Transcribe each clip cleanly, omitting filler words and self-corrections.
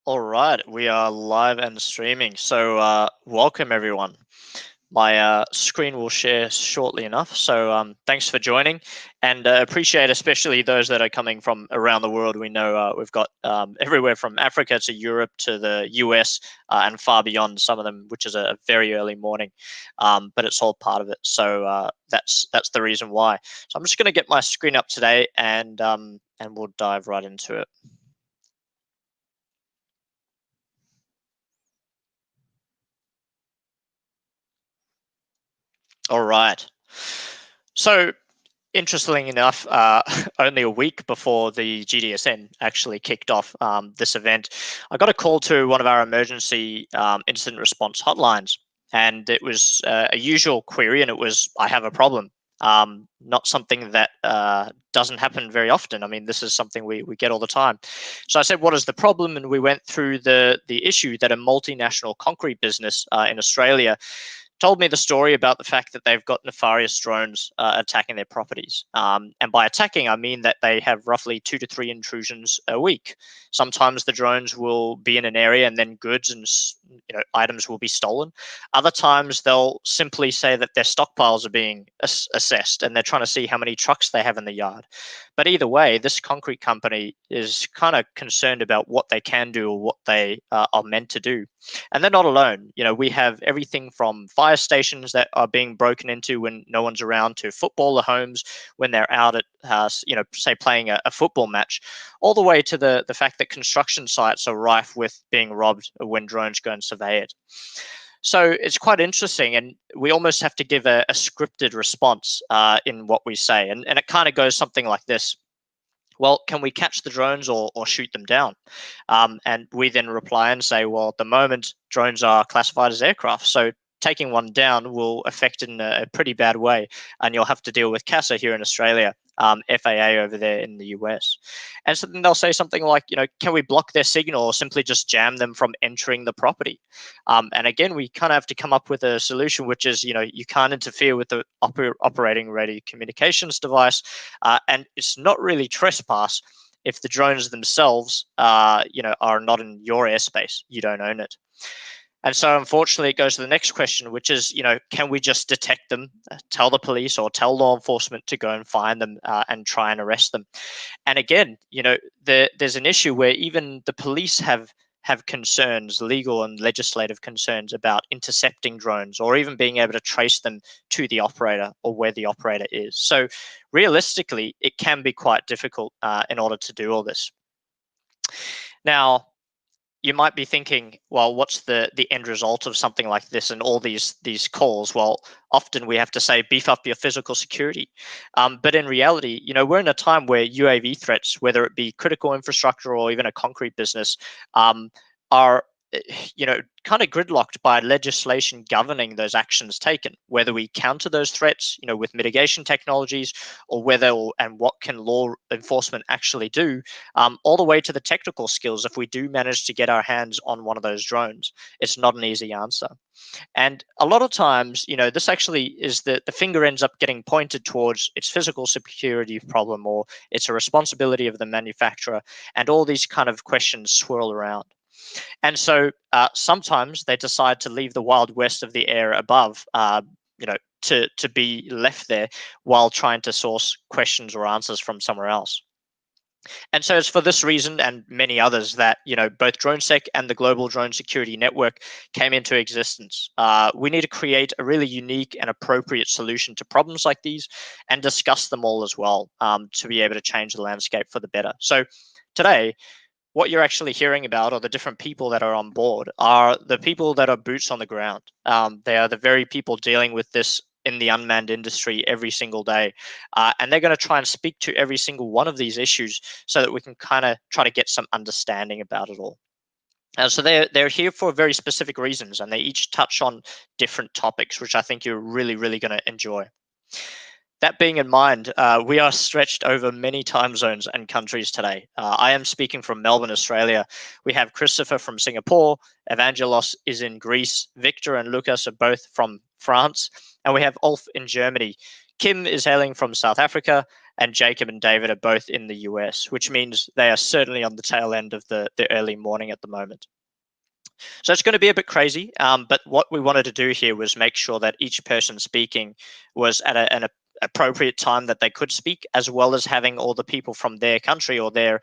All right, we are live and streaming. So, welcome everyone. My screen will share shortly enough. So, thanks for joining, and appreciate especially those that are coming from around the world. We know we've got everywhere from Africa to Europe to the US and far beyond. Some of them, which is a very early morning, but it's all part of it. So that's the reason why. So I'm just going to get my screen up today, and we'll dive right into it. All right. So, interestingly enough, only a week before the GDSN actually kicked off this event, I got a call to one of our emergency incident response hotlines. And it was a usual query, and it was, I have a problem. Not something that doesn't happen very often. I mean, this is something we get all the time. So I said, what is the problem? And we went through the issue that a multinational concrete business in Australia told me the story about the fact that they've got nefarious drones attacking their properties. And by attacking, I mean that they have roughly 2 to 3 intrusions a week. Sometimes the drones will be in an area and then goods and items will be stolen. Other times they'll simply say that their stockpiles are being assessed and they're trying to see how many trucks they have in the yard. But either way, this concrete company is kind of concerned about what they can do or what they are meant to do. And they're not alone. We have everything from fire stations that are being broken into when no one's around to footballer homes when they're out at, say playing a football match, all the way to the fact that construction sites are rife with being robbed when drones go and survey it. So it's quite interesting, and we almost have to give a scripted response in what we say. And it kind of goes something like this. Well, can we catch the drones or shoot them down? And we then reply and say, well, at the moment, drones are classified as aircraft. So taking one down will affect in a pretty bad way. And you'll have to deal with CASA here in Australia, FAA over there in the US. And so then they'll say something like, can we block their signal or simply just jam them from entering the property? And again, we kind of have to come up with a solution, which is, you can't interfere with the operating ready communications device. And it's not really trespass if the drones themselves, are not in your airspace. You don't own it. And so, unfortunately, it goes to the next question, which is, can we just detect them, tell the police or tell law enforcement to go and find them and try and arrest them? And again, there's an issue where even the police have concerns, legal and legislative concerns about intercepting drones or even being able to trace them to the operator or where the operator is. So realistically, it can be quite difficult in order to do all this. Now, you might be thinking, well, what's the end result of something like this and all these calls? Well, often we have to say, beef up your physical security. But in reality, we're in a time where UAV threats, whether it be critical infrastructure or even a concrete business, are kind of gridlocked by legislation governing those actions taken, whether we counter those threats, with mitigation technologies, or and what can law enforcement actually do, all the way to the technical skills. If we do manage to get our hands on one of those drones, it's not an easy answer. And a lot of times, this actually is the finger ends up getting pointed towards its physical security problem, or it's a responsibility of the manufacturer, and all these kind of questions swirl around. And so sometimes they decide to leave the wild west of the air above, to be left there while trying to source questions or answers from somewhere else. And so it's for this reason and many others that, both DroneSec and the Global Drone Security Network came into existence. We need to create a really unique and appropriate solution to problems like these and discuss them all as well, to be able to change the landscape for the better. So today, what you're actually hearing about, or the different people that are on board, are the people that are boots on the ground. They are the very people dealing with this in the unmanned industry every single day. And they're going to try and speak to every single one of these issues so that we can kind of try to get some understanding about it all. So they're here for very specific reasons, and they each touch on different topics, which I think you're really, really going to enjoy. That being in mind, we are stretched over many time zones and countries today. I am speaking from Melbourne, Australia. We have Christopher from Singapore, Evangelos is in Greece, Victor and Lucas are both from France, and we have Ulf in Germany. Kim is hailing from South Africa, and Jacob and David are both in the US, which means they are certainly on the tail end of the early morning at the moment. So it's going to be a bit crazy, but what we wanted to do here was make sure that each person speaking was at an appropriate time that they could speak, as well as having all the people from their country or their,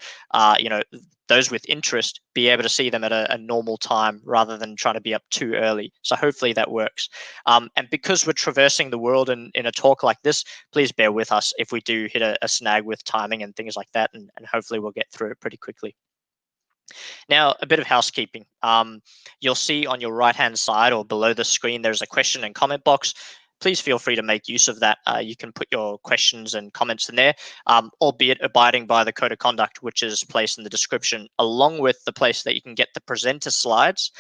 those with interest be able to see them at a normal time rather than trying to be up too early. So hopefully that works. And because we're traversing the world in a talk like this, please bear with us if we do hit a snag with timing and things like that, and hopefully we'll get through it pretty quickly. Now, a bit of housekeeping. You'll see on your right-hand side or below the screen, there's a question and comment box. Please feel free to make use of that. You can put your questions and comments in there, albeit abiding by the code of conduct, which is placed in the description, along with the place that you can get the presenter slides,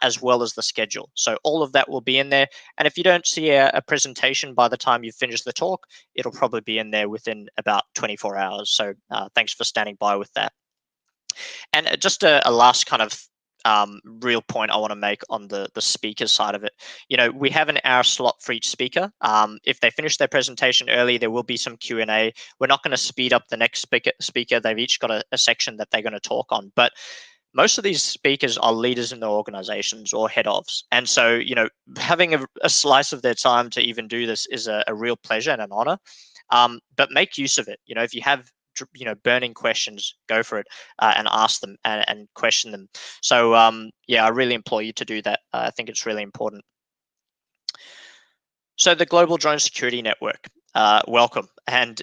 as well as the schedule. So all of that will be in there. And if you don't see a presentation by the time you've finished the talk, it'll probably be in there within about 24 hours. So thanks for standing by with that. And just a last kind of real point I want to make on the speaker side of it. We have an hour slot for each speaker. If they finish their presentation early, there will be some Q&A. We're not going to speed up the next speaker. They've each got a section that they're going to talk on. But most of these speakers are leaders in their organizations or head ofs. And so, having a slice of their time to even do this is a real pleasure and an honor. But make use of it. If you have burning questions, go for it and ask them and question them. So yeah, I really implore you to do that. I think it's really important. So the Global Drone Security Network, welcome. And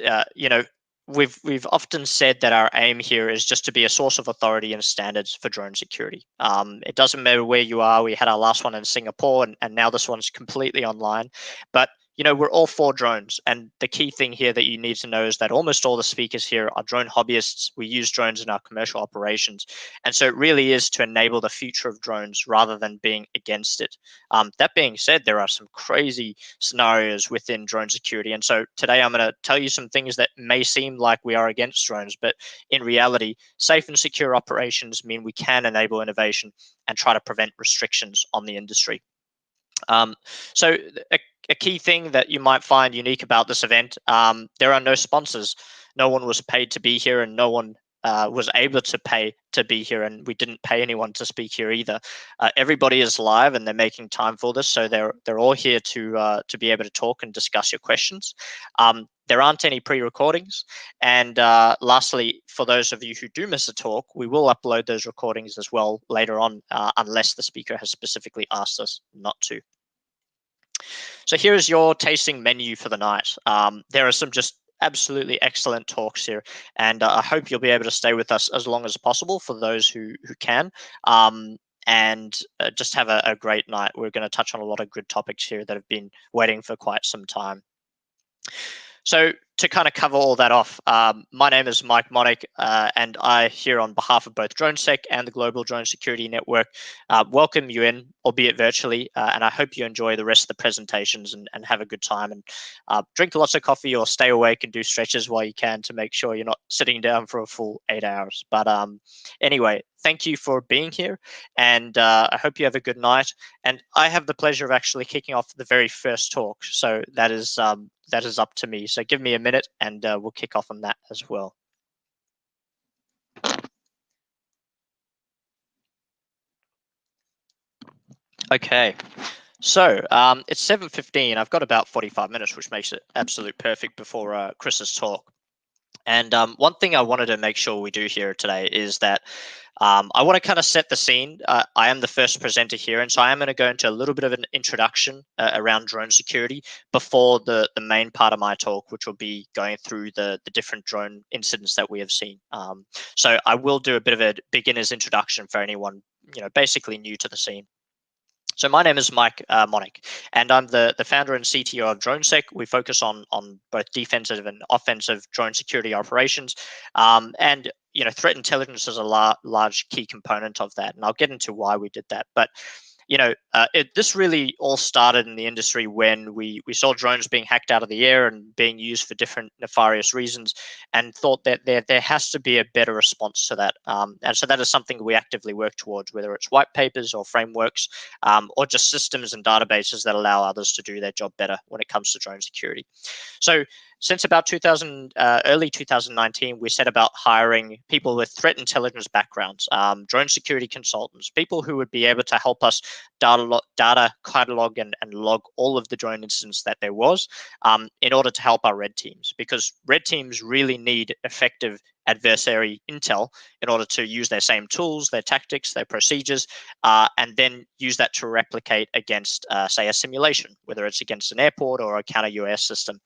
we've often said that our aim here is just to be a source of authority and standards for drone security. It doesn't matter where you are. We had our last one in Singapore, and now this one's completely online. But we're all for drones. And the key thing here that you need to know is that almost all the speakers here are drone hobbyists. We use drones in our commercial operations. And so it really is to enable the future of drones rather than being against it. That being said, there are some crazy scenarios within drone security. And so today I'm going to tell you some things that may seem like we are against drones, but in reality, safe and secure operations mean we can enable innovation and try to prevent restrictions on the industry. So a key thing that you might find unique about this event, there are no sponsors. No one was paid to be here, and no one was able to pay to be here, and we didn't pay anyone to speak here either. Everybody is live, and they're making time for this, so they're all here to be able to talk and discuss your questions. There aren't any pre-recordings, and lastly, for those of you who do miss a talk, we will upload those recordings as well later on, unless the speaker has specifically asked us not to. So here is your tasting menu for the night. There are some just absolutely excellent talks here, and I hope you'll be able to stay with us as long as possible for those who can, and just have a great night. We're going to touch on a lot of good topics here that have been waiting for quite some time. So to kind of cover all that off, my name is Mike Monnik, and I, here on behalf of both DroneSec and the Global Drone Security Network, welcome you in, albeit virtually, and I hope you enjoy the rest of the presentations and have a good time, and drink lots of coffee or stay awake and do stretches while you can to make sure you're not sitting down for a full 8 hours. But anyway, thank you for being here, and I hope you have a good night. And I have the pleasure of actually kicking off the very first talk, so that is up to me. So give me a minute, and we'll kick off on that as well. Okay, so it's 7:15. I've got about 45 minutes, which makes it absolute perfect before Chris's talk. And one thing I wanted to make sure we do here today is that I want to kind of set the scene. I am the first presenter here, and so I am going to go into a little bit of an introduction around drone security before the main part of my talk, which will be going through the different drone incidents that we have seen. So I will do a bit of a beginner's introduction for anyone, basically new to the scene. So my name is Mike Monnik, and I'm the founder and CTO of DroneSec. We focus on both defensive and offensive drone security operations, and threat intelligence is a large key component of that, and I'll get into why we did that. But This really all started in the industry when we saw drones being hacked out of the air and being used for different nefarious reasons, and thought that there has to be a better response to that. And so that is something we actively work towards, whether it's white papers or frameworks, or just systems and databases that allow others to do their job better when it comes to drone security. So since about early 2019, we set about hiring people with threat intelligence backgrounds, drone security consultants, people who would be able to help us data catalog and log all of the drone incidents that there was, in order to help our red teams, because red teams really need effective adversary intel in order to use their same tools, their tactics, their procedures, and then use that to replicate against, say, a simulation, whether it's against an airport or a counter-UAS system.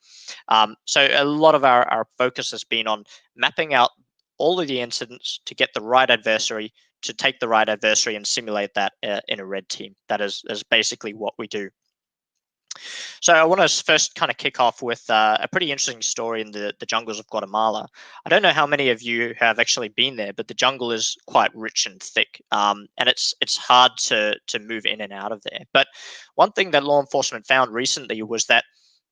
So a lot of our focus has been on mapping out all of the incidents to get the right adversary, to take the right adversary and simulate that in a red team. That is basically what we do. So I want to first kind of kick off with a pretty interesting story in the jungles of Guatemala. I don't know how many of you have actually been there, but the jungle is quite rich and thick, and it's hard to move in and out of there. But one thing that law enforcement found recently was that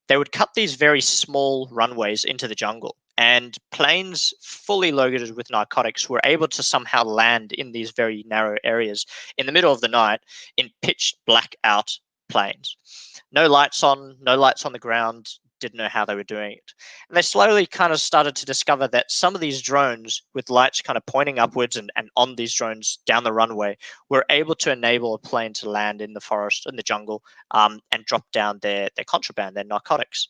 they would cut these very small runways into the jungle, and planes fully loaded with narcotics were able to somehow land in these very narrow areas in the middle of the night in pitch black out planes. No lights on the ground, didn't know how they were doing it. And they slowly kind of started to discover that some of these drones with lights kind of pointing upwards and on these drones down the runway were able to enable a plane to land in the forest, in the jungle, and drop down their contraband, their narcotics.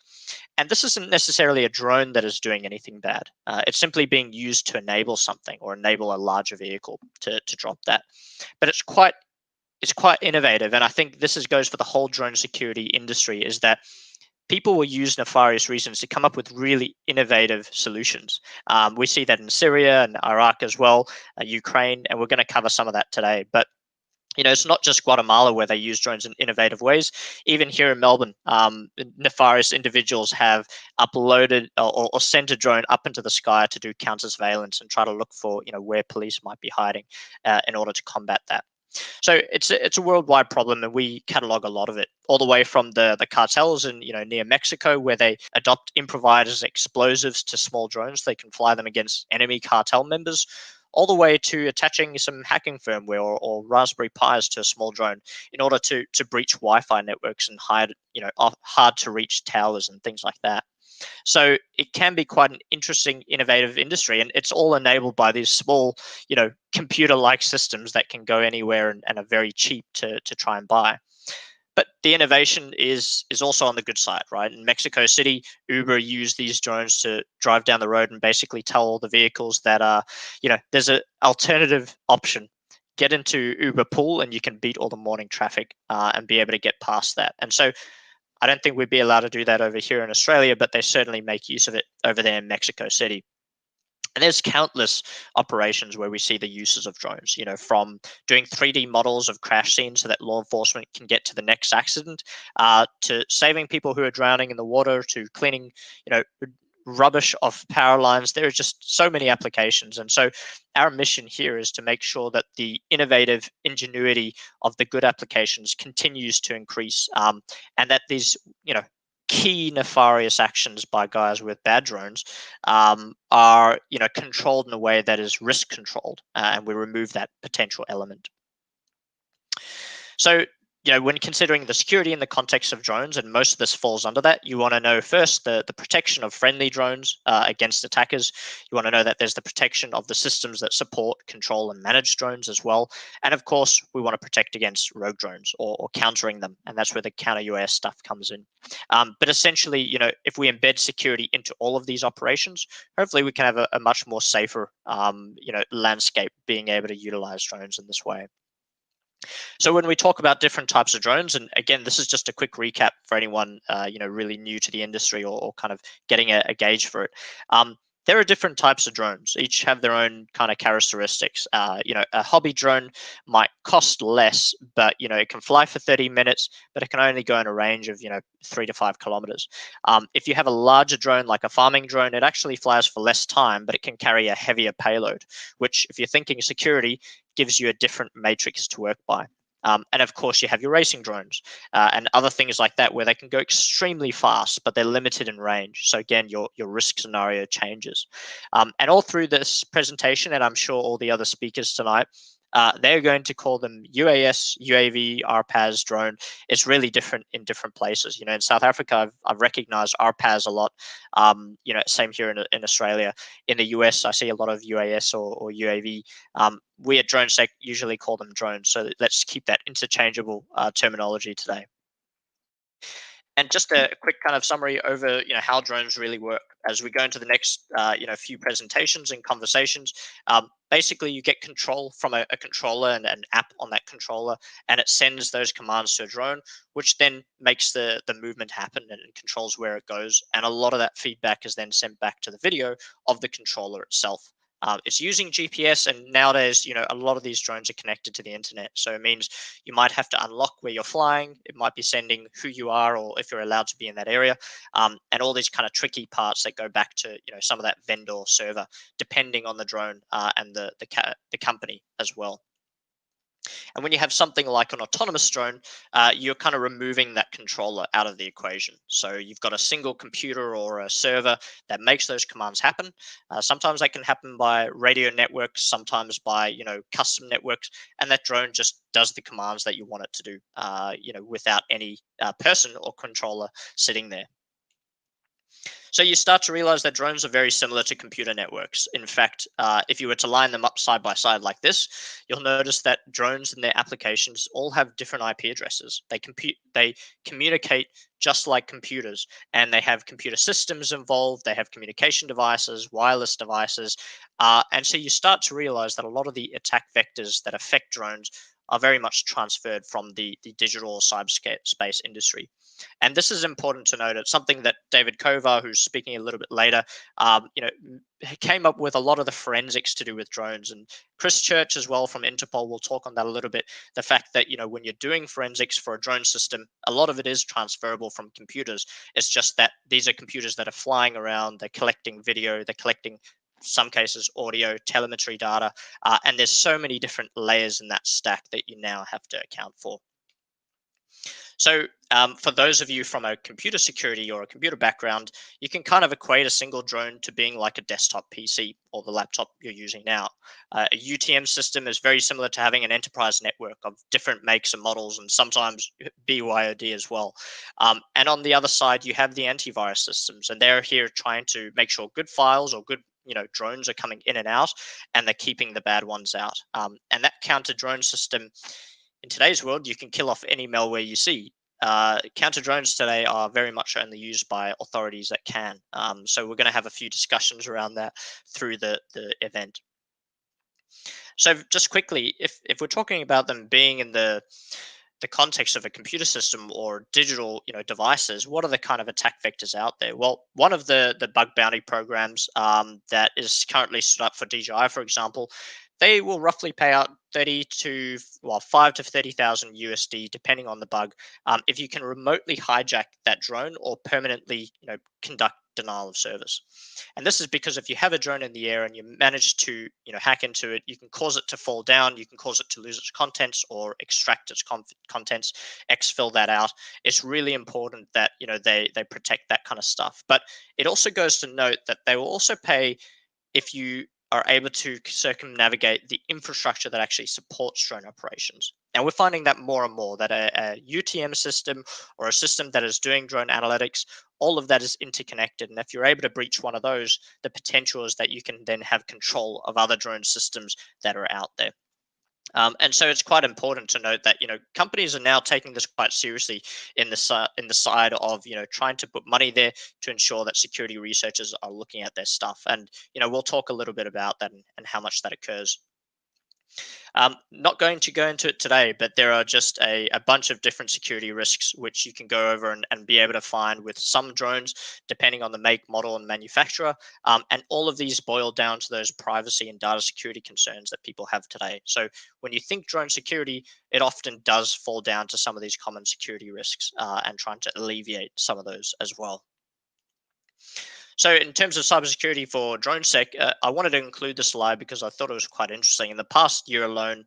And this isn't necessarily a drone that is doing anything bad. It's simply being used to enable something or enable a larger vehicle to drop that. But it's quite innovative, and I think this goes for the whole drone security industry, is that people will use nefarious reasons to come up with really innovative solutions. We see that in Syria and Iraq as well, Ukraine, and we're going to cover some of that today. But it's not just Guatemala where they use drones in innovative ways. Even here in Melbourne, nefarious individuals have uploaded or sent a drone up into the sky to do counter surveillance and try to look for where police might be hiding, in order to combat that. So it's a worldwide problem, and we catalog a lot of it, all the way from the cartels in near Mexico, where they adopt improvised explosives to small drones. They can fly them against enemy cartel members, all the way to attaching some hacking firmware or Raspberry Pis to a small drone in order to breach Wi-Fi networks and hide hard to reach towers and things like that. So it can be quite an interesting, innovative industry, and it's all enabled by these small, computer-like systems that can go anywhere and are very cheap to try and buy. But the innovation is also on the good side, right? In Mexico City, Uber used these drones to drive down the road and basically tell all the vehicles that there's an alternative option. Get into Uber Pool and you can beat all the morning traffic, and be able to get past that. And so I don't think we'd be allowed to do that over here in Australia, but they certainly make use of it over there in Mexico City. And there's countless operations where we see the uses of drones, from doing 3D models of crash scenes so that law enforcement can get to the next accident, to saving people who are drowning in the water, to cleaning, rubbish off power lines. There are just so many applications. And so our mission here is to make sure that the innovative ingenuity of the good applications continues to increase, and that these, key nefarious actions by guys with bad drones are controlled in a way that is risk controlled, and we remove that potential element. So when considering the security in the context of drones, and most of this falls under that, you want to know first the protection of friendly drones against attackers. You want to know that there's the protection of the systems that support, control, and manage drones as well. And of course, we want to protect against rogue drones or countering them. And that's where the counter-UAS stuff comes in. But essentially, if we embed security into all of these operations, hopefully we can have a much more safer, landscape, being able to utilize drones in this way. So when we talk about different types of drones, and again, this is just a quick recap for anyone really new to the industry or kind of getting a gauge for it. There are different types of drones. Each have their own kind of characteristics. A hobby drone might cost less, but it can fly for 30 minutes, but it can only go in a range of 3 to 5 kilometers. If you have a larger drone like a farming drone, it actually flies for less time, but it can carry a heavier payload, which, if you're thinking security, gives you a different matrix to work by. And of course, you have your racing drones and other things like that, where they can go extremely fast, but they're limited in range. So again, your risk scenario changes. And all through this presentation, and I'm sure all the other speakers tonight, they're going to call them UAS, UAV, RPAS, drone. It's really different in different places. In South Africa, I've recognized RPAS a lot. Same here in Australia. In the US, I see a lot of UAS or UAV. We at DroneSec usually call them drones. So let's keep that interchangeable terminology today. And just a quick kind of summary over how drones really work as we go into the next few presentations and conversations. Basically, you get control from a controller and an app on that controller, and it sends those commands to a drone, which then makes the movement happen and controls where it goes. And a lot of that feedback is then sent back to the video of the controller itself. It's using GPS, and nowadays, a lot of these drones are connected to the internet. So it means you might have to unlock where you're flying. It might be sending who you are, or if you're allowed to be in that area, and all these kind of tricky parts that go back to some of that vendor server, depending on the drone and the company as well. And when you have something like an autonomous drone, you're kind of removing that controller out of the equation. So you've got a single computer or a server that makes those commands happen. Sometimes that can happen by radio networks, sometimes by custom networks, and that drone just does the commands that you want it to do, without any person or controller sitting there. So you start to realize that drones are very similar to computer networks. In fact, if you were to line them up side by side like this, you'll notice that drones and their applications all have different IP addresses. They communicate just like computers, and they have computer systems involved. They have communication devices, wireless devices, and so you start to realize that a lot of the attack vectors that affect drones are very much transferred from the digital or cyberspace industry. And this is important to note. It's something that David Kovar, who's speaking a little bit later, came up with a lot of the forensics to do with drones. And Chris Church as well from Interpol will talk on that a little bit. The fact that, when you're doing forensics for a drone system, a lot of it is transferable from computers. It's just that these are computers that are flying around, they're collecting video, they're collecting some cases audio, telemetry data, and there's so many different layers in that stack that you now have to account for. So for those of you from a computer security or a computer background, you can kind of equate a single drone to being like a desktop PC or the laptop you're using now. A UTM system is very similar to having an enterprise network of different makes and models, and sometimes BYOD as well. And on the other side, you have the antivirus systems, and they're here trying to make sure good files or good drones are coming in and out, and they're keeping the bad ones out. And that counter drone system, in today's world, you can kill off any malware you see. Counter drones today are very much only used by authorities that can. So we're going to have a few discussions around that through the event. So just quickly, if we're talking about them being in the context of a computer system or digital devices, what are the kind of attack vectors out there? Well, one of the bug bounty programs that is currently stood up for DJI, for example, they will roughly pay out 5 to 30,000 USD, depending on the bug, if you can remotely hijack that drone or permanently conduct denial of service. And this is because if you have a drone in the air and you manage to hack into it, you can cause it to fall down, you can cause it to lose its contents or extract its contents, exfil that out. It's really important that they protect that kind of stuff. But it also goes to note that they will also pay if you are able to circumnavigate the infrastructure that actually supports drone operations. And we're finding that more and more, that a UTM system or a system that is doing drone analytics, all of that is interconnected. And if you're able to breach one of those, the potential is that you can then have control of other drone systems that are out there. And so it's quite important to note that companies are now taking this quite seriously in the side of trying to put money there to ensure that security researchers are looking at their stuff. And we'll talk a little bit about that and how much that occurs. Not going to go into it today, but there are just a bunch of different security risks which you can go over and be able to find with some drones, depending on the make, model, and manufacturer. And all of these boil down to those privacy and data security concerns that people have today. So when you think drone security, it often does fall down to some of these common security risks and trying to alleviate some of those as well. So in terms of cybersecurity for DroneSec, I wanted to include this slide because I thought it was quite interesting. In the past year alone,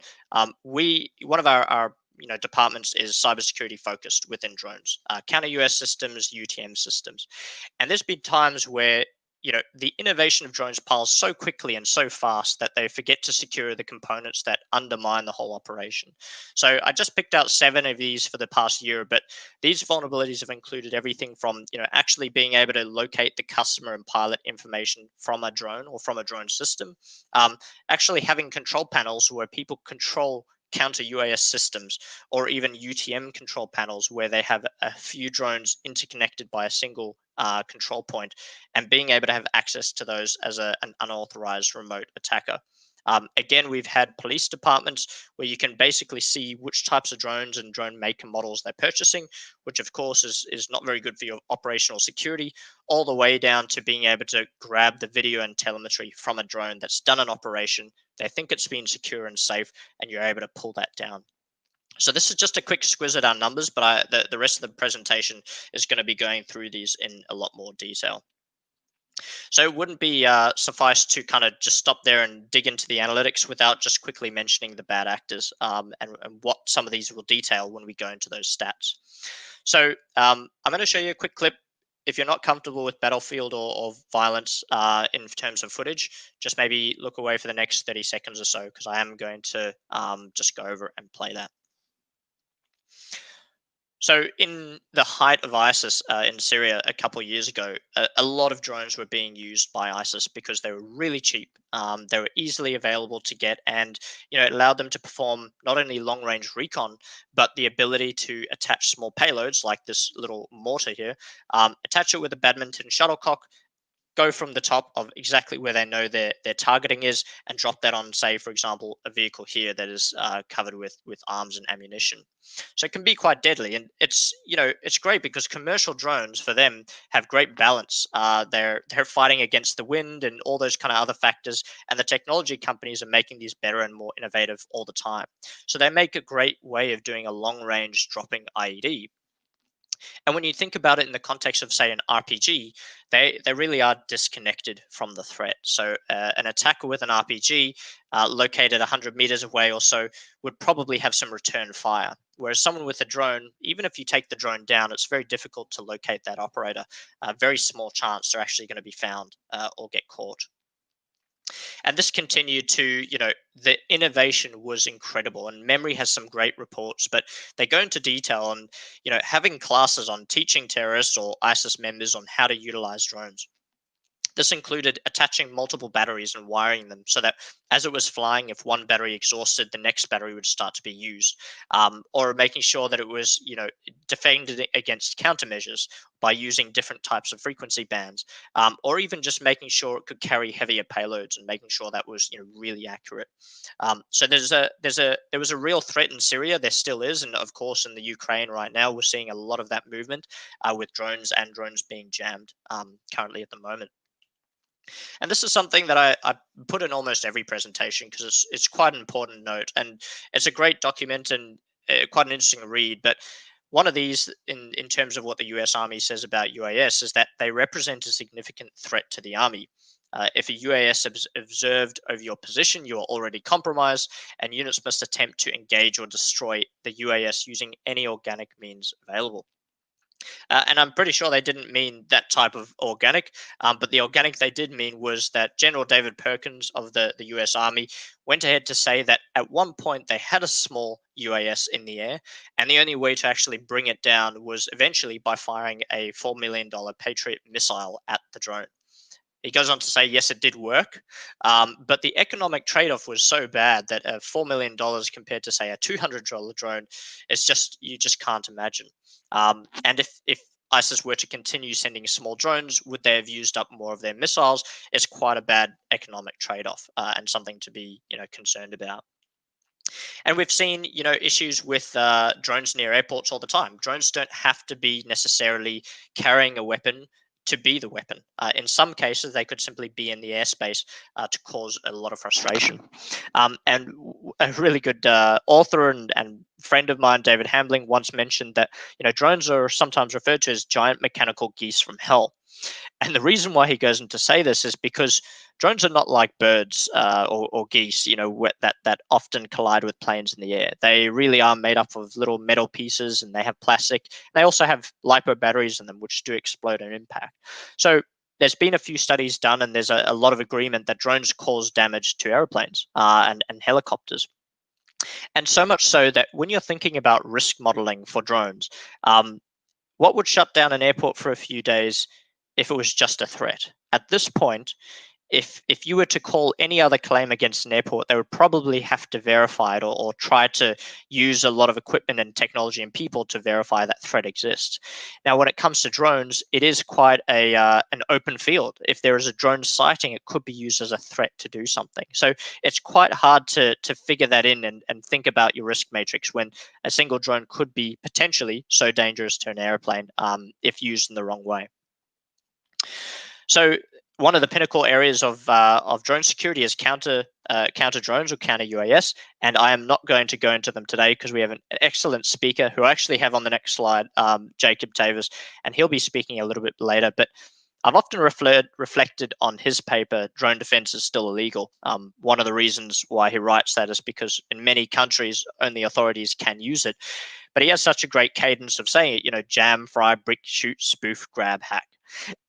one of our departments is cybersecurity focused within drones, counter-UAS systems, UTM systems. And there's been times where the innovation of drones piles so quickly and so fast that they forget to secure the components that undermine the whole operation. So I just picked out 7 of these for the past year, but these vulnerabilities have included everything from actually being able to locate the customer and pilot information from a drone or from a drone system, actually having control panels where people control counter-UAS systems, or even UTM control panels where they have a few drones interconnected by a single control point, and being able to have access to those as an unauthorized remote attacker. Again, we've had police departments where you can basically see which types of drones and drone make and models they're purchasing, which of course is not very good for your operational security, all the way down to being able to grab the video and telemetry from a drone that's done an operation. They think it's been secure and safe, and you're able to pull that down. So this is just a quick squiz at our numbers, but the rest of the presentation is going to be going through these in a lot more detail. So it wouldn't be suffice to kind of just stop there and dig into the analytics without just quickly mentioning the bad actors, and what some of these will detail when we go into those stats. So I'm going to show you a quick clip. If you're not comfortable with battlefield or violence in terms of footage, just maybe look away for the next 30 seconds or so, because I am going to just go over and play that. So in the height of ISIS in Syria a couple of years ago, a lot of drones were being used by ISIS because they were really cheap. They were easily available to get, and it allowed them to perform not only long-range recon, but the ability to attach small payloads like this little mortar here, attach it with a badminton shuttlecock, go from the top of exactly where they know their targeting is, and drop that on, say, for example, a vehicle here that is covered with arms and ammunition. So it can be quite deadly, and it's great because commercial drones for them have great balance. They're fighting against the wind and all those kind of other factors, and the technology companies are making these better and more innovative all the time. So they make a great way of doing a long range dropping IED. And when you think about it in the context of, say, an RPG, they really are disconnected from the threat. So an attacker with an RPG located 100 meters away or so would probably have some return fire. Whereas someone with a drone, even if you take the drone down, it's very difficult to locate that operator. Very small chance they're actually going to be found or get caught. And this continued to, the innovation was incredible, and Memory has some great reports, but they go into detail on, having classes on teaching terrorists or ISIS members on how to utilize drones. This included attaching multiple batteries and wiring them so that as it was flying, if one battery exhausted, the next battery would start to be used, or making sure that it was, defended against countermeasures by using different types of frequency bands, or even just making sure it could carry heavier payloads and making sure that was, really accurate. So there was a real threat in Syria. There still is, and of course in the Ukraine right now, we're seeing a lot of that movement with drones and drones being jammed currently at the moment. And this is something that I put in almost every presentation because it's quite an important note, and it's a great document and quite an interesting read. But one of these, in terms of what the US Army says about UAS, is that they represent a significant threat to the Army. If a UAS is observed over your position, you are already compromised, and units must attempt to engage or destroy the UAS using any organic means available. And I'm pretty sure they didn't mean that type of organic, but the organic they did mean was that General David Perkins of the US Army went ahead to say that at one point they had a small UAS in the air, and the only way to actually bring it down was eventually by firing a $4 million Patriot missile at the drone. He goes on to say, yes, it did work, but the economic trade-off was so bad that $4 million compared to, say, a $200 drone, you just can't imagine. And if ISIS were to continue sending small drones, would they have used up more of their missiles? It's quite a bad economic trade-off and something to be, concerned about. And we've seen, issues with drones near airports all the time. Drones don't have to be necessarily carrying a weapon to be the weapon. In some cases, they could simply be in the airspace to cause a lot of frustration. And a really good author and friend of mine, David Hambling, once mentioned that drones are sometimes referred to as giant mechanical geese from hell. And the reason why he goes into say this is because drones are not like birds or geese, that often collide with planes in the air. They really are made up of little metal pieces, and they have plastic. They also have lipo batteries in them, which do explode on impact. So there's been a few studies done, and there's a lot of agreement that drones cause damage to airplanes and helicopters. And so much so that when you're thinking about risk modeling for drones, what would shut down an airport for a few days if it was just a threat? At this point, if you were to call any other claim against an airport, they would probably have to verify it, or try to use a lot of equipment and technology and people to verify that threat exists. Now, when it comes to drones, it is quite an open field. If there is a drone sighting, it could be used as a threat to do something. So it's quite hard to figure that in and think about your risk matrix when a single drone could be potentially so dangerous to an airplane if used in the wrong way. So one of the pinnacle areas of drone security is counter drones, or Counter-UAS, and I am not going to go into them today because we have an excellent speaker who I actually have on the next slide, Jacob Tewes, and he'll be speaking a little bit later. But I've often reflected on his paper, Drone Defense is Still Illegal. One of the reasons why he writes that is because in many countries, only authorities can use it. But he has such a great cadence of saying it, jam, fry, brick, shoot, spoof, grab, hack.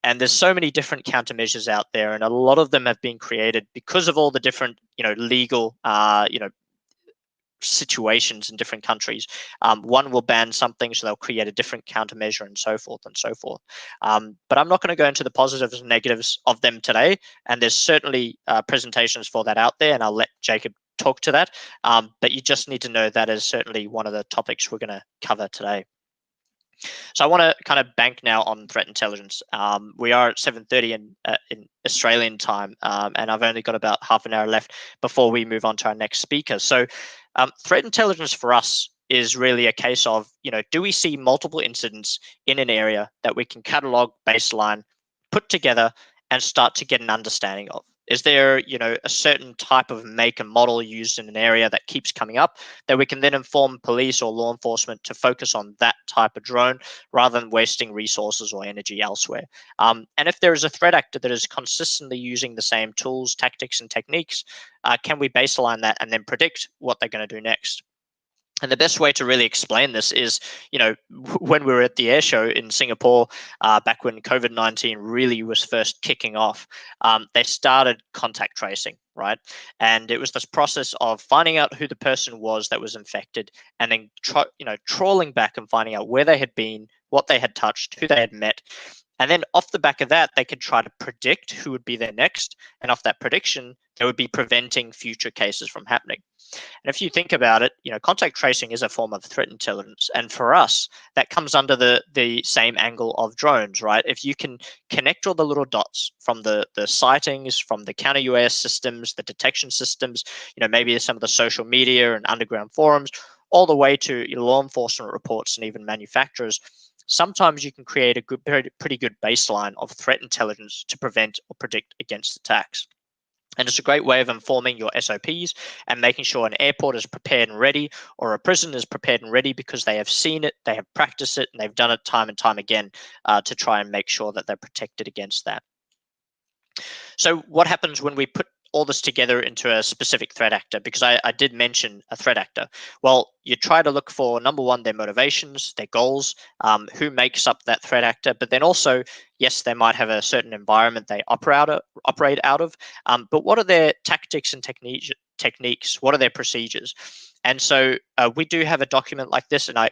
And there's so many different countermeasures out there, and a lot of them have been created because of all the different, legal, situations in different countries. One will ban something, so they'll create a different countermeasure, and so forth and so forth. But I'm not going to go into the positives and negatives of them today, and there's certainly presentations for that out there, and I'll let Jacob talk to that. But you just need to know that is certainly one of the topics we're going to cover today. So I want to kind of bank now on threat intelligence. We are at 7:30 in Australian time, and I've only got about half an hour left before we move on to our next speaker. So threat intelligence for us is really a case of, do we see multiple incidents in an area that we can catalog, baseline, put together, and start to get an understanding of? Is there, a certain type of make and model used in an area that keeps coming up that we can then inform police or law enforcement to focus on that type of drone rather than wasting resources or energy elsewhere? And if there is a threat actor that is consistently using the same tools, tactics, and techniques, can we baseline that and then predict what they're going to do next? And the best way to really explain this is, when we were at the air show in Singapore, back when COVID-19 really was first kicking off, they started contact tracing, right? And it was this process of finding out who the person was that was infected, and then trawling back and finding out where they had been, what they had touched, who they had met. And then off the back of that, they could try to predict who would be there next. And off that prediction, they would be preventing future cases from happening. And if you think about it, contact tracing is a form of threat intelligence. And for us, that comes under the same angle of drones, right? If you can connect all the little dots from the sightings, from the Counter-UAS systems, the detection systems, maybe some of the social media and underground forums, all the way to law enforcement reports and even manufacturers, sometimes you can create a pretty good baseline of threat intelligence to prevent or predict against attacks. And it's a great way of informing your SOPs and making sure an airport is prepared and ready, or a prison is prepared and ready because they have seen it, they have practiced it, and they've done it time and time again to try and make sure that they're protected against that. So what happens when we put all this together into a specific threat actor? Because I did mention a threat actor. Well, you try to look for, number one, their motivations, their goals, who makes up that threat actor, but then also, yes, they might have a certain environment they operate out of, but what are their tactics and techniques? What are their procedures? And so we do have a document like this, and I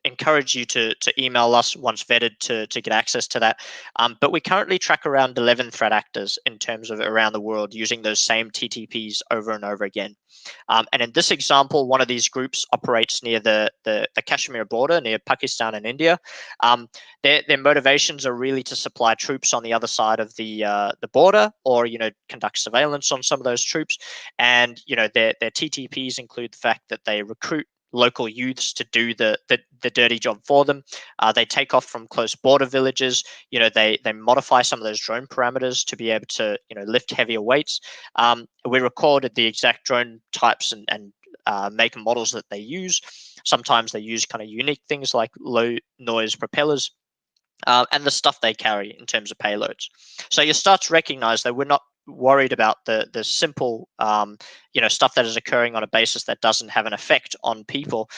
encourage you to email us once vetted to get access to that. But we currently track around 11 threat actors in terms of around the world using those same TTPs over and over again. And in this example, one of these groups operates near the Kashmir border, near Pakistan and India. Their motivations are really to supply troops on the other side of the border, or conduct surveillance on some of those troops. And their TTPs include the fact that they recruit local youths to do the dirty job for them. They take off from close border villages. They modify some of those drone parameters to be able to lift heavier weights. We recorded the exact drone types and make and models that they use. Sometimes they use kind of unique things like low noise propellers. and the stuff they carry in terms of payloads. So you start to recognize that we're not worried about the simple stuff that is occurring on a basis that doesn't have an effect on people.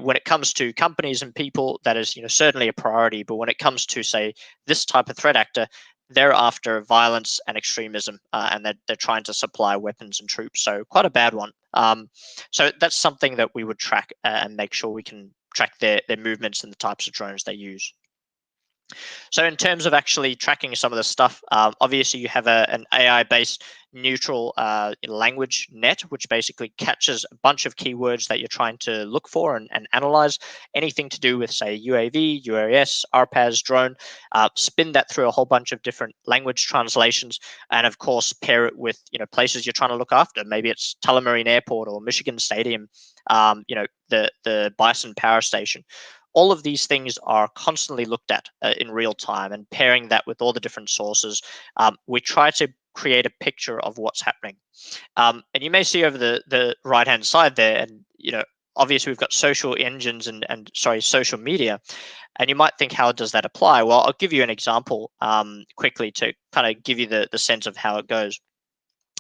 When it comes to companies and people, that is certainly a priority. But when it comes to, say, this type of threat actor, they're after violence and extremism, and they're trying to supply weapons and troops. So quite a bad one. So that's something that we would track and make sure we can track their movements and the types of drones they use. So in terms of actually tracking some of the stuff, obviously you have an AI-based neutral language net, which basically catches a bunch of keywords that you're trying to look for and analyze. Anything to do with, say, UAV, UAS, RPAS, drone, spin that through a whole bunch of different language translations, and of course pair it with places you're trying to look after. Maybe it's Tullamarine Airport or Michigan Stadium, the Bison Power Station. All of these things are constantly looked at in real time, and pairing that with all the different sources, we try to create a picture of what's happening. And you may see over the right-hand side there, and obviously we've got social engines and social media, and you might think, how does that apply? Well, I'll give you an example quickly to kind of give you the sense of how it goes.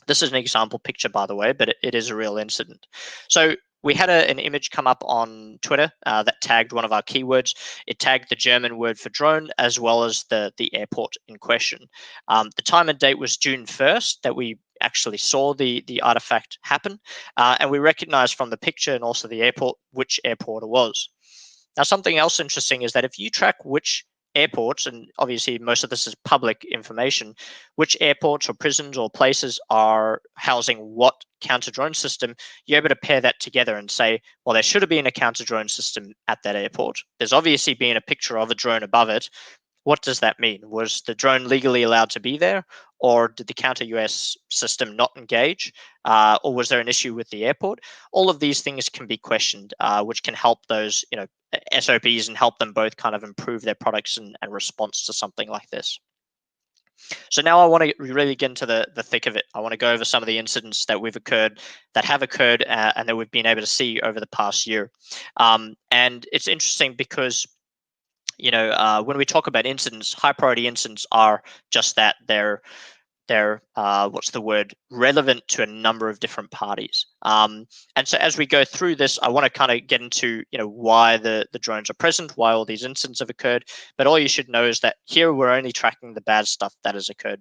This is an example picture, by the way, but it is a real incident. So we had an image come up on Twitter that tagged one of our keywords. It tagged the German word for drone as well as the airport in question. The time and date was June 1st that we actually saw the artifact happen, and we recognized from the picture and also the airport which airport it was. Now, something else interesting is that if you track which airports, and obviously most of this is public information, which airports or prisons or places are housing what counter drone system, you're able to pair that together and say, well, there should have been a counter drone system at that airport. There's obviously been a picture of a drone above it. What does that mean? Was the drone legally allowed to be there, or did the Counter-UAS system not engage, or was there an issue with the airport? All of these things can be questioned, which can help those SOPs and help them both kind of improve their products and response to something like this. So now I want to really get into the thick of it. I want to go over some of the incidents that have occurred, and that we've been able to see over the past year. And it's interesting because when we talk about incidents, high priority incidents are just that. They're relevant to a number of different parties. And so as we go through this, I want to kind of get into why the drones are present, why all these incidents have occurred. But all you should know is that here we're only tracking the bad stuff that has occurred.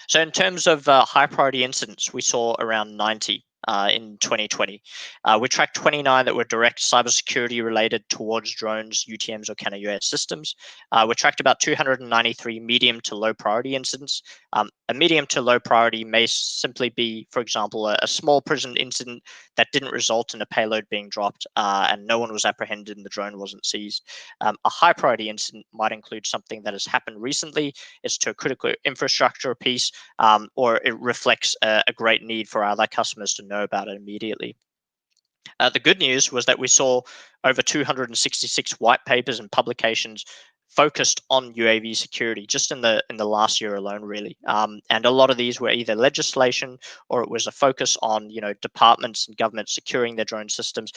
So in terms of high priority incidents, we saw around 90 in 2020. We tracked 29 that were direct cybersecurity related towards drones, UTMs, or Counter-UAS systems. We tracked about 293 medium to low priority incidents. A medium to low priority may simply be, for example, a small prison incident that didn't result in a payload being dropped, and no one was apprehended and the drone wasn't seized. A high priority incident might include something that has happened recently. It's to a critical infrastructure piece, or it reflects a great need for our customers to know about it immediately. The good news was that we saw over 266 white papers and publications focused on UAV security just in the last year alone, really. And a lot of these were either legislation, or it was a focus on departments and governments securing their drone systems,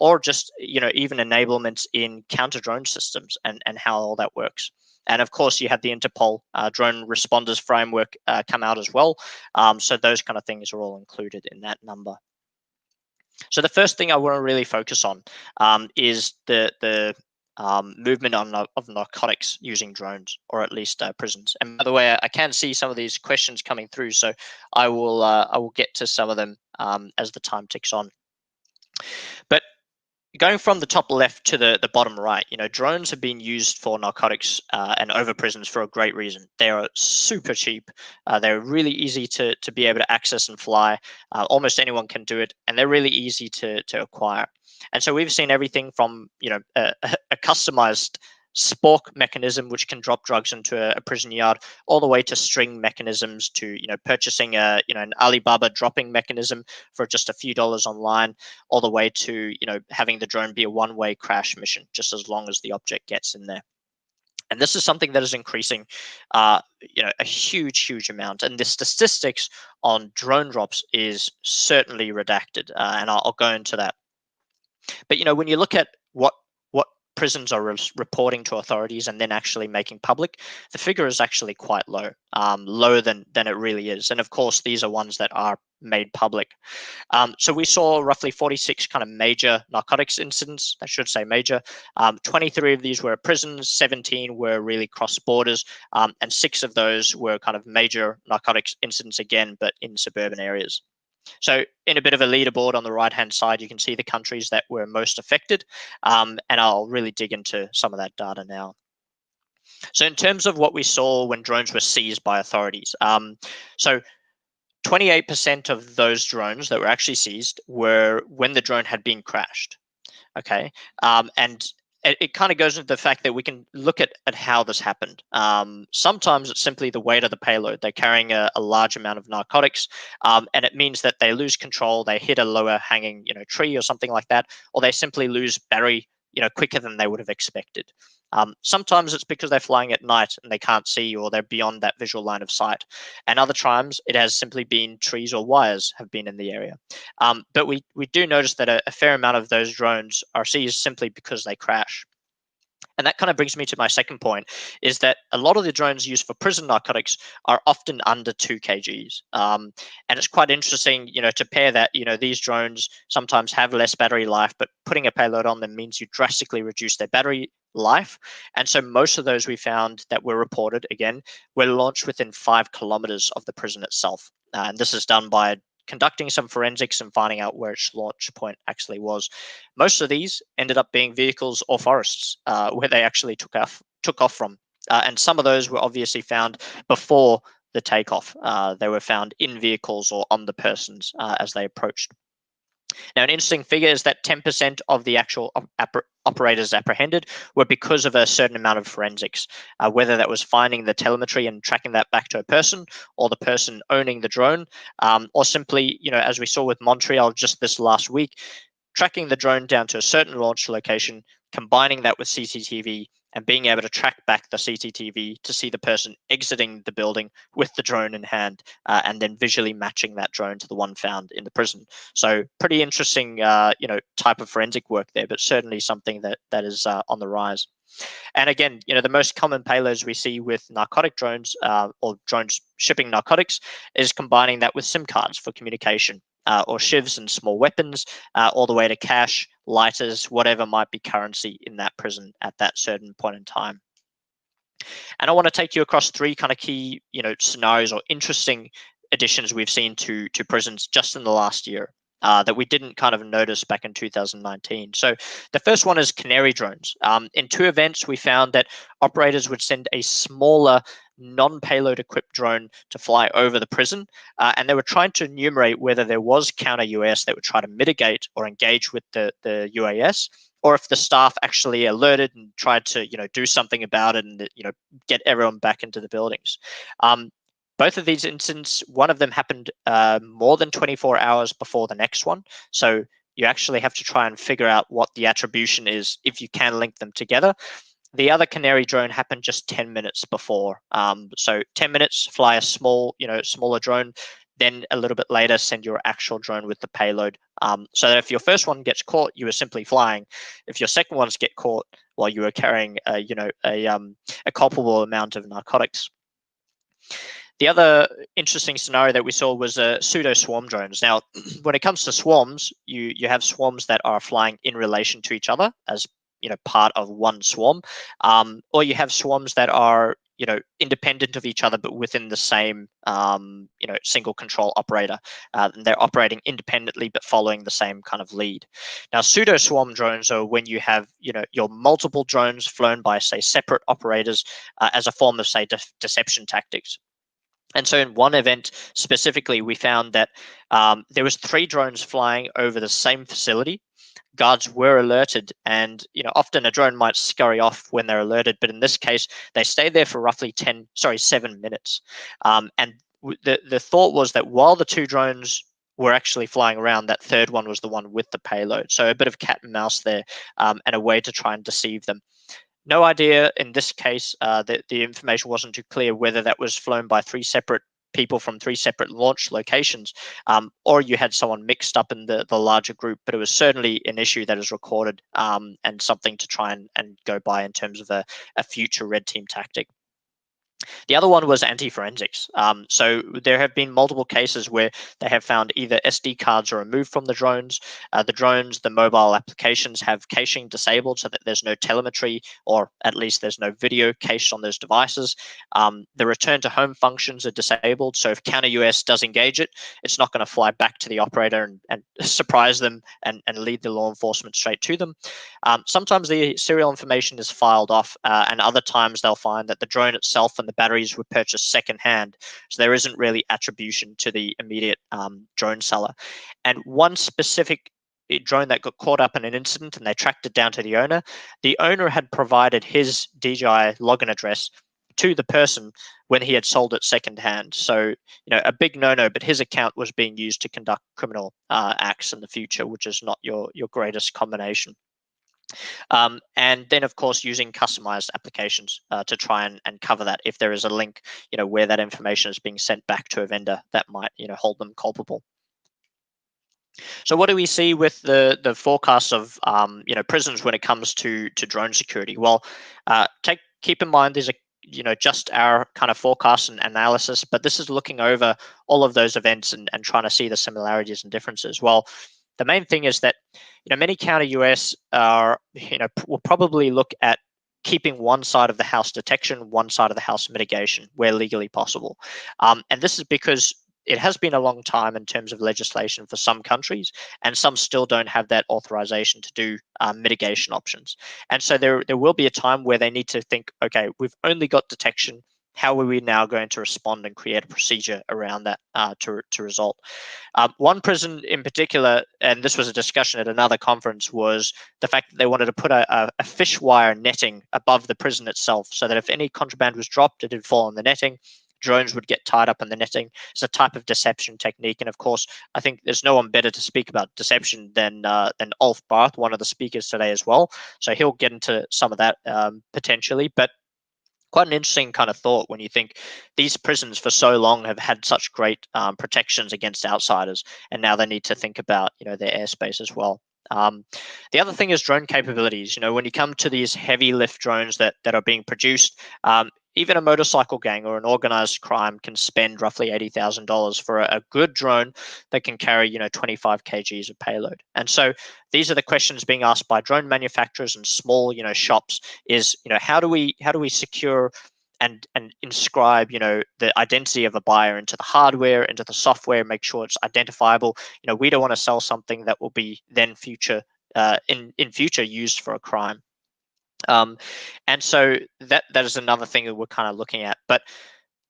or just even enablements in counter drone systems and how all that works. And of course, you had the Interpol drone responders framework come out as well. So those kind of things are all included in that number. So the first thing I want to really focus on is the movement of narcotics using drones, or at least prisons. And by the way, I can see some of these questions coming through, so I will get to some of them as the time ticks on. But going from the top left to the bottom right, drones have been used for narcotics and over prisons for a great reason. They are super cheap. They're really easy to be able to access and fly. Almost anyone can do it, and they're really easy to acquire. And so we've seen everything from a customized spork mechanism which can drop drugs into a prison yard, all the way to string mechanisms, to purchasing an Alibaba dropping mechanism for just a few dollars online, all the way to having the drone be a one-way crash mission, just as long as the object gets in there. And this is something that is increasing a huge amount, and the statistics on drone drops is certainly redacted, and I'll go into that. But when you look at what prisons are reporting to authorities and then actually making public, the figure is actually quite low, lower than it really is. And of course, these are ones that are made public. So we saw roughly 46 kind of major narcotics incidents, I should say major. 23 of these were at prisons, 17 were really cross borders, and 6 of those were kind of major narcotics incidents again, but in suburban areas. So in a bit of a leaderboard on the right-hand side, you can see the countries that were most affected, and I'll really dig into some of that data now. So in terms of what we saw when drones were seized by authorities, so 28% of those drones that were actually seized were when the drone had been crashed. Okay, and it kind of goes into the fact that we can look at how this happened. Sometimes it's simply the weight of the payload. They're carrying a large amount of narcotics, and it means that they lose control. They hit a lower hanging, tree or something like that, or they simply lose battery, quicker than they would have expected. Sometimes it's because they're flying at night and they can't see, or they're beyond that visual line of sight. And other times it has simply been trees or wires have been in the area. But we do notice that a fair amount of those drones are seized simply because they crash. And that kind of brings me to my second point, is that a lot of the drones used for prison narcotics are often under 2 kgs. And it's quite interesting, to pair that, these drones sometimes have less battery life, but putting a payload on them means you drastically reduce their battery life. And so most of those we found that were reported, again, were launched within 5 kilometers of the prison itself. And this is done by conducting some forensics and finding out where its launch point actually was. Most of these ended up being vehicles or forests where they actually took off from. And some of those were obviously found before the takeoff. They were found in vehicles or on the persons as they approached. Now, an interesting figure is that 10% of the actual operators apprehended were because of a certain amount of forensics, whether that was finding the telemetry and tracking that back to a person, or the person owning the drone, or simply, as we saw with Montreal just this last week, tracking the drone down to a certain launch location, combining that with CCTV, and being able to track back the CCTV to see the person exiting the building with the drone in hand, and then visually matching that drone to the one found in the prison. So pretty interesting, type of forensic work there, but certainly something that is on the rise. And again, the most common payloads we see with narcotic drones, or drones shipping narcotics, is combining that with SIM cards for communication, or shivs and small weapons, all the way to cash, lighters, whatever might be currency in that prison at that certain point in time. And I want to take you across 3 kind of key, scenarios or interesting additions we've seen to prisons just in the last year. That we didn't kind of notice back in 2019. So the first one is canary drones. In 2 events, we found that operators would send a smaller non-payload equipped drone to fly over the prison, and they were trying to enumerate whether there was counter-UAS that would try to mitigate or engage with the UAS, or if the staff actually alerted and tried to do something about it and get everyone back into the buildings. Both of these incidents, one of them happened more than 24 hours before the next one. So you actually have to try and figure out what the attribution is if you can link them together. The other canary drone happened just 10 minutes before. So 10 minutes, fly a smaller drone, then a little bit later, send your actual drone with the payload. So that if your first one gets caught, you were simply flying. If your second ones get caught while you were carrying, a culpable amount of narcotics. The other interesting scenario that we saw was pseudo swarm drones. Now, when it comes to swarms, you have swarms that are flying in relation to each other as part of one swarm, or you have swarms that are independent of each other but within the same single control operator. And they're operating independently but following the same kind of lead. Now, pseudo swarm drones are when you have your multiple drones flown by, say, separate operators as a form of, say, deception tactics. And so in one event specifically, we found that there was 3 drones flying over the same facility. Guards were alerted, and often a drone might scurry off when they're alerted, but in this case, they stayed there for roughly 7 minutes. And the thought was that while the 2 drones were actually flying around, that third one was the one with the payload. So a bit of cat and mouse there, and a way to try and deceive them. No idea in this case, that the information wasn't too clear whether that was flown by 3 separate people from 3 separate launch locations, or you had someone mixed up in the larger group, but it was certainly an issue that is recorded, and something to try and go by in terms of a future red team tactic. The other one was anti-forensics. So there have been multiple cases where they have found either SD cards are removed from the drones. The mobile applications have caching disabled so that there's no telemetry, or at least there's no video cached on those devices. The return to home functions are disabled. So if Counter-UAS does engage it, it's not going to fly back to the operator and surprise them and lead the law enforcement straight to them. Sometimes the serial information is filed off, and other times they'll find that the drone itself and the batteries were purchased secondhand, so there isn't really attribution to the immediate drone seller. And one specific drone that got caught up in an incident, and they tracked it down to the owner had provided his DJI login address to the person when he had sold it secondhand. So, a big no-no, but his account was being used to conduct criminal acts in the future, which is not your greatest combination. And then, of course, using customized applications to try and cover that if there is a link, where that information is being sent back to a vendor that might, hold them culpable. So what do we see with the forecasts of prisons when it comes to drone security? Well, keep in mind these are just our kind of forecast and analysis, but this is looking over all of those events and trying to see the similarities and differences. Well, the main thing is that many Counter-UAS will probably look at keeping one side of the house detection, one side of the house mitigation, where legally possible. And this is because it has been a long time in terms of legislation for some countries, and some still don't have that authorization to do mitigation options. And so there will be a time where they need to think, okay, we've only got detection. How are we now going to respond and create a procedure around that to result? One prison in particular, and this was a discussion at another conference, was the fact that they wanted to put a fish wire netting above the prison itself, so that if any contraband was dropped, it would fall on the netting. Drones would get tied up in the netting. It's a type of deception technique. And of course, I think there's no one better to speak about deception than Ulf Barth, one of the speakers today as well. So he'll get into some of that potentially. But quite an interesting kind of thought when you think these prisons for so long have had such great protections against outsiders, and now they need to think about their airspace as well. The other thing is drone capabilities. When you come to these heavy lift drones that are being produced, even a motorcycle gang or an organized crime can spend roughly $80,000 for a good drone that can carry 25 kgs of payload. And so these are the questions being asked by drone manufacturers and small shops: is how do we secure and inscribe the identity of a buyer into the hardware, into the software, make sure it's identifiable. We don't want to sell something that will be then future in future used for a crime. And so that is another thing that we're kind of looking at. But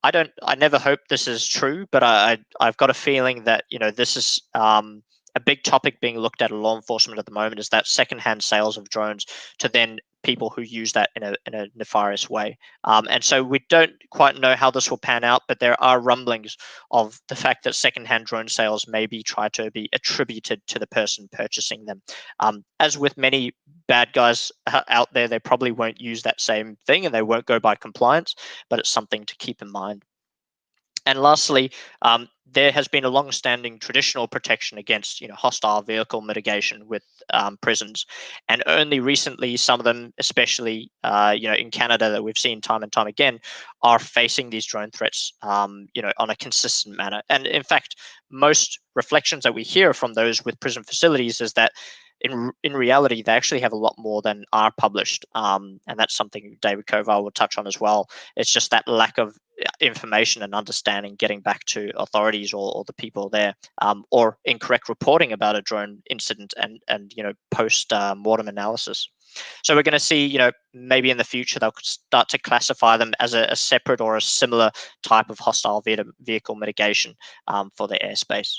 I never hope this is true, but I've got a feeling that this is a big topic being looked at in law enforcement at the moment, is that secondhand sales of drones to then people who use that in a nefarious way. And so we don't quite know how this will pan out, but there are rumblings of the fact that secondhand drone sales may be tried to be attributed to the person purchasing them. As with many bad guys out there, they probably won't use that same thing and they won't go by compliance, but it's something to keep in mind. And lastly, there has been a long-standing traditional protection against hostile vehicle mitigation with prisons, and only recently some of them, especially in Canada, that we've seen time and time again, are facing these drone threats on a consistent manner. And in fact, most reflections that we hear from those with prison facilities is that in reality, they actually have a lot more than are published, and that's something David Kovar will touch on as well. It's just that lack of information and understanding getting back to authorities or the people there, or incorrect reporting about a drone incident and post mortem analysis. So we're going to see, maybe in the future they'll start to classify them as a separate or a similar type of hostile vehicle mitigation for their airspace.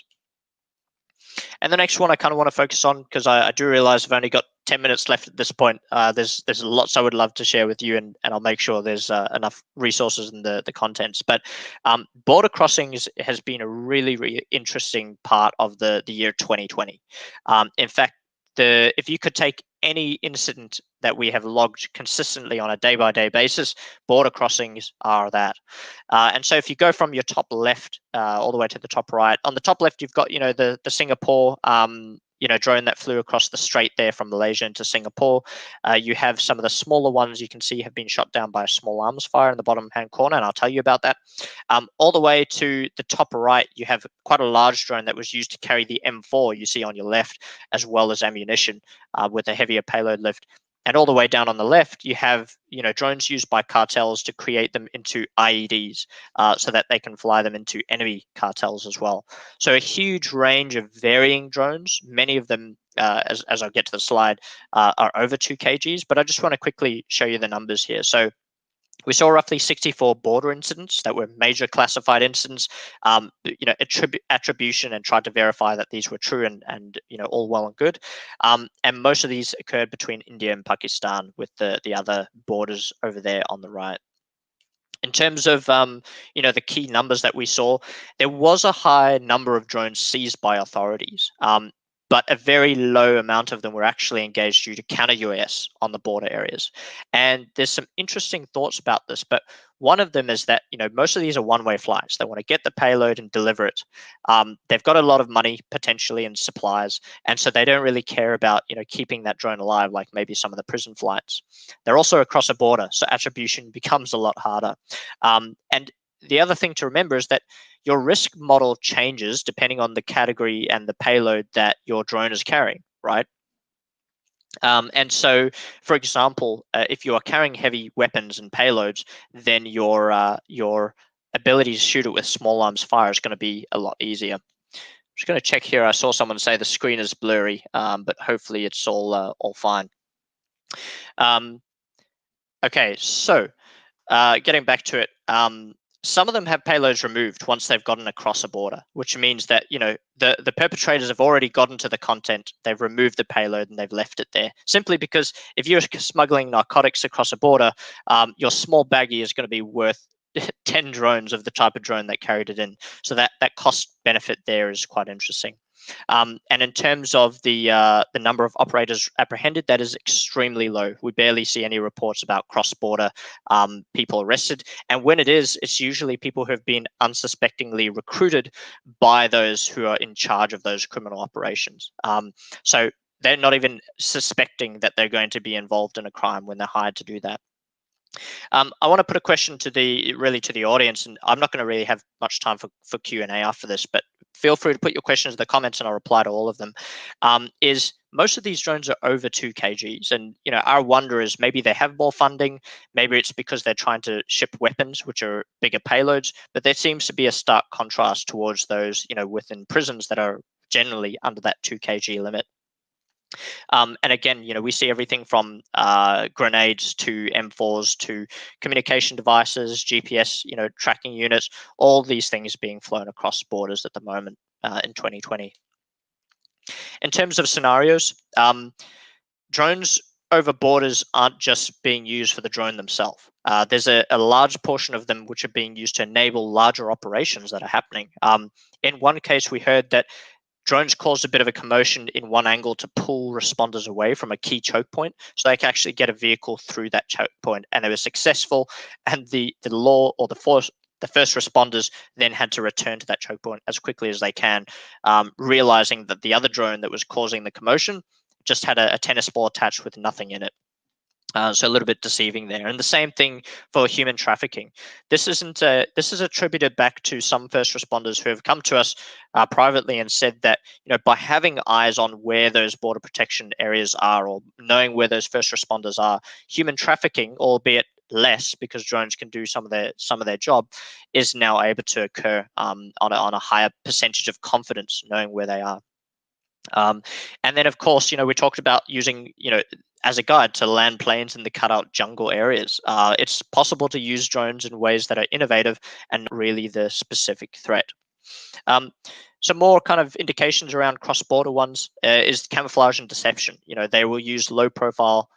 And the next one I kind of want to focus on, because I do realize I've only got 10 minutes left at this point. There's lots I would love to share with you, and I'll make sure there's enough resources in the contents. But border crossings has been a really, really interesting part of the year 2020. In fact, if you could take any incident that we have logged consistently on a day-by-day basis. Border crossings are that. And so if you go from your top left all the way to the top right, on the top left, you've got, the Singapore, drone that flew across the strait there from Malaysia into Singapore. You have some of the smaller ones you can see have been shot down by a small arms fire in the bottom hand corner, and I'll tell you about that. All the way to the top right, you have quite a large drone that was used to carry the M4 you see on your left, as well as ammunition with a heavier payload lift. And all the way down on the left, you have drones used by cartels to create them into IEDs, so that they can fly them into enemy cartels as well. So a huge range of varying drones. Many of them, as I'll get to the slide, are over 2 kgs. But I just want to quickly show you the numbers here. So we saw roughly 64 border incidents that were major classified incidents, attribution, and tried to verify that these were true and all well and good. And most of these occurred between India and Pakistan, with the other borders over there on the right. In terms of the key numbers that we saw, there was a high number of drones seized by authorities. But a very low amount of them were actually engaged due to Counter-UAS on the border areas. And there's some interesting thoughts about this, but one of them is that most of these are one-way flights. They want to get the payload and deliver it. They've got a lot of money potentially in supplies, and so they don't really care about keeping that drone alive like maybe some of the prison flights. They're also across a border, so attribution becomes a lot harder. And the other thing to remember is that your risk model changes depending on the category and the payload that your drone is carrying, right? And so, for example, if you are carrying heavy weapons and payloads, then your ability to shoot it with small arms fire is going to be a lot easier. I'm just going to check here. I saw someone say the screen is blurry, but hopefully it's all fine. Okay, so getting back to it. Some of them have payloads removed once they've gotten across a border, which means that the perpetrators have already gotten to the content, they've removed the payload, and they've left it there. Simply because if you're smuggling narcotics across a border, your small baggie is going to be worth 10 drones of the type of drone that carried it in. So that cost benefit there is quite interesting. And in terms of the number of operators apprehended, that is extremely low. We barely see any reports about cross-border people arrested. And when it is, it's usually people who have been unsuspectingly recruited by those who are in charge of those criminal operations. So they're not even suspecting that they're going to be involved in a crime when they're hired to do that. I want to put a question to the audience, and I'm not going to really have much time for Q&A after this, but feel free to put your questions in the comments and I'll reply to all of them. Is most of these drones are over 2 kgs, and our wonder is maybe they have more funding, maybe it's because they're trying to ship weapons, which are bigger payloads, but there seems to be a stark contrast towards those within prisons that are generally under that 2 kg limit. And again, we see everything from grenades to M4s to communication devices, GPS, tracking units, all these things being flown across borders at the moment in 2020. In terms of scenarios, drones over borders aren't just being used for the drone themselves. There's a large portion of them which are being used to enable larger operations that are happening. In one case, we heard that drones caused a bit of a commotion in one angle to pull responders away from a key choke point, so they can actually get a vehicle through that choke point, and they were successful. And the first responders then had to return to that choke point as quickly as they can, realizing that the other drone that was causing the commotion just had a tennis ball attached with nothing in it. So a little bit deceiving there. And the same thing for human trafficking. This is attributed back to some first responders who have come to us privately and said that by having eyes on where those border protection areas are, or knowing where those first responders are, human trafficking, albeit less because drones can do some of their job, is now able to occur on a higher percentage of confidence knowing where they are. And then, of course, we talked about using, as a guide to land planes in the cutout jungle areas. It's possible to use drones in ways that are innovative and not really the specific threat. Some more kind of indications around cross-border ones is camouflage and deception. They will use low-profile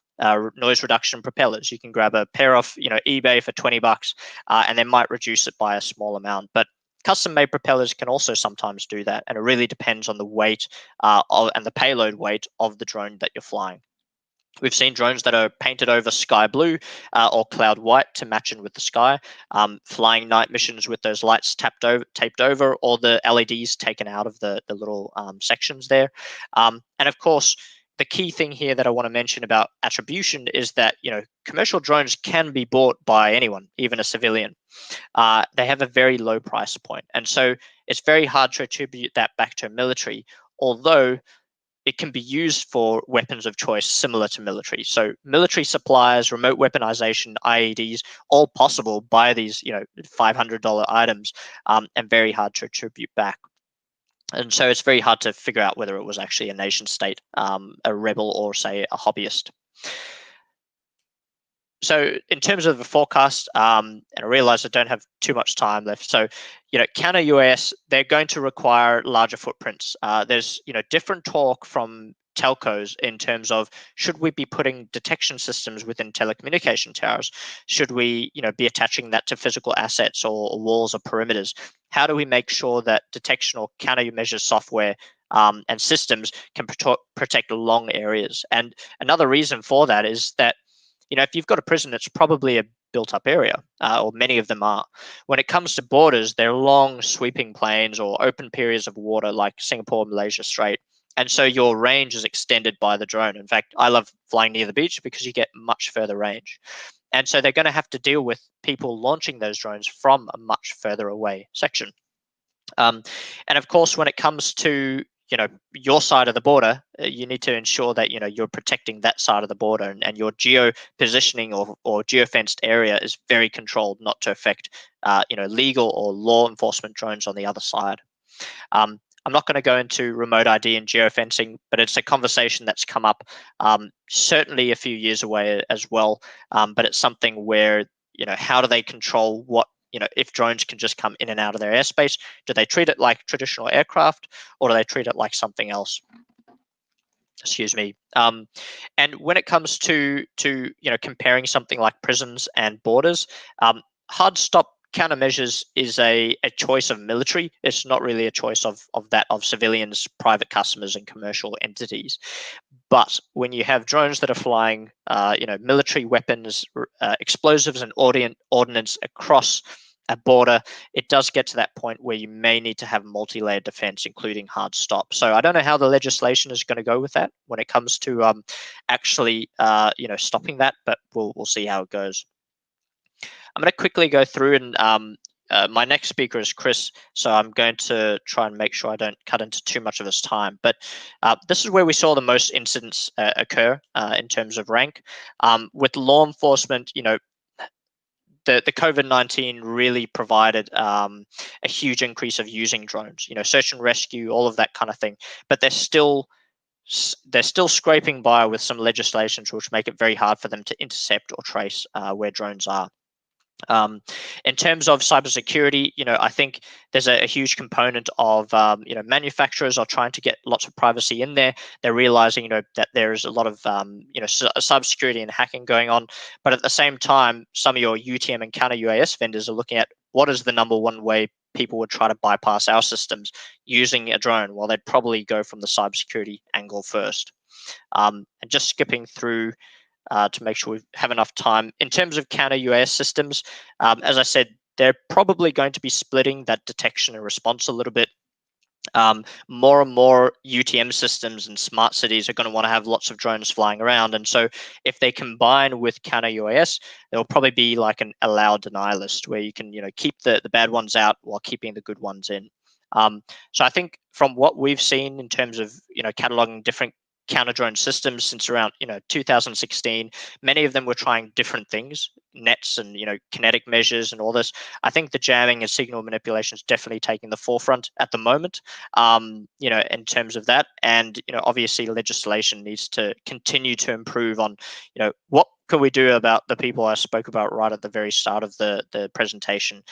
noise reduction propellers. You can grab a pair off, eBay for $20, and they might reduce it by a small amount. But custom-made propellers can also sometimes do that, and it really depends on the weight and the payload weight of the drone that you're flying. We've seen drones that are painted over sky blue or cloud white to match in with the sky, flying night missions with those lights taped over, or the LEDs taken out of the little sections there. And of course, the key thing here that I want to mention about attribution is that commercial drones can be bought by anyone, even a civilian. They have a very low price point, and so it's very hard to attribute that back to military, although it can be used for weapons of choice similar to military. So military suppliers, remote weaponization, IEDs, all possible by these, $500 items, and very hard to attribute back. And so it's very hard to figure out whether it was actually a nation state, a rebel, or say a hobbyist. So in terms of the forecast, and I realize I don't have too much time left. So, Counter-UAS, they're going to require larger footprints. There's, different talk from telcos in terms of, should we be putting detection systems within telecommunication towers? Should we, be attaching that to physical assets or walls or perimeters? How do we make sure that detection or countermeasure software and systems can protect long areas? And another reason for that is that if you've got a prison, it's probably a built-up area, or many of them are. When it comes to borders, they're long sweeping plains or open periods of water like Singapore, Malaysia Strait. And so your range is extended by the drone. In fact, I love flying near the beach because you get much further range. And so they're going to have to deal with people launching those drones from a much further away section. And of course, when it comes to your side of the border, you need to ensure that you're protecting that side of the border, and your geo positioning or geofenced area is very controlled, not to affect legal or law enforcement drones on the other side. I'm not going to go into remote ID and geofencing, but it's a conversation that's come up certainly a few years away as well. But it's something where how do they control what if drones can just come in and out of their airspace? Do they treat it like traditional aircraft, or do they treat it like something else? Excuse me. And when it comes to comparing something like prisons and borders, hard stop countermeasures is a choice of military. It's not really a choice of civilians, private customers, and commercial entities. But when you have drones that are flying, military weapons, explosives, and ordnance across a border, it does get to that point where you may need to have multi-layered defense, including hard stop. So I don't know how the legislation is going to go with that when it comes to actually, stopping that, but we'll see how it goes. I'm going to quickly go through, and my next speaker is Chris, so I'm going to try and make sure I don't cut into too much of his time. But this is where we saw the most incidents occur in terms of rank. With law enforcement, the COVID-19 really provided a huge increase of using drones, search and rescue, all of that kind of thing. But they're still scraping by with some legislations which make it very hard for them to intercept or trace where drones are. In terms of cybersecurity, I think there's a huge component of, manufacturers are trying to get lots of privacy in there. They're realizing, that there's a lot of, cybersecurity and hacking going on. But at the same time, some of your UTM and counter-UAS vendors are looking at what is the number one way people would try to bypass our systems using a drone. Well, they'd probably go from the cybersecurity angle first. And just skipping through to make sure we have enough time. In terms of counter-UAS systems, as I said, they're probably going to be splitting that detection and response a little bit. More and more UTM systems and smart cities are going to want to have lots of drones flying around. And so if they combine with counter-UAS, there'll probably be like an allow deny list where you can keep the bad ones out while keeping the good ones in. So I think from what we've seen in terms of cataloging different counter drone systems since around 2016, many of them were trying different things, nets and kinetic measures and all this. I think the jamming and signal manipulation is definitely taking the forefront at the moment, in terms of that. And obviously legislation needs to continue to improve on what can we do about the people I spoke about right at the very start of the presentation,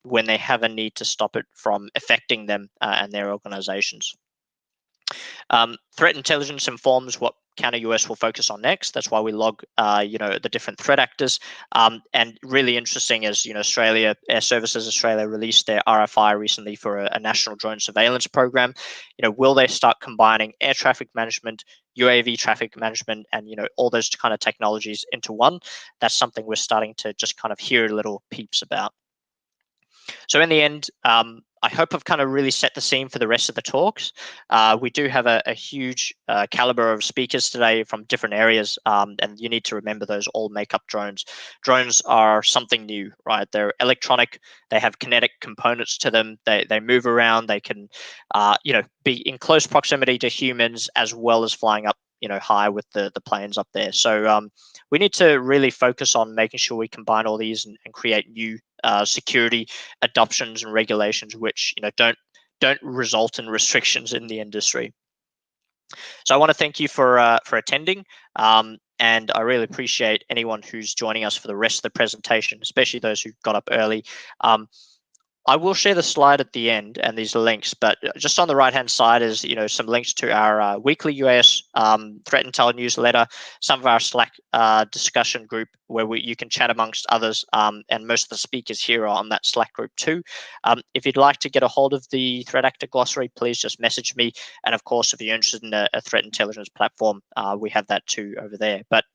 when they have a need to stop it from affecting them and their organizations. Threat intelligence informs what Counter-UAS will focus on next. That's why we log, the different threat actors. And really interesting is, Australia, Air Services Australia released their RFI recently for a national drone surveillance program. Will they start combining air traffic management, UAV traffic management, and all those kind of technologies into one? That's something we're starting to just kind of hear little peeps about. So in the end, I hope I've kind of really set the scene for the rest of the talks. We do have a huge caliber of speakers today from different areas, and you need to remember those all make up drones. Drones are something new, right? They're electronic. They have kinetic components to them. They move around. They can, be in close proximity to humans as well as flying up, high with the planes up there. So we need to really focus on making sure we combine all these and create new security adoptions and regulations which don't result in restrictions in the industry. So I want to thank you for attending, and I really appreciate anyone who's joining us for the rest of the presentation, especially those who got up early. I will share the slide at the end and these links, but just on the right-hand side is, some links to our weekly UAS threat intel newsletter, some of our Slack discussion group where you can chat amongst others, and most of the speakers here are on that Slack group too. If you'd like to get a hold of the threat actor glossary, please just message me. And of course, if you're interested in a threat intelligence platform, we have that too over there. But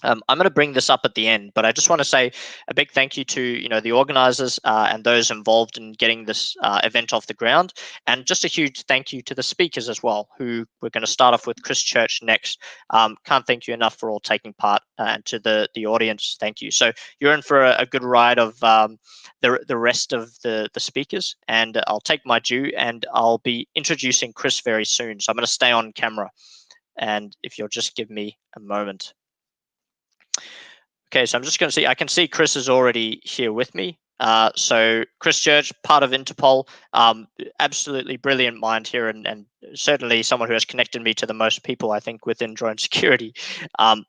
I'm going to bring this up at the end, but I just want to say a big thank you to the organizers and those involved in getting this event off the ground, and just a huge thank you to the speakers as well, who we're going to start off with Chris Church next. Can't thank you enough for all taking part, and to the audience, thank you. So you're in for a good ride of the rest of the speakers, and I'll take my due, and I'll be introducing Chris very soon. So I'm going to stay on camera, and if you'll just give me a moment. Okay, so I'm just going to see, I can see Chris is already here with me. So Chris Church, part of Interpol, absolutely brilliant mind here, and certainly someone who has connected me to the most people, I think, within drone security.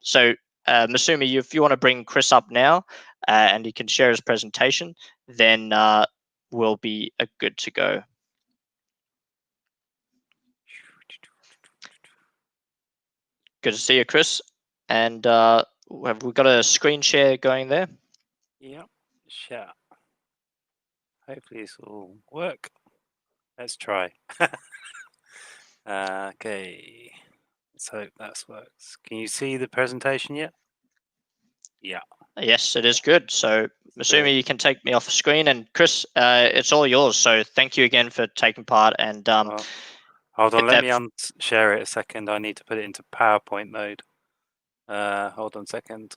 So Masumi, if you want to bring Chris up now and he can share his presentation, then we'll be good to go. Good to see you, Chris. And have we got a screen share going there? Yeah, sure. Hopefully this will work. Let's try. Okay, let's hope that works. Can you see the presentation yet? Yeah. Yes, it is good. So Masumi, you can take me off the screen, and Chris, it's all yours. So thank you again for taking part. And hold on, let me unshare it a second. I need to put it into PowerPoint mode. Hold on a second.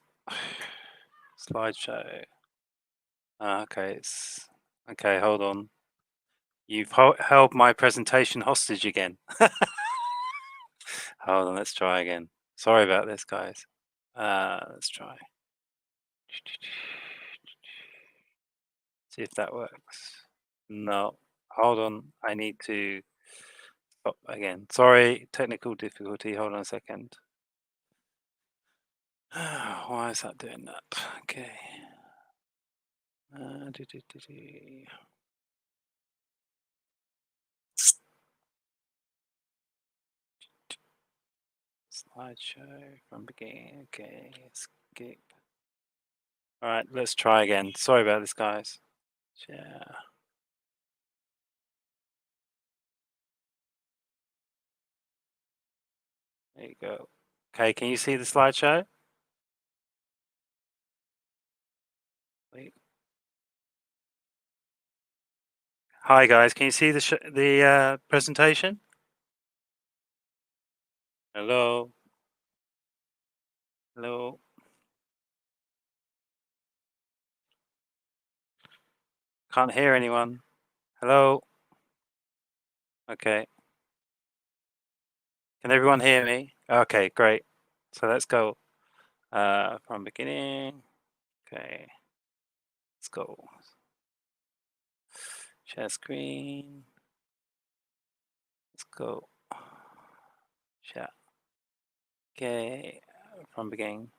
Slideshow. Okay, okay. Hold on. You've held my presentation hostage again. Hold on, let's try again. Sorry about this, guys. Let's try. See if that works. No, hold on. I need to stop again. Sorry, technical difficulty. Hold on a second. Why is that doing that? Okay. Slideshow from beginning. Okay, skip. All right, let's try again. Sorry about this, guys. Yeah. There you go. Okay, can you see the slideshow? Wait. Hi, guys. Can you see the presentation? Hello. Hello. Can't hear anyone. Hello. Okay. Can everyone hear me? Okay, great. So let's go from beginning. Okay. Let's go. Share screen. Let's go. Share. Okay, from beginning.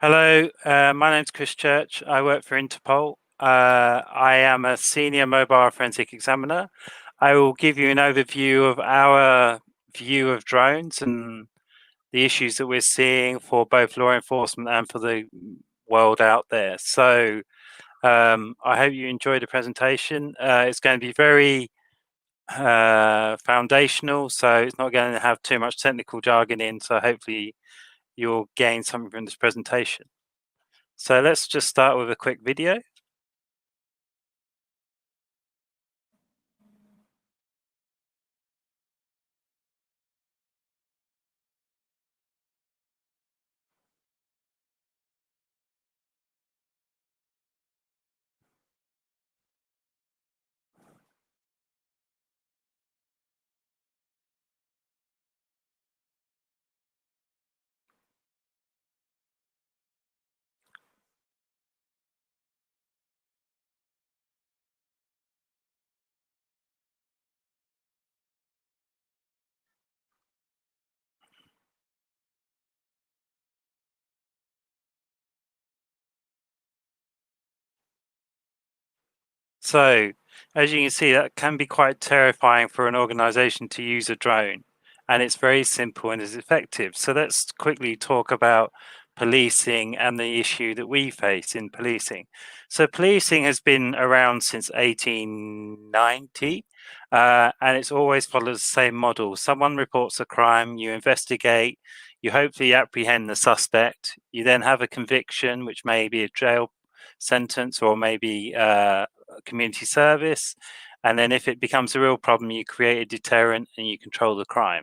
Hello, my name's Chris Church. I work for Interpol. I am a senior mobile forensic examiner. I will give you an overview of our view of drones and the issues that we're seeing for both law enforcement and for the world out there. So I hope you enjoyed the presentation. It's going to be very foundational, so it's not going to have too much technical jargon in, so hopefully you'll gain something from this presentation. So let's just start with a quick video. So, as you can see, that can be quite terrifying for an organization to use a drone, and it's very simple and is effective. So let's quickly talk about policing and the issue that we face in policing. So policing has been around since 1890, and it's always followed the same model. Someone reports a crime, you investigate, you hopefully apprehend the suspect, you then have a conviction, which may be a jail sentence or maybe community service, and then if it becomes a real problem, you create a deterrent and you control the crime.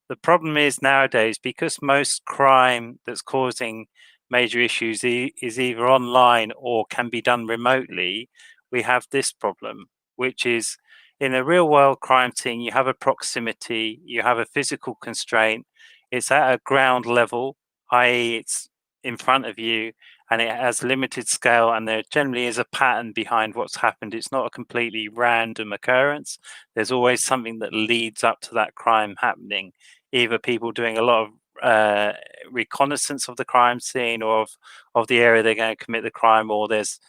The problem is nowadays, because most crime that's causing major issues is either online or can be done remotely, we have this problem, which is in a real world crime scene, you have a proximity, you have a physical constraint, it's at a ground level, i.e. it's in front of you, and it has limited scale, and there generally is a pattern behind what's happened. It's not a completely random occurrence. There's always something that leads up to that crime happening, either people doing a lot of reconnaissance of the crime scene or of the area they're going to commit the crime, or there's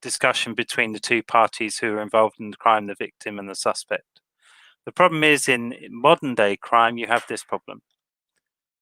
discussion between the two parties who are involved in the crime, the victim and the suspect. The problem is in modern day crime, you have this problem,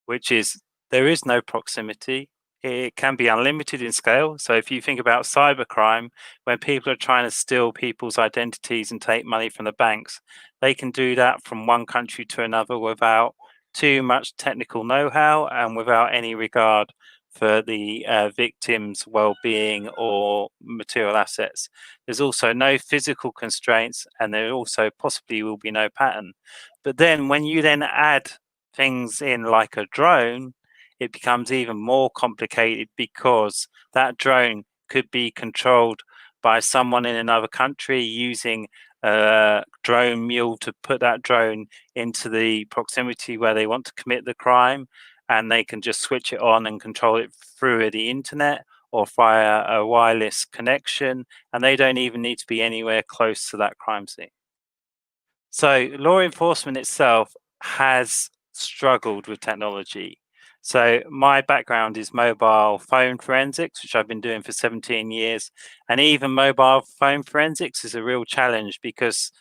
which is there is no proximity. It can be unlimited in scale. So if you think about cybercrime, when people are trying to steal people's identities and take money from the banks, they can do that from one country to another without too much technical know-how and without any regard for the victim's well-being or material assets. There's also no physical constraints, and there also possibly will be no pattern. But then when you then add things in like a drone, it becomes even more complicated, because that drone could be controlled by someone in another country using a drone mule to put that drone into the proximity where they want to commit the crime, and they can just switch it on and control it through the internet or via a wireless connection, and they don't even need to be anywhere close to that crime scene. So law enforcement itself has struggled with technology. So my background is mobile phone forensics, which I've been doing for 17 years. And even mobile phone forensics is a real challenge, because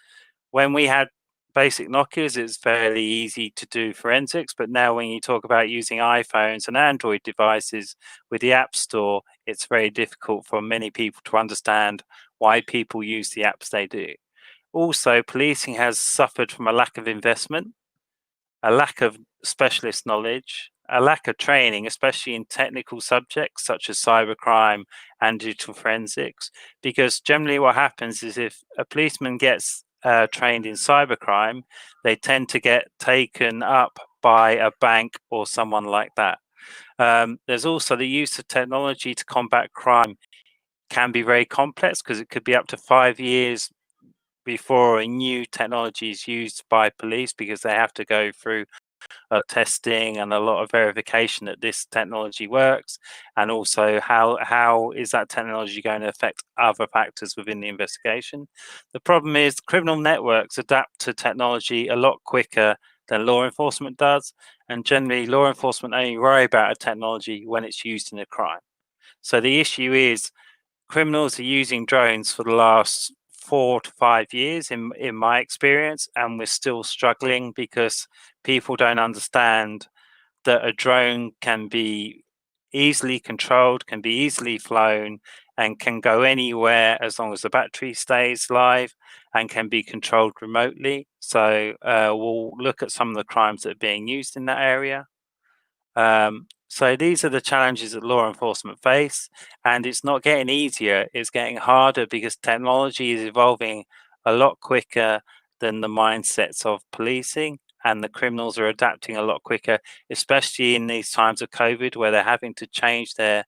when we had basic Nokias, it's fairly easy to do forensics. But now when you talk about using iPhones and Android devices with the App Store, it's very difficult for many people to understand why people use the apps they do. Also, policing has suffered from a lack of investment, a lack of specialist knowledge, a lack of training, especially in technical subjects such as cybercrime and digital forensics. Because generally what happens is, if a policeman gets trained in cybercrime, they tend to get taken up by a bank or someone like that. There's also the use of technology to combat crime can be very complex, because it could be up to 5 years before a new technology is used by police, because they have to go through testing and a lot of verification that this technology works, and also how is that technology going to affect other factors within the investigation. The problem is criminal networks adapt to technology a lot quicker than law enforcement does, and generally law enforcement only worry about a technology when it's used in a crime. So the issue is criminals are using drones for the last 4 to 5 years in my experience, and we're still struggling because people don't understand that a drone can be easily controlled, can be easily flown, and can go anywhere as long as the battery stays live, and can be controlled remotely. So we'll look at some of the crimes that are being used in that area. So these are the challenges that law enforcement face, and it's not getting easier, it's getting harder because technology is evolving a lot quicker than the mindsets of policing, and the criminals are adapting a lot quicker, especially in these times of COVID where they're having to change their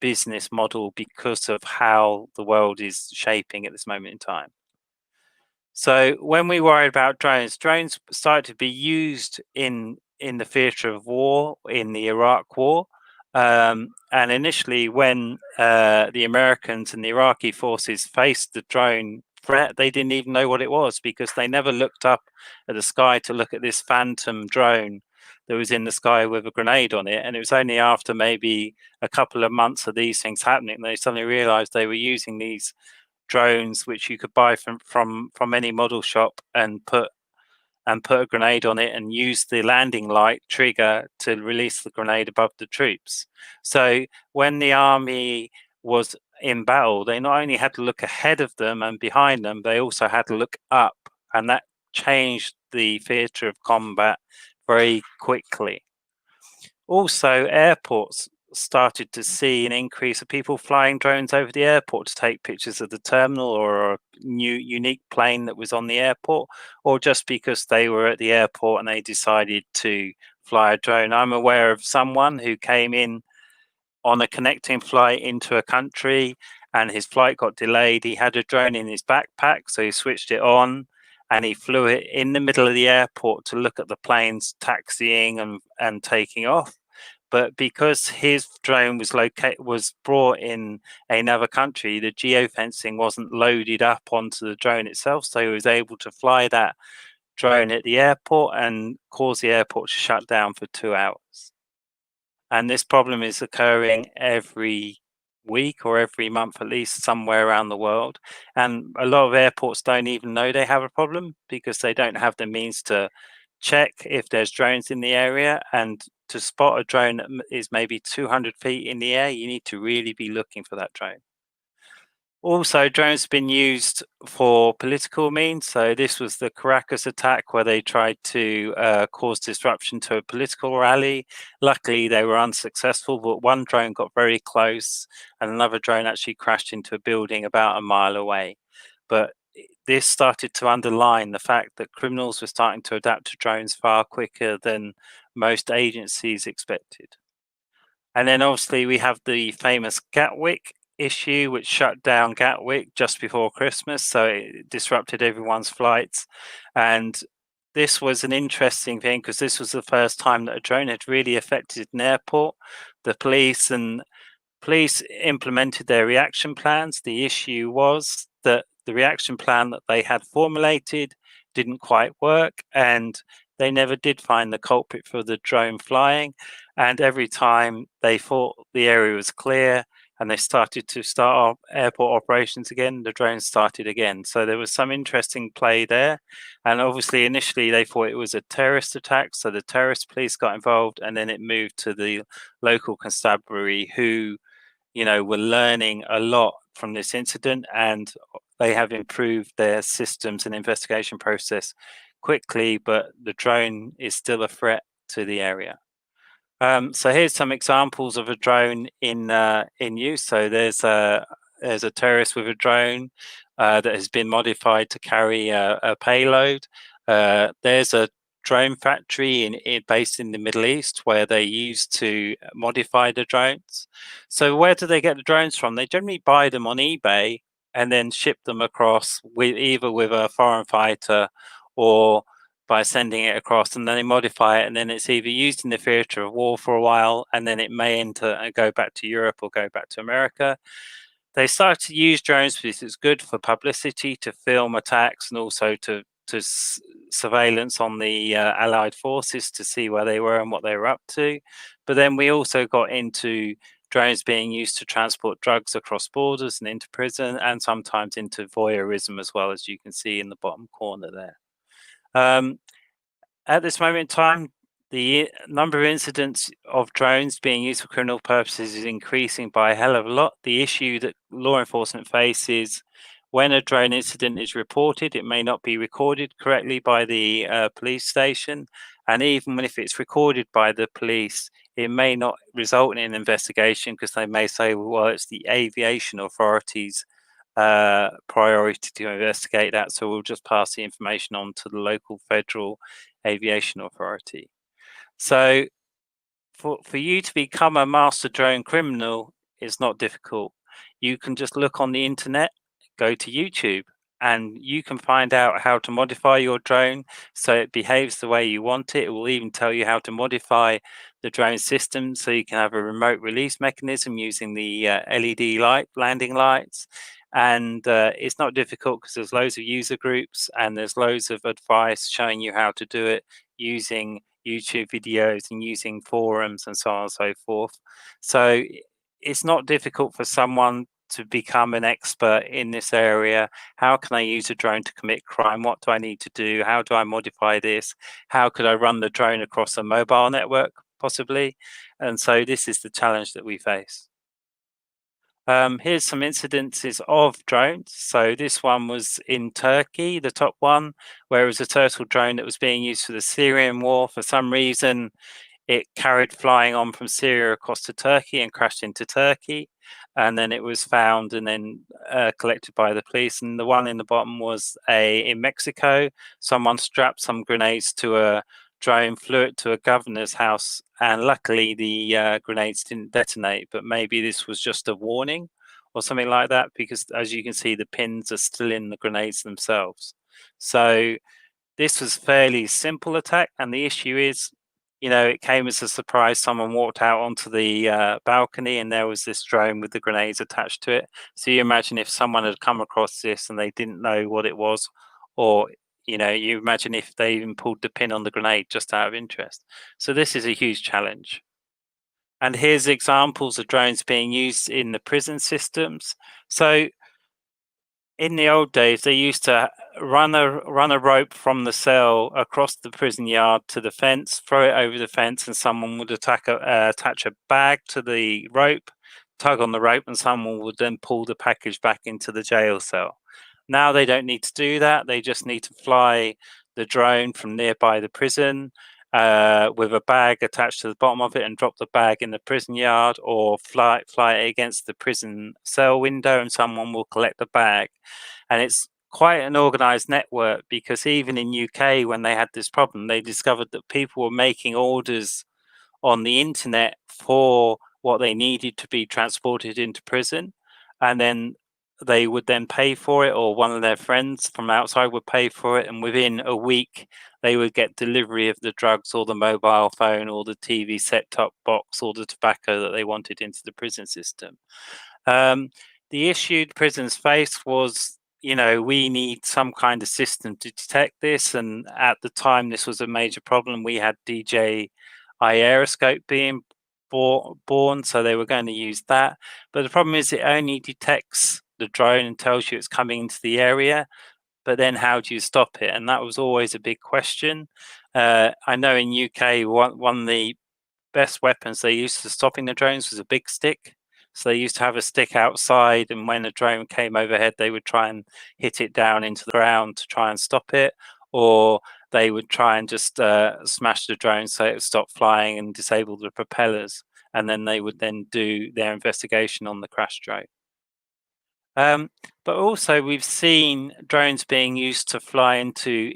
business model because of how the world is shaping at this moment in time. So when we worry about drones started to be used in the theatre of war in the Iraq War. And initially, when the Americans and the Iraqi forces faced the drone threat, they didn't even know what it was because they never looked up at the sky to look at this phantom drone that was in the sky with a grenade on it. And it was only after maybe a couple of months of these things happening they suddenly realized they were using these drones which you could buy from any model shop and put a grenade on it and use the landing light trigger to release the grenade above the troops. So when the army was in battle, they not only had to look ahead of them and behind them, they also had to look up, and that changed the theatre of combat very quickly. Also, airports started to see an increase of people flying drones over the airport to take pictures of the terminal or a new unique plane that was on the airport, or just because they were at the airport and they decided to fly a drone. I'm aware of someone who came in on a connecting flight into a country and his flight got delayed. He had a drone in his backpack, so he switched it on and he flew it in the middle of the airport to look at the planes taxiing and taking off. But because his drone was brought in another country, the geofencing wasn't loaded up onto the drone itself, so he was able to fly that drone at the airport and cause the airport to shut down for 2 hours. And this problem is occurring every week or every month, at least somewhere around the world. And a lot of airports don't even know they have a problem because they don't have the means to check if there's drones in the area. And to spot a drone that is maybe 200 feet in the air, you need to really be looking for that drone. Also, drones have been used for political means. So this was the Caracas attack where they tried to cause disruption to a political rally. Luckily, they were unsuccessful, but one drone got very close and another drone actually crashed into a building about a mile away. But this started to underline the fact that criminals were starting to adapt to drones far quicker than most agencies expected. And then obviously we have the famous Gatwick issue, which shut down Gatwick just before Christmas, so it disrupted everyone's flights. And this was an interesting thing because this was the first time that a drone had really affected an airport. The police implemented their reaction plans. The issue was that the reaction plan that they had formulated didn't quite work, and they never did find the culprit for the drone flying. And every time they thought the area was clear and they started to start airport operations again, the drones started again. So there was some interesting play there. And obviously, initially, they thought it was a terrorist attack. So the terrorist police got involved, and then it moved to the local constabulary who, were learning a lot from this incident, and they have improved their systems and investigation process quickly, but the drone is still a threat to the area. So here's some examples of a drone in use. So there's a terrorist with a drone that has been modified to carry a payload. There's a drone factory based in the Middle East where they used to modify the drones. So where do they get the drones from? They generally buy them on eBay and then ship them across either with a foreign fighter or by sending it across, and then they modify it, and then it's either used in the theatre of war for a while, and then it may enter and go back to Europe or go back to America. They started to use drones because it's good for publicity, to film attacks, and also to surveillance on the Allied forces to see where they were and what they were up to. But then we also got into drones being used to transport drugs across borders and into prison, and sometimes into voyeurism as well, as you can see in the bottom corner there. At this moment in time, the number of incidents of drones being used for criminal purposes is increasing by a hell of a lot. The issue that law enforcement faces when a drone incident is reported, it may not be recorded correctly by the police station. And even if it's recorded by the police, it may not result in an investigation because they may say, well, it's the aviation authorities' priority to investigate that. So we'll just pass the information on to the local federal aviation authority. So for you to become a master drone criminal is not difficult. You can just look on the internet, go to YouTube, and you can find out how to modify your drone so it behaves the way you want it. It will even tell you how to modify the drone system so you can have a remote release mechanism using the LED light, landing lights. And it's not difficult because there's loads of user groups and there's loads of advice showing you how to do it using YouTube videos and using forums and so on and so forth. So it's not difficult for someone to become an expert in this area. How can I use a drone to commit crime? What do I need to do? How do I modify this? How could I run the drone across a mobile network, possibly? And so this is the challenge that we face. Here's some incidences of drones. So this one was in Turkey, the top one, where it was a turtle drone that was being used for the Syrian war. For some reason, it carried flying on from Syria across to Turkey and crashed into Turkey. And then it was found and then collected by the police. And the one in the bottom was in Mexico. Someone strapped some grenades to a drone, flew it to a governor's house, and luckily the grenades didn't detonate, but maybe this was just a warning or something like that, because as you can see, the pins are still in the grenades themselves. So this was a fairly simple attack, and the issue is, you know, it came as a surprise. Someone walked out onto the balcony and there was this drone with the grenades attached to it. So you imagine if someone had come across this and they didn't know what it was, or you know, you imagine if they even pulled the pin on the grenade just out of interest. So this is a huge challenge. And here's examples of drones being used in the prison systems. So in the old days, they used to run a rope from the cell across the prison yard to the fence, throw it over the fence, and someone would attach a bag to the rope, tug on the rope, and someone would then pull the package back into the jail cell. Now they don't need to do that. They just need to fly the drone from nearby the prison with a bag attached to the bottom of it and drop the bag in the prison yard, or fly it against the prison cell window and someone will collect the bag. And it's quite an organized network, because even in UK, when they had this problem, they discovered that people were making orders on the internet for what they needed to be transported into prison, and then they would then pay for it, or one of their friends from outside would pay for it, and within a week they would get delivery of the drugs or the mobile phone or the TV set-top box or the tobacco that they wanted into the prison system. The issue the prisons faced was, you know, we need some kind of system to detect this, and at the time this was a major problem. We had DJI Aeroscope being born, so they were going to use that, but the problem is it only detects the drone and tells you it's coming into the area, but then how do you stop it? And that was always a big question. I know in UK, one of the best weapons they used for stopping the drones was a big stick. So they used to have a stick outside, and when a drone came overhead, they would try and hit it down into the ground to try and stop it, or they would try and just smash the drone so it would stop flying and disable the propellers, and then they would then do their investigation on the crash drone. But also we've seen drones being used to fly into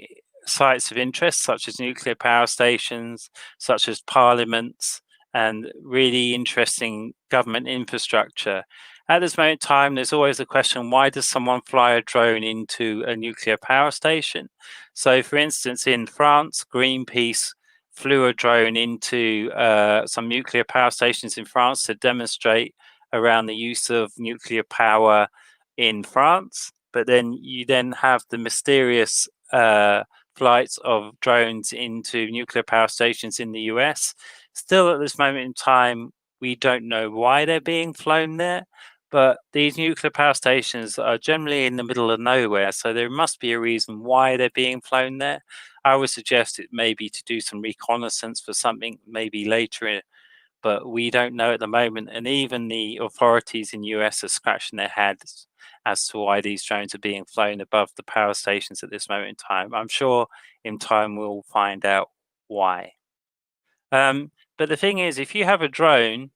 sites of interest, such as nuclear power stations, such as parliaments, and really interesting government infrastructure. At this moment in time, there's always the question, why does someone fly a drone into a nuclear power station? So for instance, in France, Greenpeace flew a drone into some nuclear power stations in France to demonstrate around the use of nuclear power in France. But then you then have the mysterious flights of drones into nuclear power stations in the US. Still at this moment in time, We don't know why they're being flown there, but these nuclear power stations are generally in the middle of nowhere, so there must be a reason why they're being flown there. I would suggest it may be to do some reconnaissance for something maybe later, but we don't know at the moment. And even the authorities in the US are scratching their heads as to why these drones are being flown above the power stations at this moment in time. I'm sure in time we'll find out why. But the thing is, if you have a drone,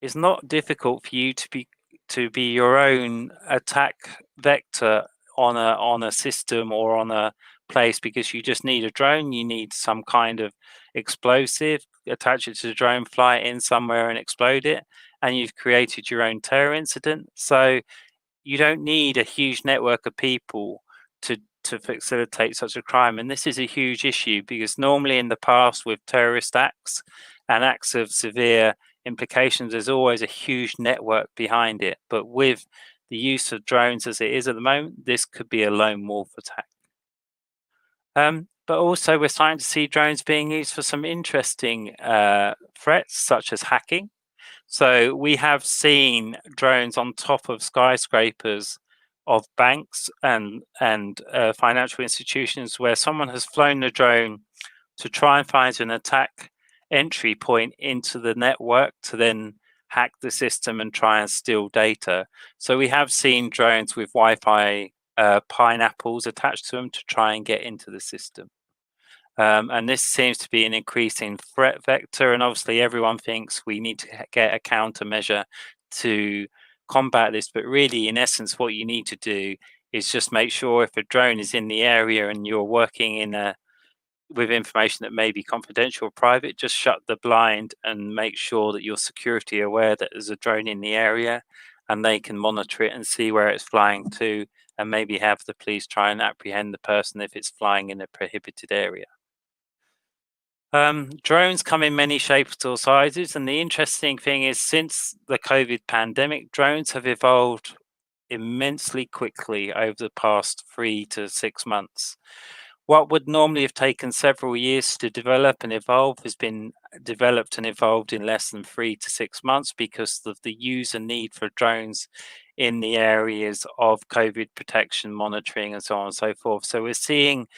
it's not difficult for you to be your own attack vector on a system or on a place, because you just need a drone. You need some kind of explosive, attach it to the drone, fly it in somewhere and explode it, and you've created your own terror incident. So you don't need a huge network of people to facilitate such a crime. And this is a huge issue, because normally in the past with terrorist acts and acts of severe implications, there's always a huge network behind it. But with the use of drones as it is at the moment, this could be a lone wolf attack. But also we're starting to see drones being used for some interesting threats, such as hacking. So we have seen drones on top of skyscrapers of banks and financial institutions, where someone has flown the drone to try and find an attack entry point into the network to then hack the system and try and steal data. So we have seen drones with Wi-Fi pineapples attached to them to try and get into the system. And this seems to be an increasing threat vector, and obviously everyone thinks we need to get a countermeasure to combat this, but really in essence what you need to do is just make sure if a drone is in the area and you're working in with information that may be confidential or private, just shut the blind and make sure that your security aware that there's a drone in the area and they can monitor it and see where it's flying to, and maybe have the police try and apprehend the person if it's flying in a prohibited area. Drones come in many shapes or sizes, and the interesting thing is, since the COVID pandemic, drones have evolved immensely quickly over the past 3 to 6 months. What would normally have taken several years to develop and evolve has been developed and evolved in less than 3 to 6 months, because of the user need for drones in the areas of COVID protection, monitoring, and so on and so forth. So we're seeing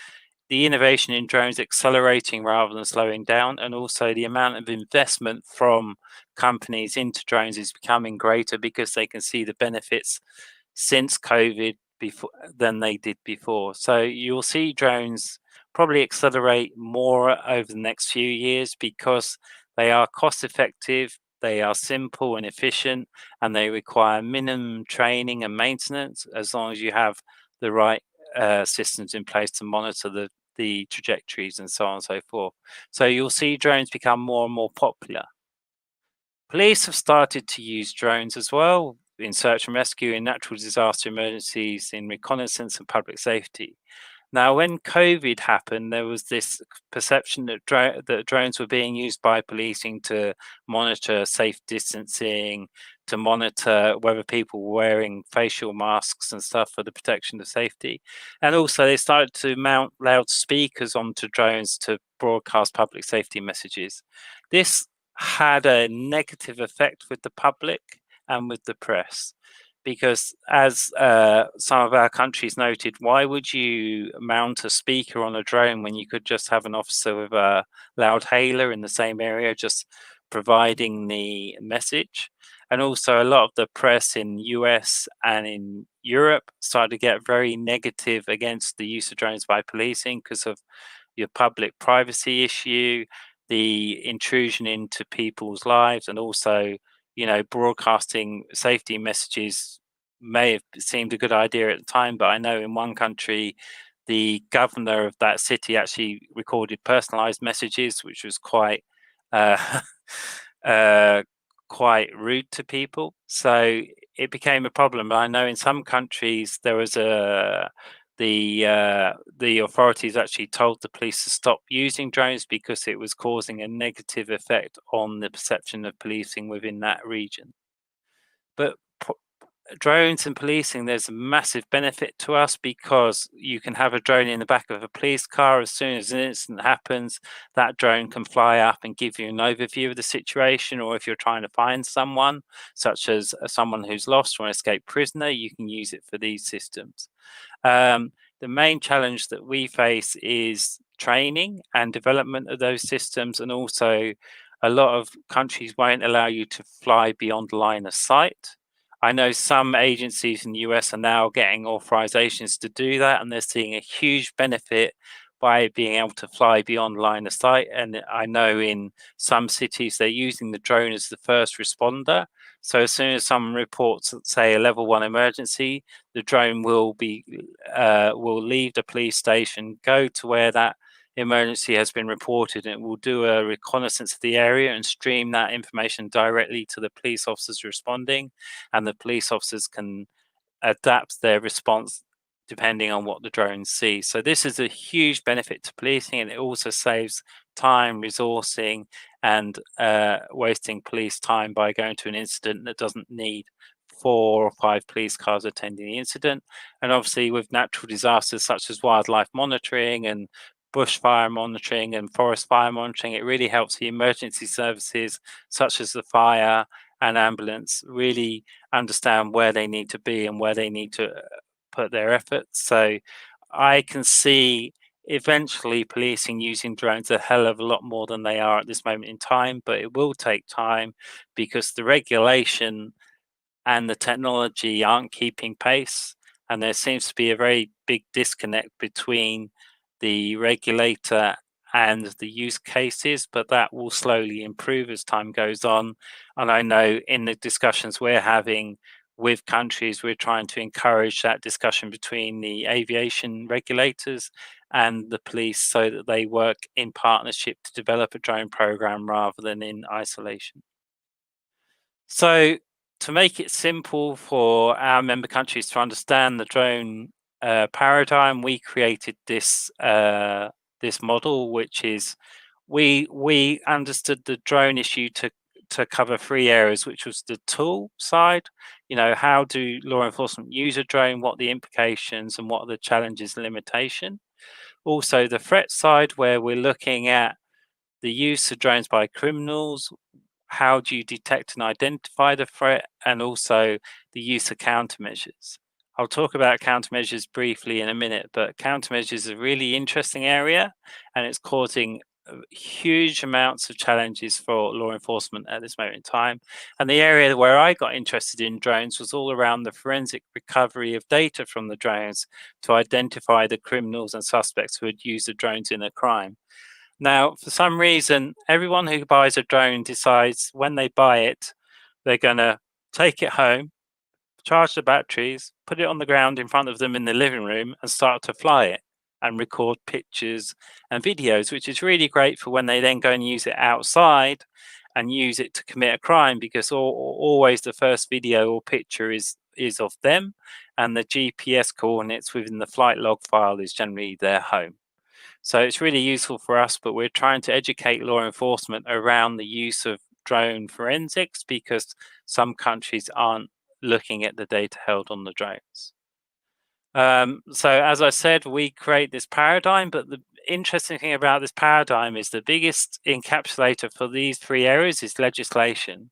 the innovation in drones accelerating rather than slowing down, and also the amount of investment from companies into drones is becoming greater, because they can see the benefits since COVID before than they did before. So you'll see drones probably accelerate more over the next few years, because they are cost effective, they are simple and efficient, and they require minimum training and maintenance, as long as you have the right systems in place to monitor the trajectories and so on and so forth. So you'll see drones become more and more popular. Police have started to use drones as well in search and rescue, in natural disaster emergencies, in reconnaissance and public safety. Now, when COVID happened, there was this perception that drones were being used by policing to monitor safe distancing, to monitor whether people were wearing facial masks and stuff for the protection of safety. And also they started to mount loudspeakers onto drones to broadcast public safety messages. This had a negative effect with the public and with the press, because as some of our countries noted, why would you mount a speaker on a drone when you could just have an officer with a loud hailer in the same area just providing the message? And also a lot of the press in US and in Europe started to get very negative against the use of drones by policing, because of your public privacy issue, the intrusion into people's lives, and also, you know, broadcasting safety messages may have seemed a good idea at the time, but I know in one country, the governor of that city actually recorded personalized messages, which was quite quite rude to people. So it became a problem. I know in some countries there was the authorities actually told the police to stop using drones because it was causing a negative effect on the perception of policing within that region. But drones and policing, there's a massive benefit to us because you can have a drone in the back of a police car. As soon as an incident happens, that drone can fly up and give you an overview of the situation, or if you're trying to find someone, such as someone who's lost or an escaped prisoner, you can use it for these systems. The main challenge that we face is training and development of those systems, and also a lot of countries won't allow you to fly beyond line of sight. I know some agencies in the US are now getting authorizations to do that, and they're seeing a huge benefit by being able to fly beyond line of sight. And I know in some cities they're using the drone as the first responder. So as soon as someone reports, say, a level 1 emergency, the drone will leave the police station, go to where that emergency has been reported, and it will do a reconnaissance of the area and stream that information directly to the police officers responding, and the police officers can adapt their response depending on what the drones see. So this is a huge benefit to policing, and it also saves time, resourcing, and wasting police time by going to an incident that doesn't need 4 or 5 police cars attending the incident. And obviously with natural disasters such as wildlife monitoring and bushfire monitoring and forest fire monitoring, it really helps the emergency services such as the fire and ambulance really understand where they need to be and where they need to put their efforts. So I can see eventually policing using drones a hell of a lot more than they are at this moment in time, but it will take time because the regulation and the technology aren't keeping pace, and there seems to be a very big disconnect between the regulator and the use cases, but that will slowly improve as time goes on. And I know in the discussions we're having with countries, we're trying to encourage that discussion between the aviation regulators and the police so that they work in partnership to develop a drone program rather than in isolation. So to make it simple for our member countries to understand the drone paradigm, we created this this model, which is we understood the drone issue to cover 3 areas, which was the tool side. You know, how do law enforcement use a drone? What are the implications and what are the challenges and limitation? Also, the threat side, where we're looking at the use of drones by criminals. How do you detect and identify the threat, and also the use of countermeasures? I'll talk about countermeasures briefly in a minute, but countermeasures is a really interesting area, and it's causing huge amounts of challenges for law enforcement at this moment in time. And the area where I got interested in drones was all around the forensic recovery of data from the drones to identify the criminals and suspects who had used the drones in a crime. Now, for some reason, everyone who buys a drone decides when they buy it, they're going to take it home, charge the batteries, put it on the ground in front of them in the living room and start to fly it and record pictures and videos, which is really great for when they then go and use it outside and use it to commit a crime, because always the first video or picture is of them, and the GPS coordinates within the flight log file is generally their home. So it's really useful for us, but we're trying to educate law enforcement around the use of drone forensics because some countries aren't looking at the data held on the drones. So as I said, we create this paradigm, but the interesting thing about this paradigm is the biggest encapsulator for these 3 areas is legislation.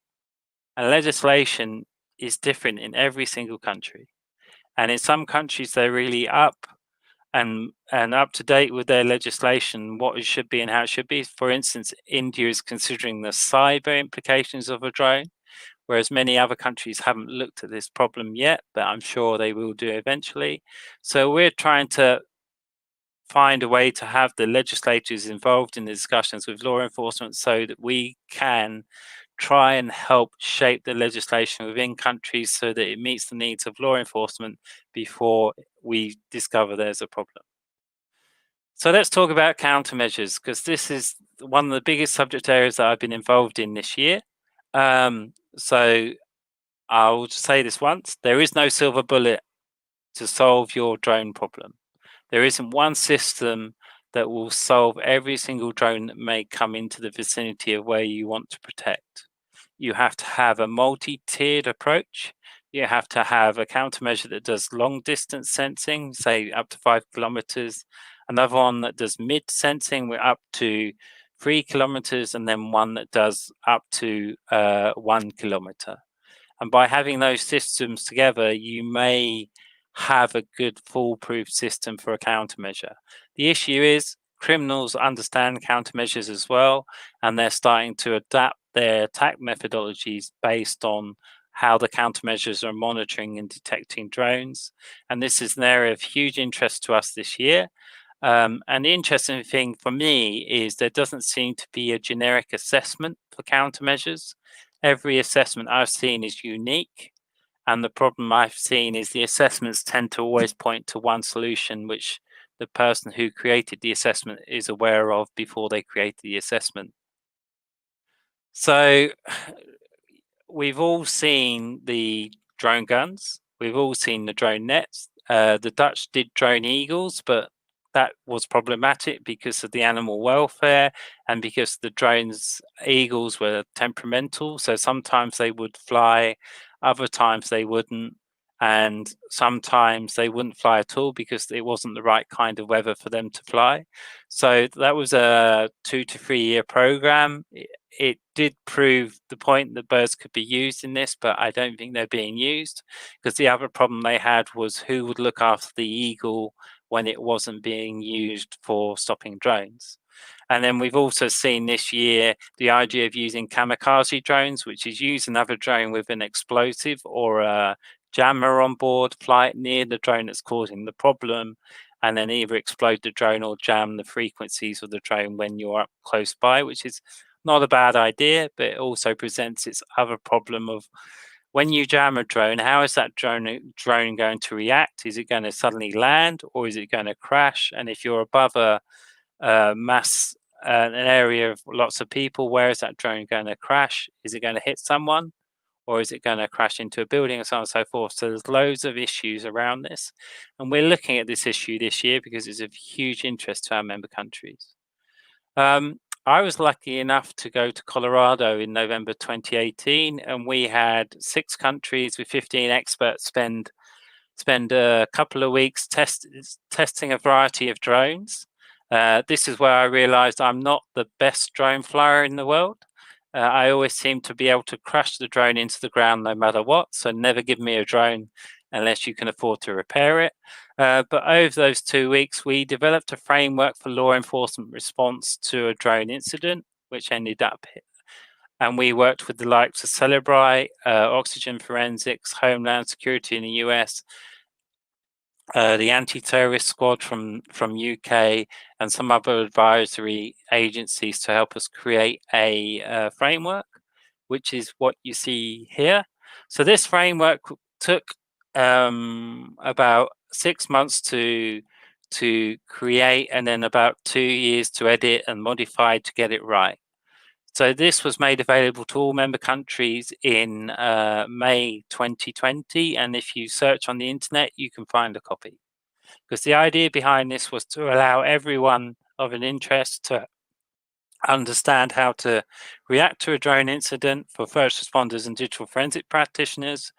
And legislation is different in every single country. And in some countries, they're really up and up to date with their legislation, what it should be and how it should be. For instance, India is considering the cyber implications of a drone, whereas many other countries haven't looked at this problem yet, but I'm sure they will do eventually. So we're trying to find a way to have the legislators involved in the discussions with law enforcement so that we can try and help shape the legislation within countries so that it meets the needs of law enforcement before we discover there's a problem. So let's talk about countermeasures, because this is one of the biggest subject areas that I've been involved in this year. So I'll just say this once, there is no silver bullet to solve your drone problem. There isn't one system that will solve every single drone that may come into the vicinity of where you want to protect. You have to have a multi-tiered approach you have to have a countermeasure that does long distance sensing, say up to 5 kilometers, another one that does mid sensing, we're up to 3 kilometers, and then one that does up to 1 kilometer. And by having those systems together, you may have a good foolproof system for a countermeasure. The issue is criminals understand countermeasures as well, and they're starting to adapt their attack methodologies based on how the countermeasures are monitoring and detecting drones. And this is an area of huge interest to us this year. And the interesting thing for me is there doesn't seem to be a generic assessment for countermeasures. Every assessment I've seen is unique. And the problem I've seen is the assessments tend to always point to one solution, which the person who created the assessment is aware of before they create the assessment. So we've all seen the drone guns. We've all seen the drone nets. The Dutch did drone eagles, but that was problematic because of the animal welfare and because the drones eagles were temperamental. So sometimes they would fly, other times they wouldn't, and sometimes they wouldn't fly at all because it wasn't the right kind of weather for them to fly. So that was a 2 to 3 year program. It did prove the point that birds could be used in this, but I don't think they're being used because the other problem they had was who would look after the eagle when it wasn't being used for stopping drones. And then we've also seen this year the idea of using kamikaze drones, which is use another drone with an explosive or a jammer on board, fly it near the drone that's causing the problem, and then either explode the drone or jam the frequencies of the drone when you're up close by, which is not a bad idea, but it also presents its other problem of when you jam a drone, how is that drone going to react? Is it going to suddenly land or is it going to crash? And if you're above a mass, an area of lots of people, where is that drone going to crash? Is it going to hit someone? Or is it going to crash into a building, and so on and so forth? So there's loads of issues around this. And we're looking at this issue this year because it's of huge interest to our member countries. I was lucky enough to go to Colorado in November 2018, and we had 6 countries with 15 experts spend a couple of weeks testing a variety of drones. This is where I realized I'm not the best drone flyer in the world. I always seem to be able to crash the drone into the ground no matter what, so never give me a drone unless you can afford to repair it. But over those 2 weeks, we developed a framework for law enforcement response to a drone incident, which ended up here. And we worked with the likes of Celebri, Oxygen Forensics, Homeland Security in the US, the anti-terrorist squad from UK, and some other advisory agencies to help us create a framework, which is what you see here. So this framework took about 6 months to create, and then about 2 years to edit and modify to get it right. So this was made available to all member countries in May 2020, and if you search on the internet, you can find a copy. Because the idea behind this was to allow everyone of an interest to understand how to react to a drone incident for first responders and digital forensic practitioners.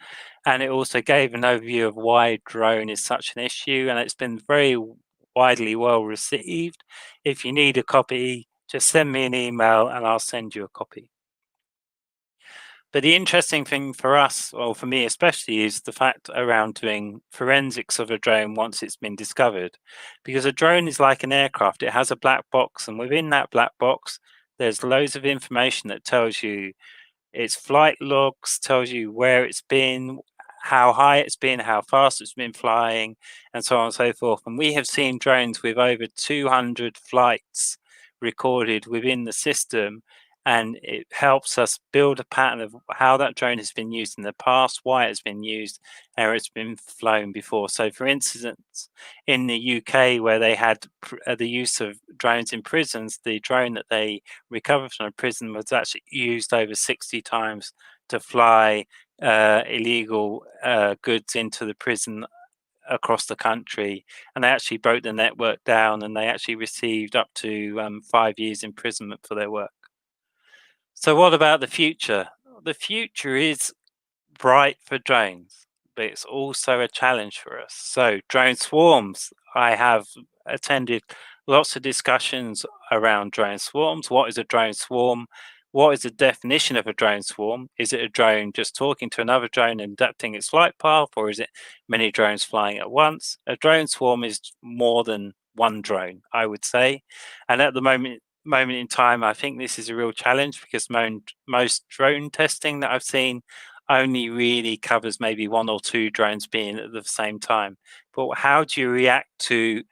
And it also gave an overview of why drone is such an issue, and it's been very widely well received. If you need a copy, just send me an email and I'll send you a copy. But the interesting thing for us, or for me especially, is the fact around doing forensics of a drone once it's been discovered. Because a drone is like an aircraft, it has a black box, and within that black box, there's loads of information that tells you its flight logs, tells you where it's been, how high it's been, how fast it's been flying, and so on and so forth. And we have seen drones with over 200 flights recorded within the system, and it helps us build a pattern of how that drone has been used in the past, why it's been used, how it's been flown before. So for instance, in the UK, where they had the use of drones in prisons, the drone that they recovered from a prison was actually used over 60 times to fly illegal goods into the prison across the country, and they actually broke the network down, and they actually received up to 5 years imprisonment for their work. So what about the future? The future is bright for drones, but it's also a challenge for us. So drone swarms, I have attended lots of discussions around drone swarms. What is a drone swarm? What is the definition of a drone swarm? Is it a drone just talking to another drone and adapting its flight path, or is it many drones flying at once? A drone swarm is more than one drone, I would say. And at the moment in time, I think this is a real challenge because most drone testing that I've seen only really covers maybe one or two drones being at the same time. But how do you react to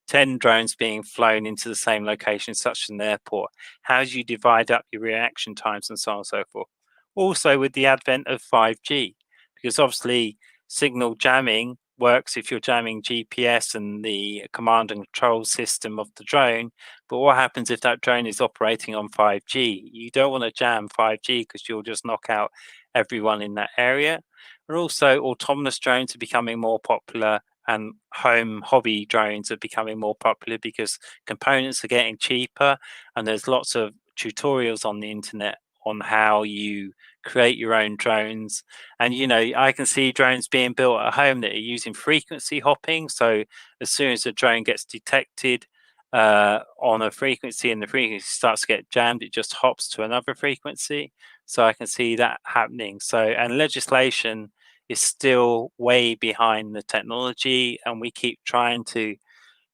10 drones being flown into the same location, such as an airport? How do you divide up your reaction times and so on and so forth? Also, with the advent of 5G, because obviously signal jamming works if you're jamming GPS and the command and control system of the drone. But what happens if that drone is operating on 5G? You don't want to jam 5G because you'll just knock out everyone in that area. And also, autonomous drones are becoming more popular, and home hobby drones are becoming more popular because components are getting cheaper, and there's lots of tutorials on the internet on how you create your own drones. And I can see drones being built at home that are using frequency hopping. So as soon as a drone gets detected on a frequency and the frequency starts to get jammed, it just hops to another frequency. So I can see that happening. So, and legislation is still way behind the technology, and we keep trying to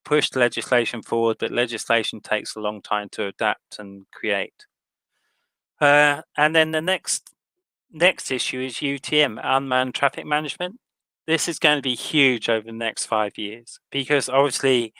push the legislation forward, but legislation takes a long time to adapt and create. And then the next issue is UTM, unmanned traffic management. This is going to be huge over the next 5 years because obviously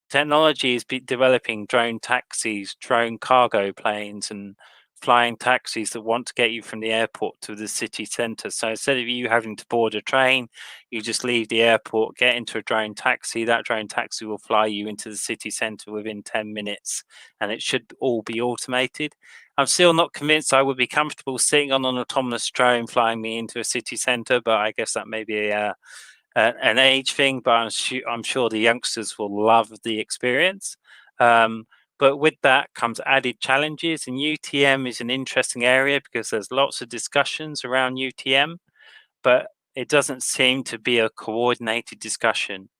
technology is developing drone taxis, drone cargo planes, and flying taxis that want to get you from the airport to the city centre. So instead of you having to board a train, you just leave the airport, get into a drone taxi. That drone taxi will fly you into the city centre within 10 minutes, and it should all be automated. I'm still not convinced I would be comfortable sitting on an autonomous drone flying me into a city centre, but I guess that may be an age thing, but I'm sure the youngsters will love the experience. But with that comes added challenges, and UTM is an interesting area because there's lots of discussions around UTM, but it doesn't seem to be a coordinated discussion.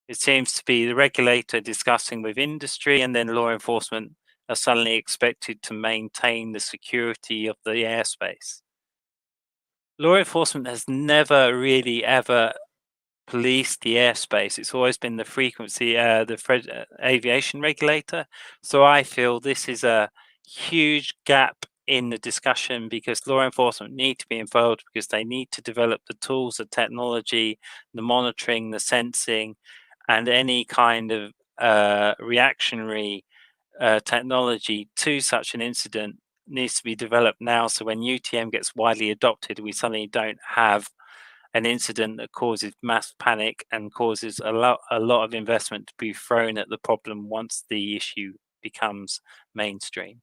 It seems to be the regulator discussing with industry, and then law enforcement are suddenly expected to maintain the security of the airspace. Law enforcement has never really ever police the airspace. It's always been the frequency, the aviation regulator. So I feel this is a huge gap in the discussion because law enforcement need to be involved because they need to develop the tools, the technology, the monitoring, the sensing, and any kind of reactionary technology to such an incident needs to be developed now. So when UTM gets widely adopted, we suddenly don't have an incident that causes mass panic and causes a lot of investment to be thrown at the problem once the issue becomes mainstream.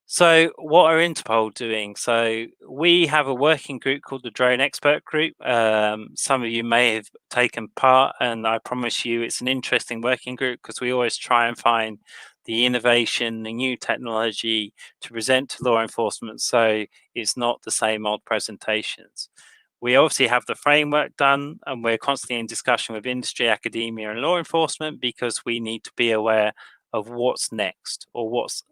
So what are Interpol doing? So we have a working group called the Drone Expert Group. Some of you may have taken part, and I promise you it's an interesting working group because we always try and find the innovation, the new technology to present to law enforcement so it's not the same old presentations. We obviously have the framework done, and we're constantly in discussion with industry, academia, and law enforcement because we need to be aware of what's next or what's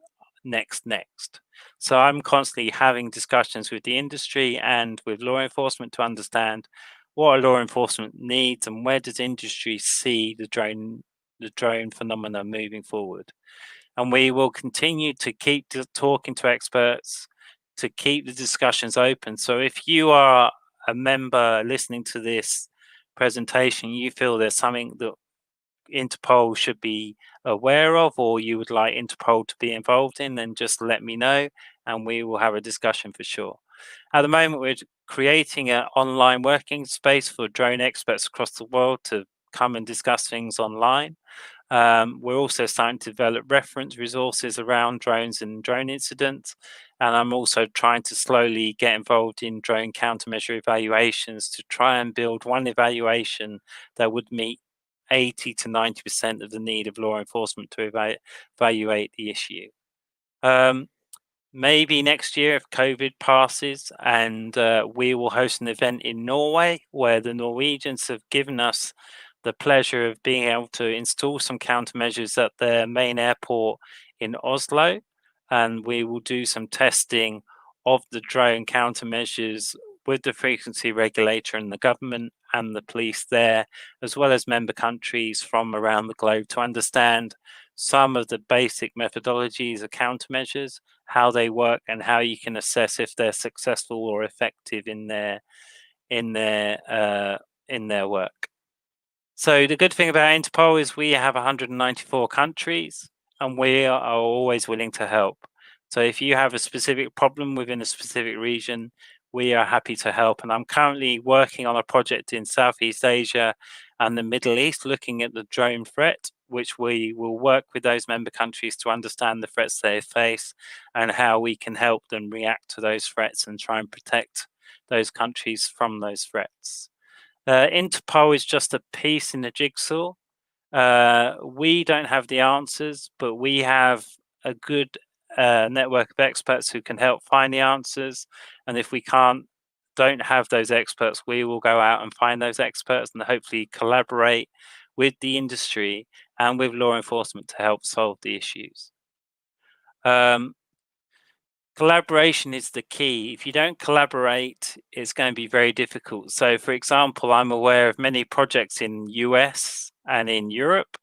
next. So I'm constantly having discussions with the industry and with law enforcement to understand what law enforcement needs and where does industry see the drone phenomena moving forward. And we will continue to keep talking to experts to keep the discussions open. So if you are a member listening to this presentation, you feel there's something that Interpol should be aware of, or you would like Interpol to be involved in, then just let me know and we will have a discussion for sure. At the moment, we're creating an online working space for drone experts across the world to come and discuss things online. We're also starting to develop reference resources around drones and drone incidents. And I'm also trying to slowly get involved in drone countermeasure evaluations to try and build one evaluation that would meet 80 to 90% of the need of law enforcement to evaluate the issue. maybe next year if COVID passes, and we will host an event in Norway where the Norwegians have given us the pleasure of being able to install some countermeasures at their main airport in Oslo, and we will do some testing of the drone countermeasures with the frequency regulator and the government and the police there, as well as member countries from around the globe, to understand some of the basic methodologies of countermeasures, how they work, and how you can assess if they're successful or effective in their work. So the good thing about Interpol is we have 194 countries, and we are always willing to help. So if you have a specific problem within a specific region, we are happy to help. And I'm currently working on a project in Southeast Asia and the Middle East, looking at the drone threat, which we will work with those member countries to understand the threats they face and how we can help them react to those threats and try and protect those countries from those threats. Interpol is just a piece in the jigsaw. We don't have the answers, but we have a good network of experts who can help find the answers. And if we don't have those experts, we will go out and find those experts and hopefully collaborate with the industry and with law enforcement to help solve the issues. Collaboration is the key. If you don't collaborate, it's going to be very difficult. So, for example, I'm aware of many projects in US and in Europe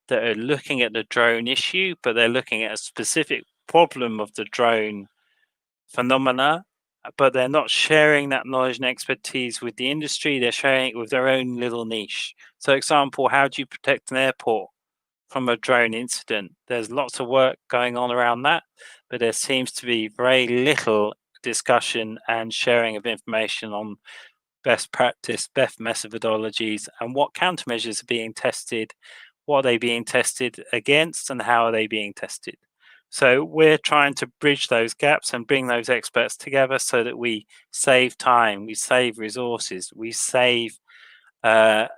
that are looking at the drone issue, but they're looking at a specific problem of the drone phenomena, but they're not sharing that knowledge and expertise with the industry. They're sharing it with their own little niche. So, example, how do you protect an airport from a drone incident? There's lots of work going on around that, but there seems to be very little discussion and sharing of information on best practice, best methodologies, and what countermeasures are being tested, what are they being tested against, and how are they being tested. So we're trying to bridge those gaps and bring those experts together so that we save time, we save resources, we save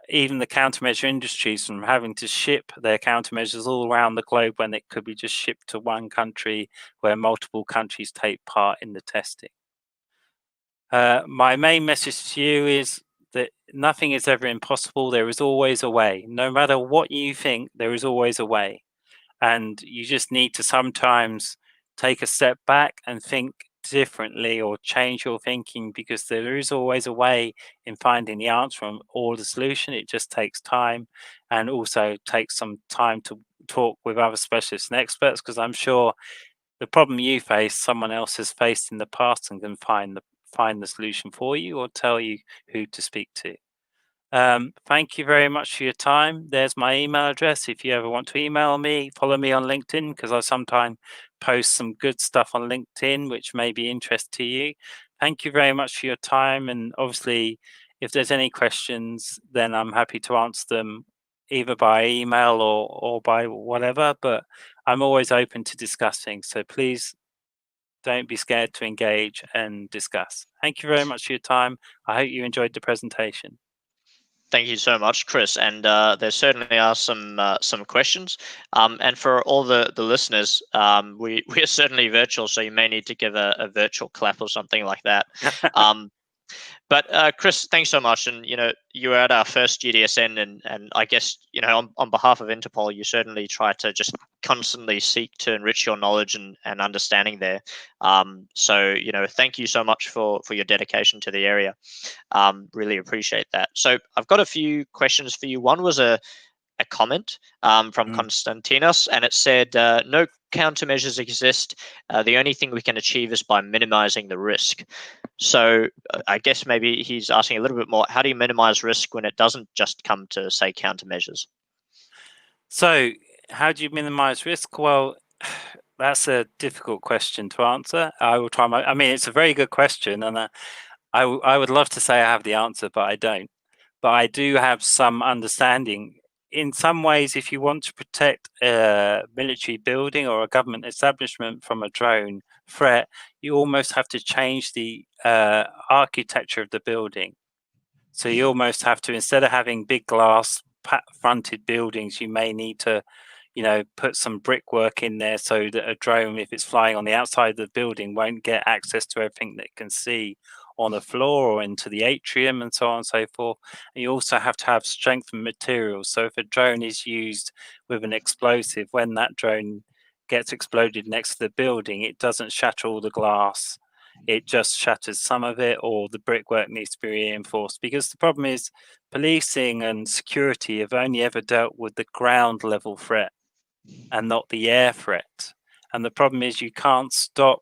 even the countermeasure industries from having to ship their countermeasures all around the globe when it could be just shipped to one country where multiple countries take part in the testing. My main message to you is that nothing is ever impossible. There is always a way. No matter what you think, there is always a way. And you just need to sometimes take a step back and think differently or change your thinking, because there is always a way in finding the answer or the solution. It just takes time, and also takes some time to talk with other specialists and experts, because I'm sure the problem you face, someone else has faced in the past and can find the solution for you or tell you who to speak to. Thank you very much for your time. There's my email address. If you ever want to email me, follow me on LinkedIn, because I sometimes post some good stuff on LinkedIn, which may be interest to you. Thank you very much for your time. And obviously, if there's any questions, then I'm happy to answer them either by email or by whatever, but I'm always open to discussing. So please don't be scared to engage and discuss. Thank you very much for your time. I hope you enjoyed the presentation. Thank you so much, Chris. And there certainly are some questions. And for all the listeners, we are certainly virtual, so you may need to give a virtual clap or something like that. But Chris, thanks so much. And you were at our first GDSN, and I guess on behalf of Interpol, you certainly try to just constantly seek to enrich your knowledge and understanding there. So thank you so much for your dedication to the area. Really appreciate that. So I've got a few questions for you. One was a comment from Konstantinos, and it said, no countermeasures exist. The only thing we can achieve is by minimizing the risk. So I guess maybe he's asking a little bit more, how do you minimize risk when it doesn't just come to, say, countermeasures? So how do you minimize risk? Well, that's a difficult question to answer. I will try I mean, it's a very good question, and I would love to say I have the answer, but I don't. But I do have some understanding. In some ways, if you want to protect a military building or a government establishment from a drone threat, you almost have to change the architecture of the building. So you almost have to, instead of having big glass fronted buildings, you may need to, put some brickwork in there so that a drone, if it's flying on the outside of the building, won't get access to everything that it can see on the floor or into the atrium and so on and so forth. And you also have to have strengthened materials. So if a drone is used with an explosive, when that drone gets exploded next to the building, it doesn't shatter all the glass. It just shatters some of it, or the brickwork needs to be reinforced. Because the problem is, policing and security have only ever dealt with the ground level threat and not the air threat. And the problem is, you can't stop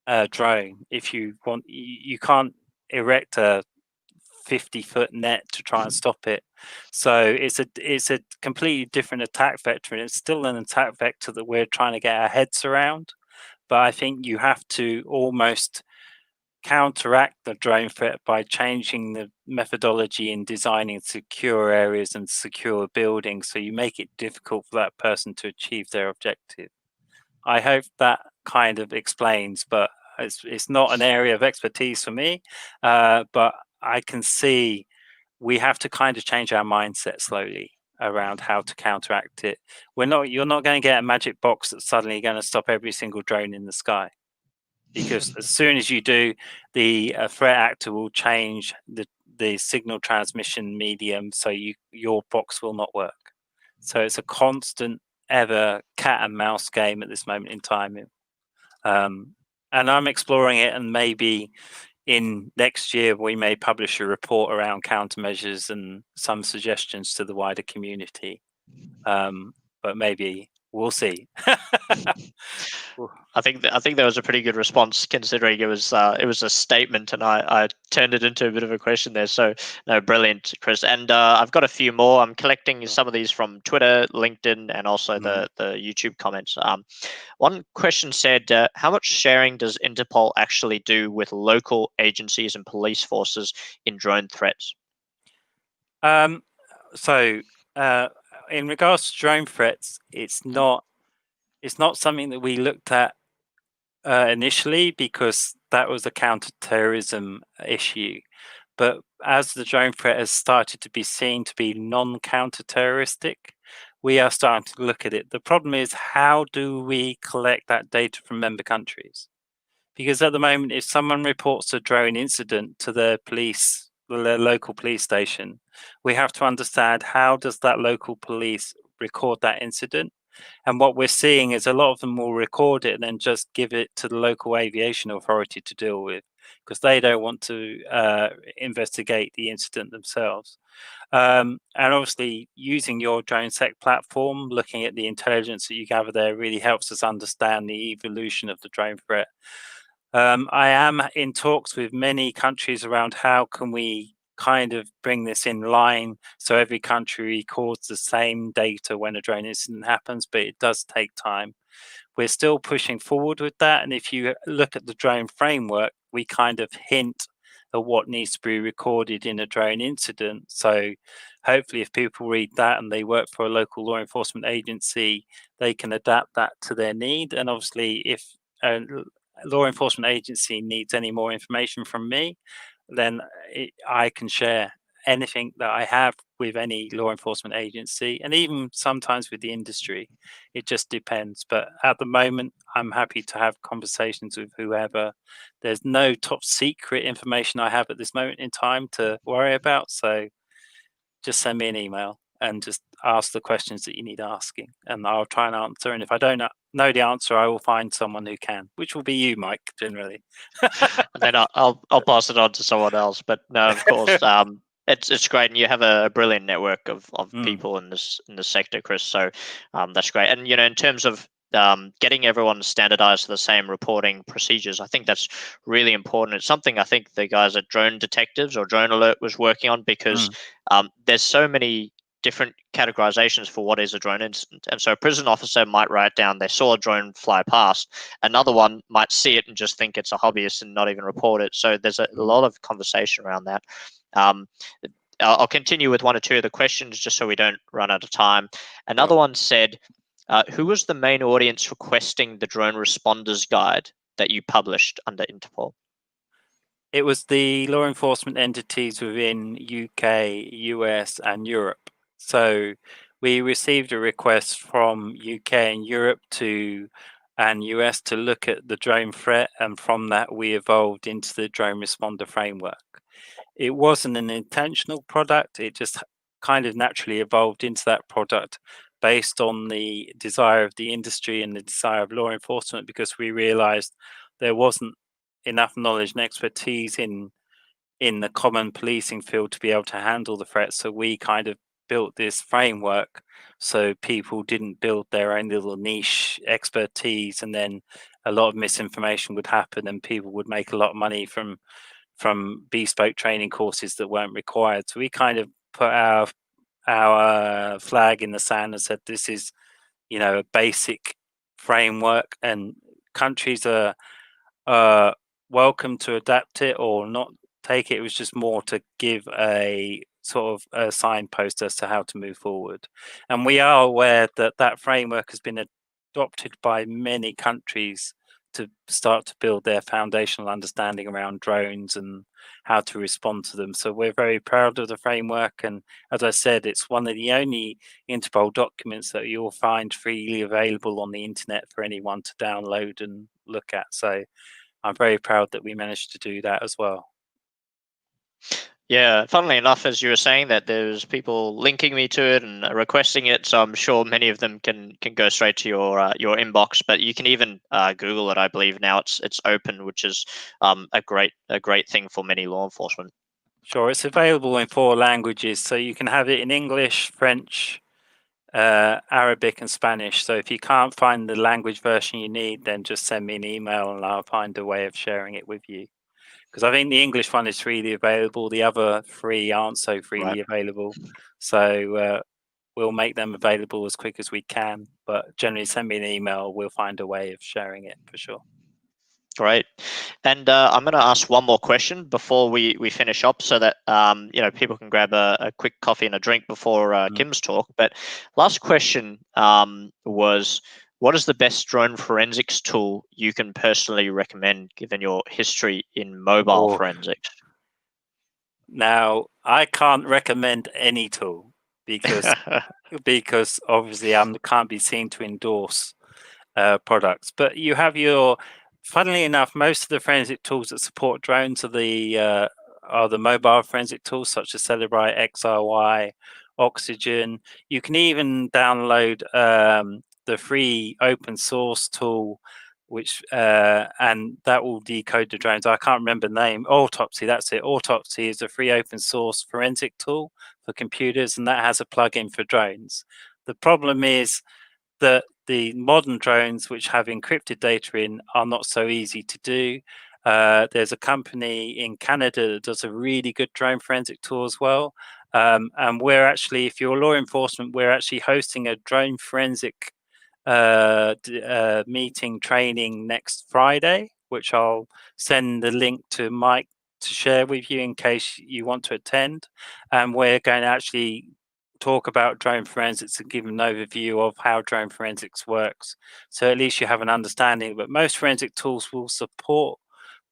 a drone if you want. You can't erect a 50-foot net to try and stop it. So it's a completely different attack vector, and it's still an attack vector that we're trying to get our heads around. But I think you have to almost counteract the drone threat by changing the methodology in designing secure areas and secure buildings, so you make it difficult for that person to achieve their objective. I hope that kind of explains, but it's not an area of expertise for me, but I can see we have to kind of change our mindset slowly around how to counteract it. You're not going to get a magic box that's suddenly going to stop every single drone in the sky, because as soon as you do, the threat actor will change the signal transmission medium, so your box will not work. So it's a constant, ever cat and mouse game at this moment in time. And I'm exploring it, and maybe in next year we may publish a report around countermeasures and some suggestions to the wider community. But maybe we'll see. I think there was a pretty good response, considering it was a statement, and I turned it into a bit of a question there. So no, brilliant, Chris. And I've got a few more. I'm collecting some of these from Twitter, LinkedIn, and also the YouTube comments. One question said, how much sharing does Interpol actually do with local agencies and police forces in drone threats? So in regards to drone threats, it's not something that we looked at initially, because that was a counter-terrorism issue. But as the drone threat has started to be seen to be non-counter-terroristic, we are starting to look at it. The problem is, how do we collect that data from member countries? Because at the moment, if someone reports a drone incident to their police, the local police station, we have to understand, how does that local police record that incident? And what we're seeing is a lot of them will record it and then just give it to the local aviation authority to deal with, because they don't want to investigate the incident themselves. And obviously, using your DroneSec platform, looking at the intelligence that you gather there, really helps us understand the evolution of the drone threat. I am in talks with many countries around how can we kind of bring this in line so every country records the same data when a drone incident happens, but it does take time. We're still pushing forward with that, and if you look at the drone framework, we kind of hint at what needs to be recorded in a drone incident. So hopefully, if people read that and they work for a local law enforcement agency, they can adapt that to their need. And obviously, if a law enforcement agency needs any more information from me, then I can share anything that I have with any law enforcement agency, and even sometimes with the industry. It just depends. But at the moment, I'm happy to have conversations with whoever. There's no top secret information I have at this moment in time to worry about. So just send me an email and just ask the questions that you need asking, and I'll try and answer. And if I don't know the answer, I will find someone who can, which will be you, Mike, generally. And then I'll pass it on to someone else. But no, of course, it's great, and you have a brilliant network of people in the sector, Chris. So that's great. And in terms of getting everyone standardized to the same reporting procedures, I think that's really important. It's something I think the guys at Drone Detectives or Drone Alert was working on, because there's so many different categorizations for what is a drone incident. And so a prison officer might write down they saw a drone fly past. Another one might see it and just think it's a hobbyist and not even report it. So there's a lot of conversation around that. I'll continue with one or two of the questions just so we don't run out of time. Another one said, who was the main audience requesting the drone responders guide that you published under Interpol? It was the law enforcement entities within UK, US, and Europe. So we received a request from UK and Europe and US to look at the drone threat, and from that we evolved into the drone responder framework. It wasn't an intentional product, it just kind of naturally evolved into that product based on the desire of the industry and the desire of law enforcement, because we realized there wasn't enough knowledge and expertise in the common policing field to be able to handle the threats. So we kind of built this framework so people didn't build their own little niche expertise, and then a lot of misinformation would happen and people would make a lot of money from bespoke training courses that weren't required. So we kind of put our flag in the sand and said, this is, you know, a basic framework, and countries are welcome to adapt it or not take it. It was just more to give a sort of a signpost as to how to move forward. And we are aware that that framework has been adopted by many countries to start to build their foundational understanding around drones and how to respond to them. So we're very proud of the framework. And as I said, it's one of the only Interpol documents that you'll find freely available on the internet for anyone to download and look at. So I'm very proud that we managed to do that as well. Yeah, funnily enough, as you were saying that, there's people linking me to it and requesting it, so I'm sure many of them can go straight to your inbox. But you can even Google it. I believe now it's open, which is a great thing for many law enforcement. Sure, it's available in 4 languages, so you can have it in English, French, Arabic, and Spanish. So if you can't find the language version you need, then just send me an email and I'll find a way of sharing it with you. Because I think the English one is freely available. The other 3 aren't so freely available. So we'll make them available as quick as we can. But generally, send me an email. We'll find a way of sharing it for sure. Great. And I'm going to ask one more question before we finish up, so that you know, people can grab a quick coffee and a drink before Kim's talk. But last question was, what is the best drone forensics tool you can personally recommend, given your history in mobile forensics? Now, I can't recommend any tool because obviously I can't be seen to endorse products. But you have funnily enough, most of the forensic tools that support drones are the mobile forensic tools, such as Celebrite, XRY, Oxygen. You can even download the free open source tool, which and that will decode the drones. I can't remember the name. Autopsy, that's it. Autopsy is a free open source forensic tool for computers, and that has a plugin for drones. The problem is that the modern drones, which have encrypted data in, are not so easy to do. There's a company in Canada that does a really good drone forensic tool as well. And we're actually, if you're law enforcement, we're actually hosting a drone forensic meeting training next Friday, which I'll send the link to Mike to share with you in case you want to attend. And we're going to actually talk about drone forensics and give an overview of how drone forensics works, so at least you have an understanding. But most forensic tools will support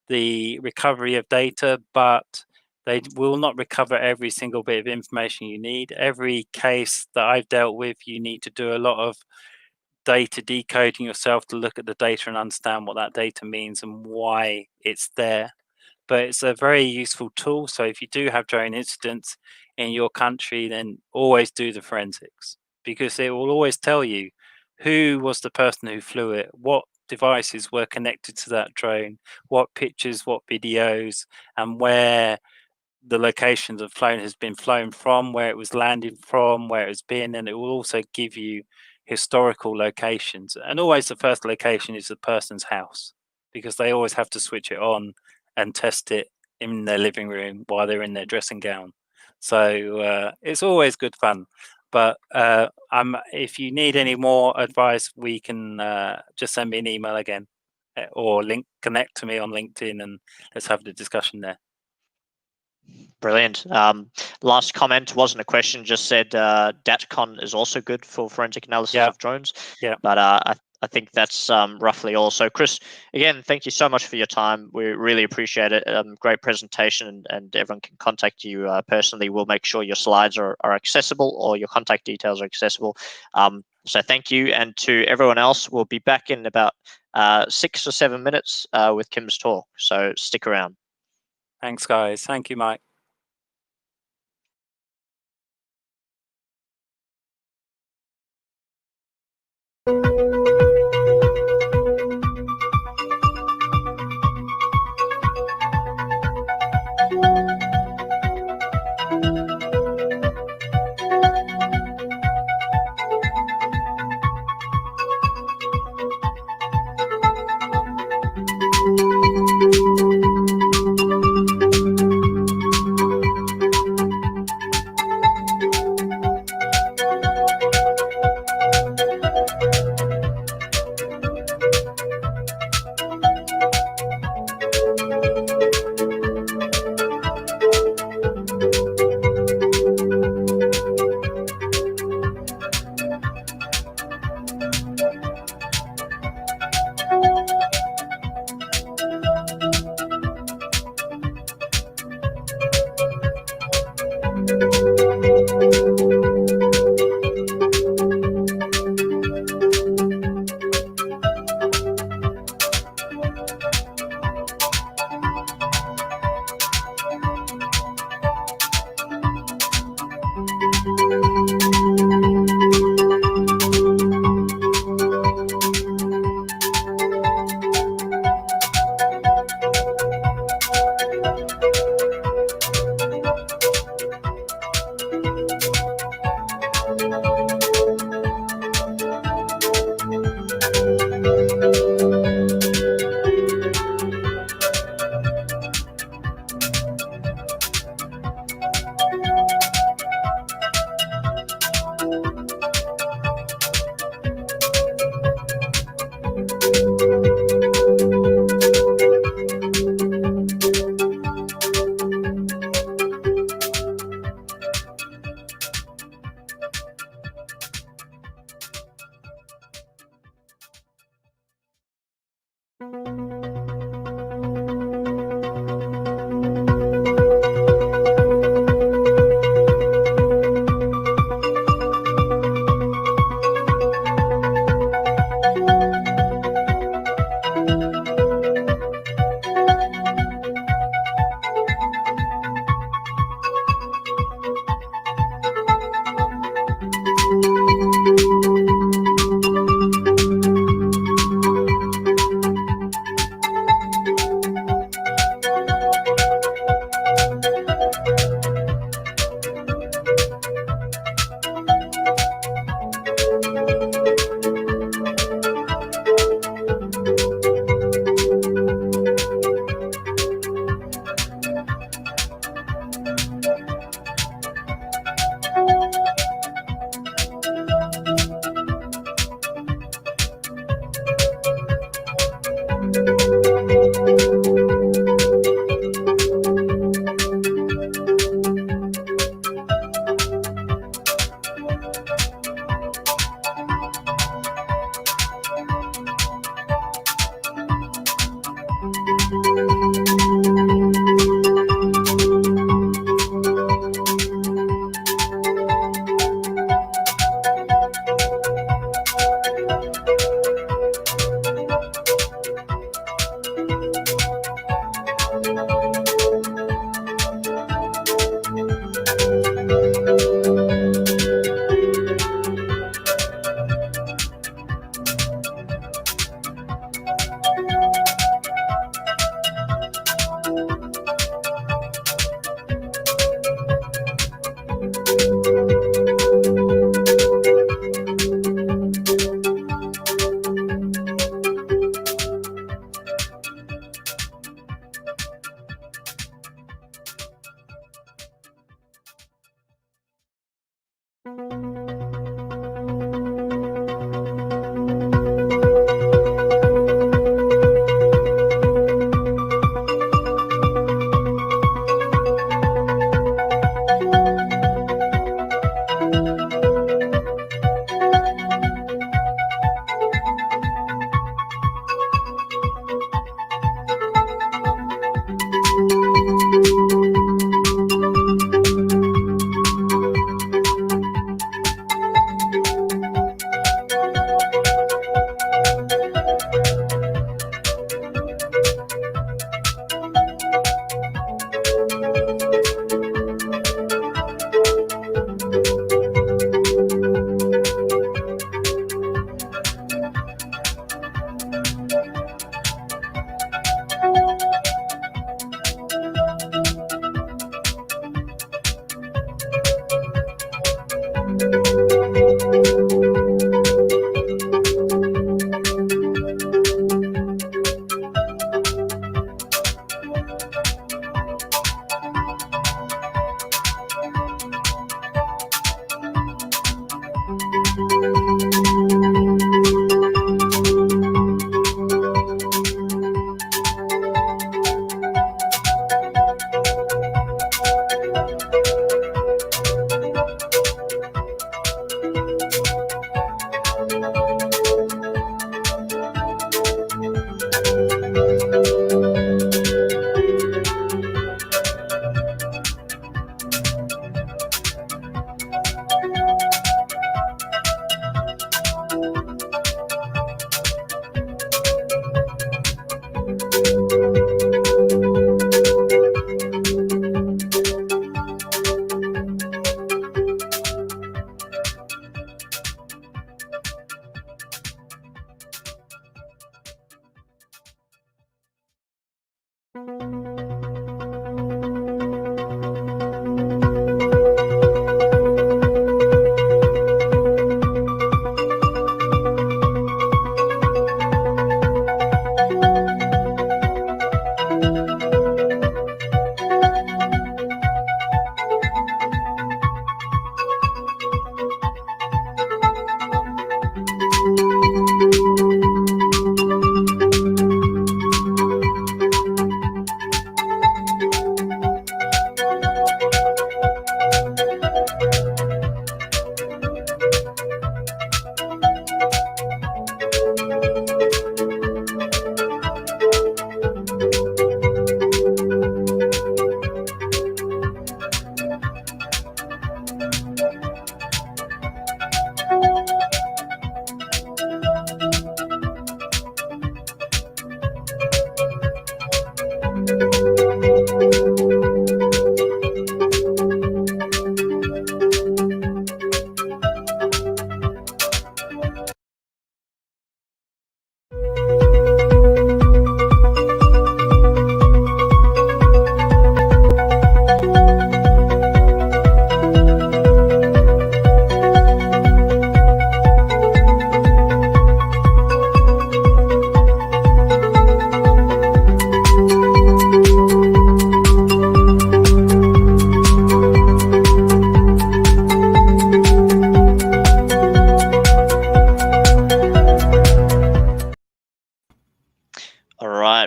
the recovery of data, but they will not recover every single bit of information you need. Every case that I've dealt with, you need to do a lot of data decoding yourself to look at the data and understand what that data means and why it's there. But it's a very useful tool. So if you do have drone incidents in your country, then always do the forensics, because it will always tell you who was the person who flew it, what devices were connected to that drone, what pictures, what videos, and where the location the plane has been flown from, where it was landed from, where it's been. And it will also give you historical locations. And always the first location is the person's house, because they always have to switch it on and test it in their living room while they're in their dressing gown. So it's always good fun. But if you need any more advice, we can just send me an email again, or connect to me on LinkedIn, and let's have the discussion there. Brilliant. Last comment wasn't a question, just said DATCON is also good for forensic analysis of drones. Yeah. But I think that's roughly all. So Chris, again, thank you so much for your time. We really appreciate it. Great presentation, and everyone can contact you personally. We'll make sure your slides are accessible, or your contact details are accessible. So thank you, and to everyone else, we'll be back in about 6 or 7 minutes with Kim's talk. So stick around. Thanks, guys. Thank you, Mike.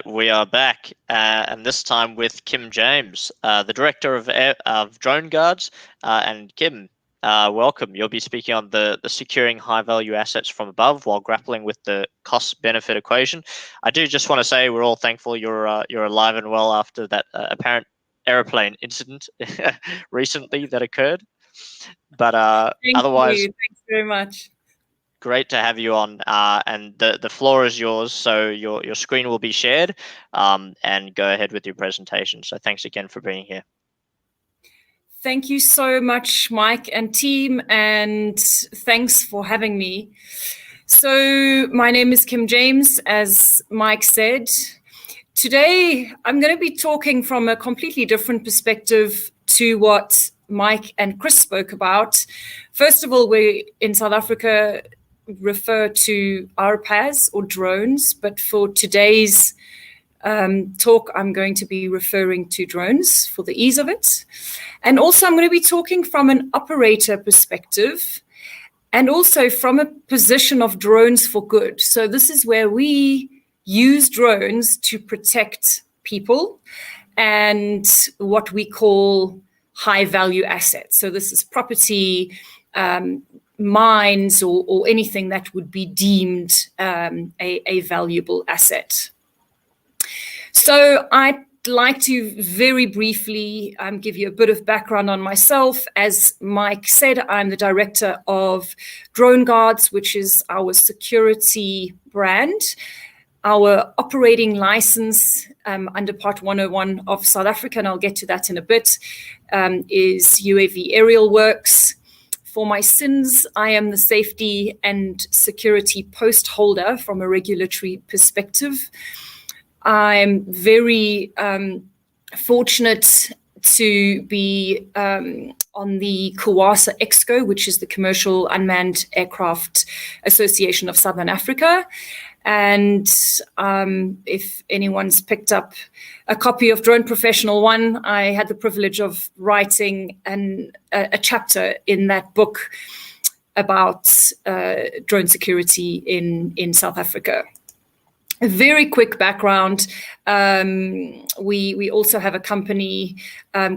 We are back, and this time with Kim James, the director of Drone Guards. And Kim, welcome. You'll be speaking on the securing high-value assets from above while grappling with the cost-benefit equation. I do just want to say we're all thankful you're alive and well after that apparent aeroplane incident recently that occurred. But otherwise, thanks very much. Great to have you on, and the floor is yours. So your screen will be shared, and go ahead with your presentation. So thanks again for being here. Thank you so much, Mike and team, and thanks for having me. So my name is Kim James, as Mike said. Today, I'm going to be talking from a completely different perspective to what Mike and Chris spoke about. First of all, we in South Africa refer to RPAS or drones, but for today's talk, I'm going to be referring to drones for the ease of it. And also I'm going to be talking from an operator perspective and also from a position of drones for good. So this is where we use drones to protect people and what we call high value assets. So this is property, mines, or anything that would be deemed a valuable asset. So I'd like to very briefly give you a bit of background on myself. As Mike said, I'm the director of Drone Guards, which is our security brand. Our operating license under Part 101 of South Africa, and I'll get to that in a bit, is UAV aerial works. For my sins, I am the safety and security post holder from a regulatory perspective. I'm very fortunate to be on the COASA EXCO, which is the Commercial Unmanned Aircraft Association of Southern Africa. And if anyone's picked up a copy of Drone Professional 1, I had the privilege of writing a chapter in that book about drone security in South Africa. A very quick background. We also have a company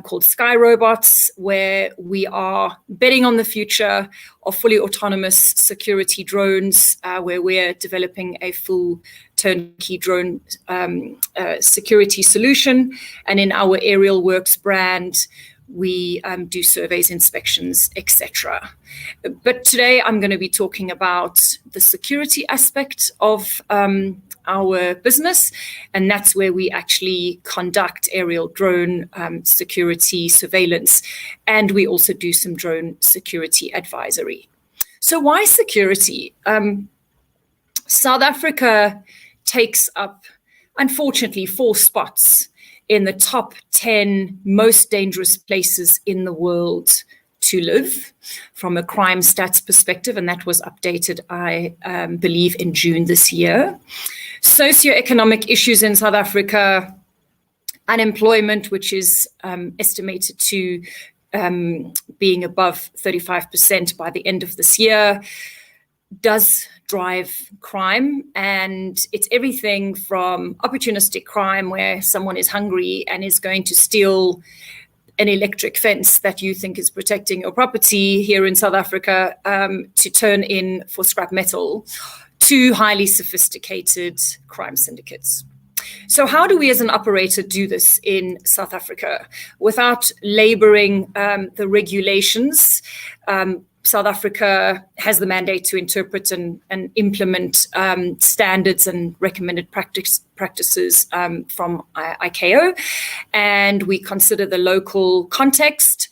called Sky Robots, where we are betting on the future of fully autonomous security drones, where we're developing a full turnkey drone security solution. And in our Aerial Works brand, we do surveys, inspections, etc. But today I'm going to be talking about the security aspect of our business, and that's where we actually conduct aerial drone security surveillance, and we also do some drone security advisory. So why security? South Africa takes up, unfortunately, 4 spots in the top 10 most dangerous places in the world to live from a crime stats perspective, and that was updated, I believe, in June this year. Socioeconomic issues in South Africa, unemployment, which is estimated to being above 35% by the end of this year, does drive crime. And it's everything from opportunistic crime, where someone is hungry and is going to steal an electric fence that you think is protecting your property here in South Africa, to turn in for scrap metal, to highly sophisticated crime syndicates. So how do we as an operator do this in South Africa without laboring the regulations? South Africa has the mandate to interpret and implement standards and recommended practices from ICAO, and we consider the local context.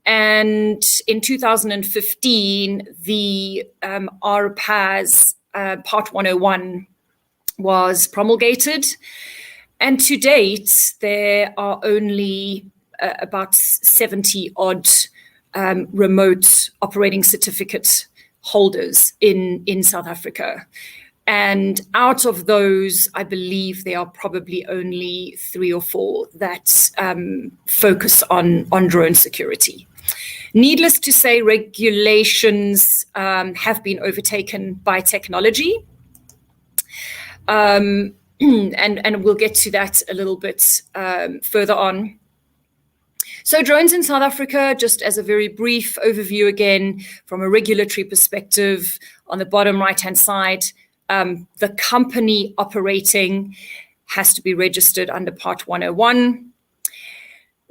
And in 2015, the RPAS Part 101 was promulgated, and to date there are only about 70 odd remote operating certificate holders in South Africa. And out of those, I believe there are probably only 3 or 4 that focus on drone security. Needless to say, regulations have been overtaken by technology. And we'll get to that a little bit further on. So drones in South Africa, just as a very brief overview again, from a regulatory perspective, on the bottom right-hand side, the company operating has to be registered under Part 101.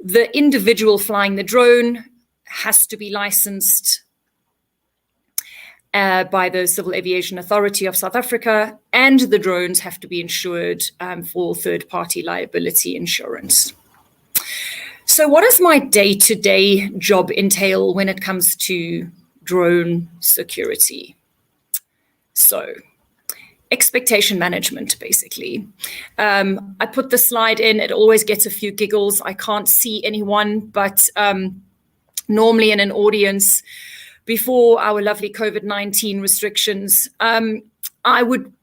The individual flying the drone has to be licensed by the Civil Aviation Authority of South Africa, and the drones have to be insured for third-party liability insurance. So what does my day-to-day job entail when it comes to drone security? So expectation management, basically. I put the slide in, it always gets a few giggles. I can't see anyone, but normally in an audience, before our lovely COVID-19 restrictions, I would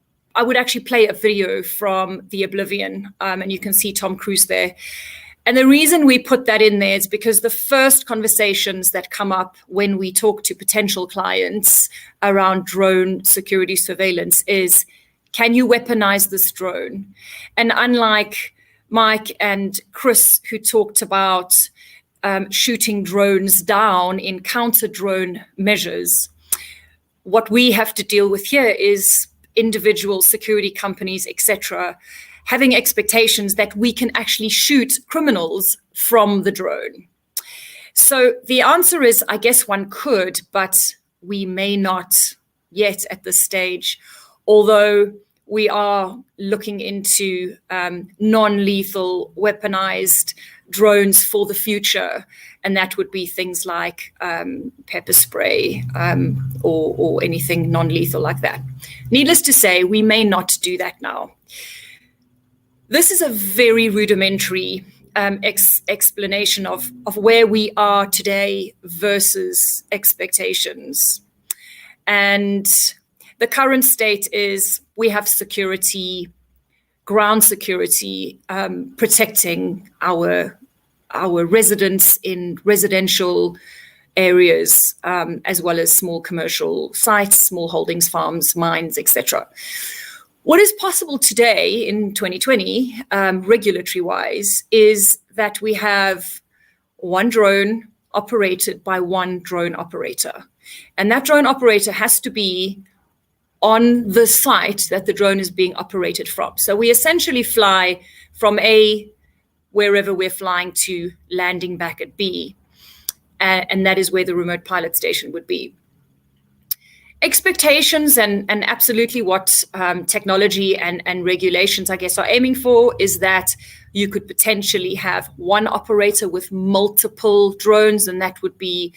actually play a video from The Oblivion, and you can see Tom Cruise there. And the reason we put that in there is because the first conversations that come up when we talk to potential clients around drone security surveillance is, can you weaponize this drone? And unlike Mike and Chris, who talked about shooting drones down in counter-drone measures, what we have to deal with here is individual security companies, etc., having expectations that we can actually shoot criminals from the drone. So the answer is, I guess one could, but we may not yet at this stage, although we are looking into non-lethal weaponized drones for the future, and that would be things like pepper spray or anything non-lethal like that. Needless to say, we may not do that now. This is a very rudimentary explanation of where we are today versus expectations. And the current state is we have security, ground security, protecting our residents in residential areas, as well as small commercial sites, small holdings, farms, mines, etc. What is possible today in 2020, regulatory-wise, is that we have one drone operated by one drone operator. And that drone operator has to be on the site that the drone is being operated from. So we essentially fly from A, wherever we're flying, to landing back at B. And that is where the remote pilot station would be. Expectations and absolutely what technology and regulations, I guess, are aiming for is that you could potentially have one operator with multiple drones, and that would be,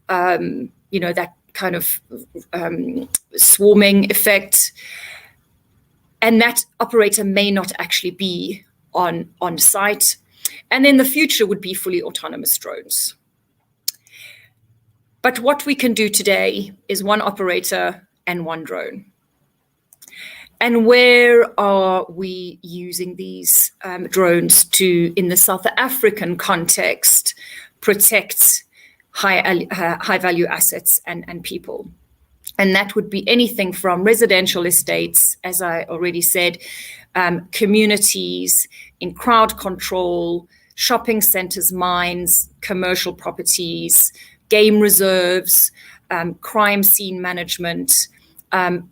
that kind of swarming effect. And that operator may not actually be on site. And then the future would be fully autonomous drones. But what we can do today is one operator and one drone. And where are we using these drones to, in the South African context, protect high value assets and people? And that would be anything from residential estates, as I already said, communities in crowd control, shopping centers, mines, commercial properties, game reserves, crime scene management,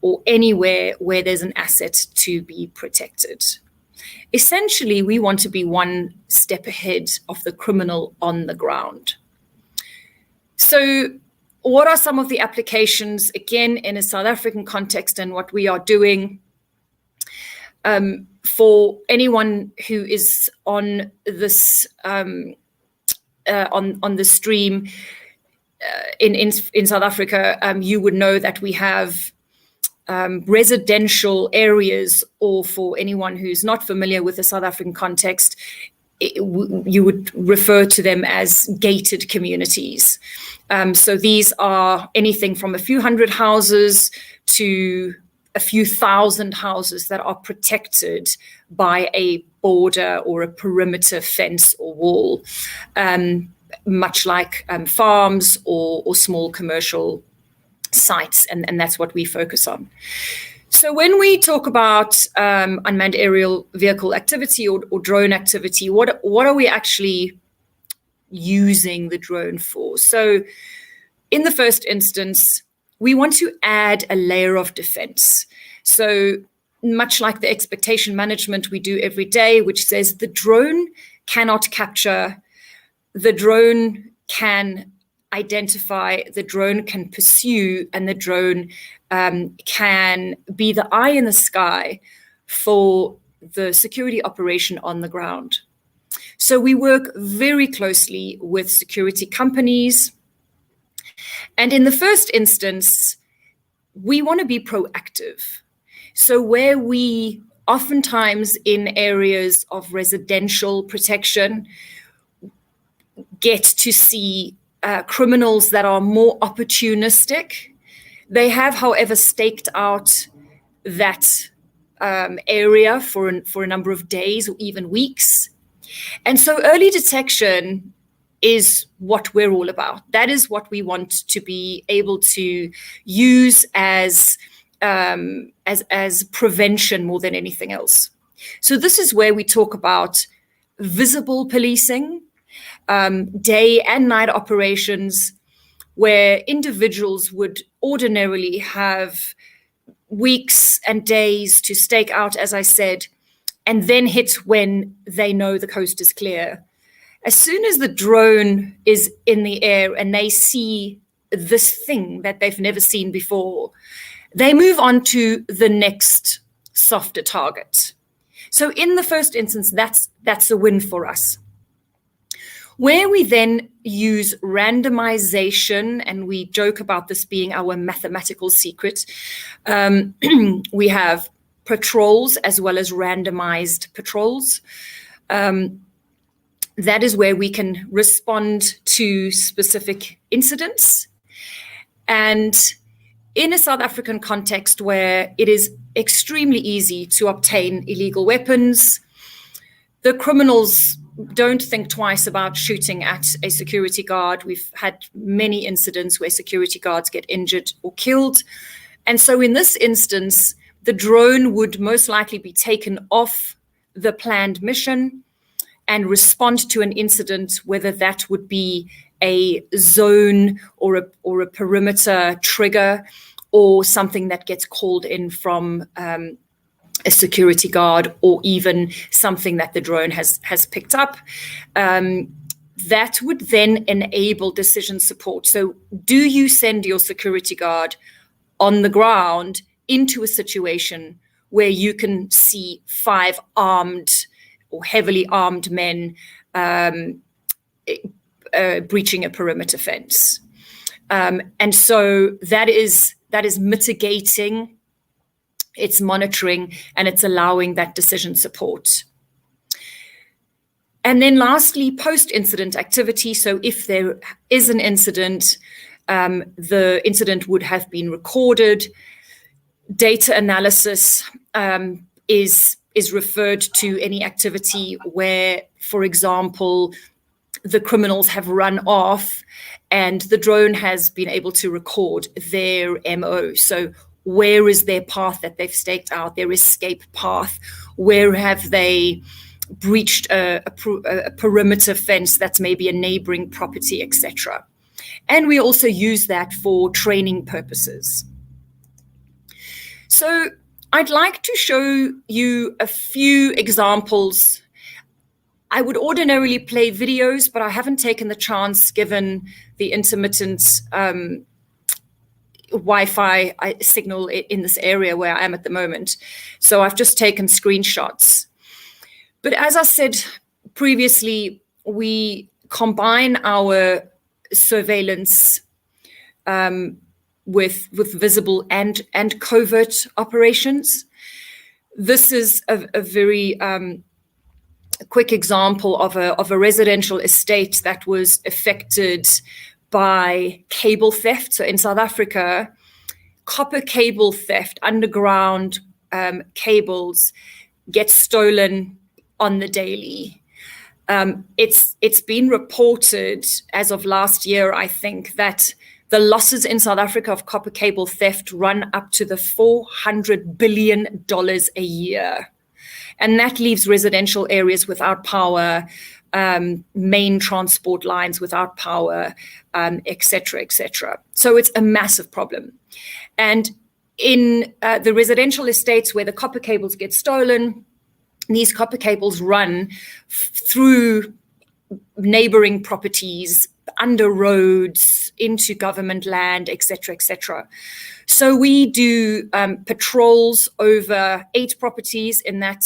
or anywhere where there's an asset to be protected. Essentially, we want to be one step ahead of the criminal on the ground. So what are some of the applications, again, in a South African context, and what we are doing? For anyone who is on this on the stream in South Africa, you would know that we have residential areas, or for anyone who's not familiar with the South African context, you would refer to them as gated communities. So these are anything from a few hundred houses to a few thousand houses that are protected by a border or a perimeter fence or wall, much like farms or small commercial sites, and that's what we focus on. So when we talk about unmanned aerial vehicle activity or drone activity, what are we actually using the drone for? So in the first instance, we want to add a layer of defense. So much like the expectation management we do every day, which says the drone cannot capture, the drone can identify, the drone can pursue, and the drone can be the eye in the sky for the security operation on the ground. So we work very closely with security companies. And in the first instance, we want to be proactive. So where we oftentimes in areas of residential protection get to see criminals that are more opportunistic, they have, however, staked out that area for a number of days or even weeks. And so early detection is what we're all about. That is what we want to be able to use as prevention more than anything else. So this is where we talk about visible policing, day and night operations, where individuals would ordinarily have weeks and days to stake out, as I said, and then hit when they know the coast is clear. As soon as the drone is in the air and they see this thing that they've never seen before, they move on to the next softer target. So in the first instance, that's a win for us. Where we then use randomization, and we joke about this being our mathematical secret, we have patrols as well as randomized patrols. That is where we can respond to specific incidents. And in a South African context where it is extremely easy to obtain illegal weapons, the criminals don't think twice about shooting at a security guard. We've had many incidents where security guards get injured or killed. And so in this instance, the drone would most likely be taken off the planned mission and respond to an incident, whether that would be a zone or a perimeter trigger or something that gets called in from a security guard, or even something that the drone has picked up. That would then enable decision support. So do you send your security guard on the ground into a situation where you can see 5 armed or heavily armed men breaching a perimeter fence? And so that is mitigating, it's monitoring, and it's allowing that decision support. And then lastly, post-incident activity. So if there is an incident, the incident would have been recorded. Data analysis is referred to any activity where, for example, the criminals have run off and the drone has been able to record their MO. So where is their path that they've staked out, their escape path? Where have they breached a perimeter fence that's maybe a neighboring property, etc. And we also use that for training purposes. So I'd like to show you a few examples. I would ordinarily play videos, but I haven't taken the chance given the intermittent Wi-Fi signal in this area where I am at the moment. So I've just taken screenshots. But as I said previously, we combine our surveillance with visible and covert operations. This is a very quick example of a residential estate that was affected by cable theft. So in South Africa, copper cable theft, underground cables get stolen on the daily. It's been reported as of last year, I think, that the losses in South Africa of copper cable theft run up to the $400 billion a year. And that leaves residential areas without power, main transport lines without power, et cetera, et cetera. So it's a massive problem. And in the residential estates where the copper cables get stolen, these copper cables run through neighboring properties, under roads, into government land, et cetera, et cetera. So we do patrols over 8 properties in that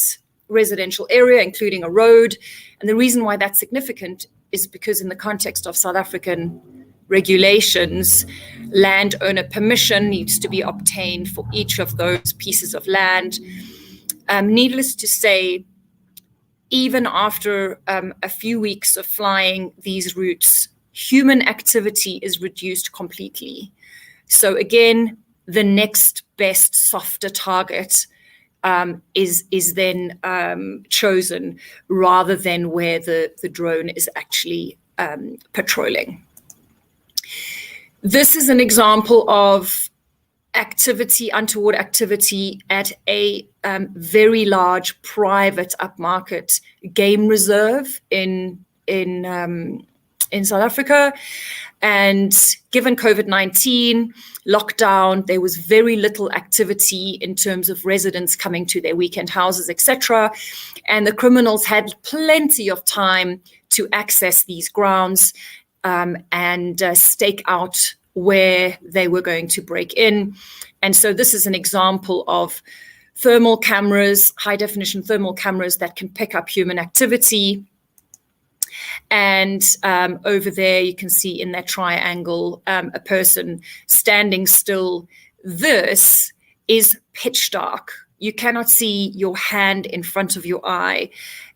residential area, including a road. And the reason why that's significant is because in the context of South African regulations, landowner permission needs to be obtained for each of those pieces of land. Needless to say, even after a few weeks of flying these routes, human activity is reduced completely. So again, the next best softer target is then chosen rather than where the drone is actually patrolling. This is an example of activity, untoward activity at a very large private upmarket game reserve in South Africa. And given COVID-19 lockdown, there was very little activity in terms of residents coming to their weekend houses, etc. And the criminals had plenty of time to access these grounds and stake out where they were going to break in. And so this is an example of thermal cameras, high definition thermal cameras that can pick up human activity. And over there, you can see in that triangle, a person standing still. This is pitch dark. You cannot see your hand in front of your eye.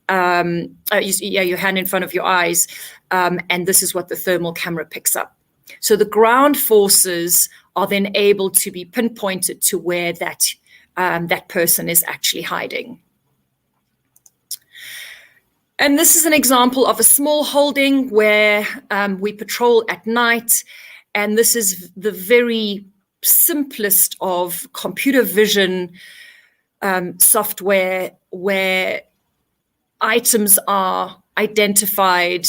Your hand in front of your eyes. And this is what the thermal camera picks up. So the ground forces are then able to be pinpointed to where that person is actually hiding. And this is an example of a small holding where we patrol at night. And this is the very simplest of computer vision software where items are identified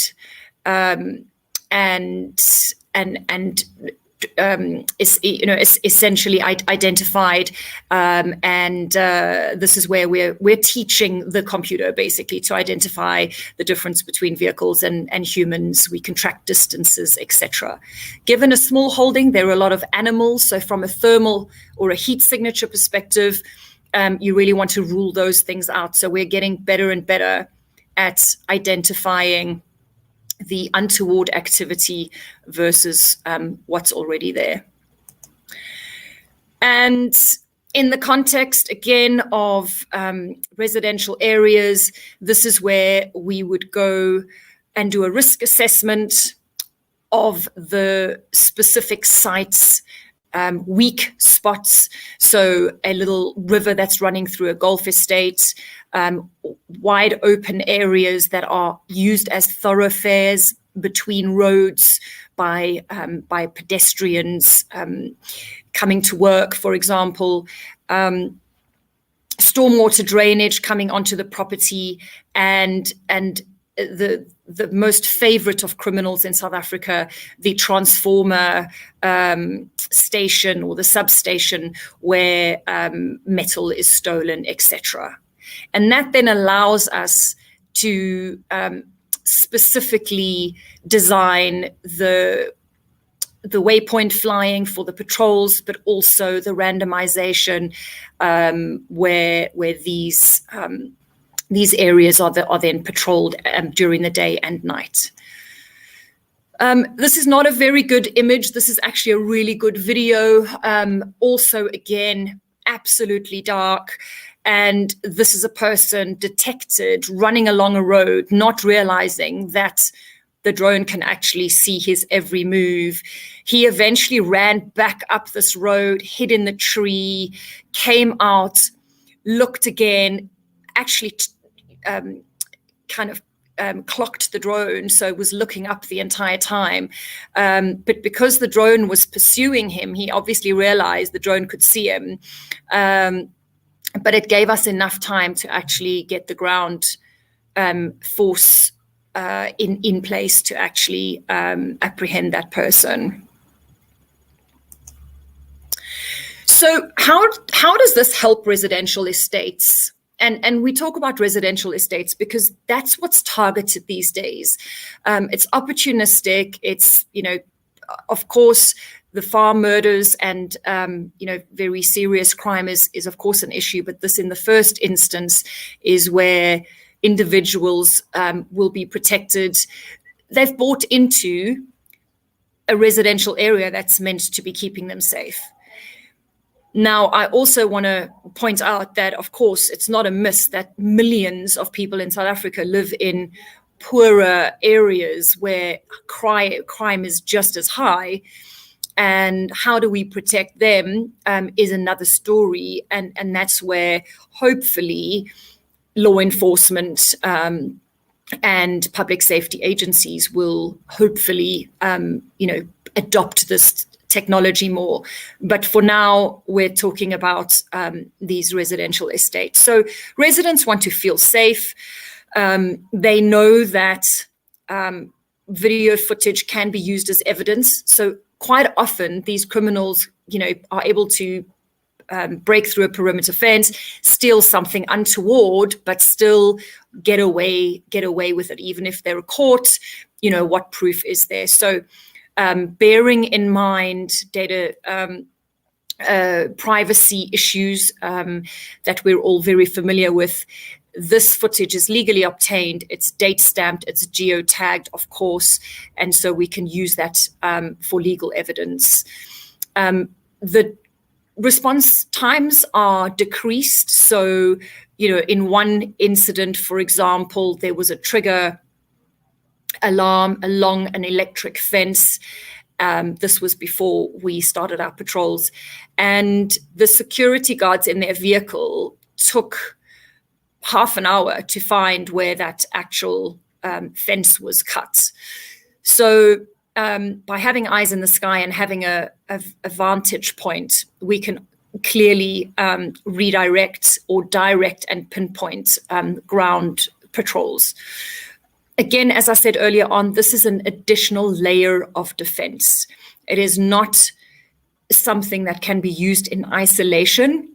is essentially identified, and this is where we're teaching the computer basically to identify the difference between vehicles and humans. We can track distances, etc. Given a small holding, there are a lot of animals, so from a thermal or a heat signature perspective, you really want to rule those things out. So we're getting better and better at identifying the untoward activity versus what's already there. And In the context, again, of residential areas, this is where we would go and do a risk assessment of the specific sites, weak spots. So a little river that's running through a Gulf estate, wide open areas that are used as thoroughfares between roads by pedestrians coming to work, for example, stormwater drainage coming onto the property, and the most favorite of criminals in South Africa, the transformer station or the substation where metal is stolen, etc. And that then allows us to specifically design the waypoint flying for the patrols, but also the randomization where these areas are then patrolled during the day and night. This is not a very good image. This is actually a really good video. Also, again, absolutely dark. And this is a person detected running along a road, not realizing that the drone can actually see his every move. He eventually ran back up this road, hid in the tree, came out, looked again, actually clocked the drone, so was looking up the entire time. But because the drone was pursuing him, he obviously realized the drone could see him. But it gave us enough time to actually get the ground force in place to actually apprehend that person. So how does this help residential estates? And we talk about residential estates because that's what's targeted these days. It's opportunistic. It's, of course, the farm murders and, very serious crime is of course an issue. But this in the first instance is where individuals will be protected. They've bought into a residential area that's meant to be keeping them safe. Now, I also want to point out that, of course, it's not a myth that millions of people in South Africa live in poorer areas where crime is just as high. And how do we protect them is another story. And that's where hopefully law enforcement and public safety agencies will hopefully, adopt this technology more. But for now, we're talking about these residential estates. So residents want to feel safe. They know that video footage can be used as evidence. So quite often these criminals, are able to break through a perimeter fence, steal something untoward, but still get away with it. Even if they're caught, what proof is there? So bearing in mind data privacy issues that we're all very familiar with, this footage is legally obtained, it's date stamped, it's geotagged, of course, and so we can use that for legal evidence. The response times are decreased. So, in one incident, for example, there was a trigger alarm along an electric fence. This was before we started our patrols. And the security guards in their vehicle took half an hour to find where that actual fence was cut. So by having eyes in the sky and having a vantage point, we can clearly redirect or direct and pinpoint ground patrols. Again, as I said earlier on, this is an additional layer of defense. It is not something that can be used in isolation.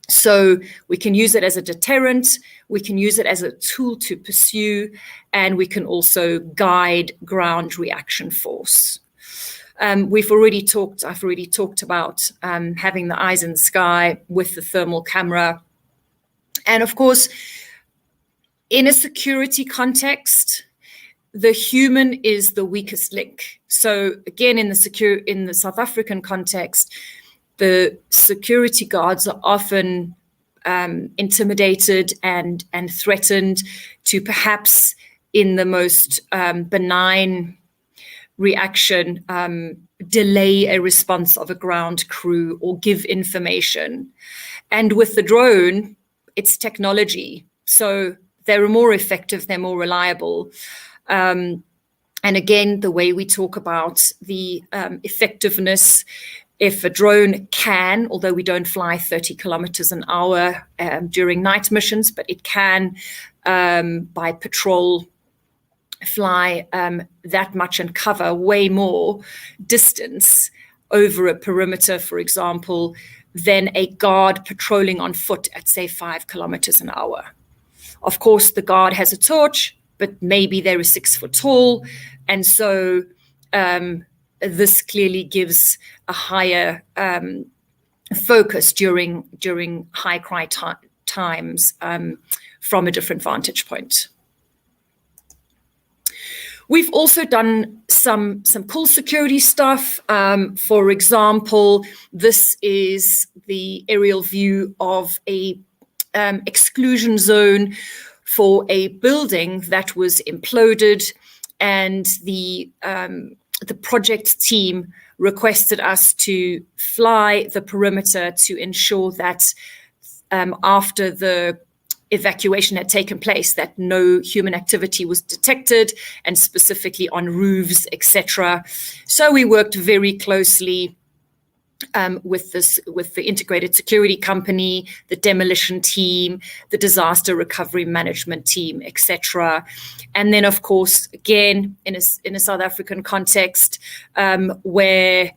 So we can use it as a deterrent, we can use it as a tool to pursue, and we can also guide ground reaction force. I've already talked about having the eyes in the sky with the thermal camera. And of course, in a security context, the human is the weakest link. So again, in the South African context, the security guards are often intimidated and threatened to, perhaps in the most benign reaction, delay a response of a ground crew or give information. And with the drone, it's technology. So they're more effective, they're more reliable. And again, the way we talk about the effectiveness, if a drone can, although we don't fly 30 kilometers an hour during night missions, but it can, by patrol, fly that much and cover way more distance over a perimeter, for example, than a guard patrolling on foot at, say, 5 kilometers an hour. Of course, the guard has a torch, but maybe they're 6 foot tall. And so this clearly gives a higher focus during high cry times from a different vantage point. We've also done some cool security stuff. For example, this is the aerial view of a exclusion zone for a building that was imploded, and the project team requested us to fly the perimeter to ensure that after the evacuation had taken place, that no human activity was detected, and specifically on roofs, etc. So we worked very closely with the integrated security company, the demolition team, the disaster recovery management team, etc. And then, of course, again, in a South African context, where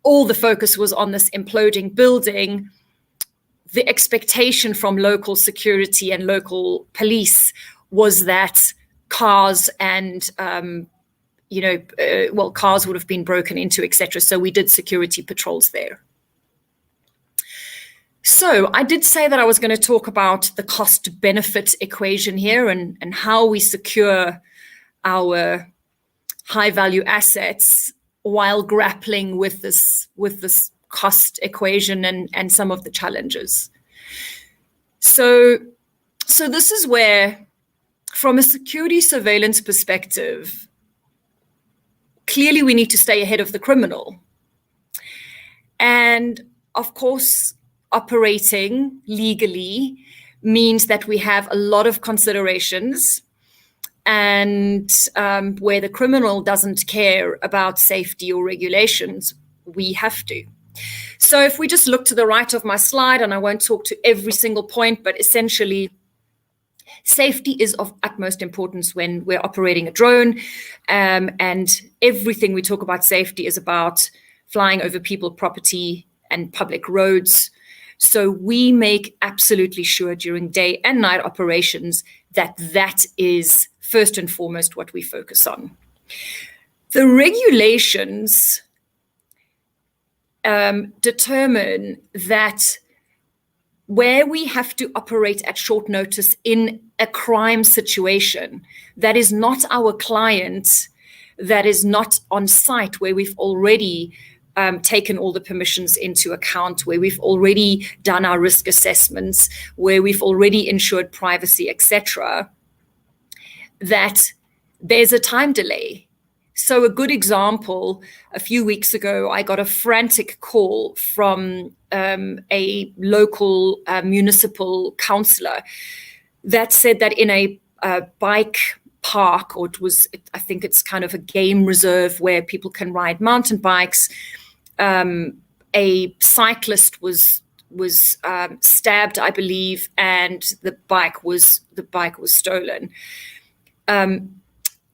all the focus was on this imploding building, the expectation from local security and local police was that cars and cars would have been broken into, etc. So we did security patrols there. So I did say that I was going to talk about the cost-benefit equation here and how we secure our high-value assets while grappling with this cost equation and some of the challenges. So this is where, from a security surveillance perspective, clearly we need to stay ahead of the criminal. And of course, operating legally means that we have a lot of considerations, and where the criminal doesn't care about safety or regulations, we have to. So if we just look to the right of my slide, and I won't talk to every single point, but essentially safety is of utmost importance when we're operating a drone, and everything we talk about safety is about flying over people, property, and public roads. So we make absolutely sure during day and night operations that that is first and foremost what we focus on. The regulations determine that where we have to operate at short notice in a crime situation, that is not our client, that is not on site, where we've already taken all the permissions into account, where we've already done our risk assessments, where we've already ensured privacy, etc., that there's a time delay. So a good example, a few weeks ago, I got a frantic call from a local municipal councillor that said that in a bike park, or I think it's kind of a game reserve where people can ride mountain bikes, a cyclist was stabbed, I believe, and the bike was stolen.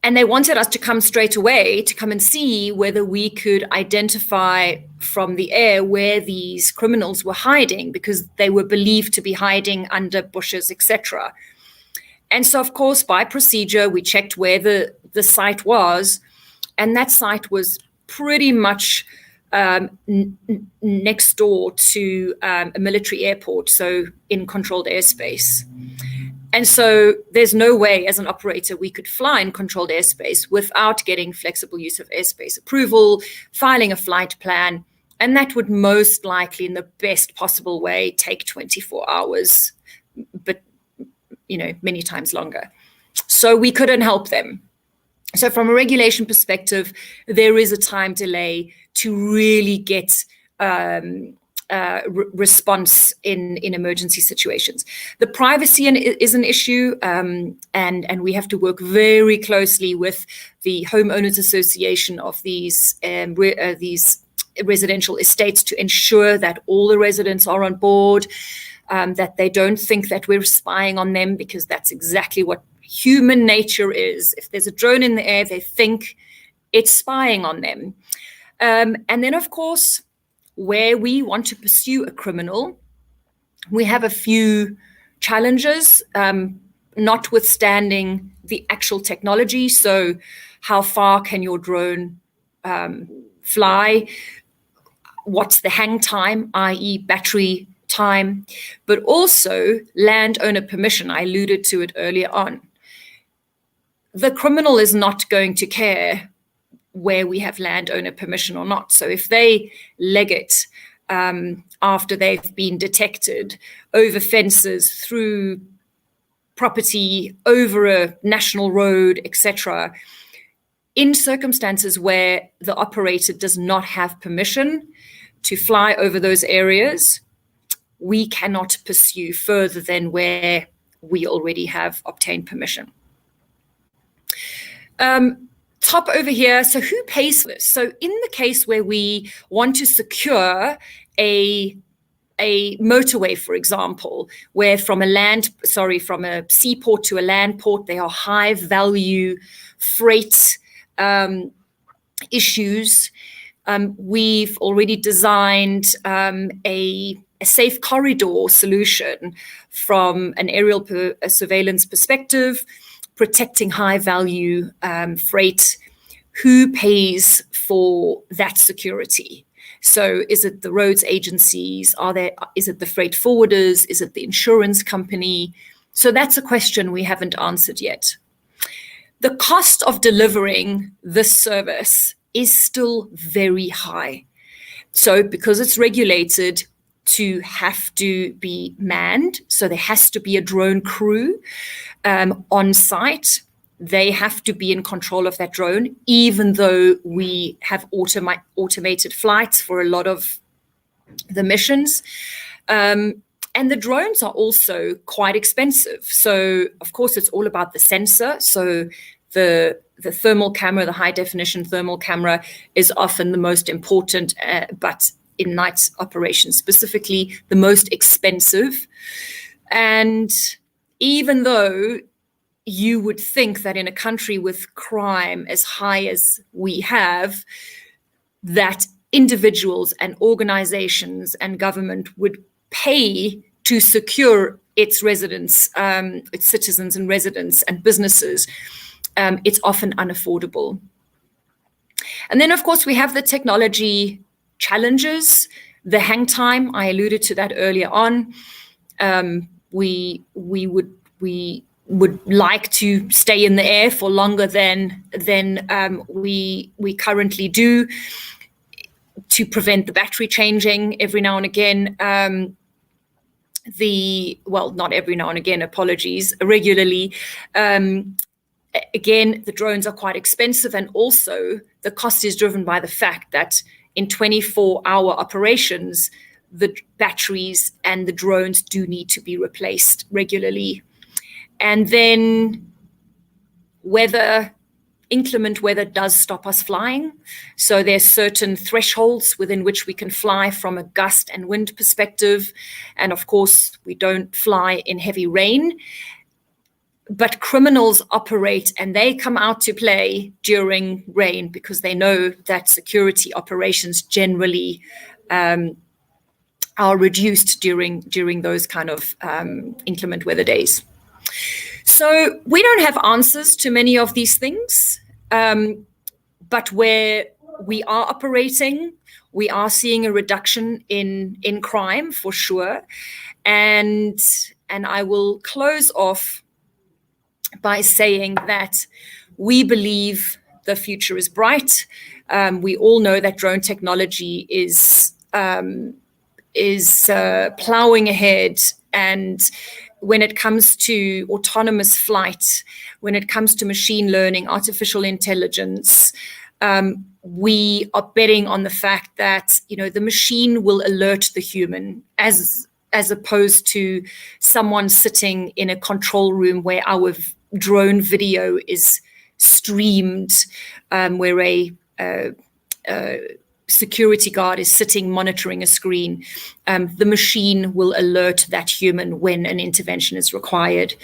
And they wanted us to come straight away to come and see whether we could identify from the air where these criminals were hiding, because they were believed to be hiding under bushes, etc. And so, of course, by procedure, we checked where the site was, and that site was pretty much next door to a military airport, so in controlled airspace. And so there's no way as an operator we could fly in controlled airspace without getting flexible use of airspace approval, filing a flight plan, And that would most likely, in the best possible way, take 24 hours, but many times longer. So we couldn't help them. So from a regulation perspective, there is a time delay to really get response in emergency situations. The privacy is an issue, and we have to work very closely with the homeowners association of these residential estates to ensure that all the residents are on board, that they don't think that we're spying on them, because that's exactly what human nature is. If there's a drone in the air, they think it's spying on them. And then, of course, where we want to pursue a criminal, we have a few challenges, notwithstanding the actual technology. So how far can your drone fly? What's the hang time, i.e. battery time? But also landowner permission. I alluded to it earlier on. The criminal is not going to care where we have landowner permission or not. So if they leg it after they've been detected over fences, through property, over a national road, etc., in circumstances where the operator does not have permission to fly over those areas, we cannot pursue further than where we already have obtained permission. Top over here, so who pays for this? So in the case where we want to secure a motorway, for example, where from a seaport to a land port, there are high value freight issues, we've already designed a safe corridor solution from an aerial surveillance perspective, protecting high value freight. Who pays for that security? So is it the roads agencies? Is it the freight forwarders? Is it the insurance company? So that's a question we haven't answered yet. The cost of delivering this service is still very high. So because it's regulated to have to be manned, so there has to be a drone crew on site. They have to be in control of that drone, even though we have automated flights for a lot of the missions. And the drones are also quite expensive. So, of course, it's all about the sensor. So the thermal camera, the high definition thermal camera, is often the most important, but in night operations specifically, the most expensive. And even though you would think that in a country with crime as high as we have, that individuals and organizations and government would pay to secure its residents, its citizens and residents and businesses, it's often unaffordable. And then, of course, we have the technology challenges, the hang time. I alluded to that earlier on. We would like to stay in the air for longer than we currently do, to prevent the battery changing every now and again. Not every now and again, apologies, regularly. Again, the drones are quite expensive, and also the cost is driven by the fact that in 24-hour operations, the batteries and the drones do need to be replaced regularly. And then inclement weather does stop us flying. So there's certain thresholds within which we can fly from a gust and wind perspective. And of course, we don't fly in heavy rain. But criminals operate and they come out to play during rain because they know that security operations generally are reduced during those kind of inclement weather days. So we don't have answers to many of these things, but where we are operating, we are seeing a reduction in crime for sure. And I will close off by saying that we believe the future is bright. We all know that drone technology is plowing ahead, and when it comes to autonomous flight, when it comes to machine learning, artificial intelligence, we are betting on the fact that the machine will alert the human as opposed to someone sitting in a control room where our drone video is streamed, where a security guard is sitting monitoring a screen. The machine will alert that human when an intervention is required.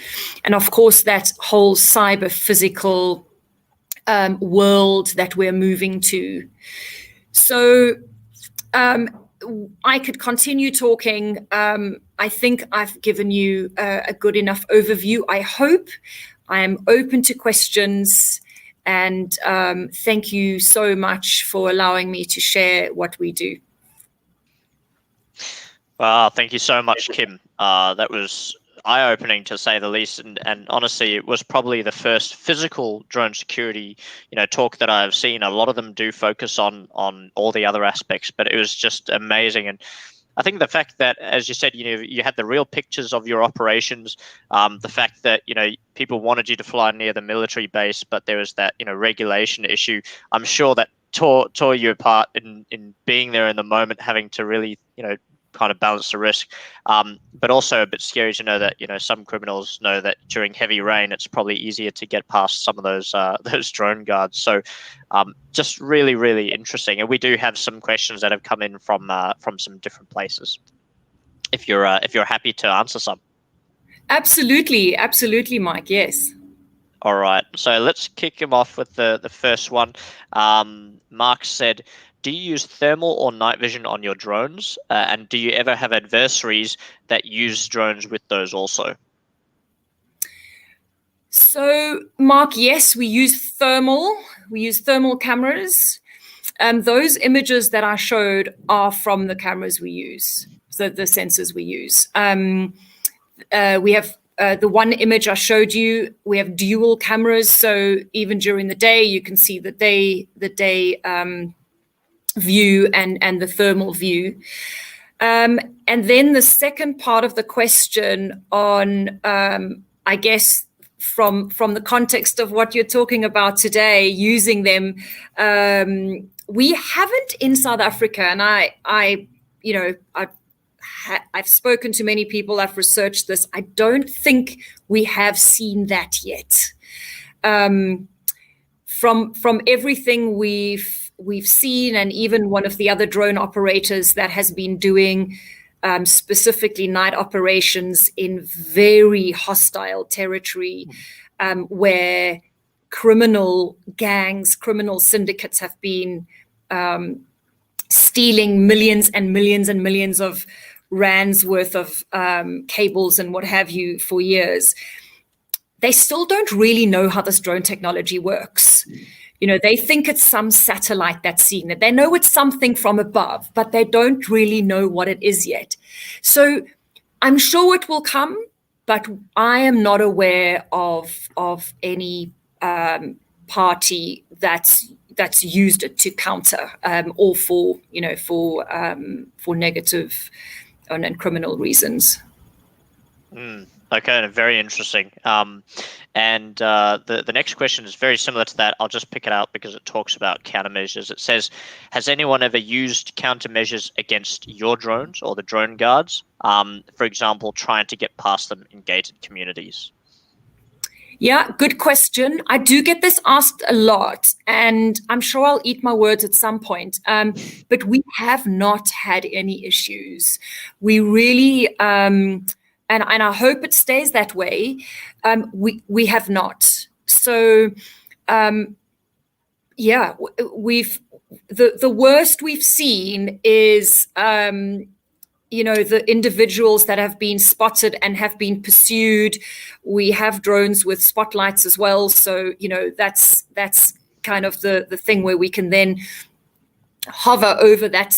And of course, that whole cyber physical world that we're moving to. So I could continue talking. I think I've given you a good enough overview. I hope. I am open to questions. And thank you so much for allowing me to share what we do. Thank you so much, Kim. That was eye-opening, to say the least, and honestly, it was probably the first physical drone security talk that I've seen. A lot of them do focus on all the other aspects, but it was just amazing. And I think the fact that, as you said, you had the real pictures of your operations, the fact that people wanted you to fly near the military base, but there was that regulation issue. I'm sure that tore you apart in being there in the moment, having to really kind of balance the risk, but also a bit scary to know that some criminals know that during heavy rain it's probably easier to get past some of those drone guards. So just really, really interesting. And we do have some questions that have come in from some different places, if you're happy to answer some. Absolutely, Mike. Yes. All right, so let's kick him off with the first one. Mark said, do you use thermal or night vision on your drones? And do you ever have adversaries that use drones with those also? So, Mark, yes, we use thermal. We use thermal cameras. Those images that I showed are from the cameras we use, so the sensors we use. We have the one image I showed you. We have dual cameras, so even during the day, you can see the day view and the thermal view. And then the second part of the question on, I guess, from the context of what you're talking about today, using them, we haven't in South Africa, and I've spoken to many people, I've researched this. I don't think we have seen that yet. From everything we've seen, and even one of the other drone operators that has been doing specifically night operations in very hostile territory, where criminal gangs, criminal syndicates have been stealing millions and millions and millions of rands worth of cables and what have you for years. They still don't really know how this drone technology works. They think it's some satellite that's seeing it. They know it's something from above, but they don't really know what it is yet. So I'm sure it will come, but I am not aware of any party that's used it to counter or for negative and criminal reasons. Okay, very interesting. And the next question is very similar to that. I'll just pick it out because it talks about countermeasures. It says, has anyone ever used countermeasures against your drones or the drone guards? For example, trying to get past them in gated communities? Yeah, good question. I do get this asked a lot, and I'm sure I'll eat my words at some point. But we have not had any issues. We really, and I hope it stays that way. We have not. So, yeah, the worst we've seen is the individuals that have been spotted and have been pursued. We have drones with spotlights as well. So, that's kind of the thing where we can then hover over that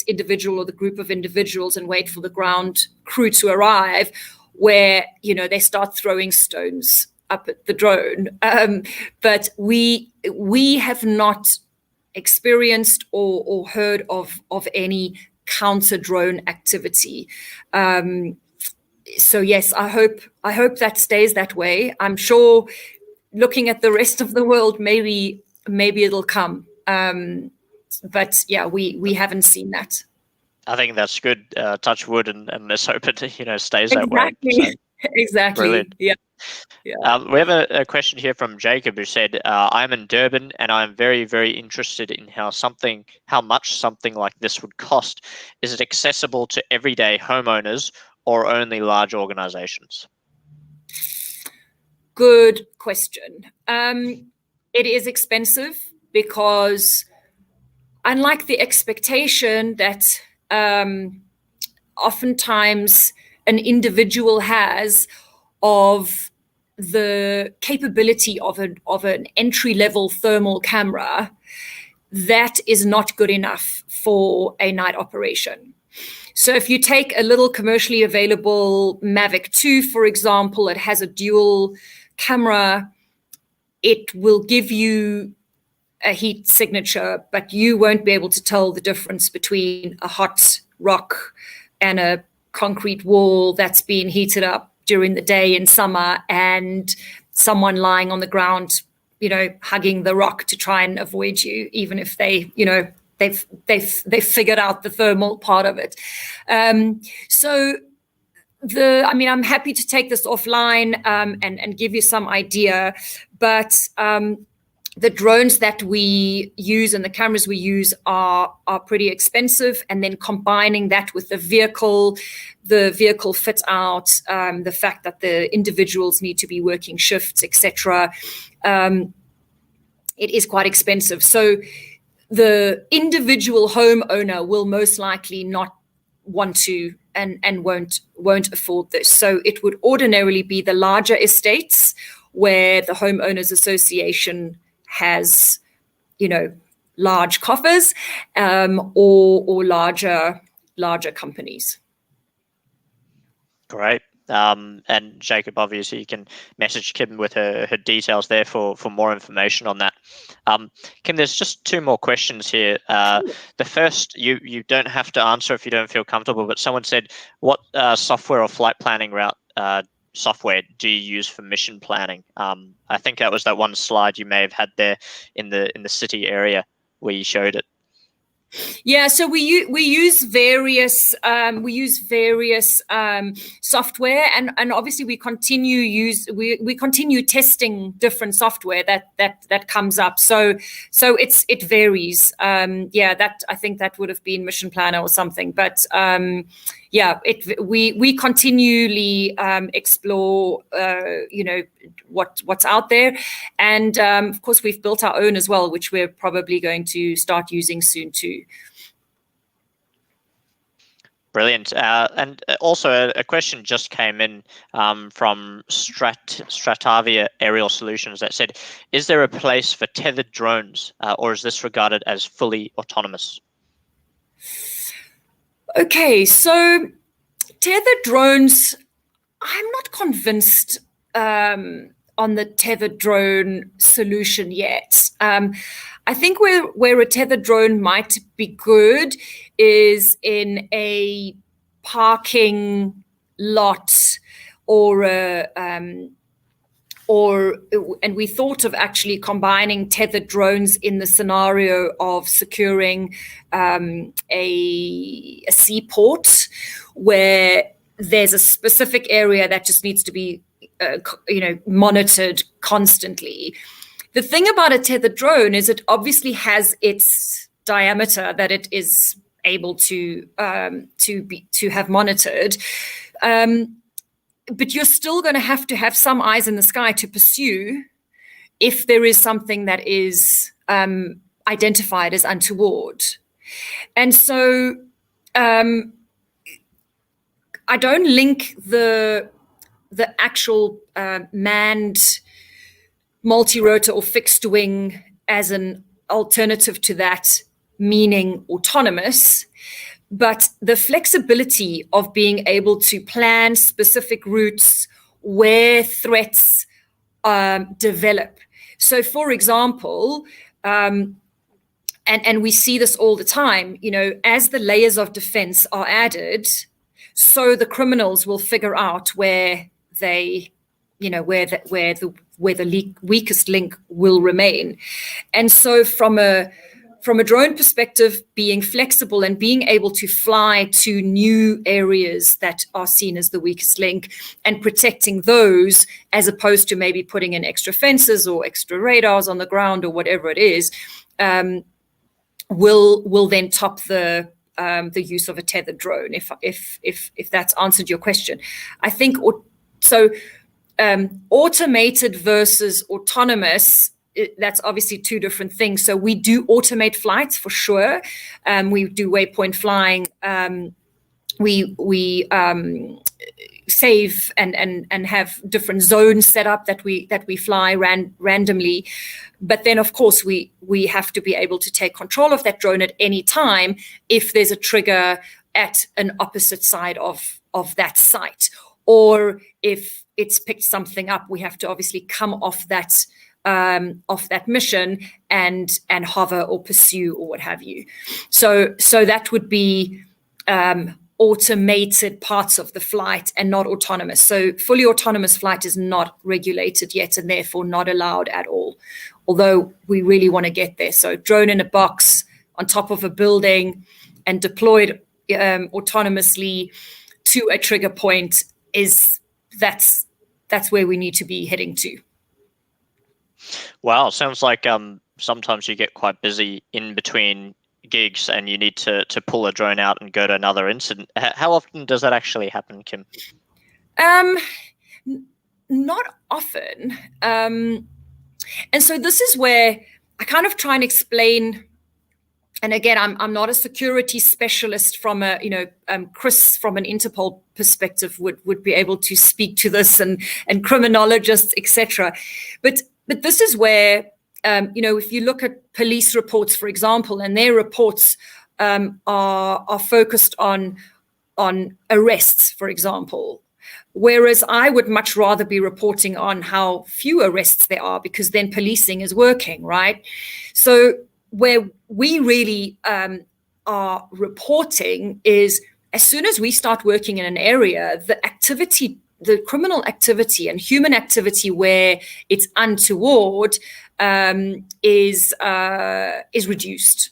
individual or the group of individuals and wait for the ground crew to arrive, where, they start throwing stones up at the drone. But we have not experienced or heard of any counter drone activity. So yes, I hope that stays that way. I'm sure, looking at the rest of the world, maybe it'll come. But yeah, we haven't seen that. I think that's good. Touch wood, and let's hope it stays that way. Exactly. So, Exactly. brilliant. Yeah. We have a question here from Jacob, who said, I'm in Durban and I'm very, very interested in how much something like this would cost. Is it accessible to everyday homeowners or only large organizations? Good question. It is expensive because, unlike the expectation that oftentimes an individual has of the capability of an entry-level thermal camera, that is not good enough for a night operation. So if you take a little commercially available Mavic 2, for example, it has a dual camera. It will give you a heat signature, but you won't be able to tell the difference between a hot rock and a concrete wall that's been heated up during the day in summer and someone lying on the ground, hugging the rock to try and avoid you, even if they've figured out the thermal part of it. So I'm happy to take this offline and give you some idea, but the drones that we use and the cameras we use are pretty expensive. And then combining that with the vehicle fit out, the fact that the individuals need to be working shifts, etc., it is quite expensive. So the individual homeowner will most likely not want to and won't afford this. So it would ordinarily be the larger estates where the homeowners association has, large coffers, or larger companies. Great. And Jacob, obviously, you can message Kim with her details there for more information on that. Kim, there's just two more questions here. The first, you don't have to answer if you don't feel comfortable, but someone said, what software or flight planning route software do you use for mission planning? I think that was that one slide you may have had there in the city area where you showed it. Yeah, so we use various software, and obviously we continue testing different software that comes up. So it varies. That I think that would have been Mission Planner or something, but we continually explore what's out there, and of course we've built our own as well, which we're probably going to start using soon too. Brilliant. And also a question just came in from Stratavia Aerial Solutions that said, is there a place for tethered drones, or is this regarded as fully autonomous? Okay, so tethered drones, I'm not convinced on the tethered drone solution yet. I think where a tethered drone might be good is in a parking lot and we thought of actually combining tethered drones in the scenario of securing a seaport where there's a specific area that just needs to be monitored constantly. The thing about a tethered drone is it obviously has its diameter that it is able to have monitored, but you're still going to have some eyes in the sky to pursue if there is something that is identified as untoward. And so I don't link the actual manned multi-rotor or fixed wing as an alternative to that, meaning autonomous, but the flexibility of being able to plan specific routes where threats develop. So, for example, and we see this all the time, as the layers of defense are added, so the criminals will figure out where they, where the weakest link will remain. And so from a drone perspective, being flexible and being able to fly to new areas that are seen as the weakest link and protecting those, as opposed to maybe putting in extra fences or extra radars on the ground or whatever it is, will then top the use of a tethered drone. If that's answered your question, I think so. Automated versus autonomous, that's obviously two different things. So we do automate flights for sure. We do waypoint flying. We save and have different zones set up that we fly randomly. But then, of course, we have to be able to take control of that drone at any time if there's a trigger at an opposite side of that site, or if it's picked something up, we have to obviously come off that mission and hover or pursue or what have you. So that would be automated parts of the flight and not autonomous. So fully autonomous flight is not regulated yet and therefore not allowed at all, although we really want to get there. So drone in a box on top of a building and deployed autonomously to a trigger point that's where we need to be heading to. Wow, sounds like sometimes you get quite busy in between gigs and you need to pull a drone out and go to another incident. How often does that actually happen, Kim? Not often. And so this is where I kind of try and explain. And again, I'm not a security specialist from Chris from an Interpol perspective would be able to speak to this, and criminologists, etc. But this is where, if you look at police reports, for example, and their reports are focused on arrests, for example, whereas I would much rather be reporting on how few arrests there are, because then policing is working, right? So where we really are reporting is as soon as we start working in an area, the criminal activity and human activity where it's untoward is reduced.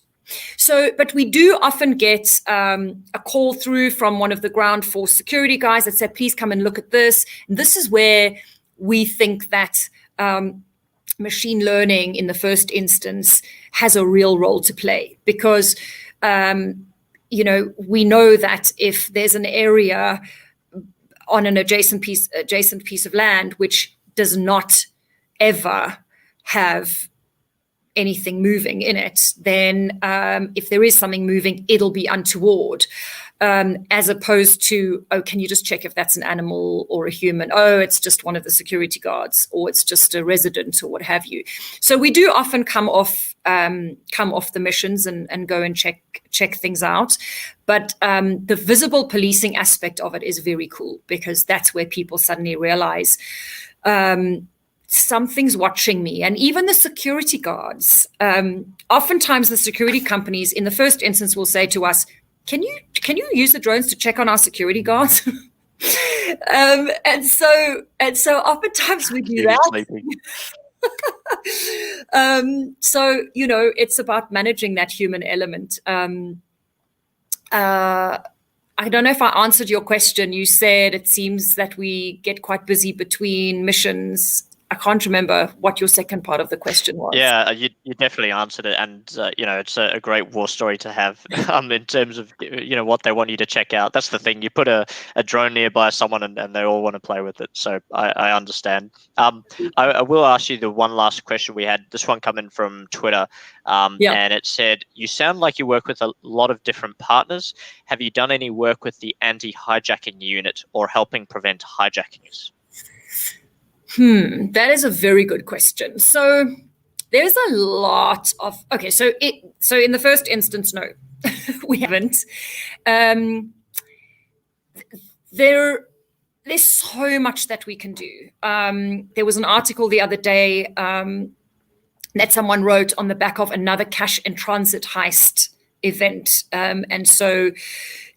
So, but we do often get a call through from one of the ground force security guys that said, please come and look at this. And this is where we think that machine learning in the first instance has a real role to play, because we know that if there's an area on an adjacent piece of land which does not ever have anything moving in it, then if there is something moving, it'll be untoward, as opposed to, oh, can you just check if that's an animal or a human? Oh, it's just one of the security guards, or it's just a resident, or what have you. So we do often come off the missions and go and check things out. But the visible policing aspect of it is very cool, because that's where people suddenly realize something's watching me. And even the security guards, oftentimes the security companies in the first instance will say to us, can you use the drones to check on our security guards? and so oftentimes we do that. So, it's about managing that human element. I don't know if I answered your question. You said it seems that we get quite busy between missions. I can't remember what your second part of the question was. Yeah, you definitely answered it, and it's a great war story to have in terms of what they want you to check out. That's the thing. You put a drone nearby someone, and they all want to play with it. So I understand. I will ask you the one last question we had. This one coming from Twitter, and it said, "You sound like you work with a lot of different partners. Have you done any work with the anti-hijacking unit or helping prevent hijackings?" That is a very good question. So there's a lot of, so in the first instance, no, we haven't. There's so much that we can do. There was an article the other day that someone wrote on the back of another cash in transit heist event. And so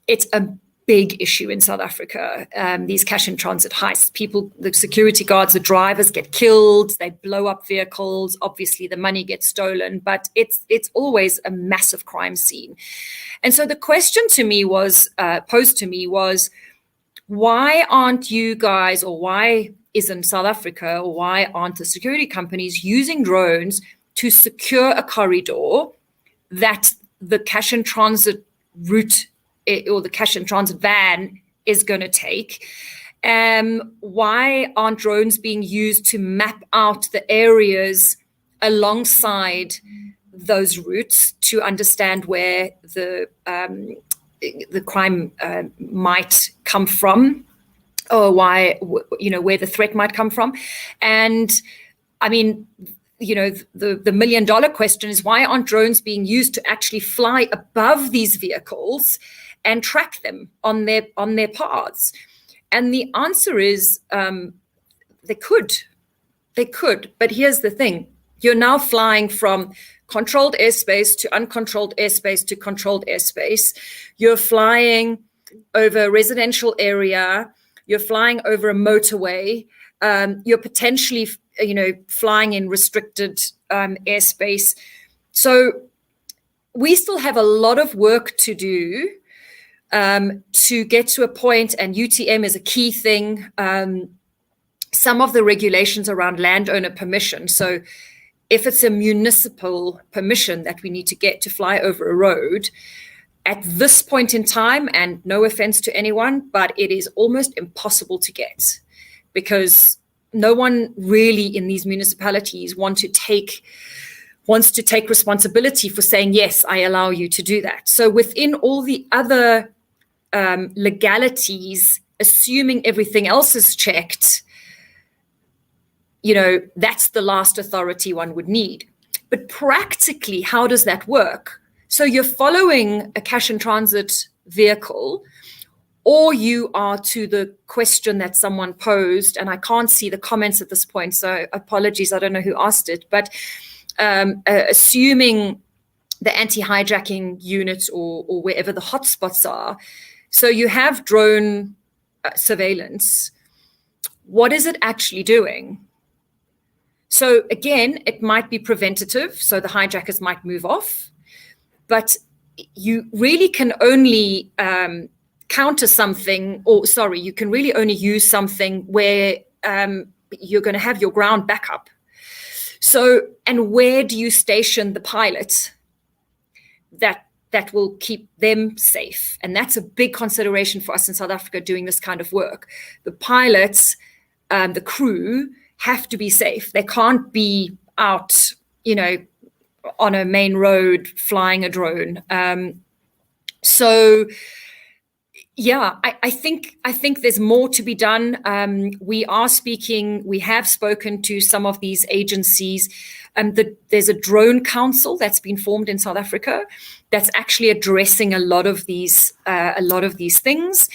it's a big issue in South Africa, these cash in transit heists. People, the security guards, the drivers get killed, they blow up vehicles, obviously the money gets stolen, but it's always a massive crime scene. And so the question to me was, posed to me was, why aren't you guys, or why isn't South Africa, or why aren't the security companies using drones to secure a corridor that the cash in transit route or the cash in transit van is going to take? Why aren't drones being used to map out the areas alongside those routes to understand where the crime might come from, or why, where the threat might come from? And I mean, the $1 million question is, why aren't drones being used to actually fly above these vehicles and track them on their paths? And the answer is they could, but here's the thing. You're now flying from controlled airspace to uncontrolled airspace to controlled airspace. You're flying over a residential area. You're flying over a motorway. You're potentially, flying in restricted airspace. So we still have a lot of work to do to get to a point, and UTM is a key thing. Some of the regulations around landowner permission. So if it's a municipal permission that we need to get to fly over a road, at this point in time, and no offense to anyone, but it is almost impossible to get, because no one really in these municipalities wants to take responsibility for saying, yes, I allow you to do that. So within all the other legalities, assuming everything else is checked, that's the last authority one would need. But practically, how does that work? So you're following a cash in transit vehicle, or you are, to the question that someone posed, and I can't see the comments at this point, so apologies, I don't know who asked it, but assuming the anti-hijacking unit or wherever the hotspots are. So you have drone surveillance. What is it actually doing? So again, it might be preventative, so the hijackers might move off, but you really can only counter something, you can really only use something where you're going to have your ground backup. So, and where do you station the pilot that will keep them safe? And that's a big consideration for us in South Africa doing this kind of work. The pilots, the crew, have to be safe. They can't be out, on a main road flying a drone. I think there's more to be done. We have spoken to some of these agencies. There's a drone council that's been formed in South Africa that's actually addressing a lot of these things.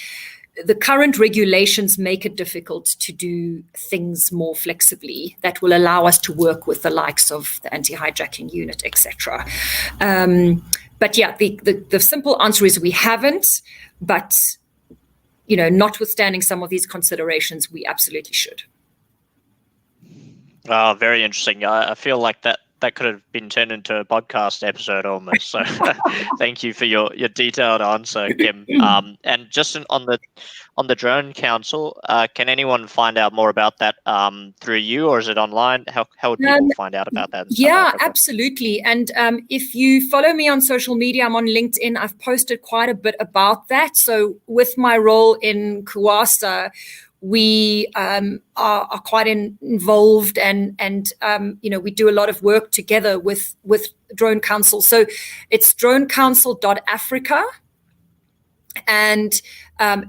The current regulations make it difficult to do things more flexibly that will allow us to work with the likes of the anti-hijacking unit, etc. But yeah, the simple answer is we haven't, but notwithstanding some of these considerations, we absolutely should. Very interesting. I feel like that could have been turned into a podcast episode almost. So thank you for your detailed answer, Kim. And just on the Drone Council, can anyone find out more about that through you, or is it online? How would people find out about that? Yeah, absolutely. And if you follow me on social media, I'm on LinkedIn. I've posted quite a bit about that. So with my role in COASA, we are quite involved and we do a lot of work together with Drone Council. So it's dronecouncil.africa, and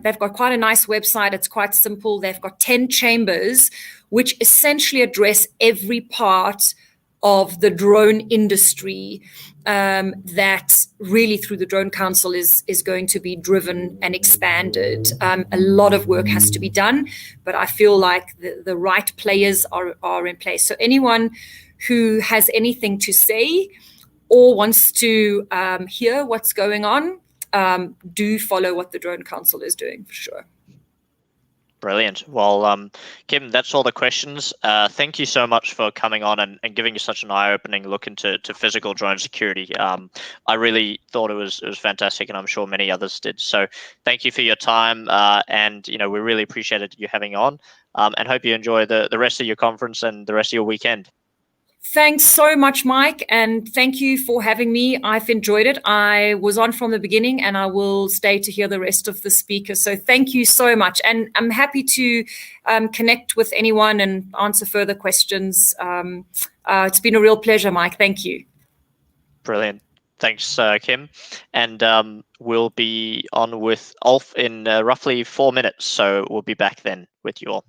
they've got quite a nice website. It's quite simple. They've got 10 chambers which essentially address every part of the drone industry that really through the Drone Council is going to be driven and expanded. A lot of work has to be done, but I feel like the right players are in place. So anyone who has anything to say or wants to hear what's going on, do follow what the Drone Council is doing for sure. Brilliant. Well, Kim, that's all the questions. Thank you so much for coming on and giving us such an eye-opening look into physical drone security. I really thought it was fantastic, and I'm sure many others did. So thank you for your time, and we really appreciated you having on, and hope you enjoy the rest of your conference and the rest of your weekend. Thanks so much, Mike, and thank you for having me. I've enjoyed it. I was on from the beginning, and I will stay to hear the rest of the speakers. So thank you so much, and I'm happy to connect with anyone and answer further questions. It's been a real pleasure, Mike. Thank you. Brilliant. Thanks, Kim. And we'll be on with Ulf in roughly 4 minutes, so we'll be back then with you all.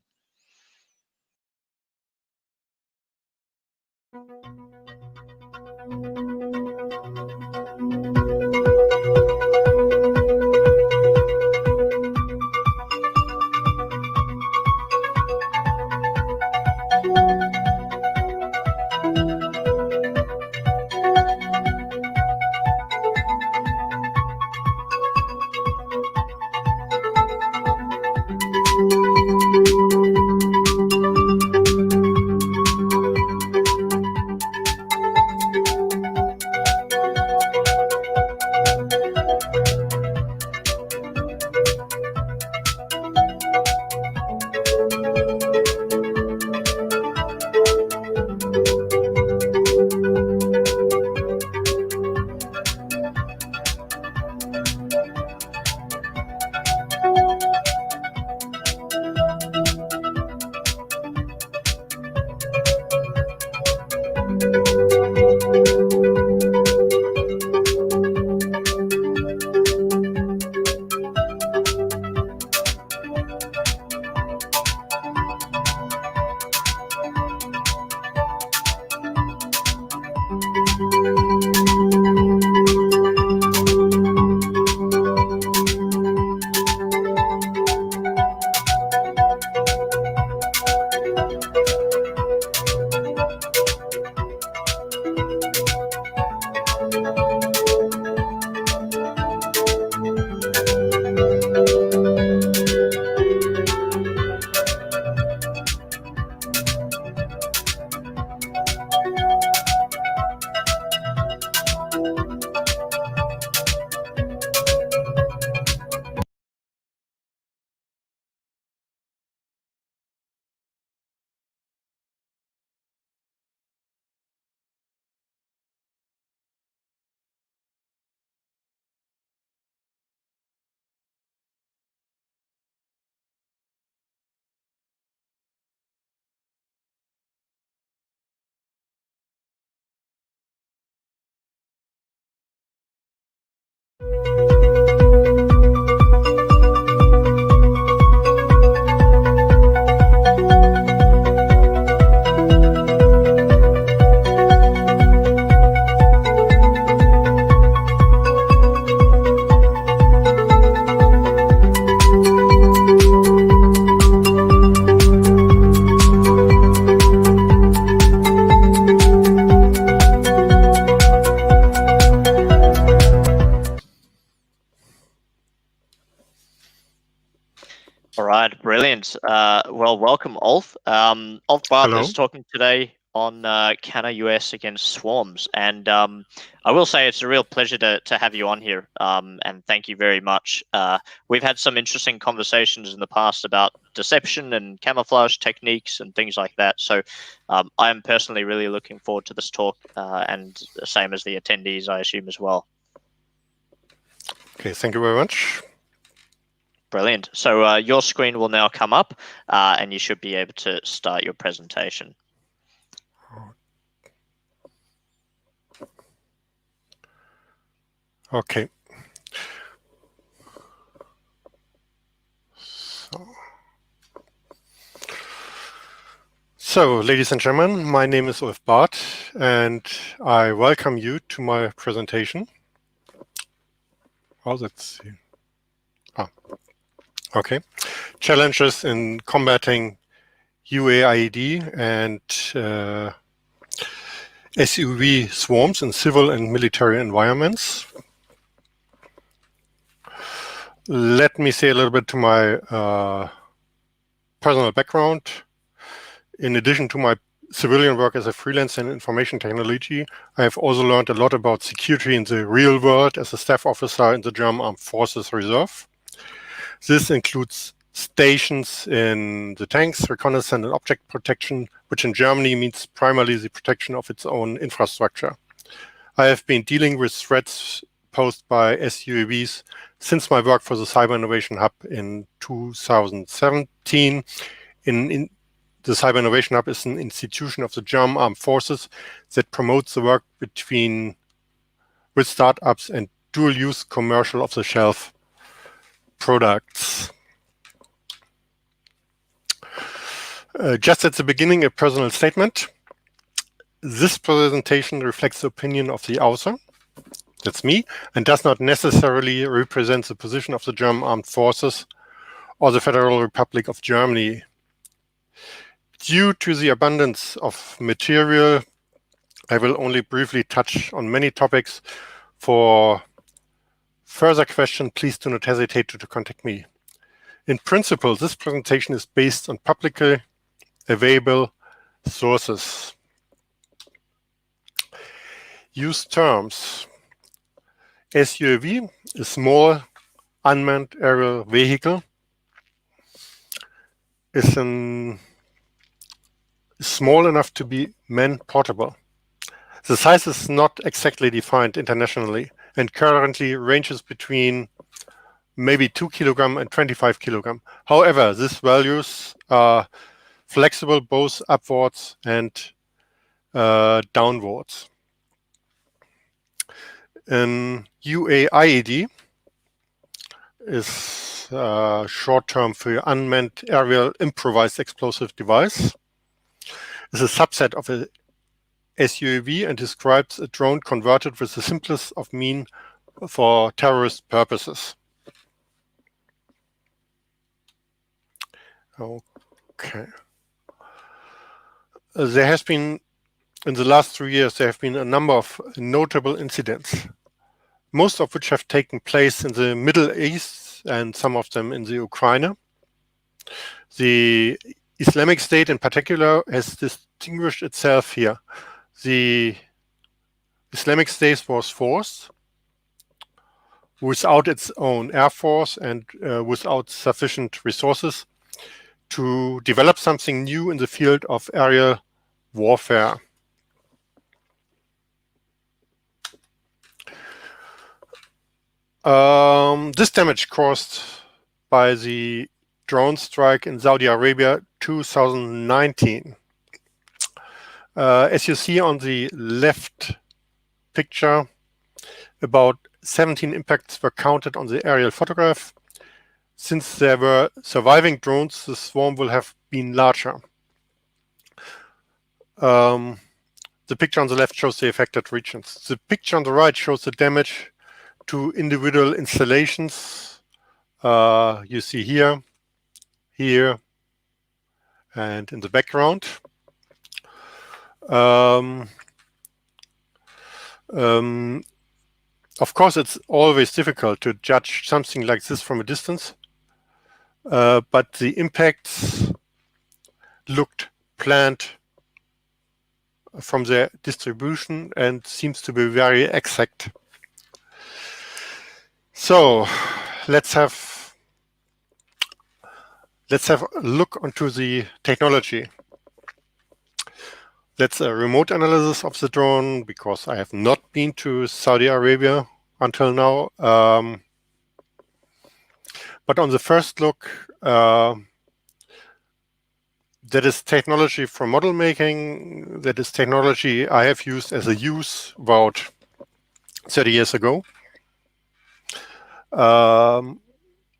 All right, brilliant. Well, welcome, Ulf. Ulf Barth is talking today on Counter-UAS against swarms, and I will say it's a real pleasure to have you on here, and thank you very much. We've had some interesting conversations in the past about deception and camouflage techniques and things like that, so I am personally really looking forward to this talk, and the same as the attendees, I assume, as well. Okay, thank you very much. Brilliant. So your screen will now come up, and you should be able to start your presentation. Okay. So, ladies and gentlemen, my name is Ulf Barth, and I welcome you to my presentation. Oh, let's see. Okay. Challenges in combating UAID and SUV swarms in civil and military environments. Let me say a little bit to my personal background. In addition to my civilian work as a freelancer in information technology, I have also learned a lot about security in the real world as a staff officer in the German Armed Forces Reserve. This includes stations in the tanks, reconnaissance and object protection, which in Germany means primarily the protection of its own infrastructure. I have been dealing with threats posed by SUAVs since my work for the Cyber Innovation Hub in 2017. The Cyber Innovation Hub is an institution of the German Armed Forces that promotes the work with startups and dual-use commercial off-the-shelf products. Just at the beginning, a personal statement. This presentation reflects the opinion of the author, that's me, and does not necessarily represent the position of the German Armed Forces or the Federal Republic of Germany. Due to the abundance of material, I will only briefly touch on many topics. For further questions, please do not hesitate to contact me. In principle, this presentation is based on publicly available sources. Use terms. SUAV, a small unmanned aerial vehicle, is small enough to be man-portable. The size is not exactly defined internationally and currently ranges between maybe 2 kilogram and 25 kilogram. However, these values are flexible both upwards and downwards. An UAIED is short term for unmanned aerial improvised explosive device. It's a subset of a SUAV and describes a drone converted with the simplest of means for terrorist purposes. Okay. There has been, in the last 3 years, there have been a number of notable incidents, most of which have taken place in the Middle East and some of them in the Ukraine. The Islamic State in particular has distinguished itself here. The Islamic State was forced without its own air force and without sufficient resources to develop something new in the field of aerial warfare. This damage caused by the drone strike in Saudi Arabia 2019. As you see on the left picture, about 17 impacts were counted on the aerial photograph. Since there were surviving drones, the swarm will have been larger. The picture on the left shows the affected regions. The picture on the right shows the damage to individual installations. You see here, here, and in the background. Of course, it's always difficult to judge something like this from a distance, but the impacts looked planned from their distribution and seems to be very exact. So let's have a look onto the technology. That's a remote analysis of the drone, because I have not been to Saudi Arabia until now. But on the first look, that is technology for model making. That is technology I have used as a use about 30 years ago.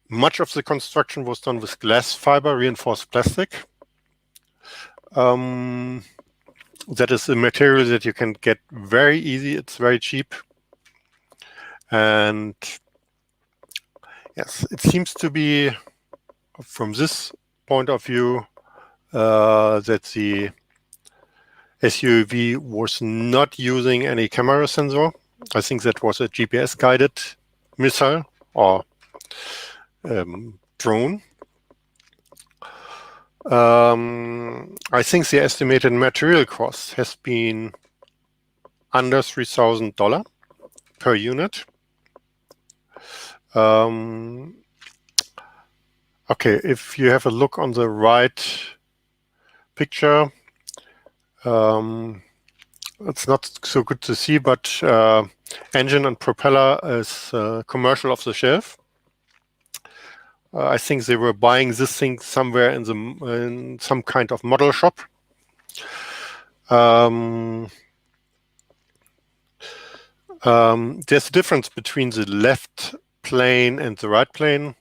Much of the construction was done with glass fiber reinforced plastic. That is a material that you can get very easy. It's very cheap. And yes, it seems to be, from this point of view, that the SUAV was not using any camera sensor. I think that was a GPS-guided missile or drone. I think the estimated material cost has been under $3,000 per unit. Okay, if you have a look on the right picture, it's not so good to see, but engine and propeller is commercial off the shelf. I think they were buying this thing somewhere in some kind of model shop. There's a difference between the left plane and the right plane.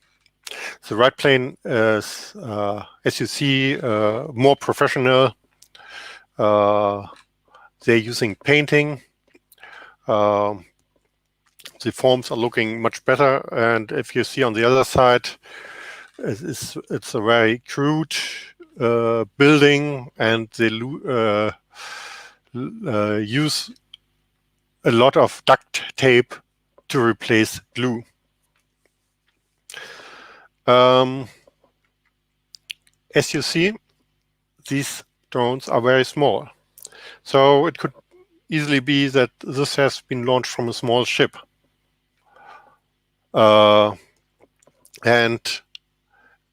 The right plane is, as you see, more professional. They're using painting. The forms are looking much better, and if you see on the other side, it's a very crude building, and they use a lot of duct tape to replace glue. As you see, these drones are very small, so it could easily be that this has been launched from a small ship. And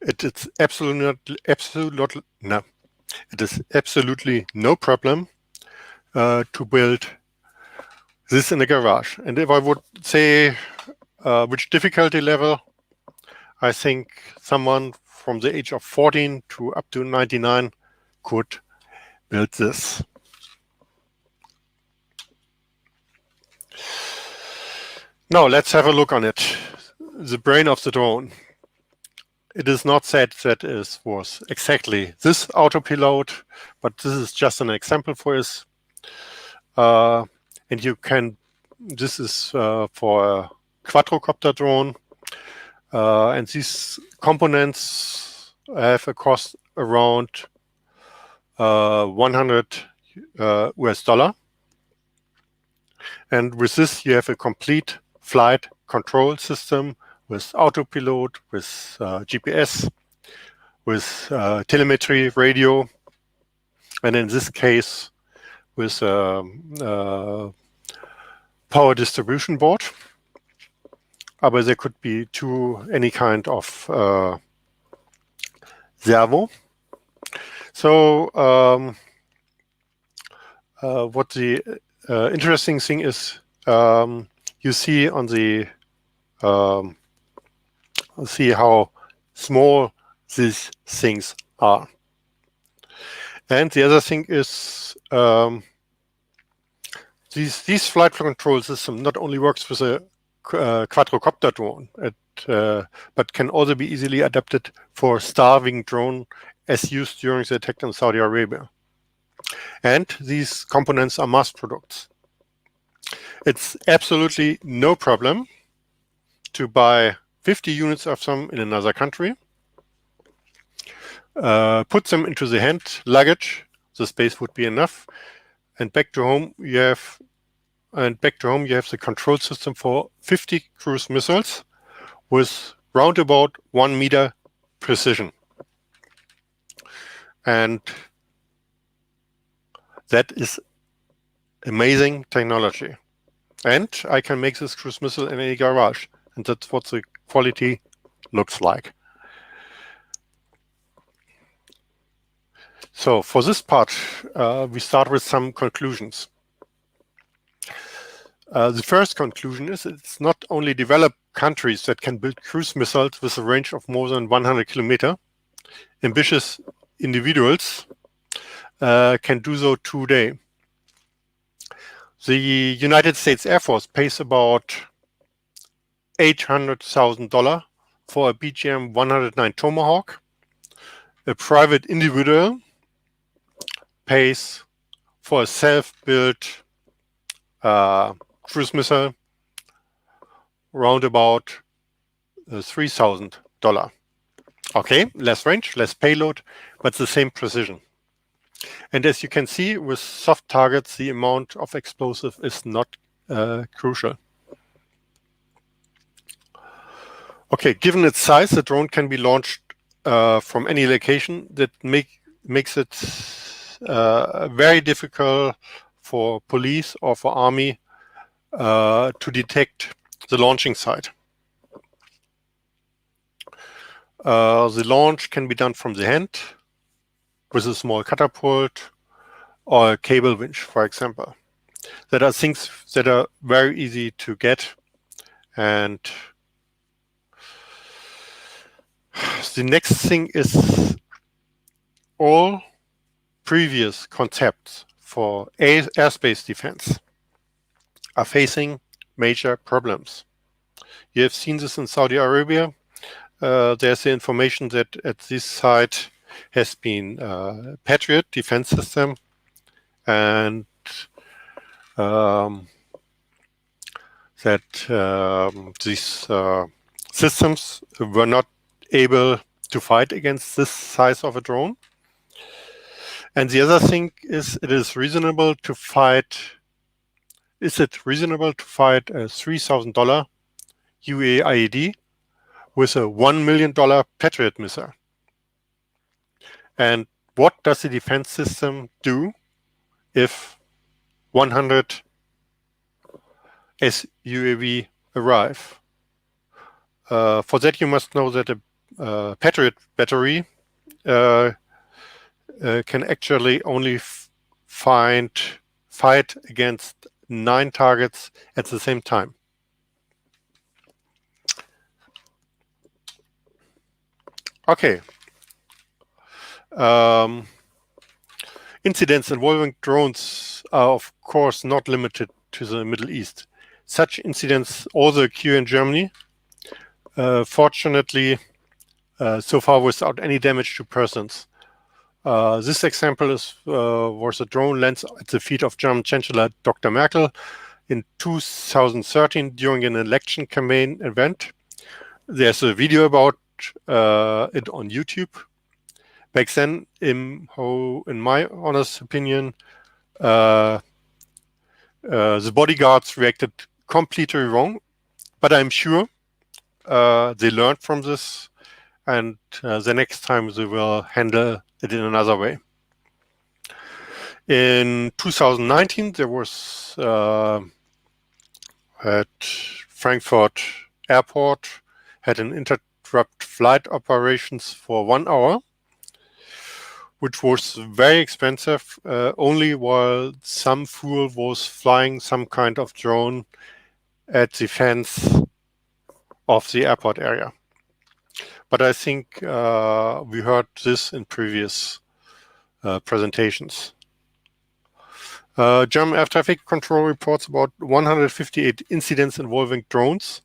it is absolutely no problem to build this in a garage. And if I would say which difficulty level, I think someone from the age of 14 to up to 99 could build this. Now let's have a look on it. The brain of the drone. It is not said that it was exactly this autopilot, but this is just an example for this. And you can, this is for a quadrocopter drone. And these components have a cost around 100 US$. And with this, you have a complete flight control system with autopilot, with GPS, with telemetry, radio, and in this case, with power distribution board. But there could be any kind of servo. So what the interesting thing is, you see on the see how small these things are. And the other thing is these flight control system not only works with a quadrocopter drone, but can also be easily adapted for starving drone as used during the attack in Saudi Arabia. And these components are mass products. It's absolutely no problem to buy 50 units of them in another country, put them into the hand luggage, the space would be enough, and back to home you have the control system for 50 cruise missiles with roundabout 1 meter precision. And that is amazing technology. And I can make this cruise missile in any garage. And that's what the quality looks like. So for this part, we start with some conclusions. The first conclusion is it's not only developed countries that can build cruise missiles with a range of more than 100 kilometers. Ambitious individuals can do so today. The United States Air Force pays about $800,000 for a BGM-109 Tomahawk. A private individual pays for a self-built cruise missile around about $3,000. Okay, less range, less payload, but the same precision. And as you can see, with soft targets, the amount of explosive is not crucial. Okay, given its size, the drone can be launched from any location. That makes it very difficult for police or for army to detect the launching site. The launch can be done from the hand with a small catapult or a cable winch, for example. That are things that are very easy to get. And the next thing is all previous concepts for airspace defense are facing major problems. You have seen this in Saudi Arabia. There's the information that at this site has been Patriot defense system, and that these systems were not able to fight against this size of a drone. And the other thing is, it is reasonable to fight. Is it reasonable to fight a $3,000 UAIED with a $1 million Patriot missile? And what does the defense system do if 100 SUAV arrive? For that, you must know that a Patriot battery can actually only fight against 9 targets at the same time. Okay. Incidents involving drones are, of course, not limited to the Middle East. Such incidents also occur in Germany, fortunately, so far without any damage to persons. This example was a drone lands at the feet of German Chancellor Dr. Merkel in 2013 during an election campaign event. There's a video about it on YouTube. Back then, in my honest opinion, the bodyguards reacted completely wrong, but I'm sure they learned from this, and the next time they will handle it in another way. In 2019, there was at Frankfurt Airport had an interrupt flight operations for 1 hour, which was very expensive, only while some fool was flying some kind of drone at the fence of the airport area. But I think we heard this in previous presentations. German air traffic control reports about 158 incidents involving drones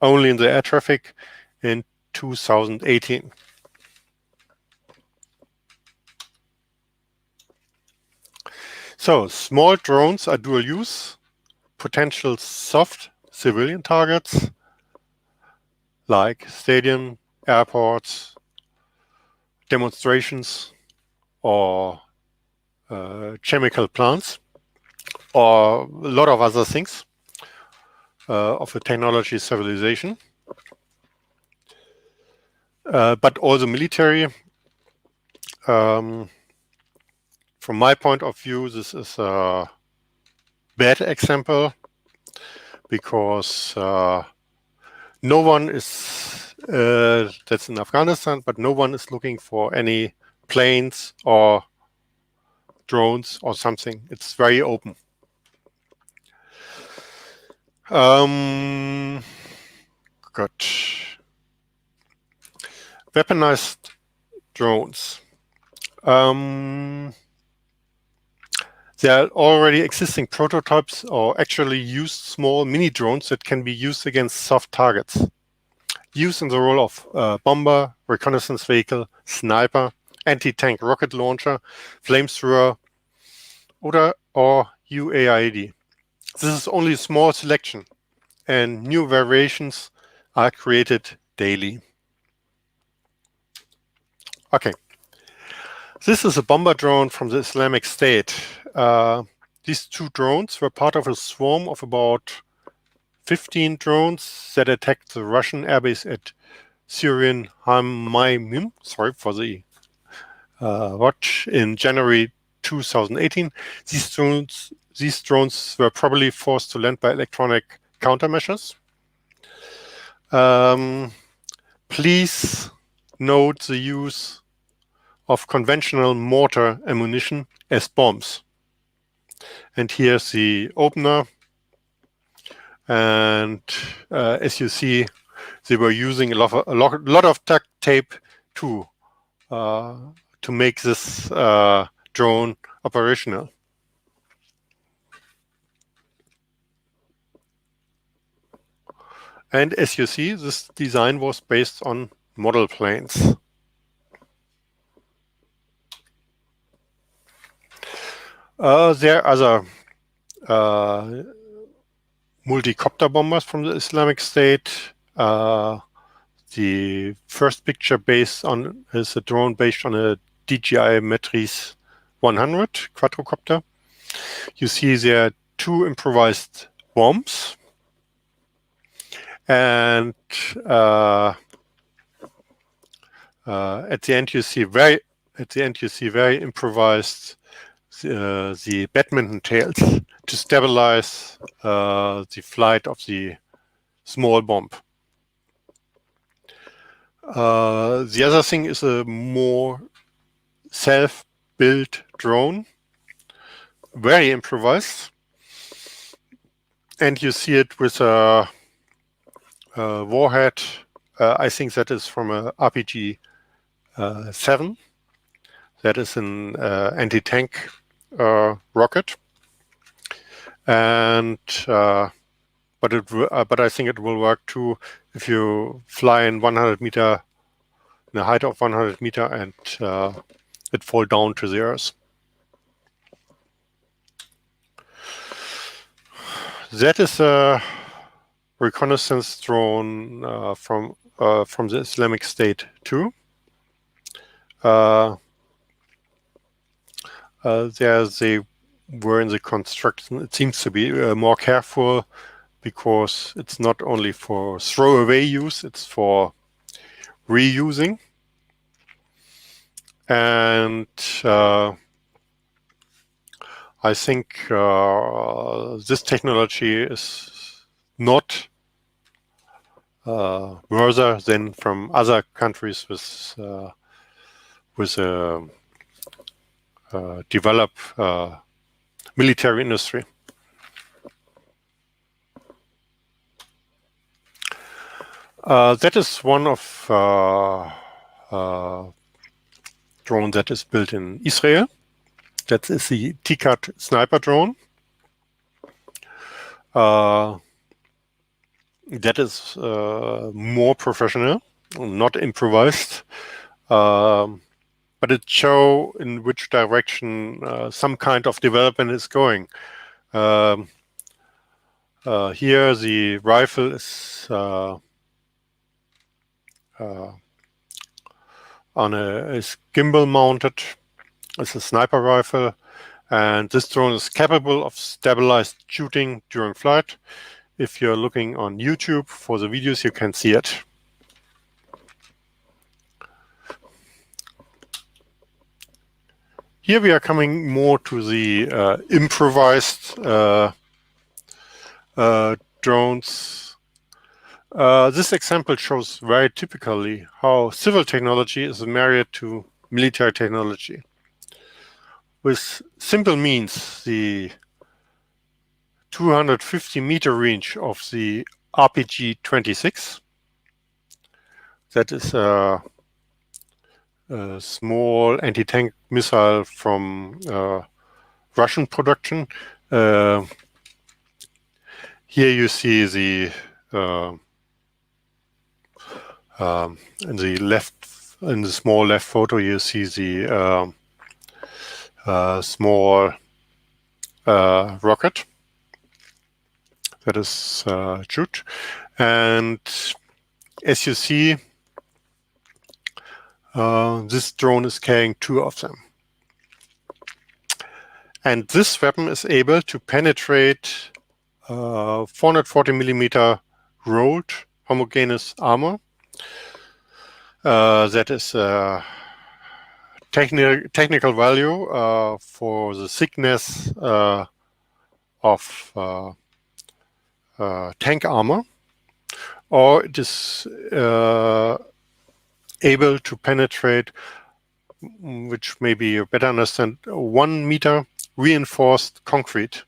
only in the air traffic in 2018. So small drones are dual use, potential soft civilian targets like stadium, airports, demonstrations, or chemical plants, or a lot of other things of a technology civilization. But also military. From my point of view, this is a bad example because no one is, that's in Afghanistan, but no one is looking for any planes or drones or something. It's very open. Good. Weaponized drones. There are already existing prototypes or actually used small mini drones that can be used against soft targets. Used in the role of bomber, reconnaissance vehicle, sniper, anti-tank rocket launcher, flamethrower, or UAID. This is only a small selection, and new variations are created daily. Okay. This is a bomber drone from the Islamic State. These two drones were part of a swarm of about 15 drones that attacked the Russian airbase at Syrian Hamaymim, sorry for the watch, in January 2018. These drones were probably forced to land by electronic countermeasures. Please note the use of conventional mortar ammunition as bombs. And here's the opener. And as you see, they were using a lot of duct tape to make this drone operational. And as you see, this design was based on model planes. There are other multi-copter bombers from the Islamic State. The first picture is a drone based on a DJI Matrice 100 quadrocopter. You see there are two improvised bombs, and at the end you see very improvised the badminton tails to stabilize the flight of the small bomb. The other thing is a more self-built drone, very improvised, and you see it with a warhead. I think that is from a RPG 7. That is an anti-tank rocket, and but I think it will work too if you fly in 100 meter, in a height of 100 meter, and it fall down to the earth. That is a reconnaissance drone from the Islamic State too. They were in the construction. It seems to be more careful, because it's not only for throwaway use, it's for reusing. And I think this technology is not worse than from other countries with developed military industry. That is one of drone that is built in Israel. That is the TCAT sniper drone. That is more professional, not improvised, but it shows in which direction some kind of development is going. Here the rifle is is gimbal mounted. It's a sniper rifle, and this drone is capable of stabilized shooting during flight. If you're looking on YouTube for the videos, you can see it. Here we are coming more to the improvised drones. This example shows very typically how civil technology is married to military technology. With simple means, the 250-meter range of the RPG-26, that is a small anti-tank missile from Russian production. Here you see the in the small left photo, you see the small rocket that is shoot, and as you see, this drone is carrying two of them. And this weapon is able to penetrate 440 millimeter rolled homogeneous armor. That is technical value for the thickness of tank armor, or it is able to penetrate, which maybe you better understand, 1 meter reinforced concrete.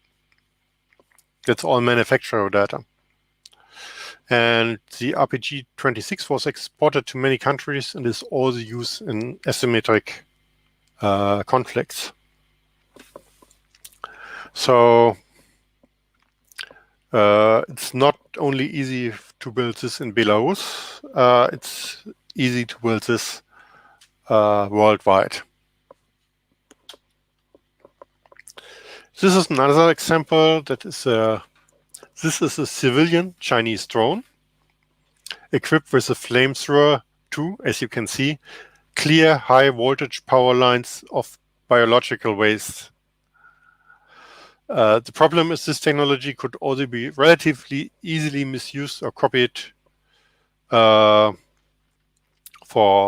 That's all manufacturer data. And the RPG-26 was exported to many countries and is also used in asymmetric conflicts. So it's not only easy to build this in Belarus, it's easy to build this worldwide. This is another example. This is a civilian Chinese drone equipped with a flamethrower too, as you can see, clear high voltage power lines of biological waste. The problem is this technology could also be relatively easily misused or copied for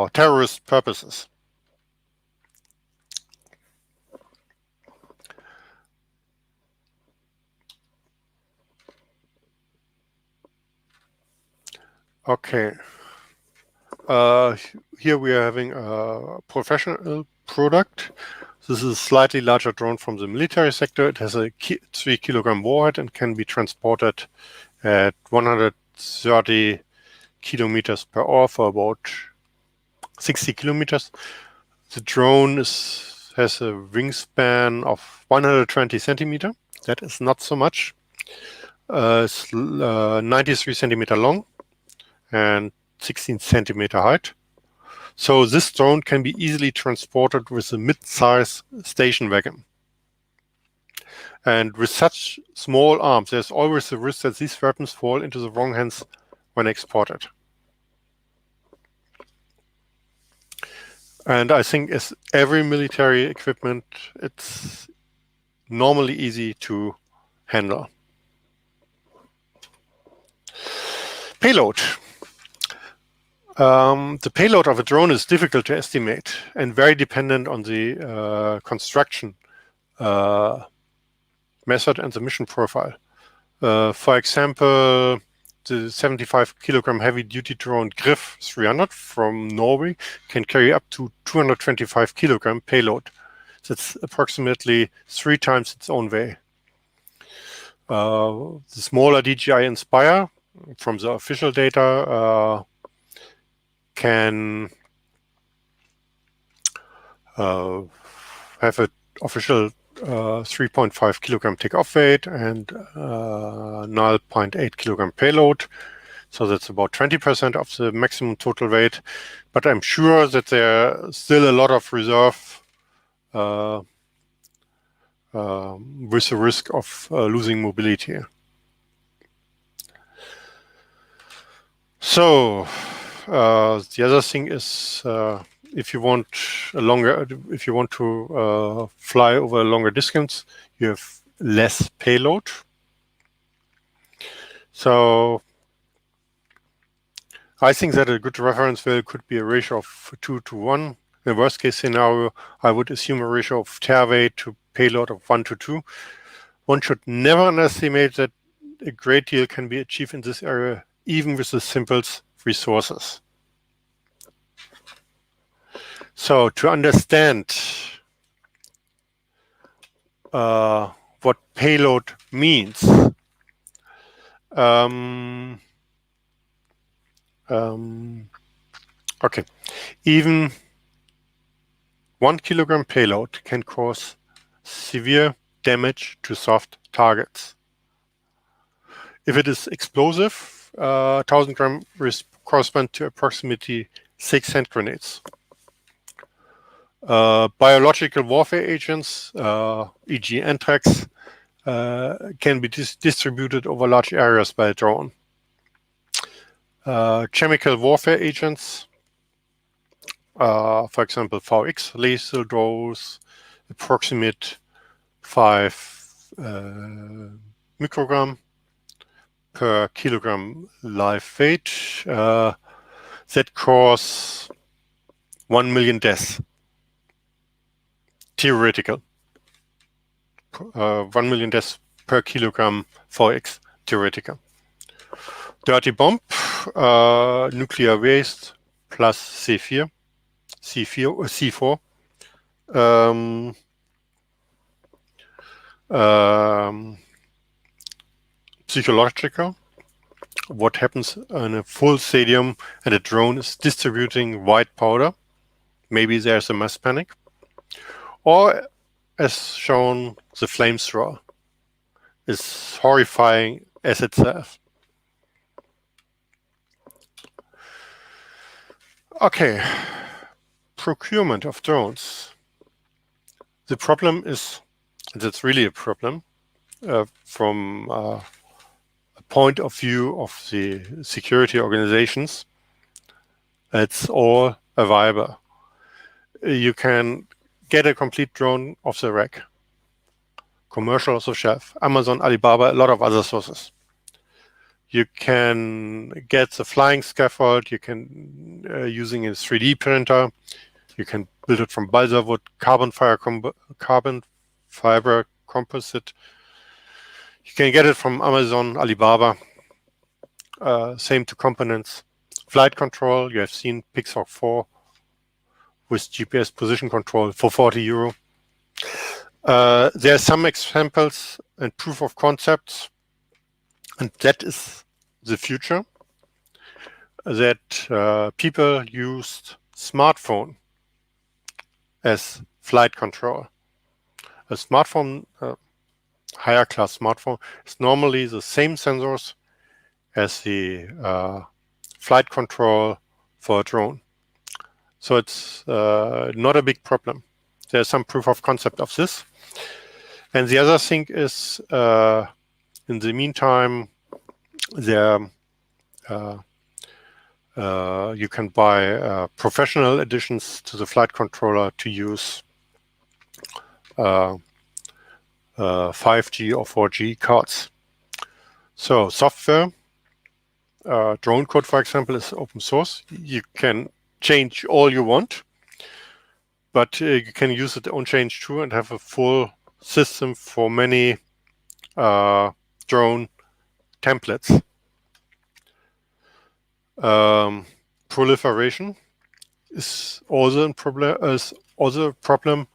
terrorist purposes. Okay. Here we are having a professional product. This is a slightly larger drone from the military sector. It has a 3 kilogram warhead and can be transported at 130 kilometers per hour for about 60 kilometers. The drone has a wingspan of 120 centimeter. That is not so much. It's 93 centimeter long and 16 centimeter height. So this drone can be easily transported with a mid-size station wagon. And with such small arms, there's always the risk that these weapons fall into the wrong hands when exported. And I think as every military equipment, it's normally easy to handle. Payload. The payload of a drone is difficult to estimate and very dependent on the construction method and the mission profile. For example, the 75 kilogram heavy duty drone Griff 300 from Norway can carry up to 225 kilogram payload. That's approximately 3 times its own weight. The smaller DJI Inspire from the official data can have an official 3.5 kilogram takeoff weight and 0.8 kilogram payload. So that's about 20% of the maximum total weight. But I'm sure that there are still a lot of reserve with the risk of losing mobility. So the other thing is if you want to fly over a longer distance, you have less payload. So I think that a good reference value could be a ratio of 2 to 1. In the worst case scenario, I would assume a ratio of tare weight to payload of 1 to 2. One should never underestimate that a great deal can be achieved in this area, even with the simplest resources. So to understand what payload means, okay, even 1 kilogram payload can cause severe damage to soft targets. If it is explosive, 1,000 gram correspond to approximately 6 hand grenades. Biological warfare agents, e.g. anthrax, can be distributed over large areas by a drone. Chemical warfare agents, for example, VX, lethal dose, approximate 5 microgram per kilogram live weight. That cause 1 million deaths. Theoretical. 1 million deaths per kilogram 4x. Theoretical. Dirty bomb, nuclear waste plus C4. Psychological. What happens in a full stadium and a drone is distributing white powder? Maybe there's a mass panic. Or, as shown, the flamethrower is horrifying as itself. Okay, procurement of drones. The problem is, that's really a problem from a point of view of the security organizations. It's all available. You can get a complete drone off the rack. Commercial off the shelf. Amazon, Alibaba, a lot of other sources. You can get the flying scaffold. You can using a 3D printer. You can build it from balsa wood, carbon fiber composite. You can get it from Amazon, Alibaba. Same to components. Flight control. You have seen Pixhawk 4 with GPS position control for 40 euro. There are some examples and proof of concepts, and that is the future, that people used smartphone as flight control. A smartphone, higher class smartphone, is normally the same sensors as the flight control for a drone. So it's not a big problem. There's some proof of concept of this. And the other thing is, in the meantime, there you can buy professional additions to the flight controller to use 5G or 4G cards. So software, drone code, for example, is open source. You can change all you want, but you can use it on change too and have a full system for many drone templates. Proliferation is also a problem.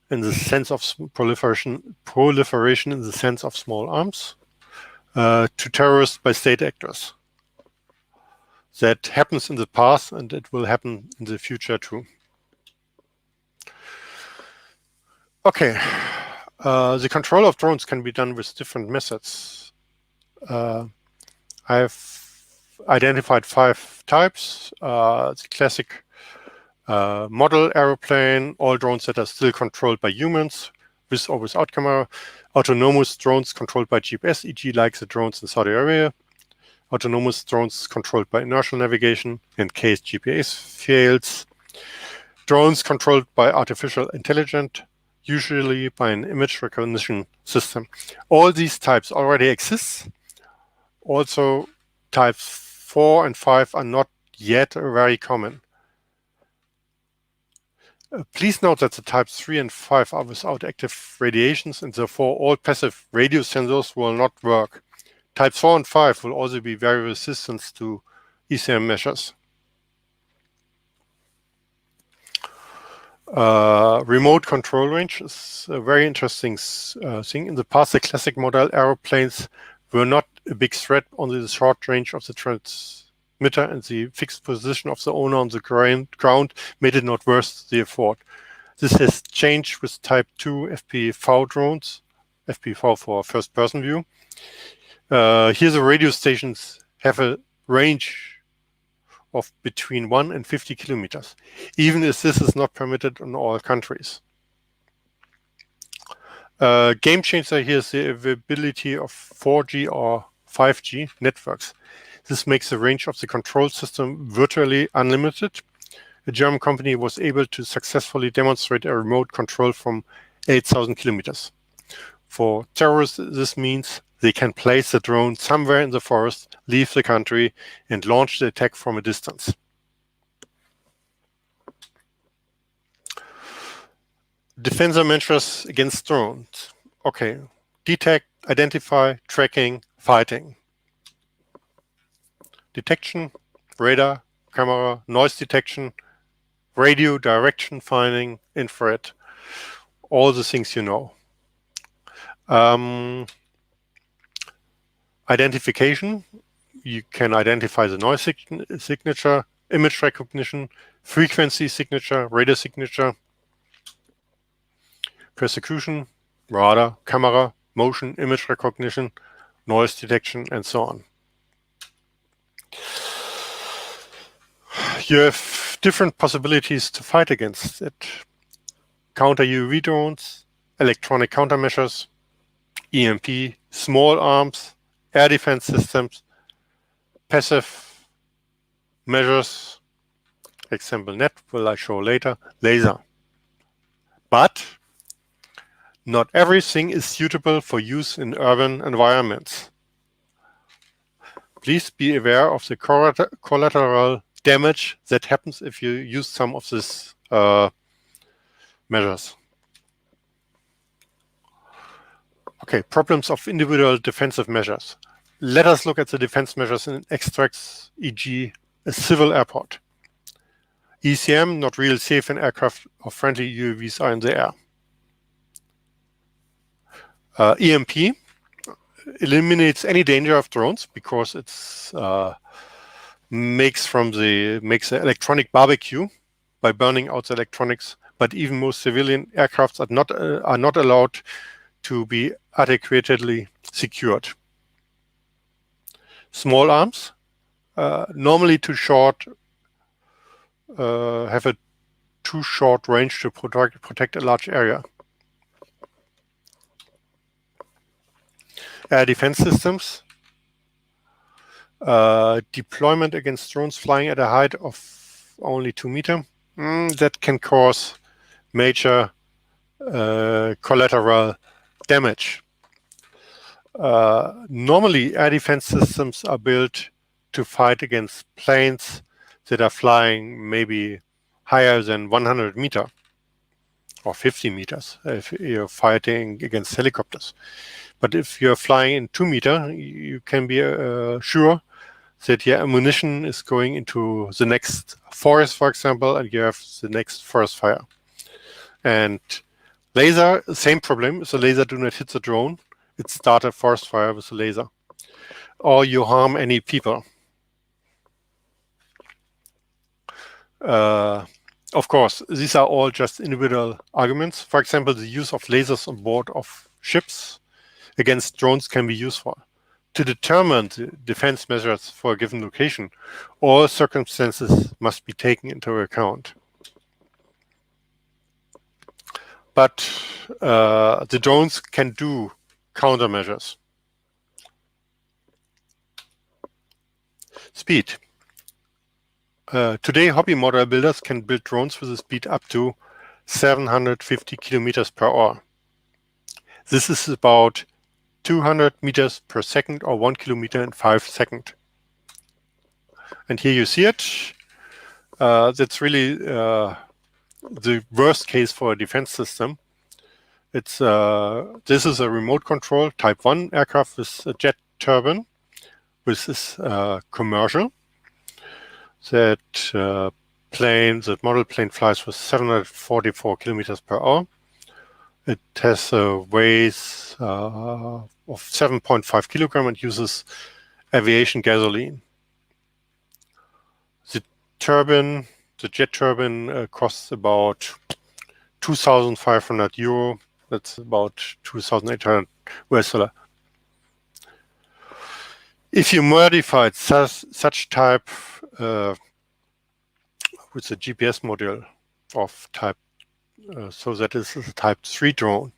In the sense of proliferation in the sense of small arms to terrorists by state actors. That happens in the past and it will happen in the future too. Okay, the control of drones can be done with different methods. I've identified 5 types. The classic model aeroplane, all drones that are still controlled by humans, with or without camera. Autonomous drones controlled by GPS, e.g. like the drones in Saudi Arabia. Autonomous drones controlled by inertial navigation in case GPS fails. Drones controlled by artificial intelligence, usually by an image recognition system. All these types already exist. Also, types 4 and 5 are not yet very common. Please note that the types 3 and 5 are without active radiations, and therefore all passive radio sensors will not work. Types 4 and 5 will also be very resistant to ECM measures. Remote control range is a very interesting thing. In the past, the classic model aeroplanes were not a big threat. Only the short range of the transmitter and the fixed position of the owner on the ground made it not worth the effort. This has changed with Type 2 FPV drones, FPV for first-person view. Here the radio stations have a range of between 1 and 50 kilometers, even if this is not permitted in all countries. Game changer here is the availability of 4G or 5G networks. This makes the range of the control system virtually unlimited. a German company was able to successfully demonstrate a remote control from 8,000 kilometers. For terrorists, this means they can place the drone somewhere in the forest, leave the country, and launch the attack from a distance. Defensive measures against drones. Okay, detect, identify, tracking, fighting. Detection, radar, camera, noise detection, radio, direction finding, infrared, all the things you know. Identification, you can identify the noise signature, image recognition, frequency signature, radar signature, persecution, radar, camera, motion, image recognition, noise detection, and so on. You have different possibilities to fight against it. Counter-UAS drones, electronic countermeasures, EMP, small arms, air defense systems, passive measures, example net, will I show later, laser. But not everything is suitable for use in urban environments. Please be aware of the collateral damage that happens if you use some of these measures. Okay, problems of individual defensive measures. Let us look at the defense measures in extracts, e.g. a civil airport. ECM, not real safe when aircraft or friendly UAVs are in the air. EMP eliminates any danger of drones because it's makes the electronic barbecue by burning out the electronics. But even most civilian aircrafts are not allowed to be adequately secured. Small arms, normally too short, have a too short range to protect a large area. Air defense systems, deployment against drones flying at a height of only 2 meters. That can cause major collateral damage. Normally, air defense systems are built to fight against planes that are flying maybe higher than 100 meters or 50 meters if you're fighting against helicopters. But if you're flying in 2 meters, you can be sure that your ammunition is going into the next forest, for example, and you have the next forest fire. And laser, same problem. If the laser do not hit the drone, it starts a forest fire with the laser. Or you harm any people. Of course, these are all just individual arguments. For example, the use of lasers on board of ships against drones can be useful. To determine the defense measures for a given location, all circumstances must be taken into account. But the drones can do countermeasures. Speed. Today, hobby model builders can build drones with a speed up to 750 kilometers per hour. This is about 200 meters per second or 1 kilometer in 5 seconds. And here you see it. That's really the worst case for a defense system. It's this is a remote control Type 1 aircraft with a jet turbine. This is commercial. That model plane flies with 744 kilometers per hour. It has a weight of 7.5 kilograms and uses aviation gasoline. The jet turbine costs about 2,500 euro. That's about 2,800 US dollar. If you modified such type with a GPS module of type, so that is a type 3 drone,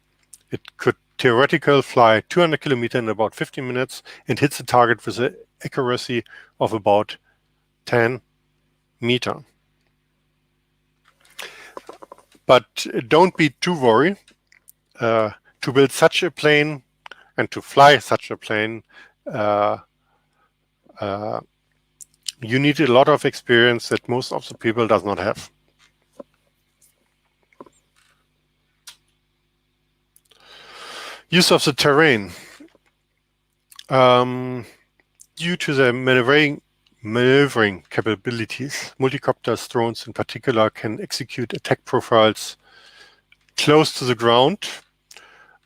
it could theoretically fly 200 kilometers in about 15 minutes and hits the target with an accuracy of about 10 meters. But don't be too worried. To build such a plane and to fly such a plane, you need a lot of experience that most of the people does not have. Use of the terrain. Due to their maneuvering capabilities, multicopter drones in particular can execute attack profiles close to the ground,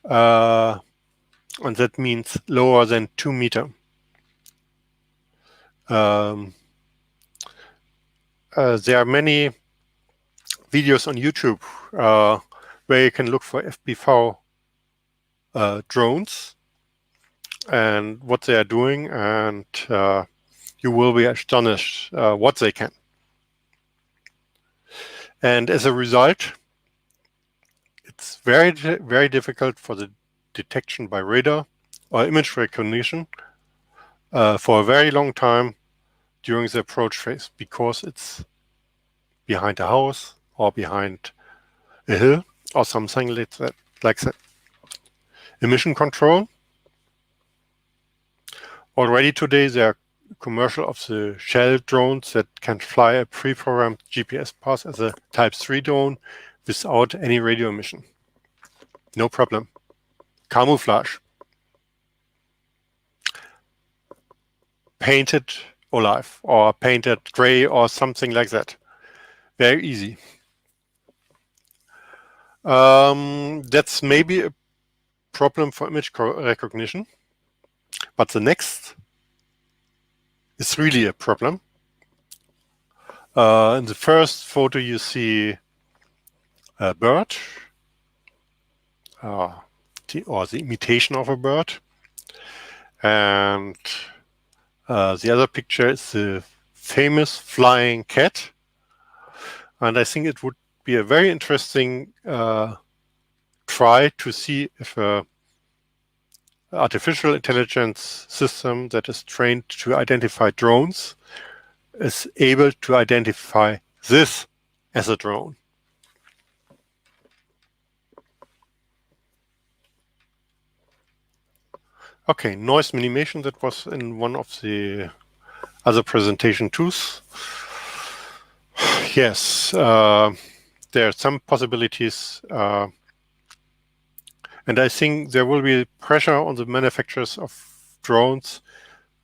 and that means lower than 2 meters. There are many videos on YouTube where you can look for FPV drones and what they are doing, and you will be astonished what they can. And as a result, it's very, very difficult for the detection by radar or image recognition for a very long time during the approach phase, because it's behind a house or behind a hill or something like that. Emission control. Already today there are commercial of the Shell drones that can fly a pre-programmed GPS path as a Type 3 drone without any radio emission. No problem. Camouflage. Painted olive or painted gray or something like that. Very easy. That's maybe a problem for image recognition, but the next is really a problem. In the first photo you see a bird, or the imitation of a bird, and the other picture is the famous flying cat. And I think it would be a very interesting try to see if a artificial intelligence system that is trained to identify drones is able to identify this as a drone. Okay, noise minimization, that was in one of the other presentation tools. Yes, there are some possibilities, and I think there will be pressure on the manufacturers of drones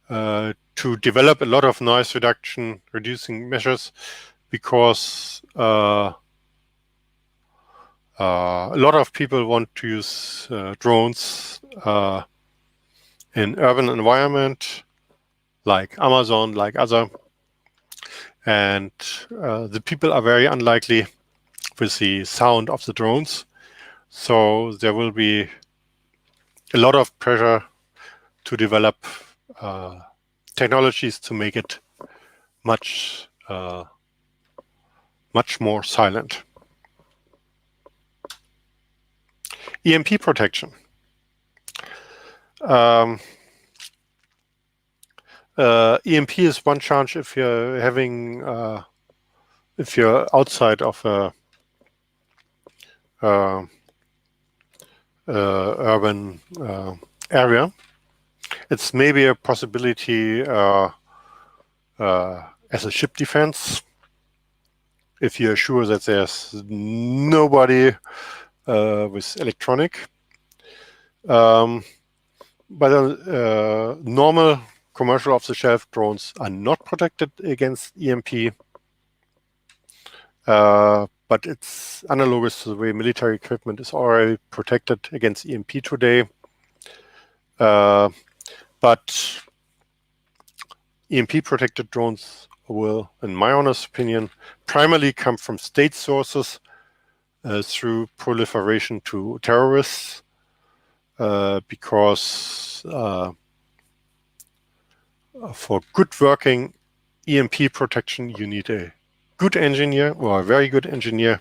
to develop a lot of noise reducing measures, because a lot of people want to use drones in urban environment, like Amazon, like other. And the people are very unlikely with the sound of the drones. So there will be a lot of pressure to develop technologies to make it much more silent. EMP protection. EMP is one chance if you're having if you're outside of a urban area. It's maybe a possibility as a ship defense, if you're sure that there's nobody with electronic. But normal commercial off-the-shelf drones are not protected against EMP, but it's analogous to the way military equipment is already protected against EMP today. But EMP-protected drones will, in my honest opinion, primarily come from state sources through proliferation to terrorists, because for good working EMP protection, you need a good engineer or a very good engineer,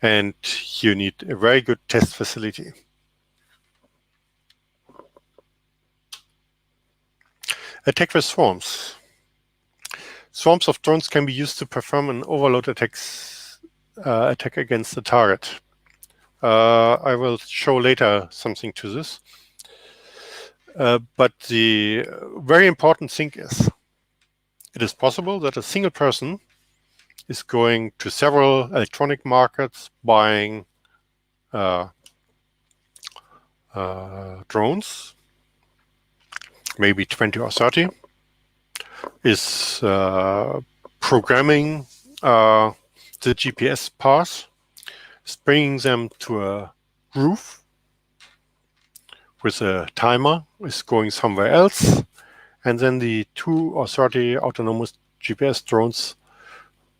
and you need a very good test facility. Attack with swarms. Swarms of drones can be used to perform an overload attacks attack against the target. I will show later something to this. But the very important thing is, it is possible that a single person is going to several electronic markets buying drones, maybe 20 or 30, is programming the GPS path, is bringing them to a roof with a timer, is going somewhere else, and then the 2 or 30 autonomous GPS drones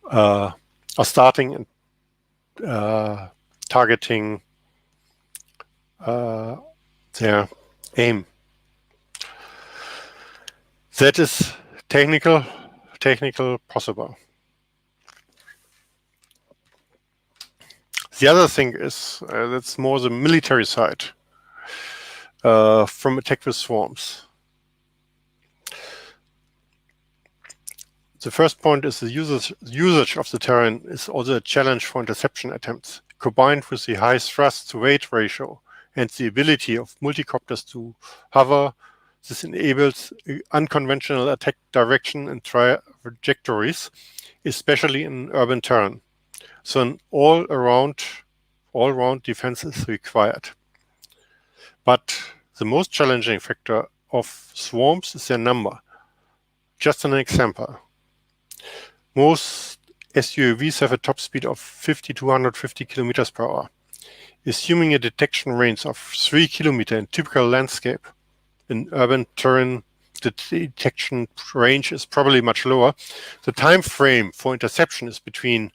are starting and targeting their aim. That is technical possible. The other thing is that's more the military side from attack with swarms. The first point is the usage of the terrain is also a challenge for interception attempts, combined with the high thrust-to-weight ratio and the ability of multicopters to hover. This enables unconventional attack direction and trajectories, especially in urban terrain. So an all-round defense is required. But the most challenging factor of swarms is their number. Just an example. Most SUAVs have a top speed of 50 to 150 kilometers per hour. Assuming a detection range of 3 kilometers in typical landscape, in urban terrain, the detection range is probably much lower. The time frame for interception is between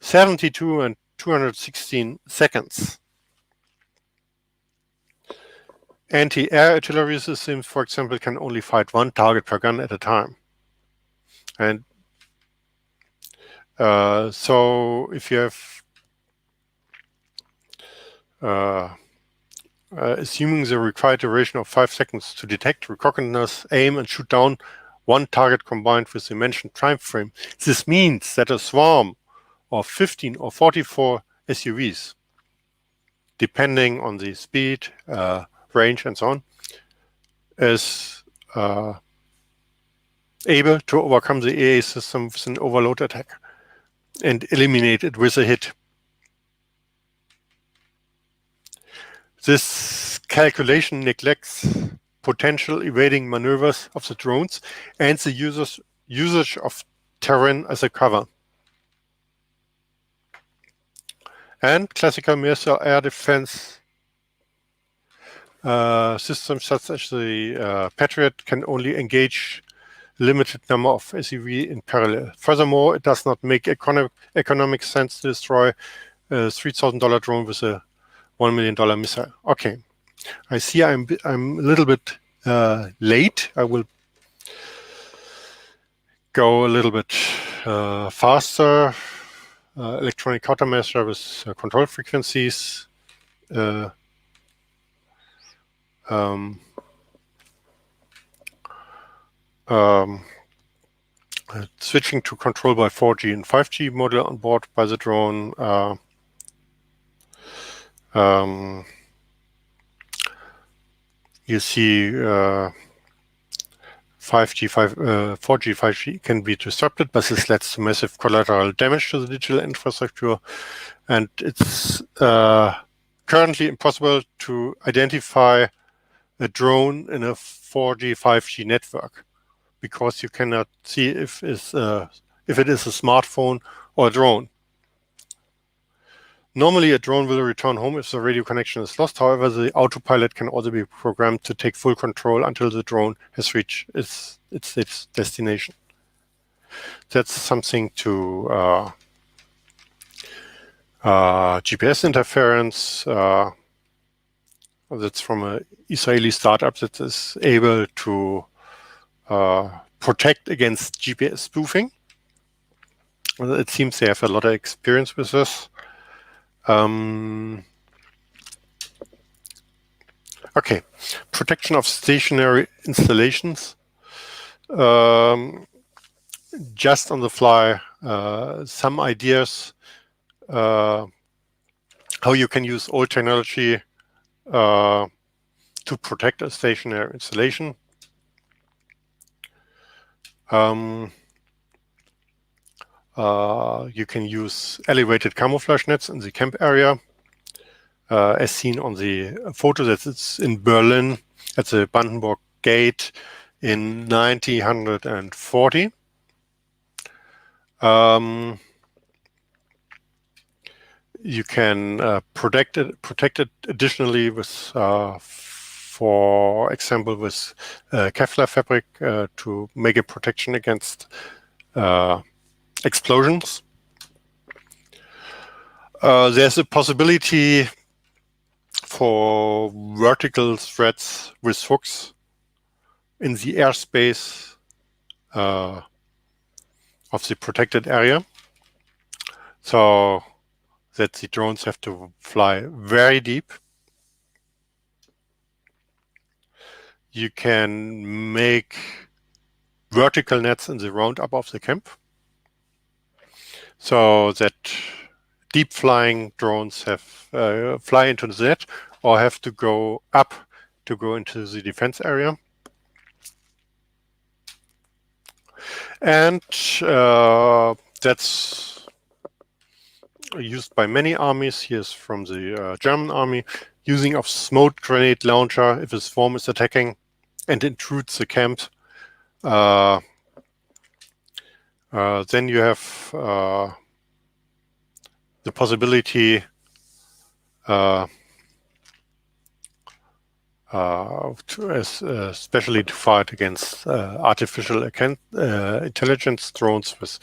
72 and 216 seconds. Anti-air artillery systems, for example, can only fight one target per gun at a time. And so if you have assuming the required duration of 5 seconds to detect, recognize, aim, and shoot down one target combined with the mentioned time frame, this means that a swarm of 15 or 44 SUVs, depending on the speed, range, and so on, is able to overcome the AA system with an overload attack and eliminate it with a hit. This calculation neglects potential evading maneuvers of the drones and the usage of terrain as a cover. And classical missile air defense systems such as the Patriot can only engage limited number of SUV in parallel. Furthermore, it does not make economic sense to destroy a $3,000 drone with a $1 million missile. Okay, I see I'm a little bit late. I will go a little bit faster. Electronic countermeasure with control frequencies. Switching to control by 4G and 5G model on board by the drone. You see 4G, 5G can be disrupted, but this leads to massive collateral damage to the digital infrastructure. And it's currently impossible to identify a drone in a 4G, 5G network because you cannot see if it is a smartphone or a drone. Normally, a drone will return home if the radio connection is lost. However, the autopilot can also be programmed to take full control until the drone has reached its destination. That's something to GPS interference. That's from an Israeli startup that is able to protect against GPS spoofing. It seems they have a lot of experience with this. Okay, protection of stationary installations. Just on the fly, some ideas how you can use old technology to protect a stationary installation. You can use elevated camouflage nets in the camp area, as seen on the photo that it's in Berlin at the Brandenburg Gate in 1940. You can protect it additionally with, for example, with Kevlar fabric to make a protection against explosions. There's a possibility for vertical threats with hooks in the airspace of the protected area, so that the drones have to fly very deep. You can make vertical nets in the roundup of the camp, so that deep flying drones have fly into the net or have to go up to go into the defense area. And that's used by many armies. Here's from the German army, using of smoke grenade launcher if a swarm is attacking and intrudes the camp. Then you have the possibility especially to fight against artificial intelligence drones with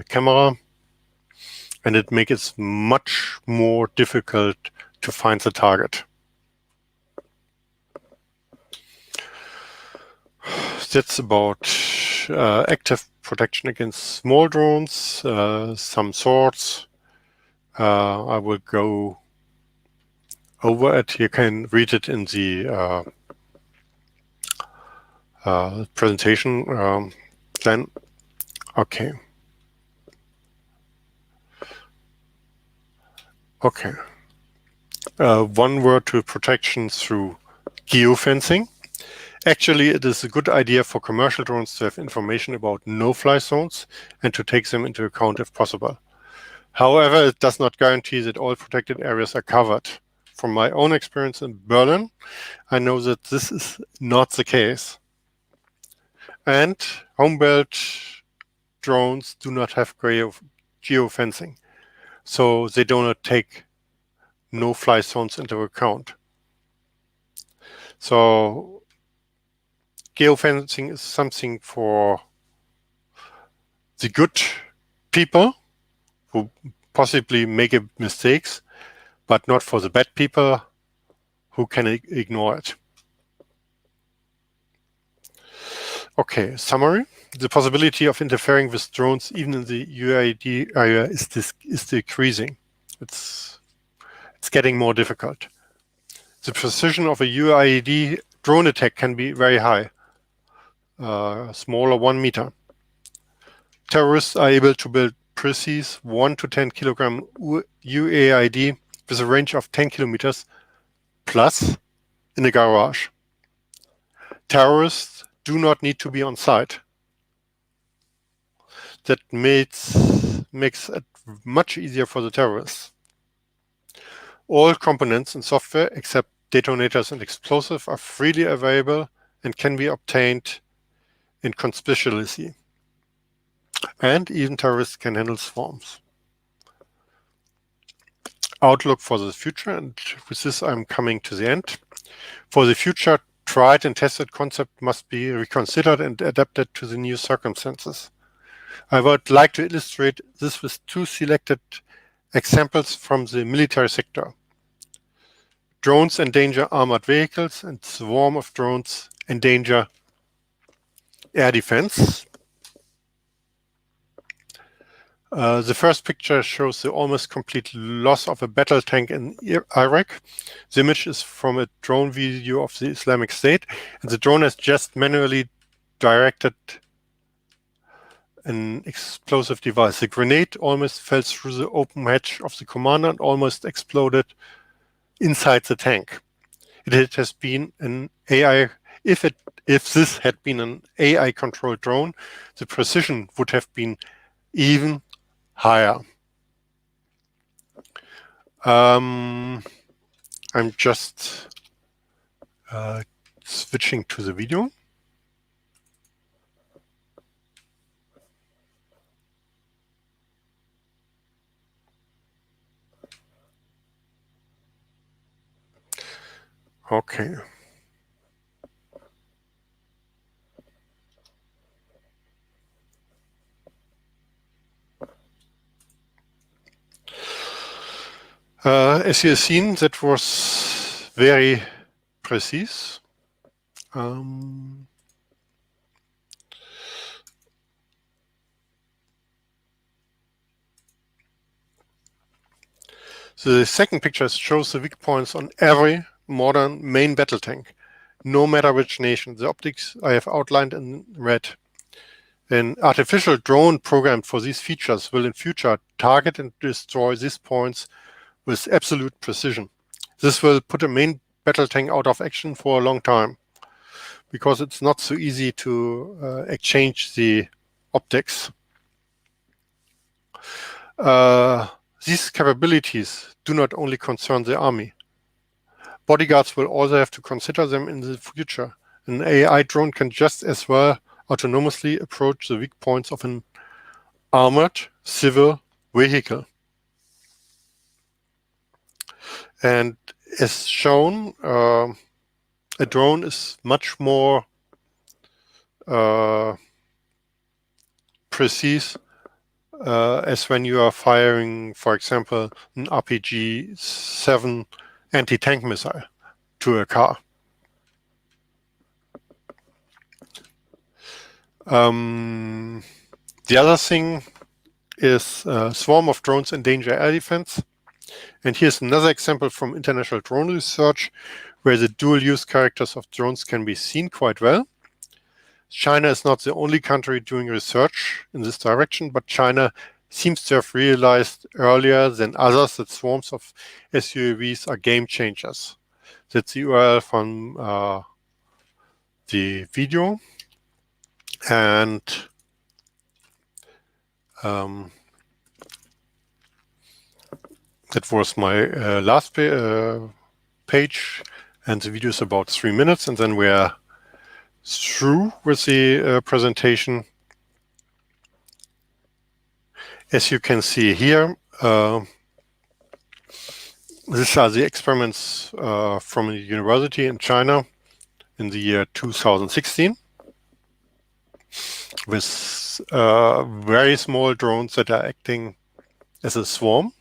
camera, and it makes it much more difficult to find the target. That's about active protection against small drones, some sorts. I will go over it. You can read it in the presentation then. Okay. Okay. One word to protection through geofencing. Actually, it is a good idea for commercial drones to have information about no-fly zones and to take them into account if possible. However, it does not guarantee that all protected areas are covered. From my own experience in Berlin, I know that this is not the case. And home-built drones do not have geofencing, so they do not take no-fly zones into account. So geofencing is something for the good people who possibly make mistakes, but not for the bad people who can ignore it. Okay, summary. The possibility of interfering with drones, even in the UAD area, is decreasing. It's getting more difficult. The precision of a UAD drone attack can be very high, smaller 1 meter. Terrorists are able to build precise 1 to 10 kilogram UAD with a range of 10 kilometers plus in a garage. Terrorists do not need to be on site. That makes it much easier for the terrorists. All components and software except detonators and explosives are freely available and can be obtained inconspicuously. And even terrorists can handle swarms. Outlook for the future, and with this I'm coming to the end. For the future, tried and tested concept must be reconsidered and adapted to the new circumstances. I would like to illustrate this with 2 selected examples from the military sector. Drones endanger armored vehicles, and swarm of drones endanger air defense. The first picture shows the almost complete loss of a battle tank in Iraq. The image is from a drone video of the Islamic State, and the drone has just manually directed an explosive device. The grenade almost fell through the open hatch of the commander and almost exploded inside the tank. It has been an AI. If this had been an AI-controlled drone, the precision would have been even higher. I'm just switching to the video. Okay. As you have seen, that was very precise. The second picture shows the weak points on every modern main battle tank, no matter which nation. The optics I have outlined in red. An artificial drone programmed for these features will in future target and destroy these points with absolute precision. This will put a main battle tank out of action for a long time because it's not so easy to exchange the optics. These capabilities do not only concern the army. Bodyguards will also have to consider them in the future. An AI drone can just as well autonomously approach the weak points of an armored civil vehicle. And as shown, a drone is much more precise as when you are firing, for example, an RPG-7 anti-tank missile to a car. The other thing is a swarm of drones endanger air defense. And here's another example from international drone research where the dual-use characters of drones can be seen quite well. China is not the only country doing research in this direction, but China seems to have realized earlier than others that swarms of SUAVs are game changers. That's the URL from the video. And that was my last page, and the video is about 3 minutes, and then we're through with the presentation. As you can see here, these are the experiments from a university in China in the year 2016 with very small drones that are acting as a swarm.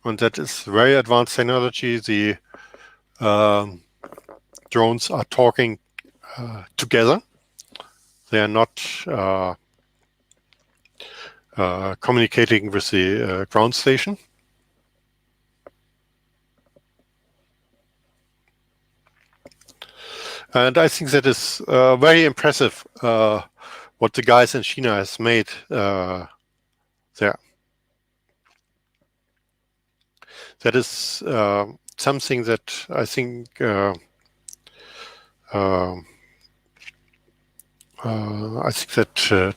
And that is very advanced technology. The drones are talking together. They are not communicating with the ground station. And I think that is very impressive what the guys in China has made there. That is something that I think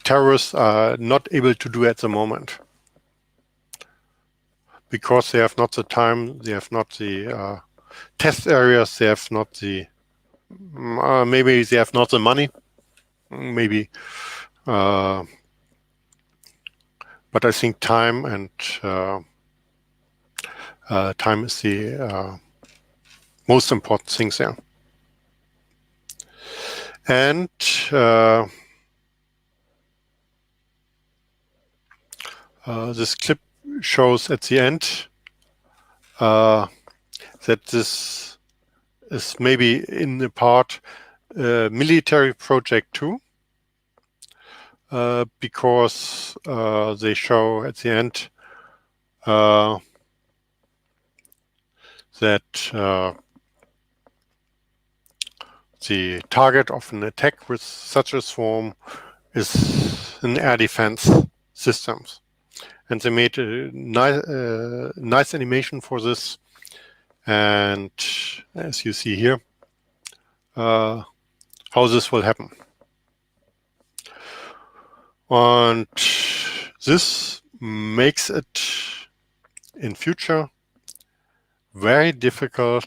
terrorists are not able to do at the moment because they have not the time, they have not the test areas, they have not the maybe they have not the money, maybe, but I think time and time is the most important thing there. And this clip shows at the end that this is maybe in the part military project too, because they show at the end that the target of an attack with such a swarm is an air defense systems. And they made a nice animation for this. And as you see here, how this will happen. And this makes it in future very difficult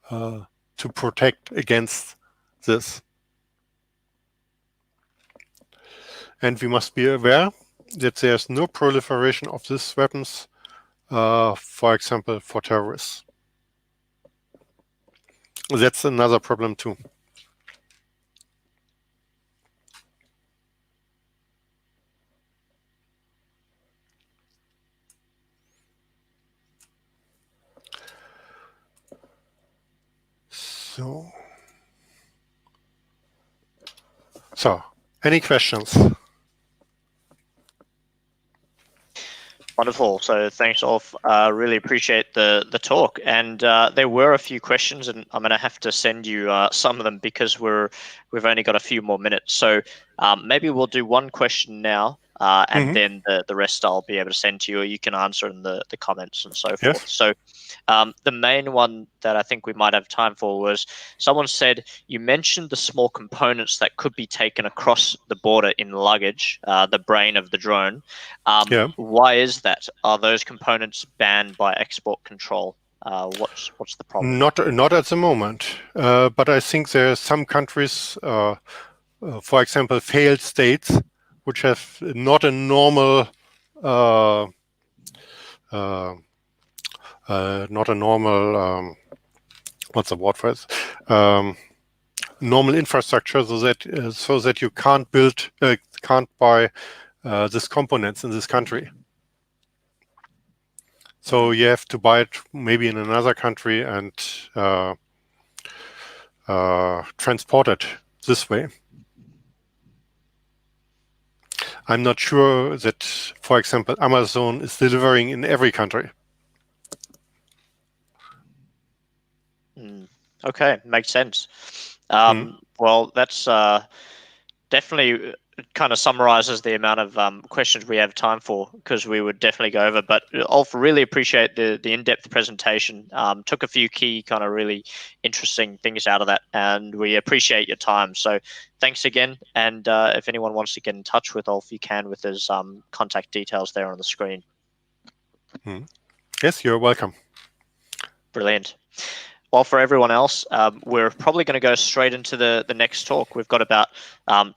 to protect against this. And we must be aware that there's no proliferation of these weapons, for example, for terrorists. That's another problem too. So, any questions? Wonderful. So thanks, Ulf. Really appreciate the talk. And there were a few questions, and I'm going to have to send you some of them because we've only got a few more minutes. So maybe we'll do one question now, and then the rest I'll be able to send to you, or you can answer in the comments and so forth. Yes. So the main one that I think we might have time for was someone said, you mentioned the small components that could be taken across the border in luggage, the brain of the drone. Why is that? Are those components banned by export control? What's the problem? Not at the moment, but I think there are some countries, for example, failed states, which have not a normal what's the word for it? Normal infrastructure, so that you can't buy these components in this country. So you have to buy it maybe in another country and transport it this way. I'm not sure that, for example, Amazon is delivering in every country. Okay, makes sense. Well, that's definitely kind of summarizes the amount of questions we have time for, because we would definitely go over. But Ulf, really appreciate the in-depth presentation. Took a few key kind of really interesting things out of that, and we appreciate your time. So thanks again. And if anyone wants to get in touch with Ulf, you can with his contact details there on the screen. Yes, you're welcome. Brilliant. Well, for everyone else, we're probably going to go straight into the next talk. We've got about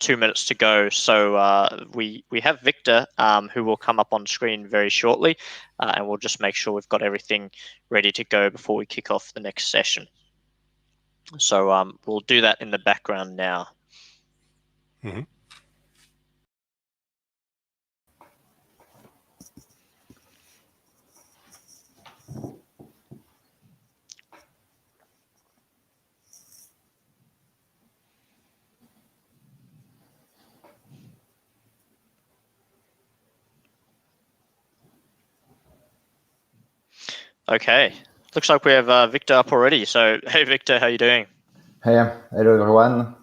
2 minutes to go. So we have Victor, who will come up on screen very shortly, and we'll just make sure we've got everything ready to go before we kick off the next session. So we'll do that in the background now. Okay, looks like we have Victor up already. So, hey, Victor, how are you doing? Hey, hello everyone.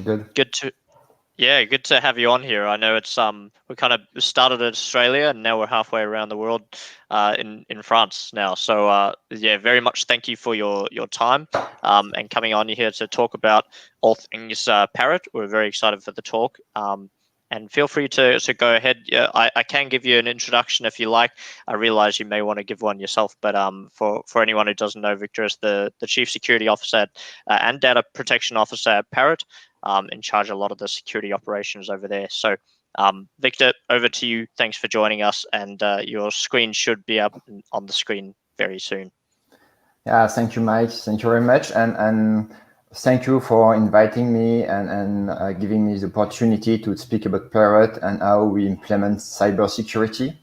Good. Good to have you on here. I know it's we kind of started in Australia and now we're halfway around the world in France now. So yeah, very much thank you for your time and coming on here to talk about all things Parrot. We're very excited for the talk. And feel free to go ahead. I can give you an introduction if you like. I realize you may want to give one yourself, but for anyone who doesn't know, Victor is the Chief Security Officer and Data Protection Officer at Parrot, in charge of a lot of the security operations over there. So Victor, over to you. Thanks for joining us, and your screen should be up on the screen very soon. Yeah, thank you, Mike. Thank you very much. And thank you for inviting me and giving me the opportunity to speak about Parrot and how we implement cybersecurity.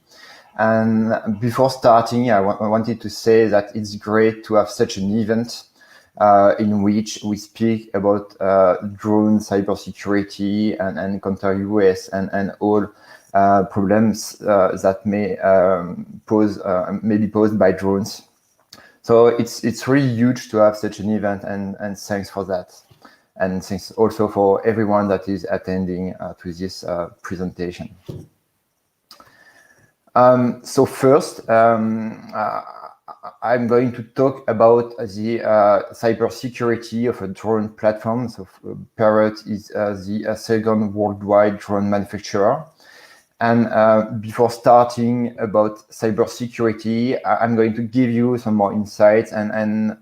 And before starting, I wanted to say that it's great to have such an event in which we speak about drone cybersecurity and counter-UAS and all problems that may be posed by drones. So it's really huge to have such an event, and thanks for that. and thanks also for everyone that is attending to this presentation. So first, I'm going to talk about the cybersecurity of a drone platform. So Parrot is the second worldwide drone manufacturer. And before starting about cybersecurity, I'm going to give you some more insights and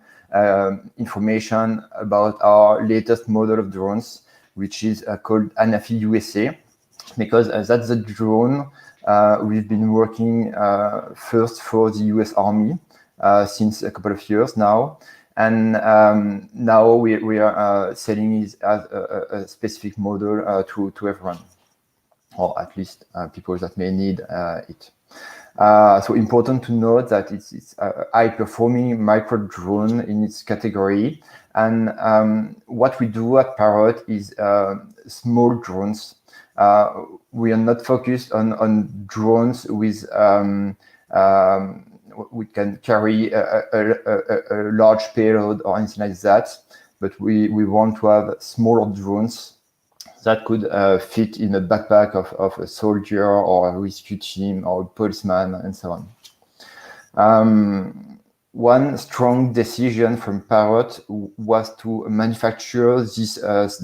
information about our latest model of drones, which is called Analysing, because that's the drone we've been working first for the US Army since a couple of years now. And now we are selling it as a specific model to everyone, or at least people that may need it. So important to note that it's a high-performing micro drone in its category. And what we do at Parrot is small drones. We are not focused on drones with we can carry a large payload or anything like that, but we want to have smaller drones that could fit in a backpack of a soldier or a rescue team or a policeman and so on. One strong decision from Parrot was to manufacture this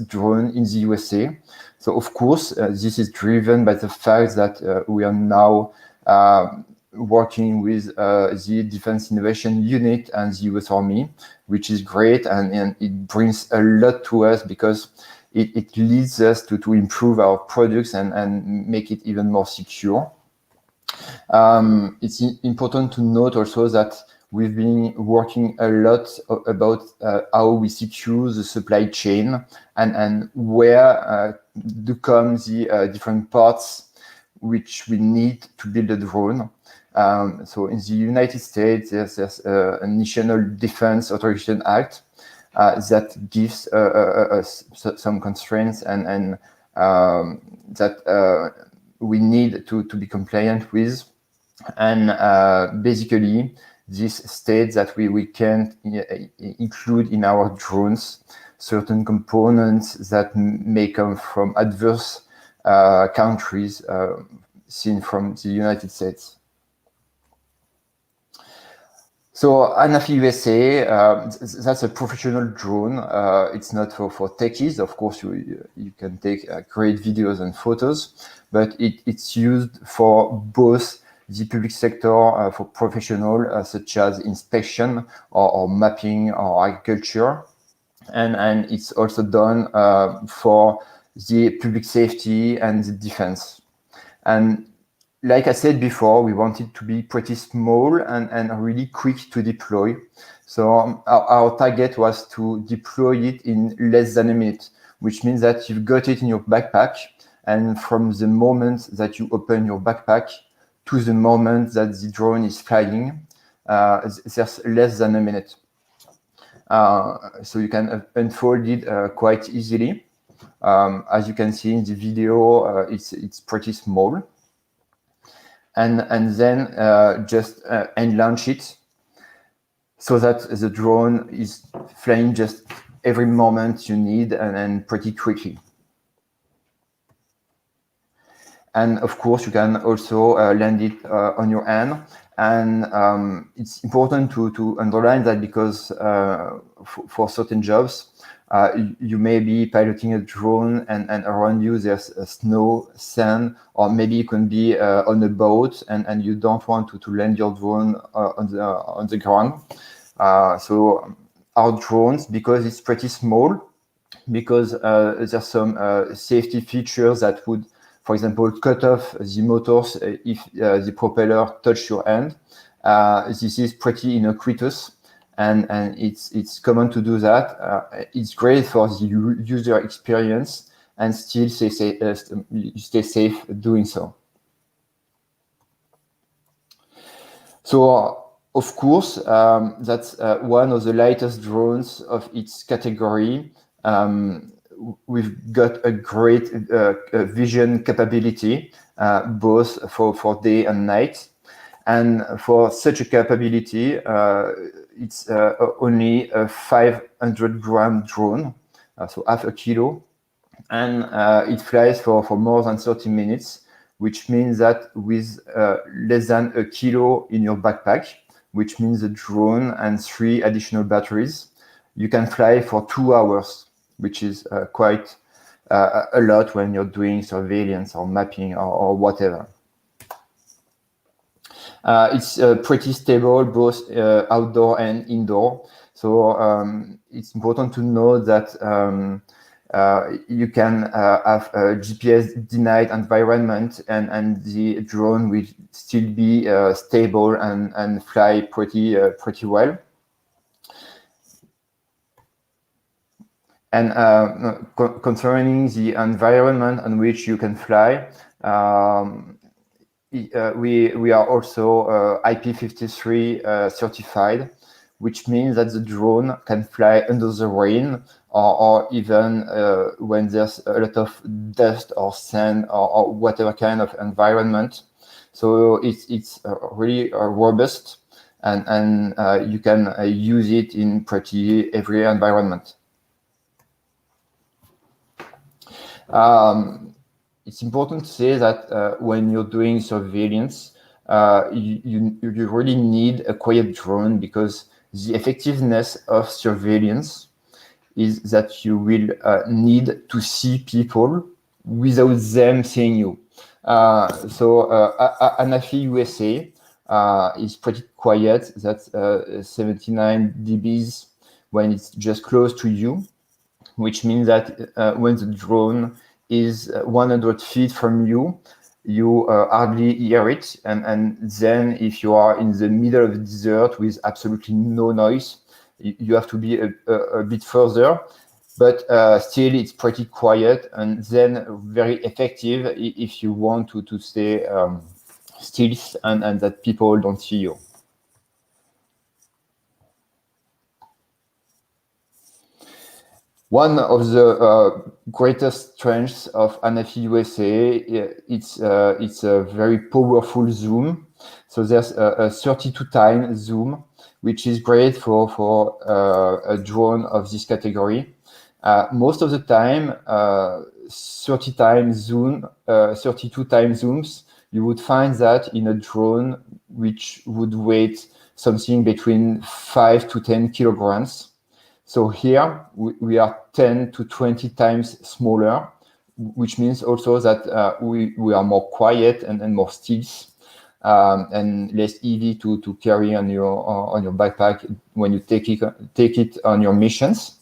drone in the USA. So of course, this is driven by the fact that we are now working with the Defense Innovation Unit and the US Army, which is great, and it brings a lot to us because it leads us to improve our products and make it even more secure. It's important to note also that we've been working a lot about how we secure the supply chain and where do come the different parts which we need to build a drone. So in the United States, there's a National Defense Authorization Act that gives some constraints and that we need to be compliant with. And basically, this states that we can't include in our drones certain components that may come from adverse countries seen from the United States. So Anafi USA, that's a professional drone. It's not for techies. Of course, you can take great videos and photos, but it's used for both the public sector, for professional, such as inspection or mapping or agriculture. And it's also done for the public safety and the defense. And like I said before, we want it to be pretty small and really quick to deploy. So our target was to deploy it in less than a minute, which means that you've got it in your backpack. And from the moment that you open your backpack to the moment that the drone is flying, there's less than a minute. So you can unfold it quite easily. As you can see in the video, it's pretty small. And then just end launch it so that the drone is flying just every moment you need and pretty quickly. And of course, you can also land it on your hand. And it's important to underline that because for certain jobs, you may be piloting a drone and around you there's snow, sand, or maybe you can be on a boat and you don't want to land your drone on the ground. So our drones, because it's pretty small, because there's some safety features that would, for example, cut off the motors if the propeller touch your hand. This is pretty innocuous. And it's common to do that. It's great for the user experience and still stay safe doing so. So, of course, that's one of the lightest drones of its category. We've got a great vision capability, both for day and night. And for such a capability, it's only a 500-gram drone. so half a kilo, and it flies for more than 30 minutes, which means that with less than a kilo in your backpack, which means a drone and 3 additional batteries, you can fly for 2 hours, which is quite a lot when you're doing surveillance or mapping or whatever. It's pretty stable, both outdoor and indoor. So it's important to know that you can have a GPS denied environment, and the drone will still be stable and fly pretty well. And concerning the environment on which you can fly, we are also IP53 certified, which means that the drone can fly under the rain or even when there's a lot of dust or sand or whatever kind of environment. So it's really robust, and you can use it in pretty every environment. It's important to say that when you're doing surveillance, you really need a quiet drone, because the effectiveness of surveillance is that you will need to see people without them seeing you. So Anafi USA is pretty quiet. That's 79 dBs when it's just close to you, which means that when the drone is 100 feet from you, you hardly hear it. And then if you are in the middle of the desert with absolutely no noise, you have to be a bit further. But still, it's pretty quiet, and then very effective if you want to stay still and that people don't see you. One of the greatest strengths of Anafi USA, it's a very powerful zoom. So there's a 32-time zoom, which is great for a drone of this category. Most of the time, 32-time zooms, you would find that in a drone which would weigh something between 5 to 10 kilograms. So here we are 10 to 20 times smaller, which means also that we are more quiet and more still, and less easy to carry on your backpack when you take it on your missions.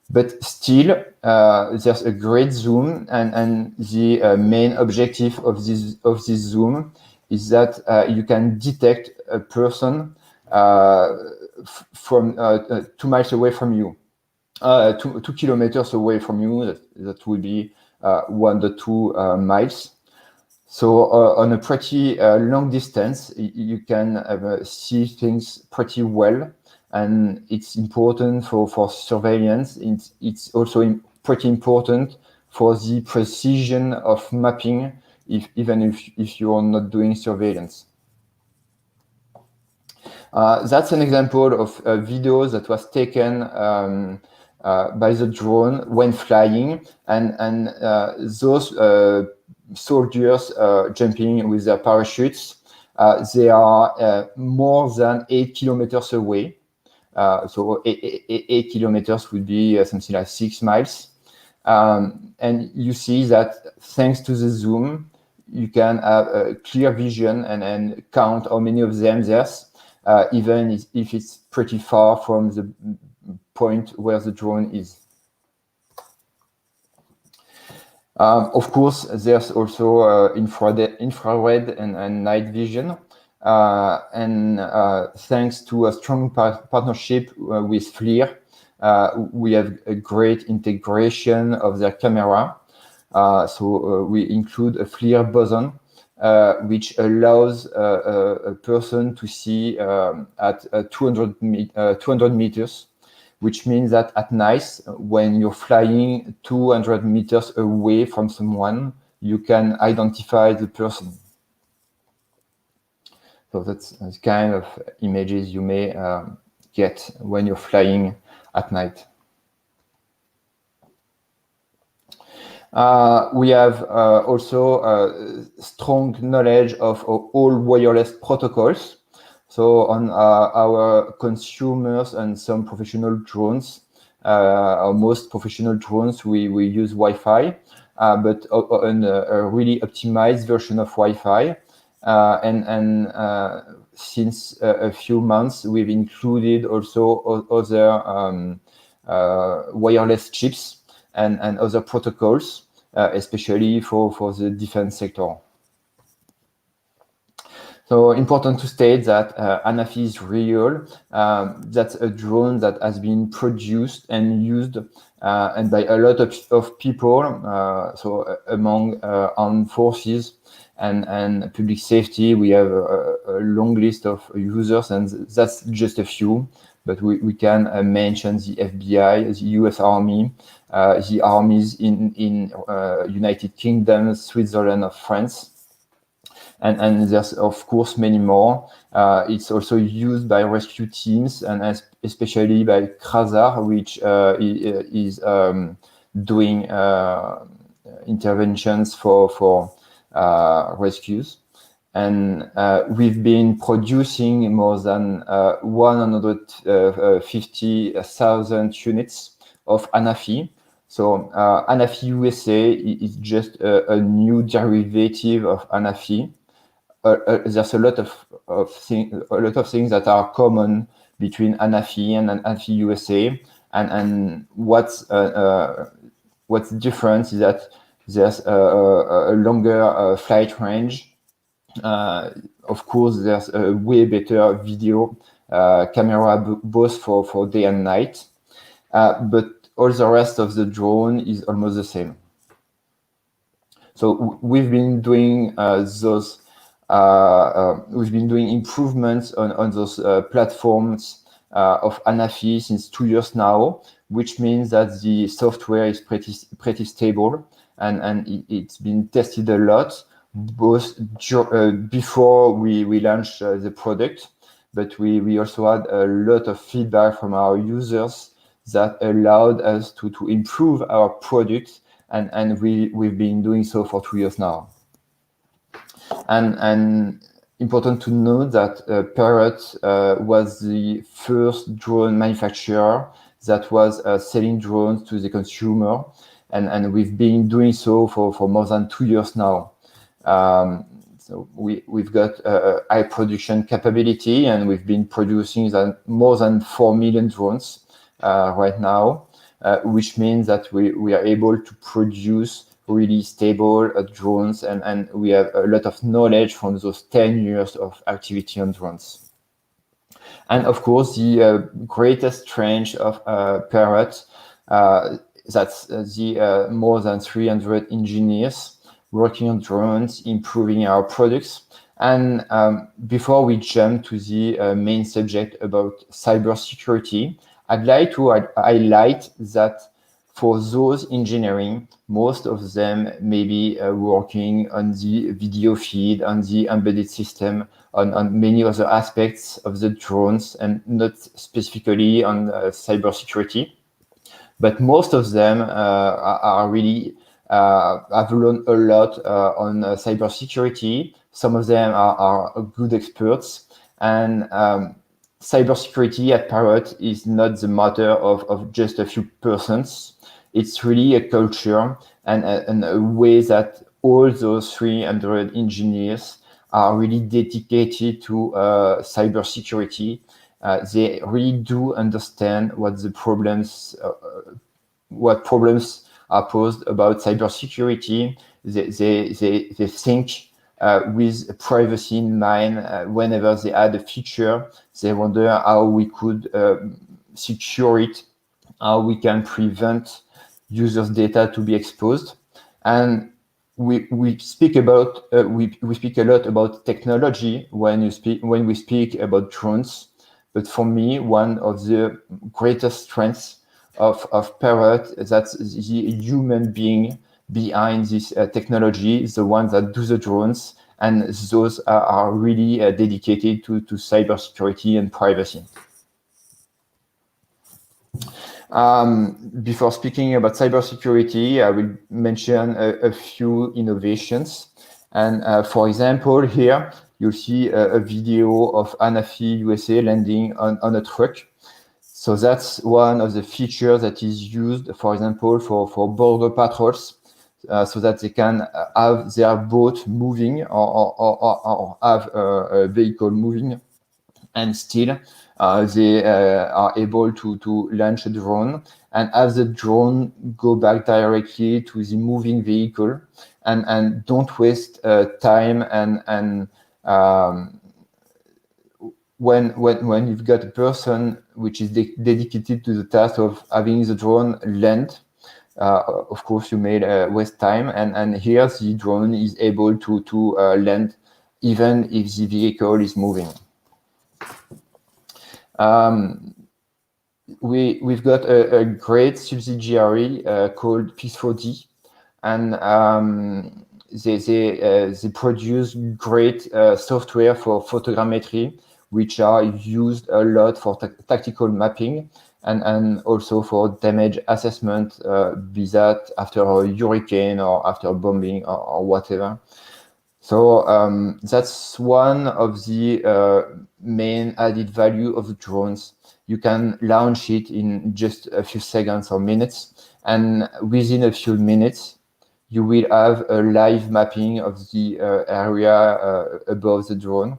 But still, there's a great zoom, and the main objective of this zoom is that you can detect a person from 2 miles away from you, 2 kilometers away from you. That would be 1 to 2 miles. So on a pretty long distance, you can see things pretty well, and it's important for surveillance. It's also pretty important for the precision of mapping, even if you are not doing surveillance. That's an example of a video that was taken by the drone when flying, and those soldiers jumping with their parachutes, they are more than 8 kilometers away. So 8 kilometers would be something like 6 miles. And you see that thanks to the zoom, you can have a clear vision and count how many of them there's, even if it's pretty far from the point where the drone is. Of course, there's also infrared and night vision. And thanks to a strong partnership with FLIR, we have a great integration of their camera. So we include a FLIR boson, which allows a person to see at 200 meters, which means that at night, when you're flying 200 meters away from someone, you can identify the person. So that's the kind of images you may get when you're flying at night. We have also strong knowledge of all wireless protocols. So on our consumers and some professional drones, our most professional drones, we use Wi-Fi, but on a really optimized version of Wi-Fi. Since a few months, we've included also other wireless chips and other protocols, especially for the defense sector. So important to state that Anafi is real. That's a drone that has been produced and used and by a lot of people. So among armed forces and public safety, we have a long list of users, and that's just a few. But we can mention the FBI, the US Army, the armies in United Kingdom, Switzerland, or France. And there's, of course, many more. It's also used by rescue teams and especially by Krasar, which is doing interventions for rescues. And we've been producing more than 150,000 units of Anafi. So Anafi USA is just a new derivative of Anafi. There's a lot of things that are common between Anafi and Anafi USA, and what's different is that there's a longer flight range. Of course, there's a way better video camera, both for day and night, but all the rest of the drone is almost the same. So we've been doing we've been doing improvements on those platforms of Anafi since 2 years now, which means that the software is pretty stable, and it's been tested a lot, both before we launched the product, but we also had a lot of feedback from our users that allowed us to improve our product, and we've been doing so for 2 years now. And important to note that Parrot was the first drone manufacturer that was selling drones to the consumer, and we've been doing so for more than 2 years now. So we've got high production capability, and we've been producing more than 4 million drones right now, which means that we are able to produce really stable drones, and we have a lot of knowledge from those 10 years of activity on drones. And of course, the greatest strength of Parrot, that's the more than 300 engineers working on drones, improving our products. And before we jump to the main subject about cybersecurity, I'd like to highlight that for those engineering, most of them may be working on the video feed, on the embedded system, on many other aspects of the drones, and not specifically on cybersecurity. But most of them are really have learned a lot on cybersecurity. Some of them are good experts, and cybersecurity at Parrot is not the matter of just a few persons. It's really a culture and a way that all those 300 engineers are really dedicated to cybersecurity. They really do understand what problems are posed about cybersecurity. They think with privacy in mind. Whenever they add a feature, they wonder how we could secure it, how we can prevent users' data to be exposed. And we speak about we speak a lot about technology when we speak about drones. But for me, one of the greatest strengths of Parrot, that's the human being behind this technology, the ones that do the drones, and those are really dedicated to cybersecurity and privacy. Before speaking about cybersecurity, I will mention a few innovations. And for example, here you'll see a video of Anafi USA landing on a truck. So that's one of the features that is used, for example, for border patrols, so that they can have their boat moving or have a vehicle moving, and still they are able to launch a drone and have the drone go back directly to the moving vehicle, and don't waste time and when you've got a person which is dedicated to the task of having the drone land, of course you may waste time, and here the drone is able to land even if the vehicle is moving. We've got a great subsidiary called Pix4D, and they produce great software for photogrammetry, which are used a lot for tactical mapping and also for damage assessment, be that after a hurricane or after a bombing or whatever. So that's one of the main added value of drones. You can launch it in just a few seconds or minutes, and within a few minutes, you will have a live mapping of the area above the drone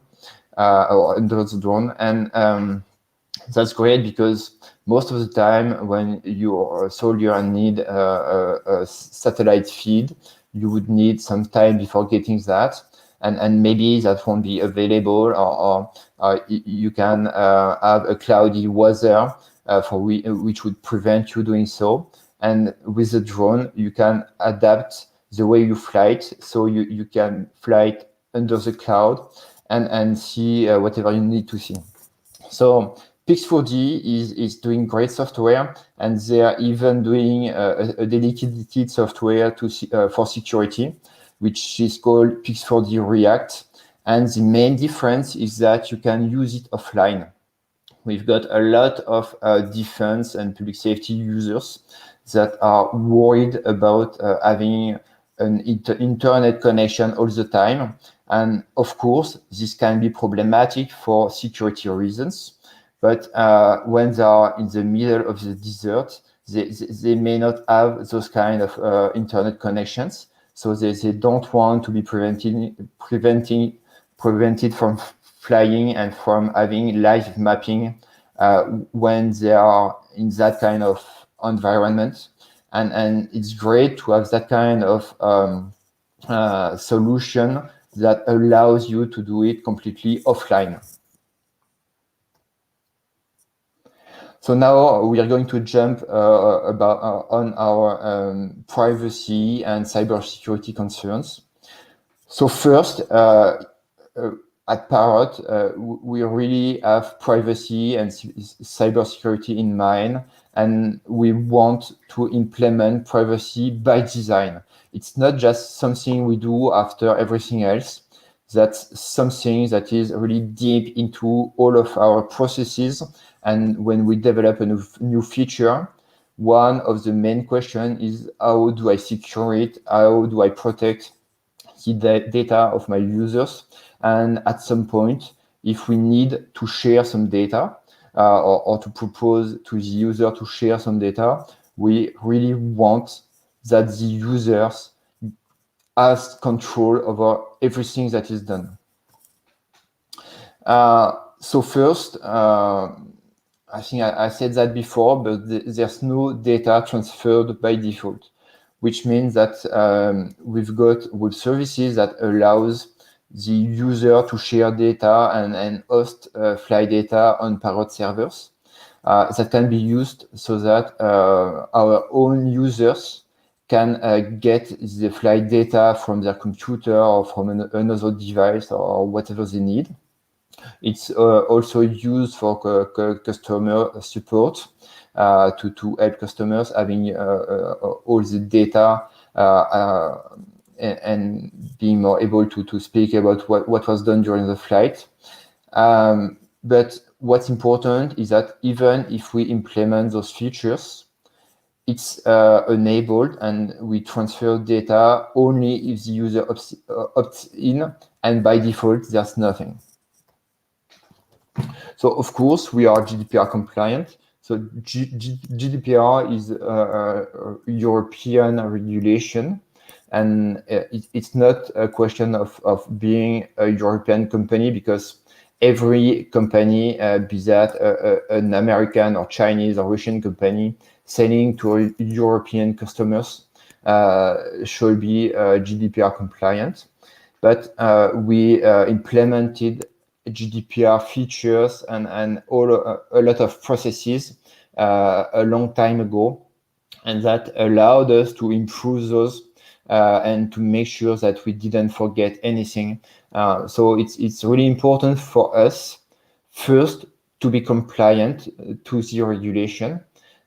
or under the drone. And that's great because most of the time when your soldier need a satellite feed, you would need some time before getting that, and maybe that won't be available, or you can have a cloudy weather which would prevent you doing so. And with the drone, you can adapt the way you fly, so you can fly under the cloud and see whatever you need to see. So Pix4D is doing great software, and they are even doing a dedicated software for security, which is called Pix4D React. And the main difference is that you can use it offline. We've got a lot of defense and public safety users that are worried about having an internet connection all the time. And of course, this can be problematic for security reasons. But when they are in the middle of the desert, they may not have those kind of internet connections. So they don't want to be prevented from flying and from having live mapping when they are in that kind of environment. And it's great to have that kind of solution that allows you to do it completely offline. So now we are going to jump on our privacy and cybersecurity concerns. So first, at Parrot, we really have privacy and cybersecurity in mind, and we want to implement privacy by design. It's not just something we do after everything else. That's something that is really deep into all of our processes. And when we develop a new feature, one of the main questions is, how do I secure it? How do I protect the data of my users? And at some point, if we need to share some data or to propose to the user to share some data, we really want that the users has control over everything that is done. So first, I think I said that before, but there's no data transferred by default, which means that we've got web services that allows the user to share data and host flight data on Parrot servers that can be used so that our own users can get the flight data from their computer or from another device or whatever they need. It's also used for customer support to help customers having all the data and being more able to speak about what was done during the flight. But what's important is that even if we implement those features, it's enabled, and we transfer data only if the user opts in, and by default, there's nothing. So of course, we are GDPR compliant. So GDPR is a European regulation, and it's not a question of being a European company, because every company, be that an American or Chinese or Russian company selling to European customers, should be GDPR compliant. But we implemented GDPR features and a lot of processes a long time ago, and that allowed us to improve those and to make sure that we didn't forget anything. So it's really important for us, first, to be compliant to the regulation,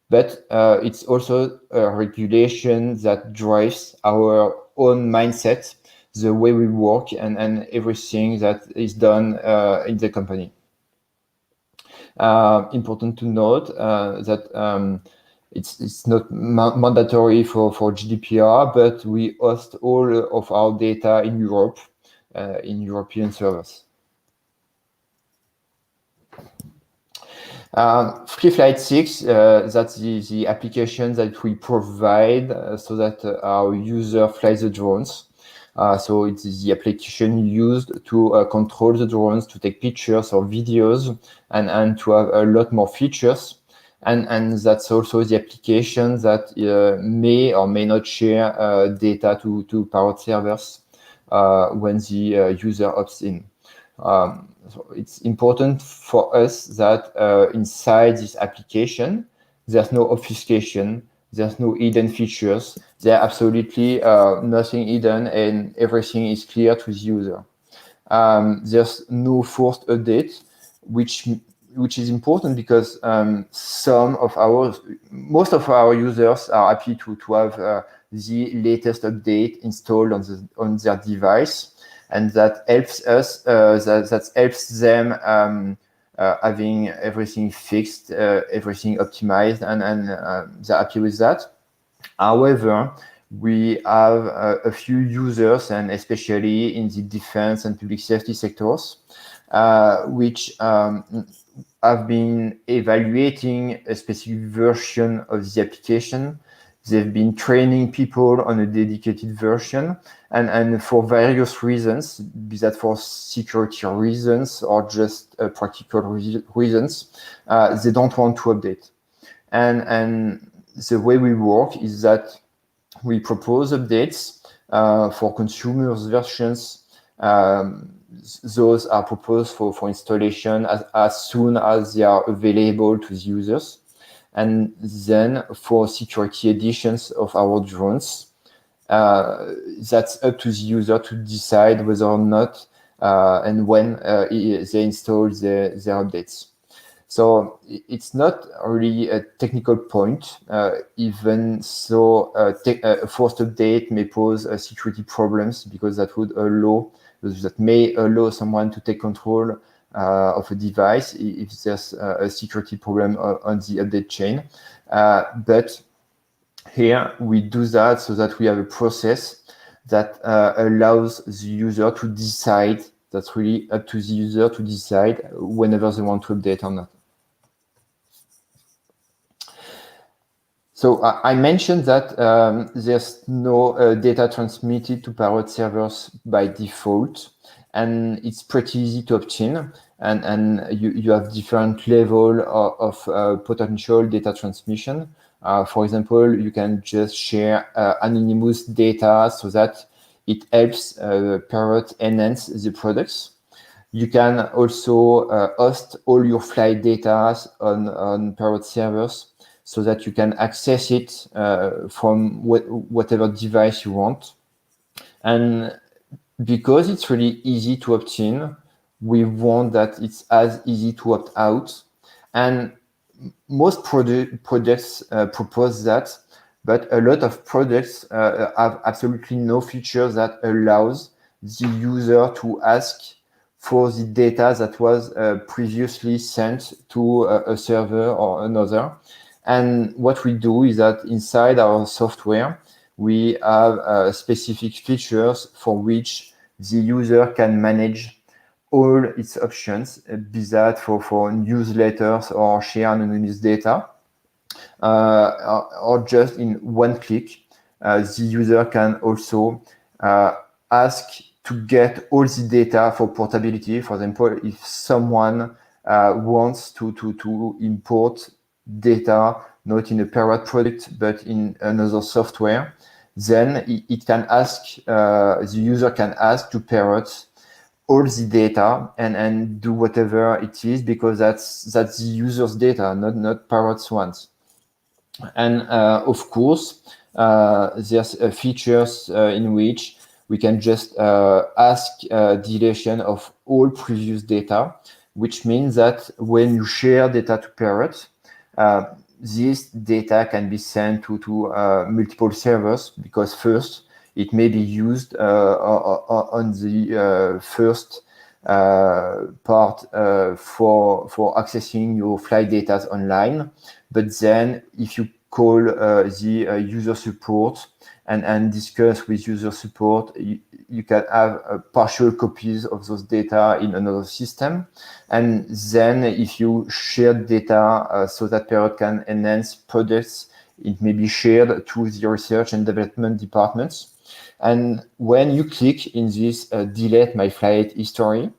but it's also a regulation that drives our own mindset, the way we work, and everything that is done in the company. Important to note that it's not mandatory for GDPR, but we host all of our data in Europe, in European servers. Free Flight 6, that's the application that we provide so that our user flies the drones. So it is the application used to control the drones, to take pictures or videos, and to have a lot more features. And that's also the application that may or may not share data to Parrot servers when the user opts in. So it's important for us that inside this application, there's no obfuscation, there's no hidden features. There's absolutely nothing hidden, and everything is clear to the user. There's no forced update, which is important because most of our users are happy to have the latest update installed on their device, and that helps us. That helps them having everything fixed, everything optimized, and they're happy with that. However, we have a few users, and especially in the defense and public safety sectors, which have been evaluating a specific version of the application. They've been training people on a dedicated version, and for various reasons, be that for security reasons or just practical reasons, they don't want to update. And the way we work is that we propose updates for consumers versions. Those are proposed for installation as soon as they are available to the users. And then for security editions of our drones, that's up to the user to decide whether or not and when they install their updates. So it's not really a technical point, even so a forced update may pose security problems, because that may allow someone to take control of a device if there's a security problem on the update chain. But here we do that so that we have a process that allows the user to decide. That's really up to the user to decide whenever they want to update or not. So I mentioned that there's no data transmitted to Parrot servers by default, and it's pretty easy to opt in, and you have different level of potential data transmission. For example, you can just share anonymous data so that it helps Parrot enhance the products. You can also host all your flight data on Parrot servers, so that you can access it from whatever device you want. And because it's really easy to opt in, we want that it's as easy to opt out. And most projects propose that, but a lot of projects have absolutely no feature that allows the user to ask for the data that was previously sent to a server or another. And what we do is that inside our software, we have specific features for which the user can manage all its options, be that for newsletters or share anonymous data, or just in one click. The user can also ask to get all the data for portability. For example, if someone wants to import data not in a Parrot product but in another software, then it can ask, the user can ask to Parrot all the data and do whatever it is, because that's the user's data, not Parrot's ones. And of course, there's features in which we can just ask deletion of all previous data, which means that when you share data to Parrot, this data can be sent to multiple servers, because first it may be used on the first part for accessing your flight data online. But then if you call the user support and discuss with user support, you can have partial copies of those data in another system. And then if you share data so that Parrot can enhance products, it may be shared to the research and development departments. And when you click in this delete my flight history,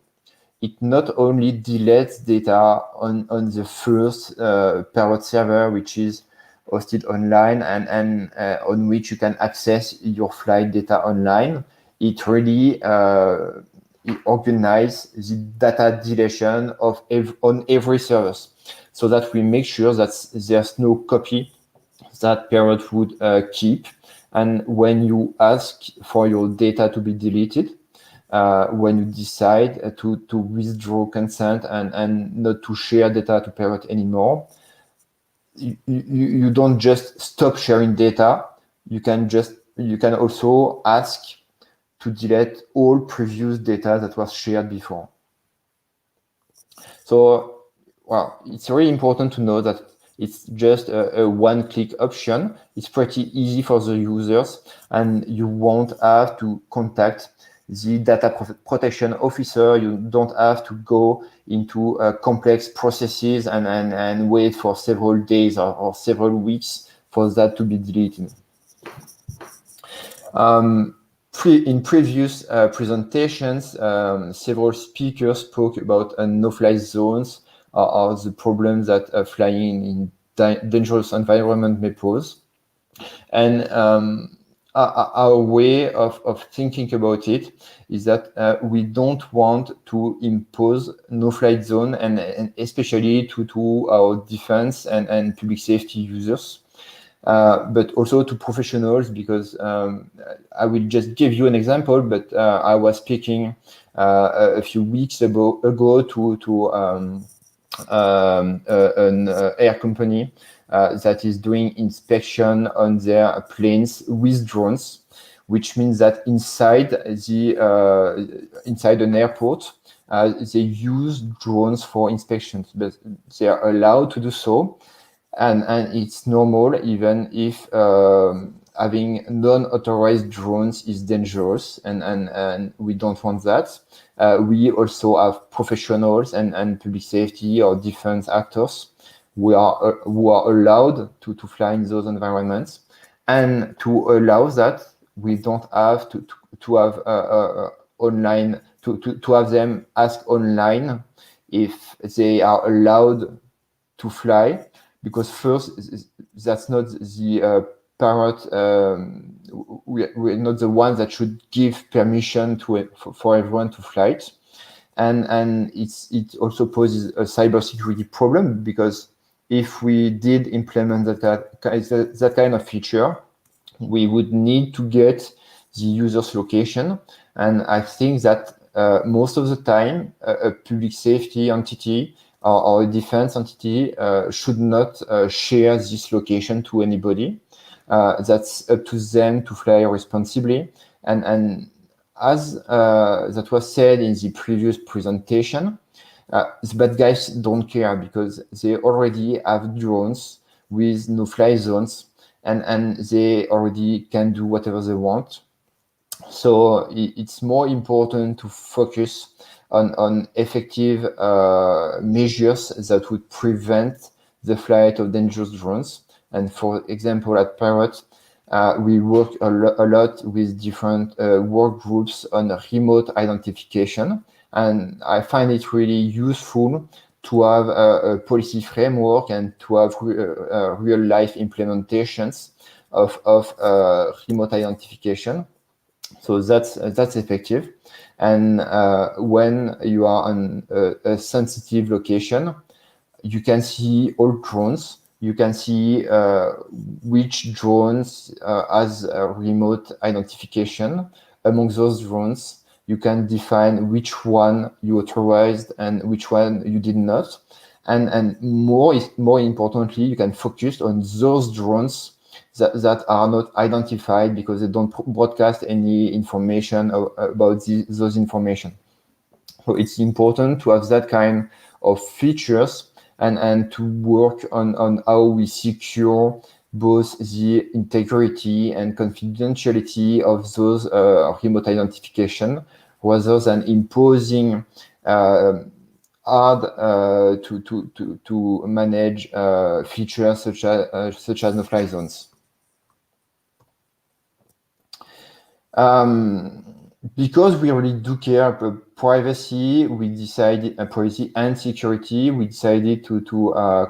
it not only deletes data on the first Parrot server, which is hosted online and on which you can access your flight data online, it really it organizes the data deletion on every server, so that we make sure that there's no copy that Parrot would keep. And when you ask for your data to be deleted, when you decide to withdraw consent and not to share data to Parrot anymore, you don't just stop sharing data. You can also ask to delete all previous data that was shared before. So, well, it's really important to know that it's just a one-click option. It's pretty easy for the users, and you won't have to contact the data protection officer. You don't have to go into complex processes and wait for several days or several weeks for that to be deleted. In previous presentations, several speakers spoke about no-fly zones or the problems that flying in dangerous environment may pose. And our way of thinking about it is that we don't want to impose no-flight zone, and especially to our defense and public safety users, but also to professionals, because I will just give you an example, but I was speaking a few weeks ago to an air company that is doing inspection on their planes with drones, which means that inside an airport, they use drones for inspections, but they are allowed to do so, and it's normal, even if having non-authorized drones is dangerous, and we don't want that. We also have professionals and public safety or defense actors who are allowed to fly in those environments, and to allow that, we don't have to have online to have them ask online if they are allowed to fly, because first, that's not the Parrot. We're not the ones that should give permission for everyone to fly, and it also poses a cybersecurity problem, because if we did implement that kind of feature, we would need to get the user's location. And I think that most of the time, a public safety entity or a defense entity should not share this location to anybody. That's up to them to fly responsibly. And as that was said in the previous presentation, the bad guys don't care, because they already have drones with no-fly zones, and they already can do whatever they want. So it's more important to focus on effective measures that would prevent the flight of dangerous drones. And for example, at Parrot, we work a lot with different work groups on remote identification. And I find it really useful to have a policy framework and to have real-life implementations of remote identification. So that's effective. And when you are on a sensitive location, you can see all drones. You can see which drones has remote identification. Among those drones, you can define which one you authorized and which one you did not. And more importantly, you can focus on those drones that are not identified because they don't broadcast any information about those information. So it's important to have that kind of features and to work on how we secure both the integrity and confidentiality of those remote identification, rather than imposing hard to manage features such as no-fly zones. Because we really do care about privacy, we decided privacy and security. We decided to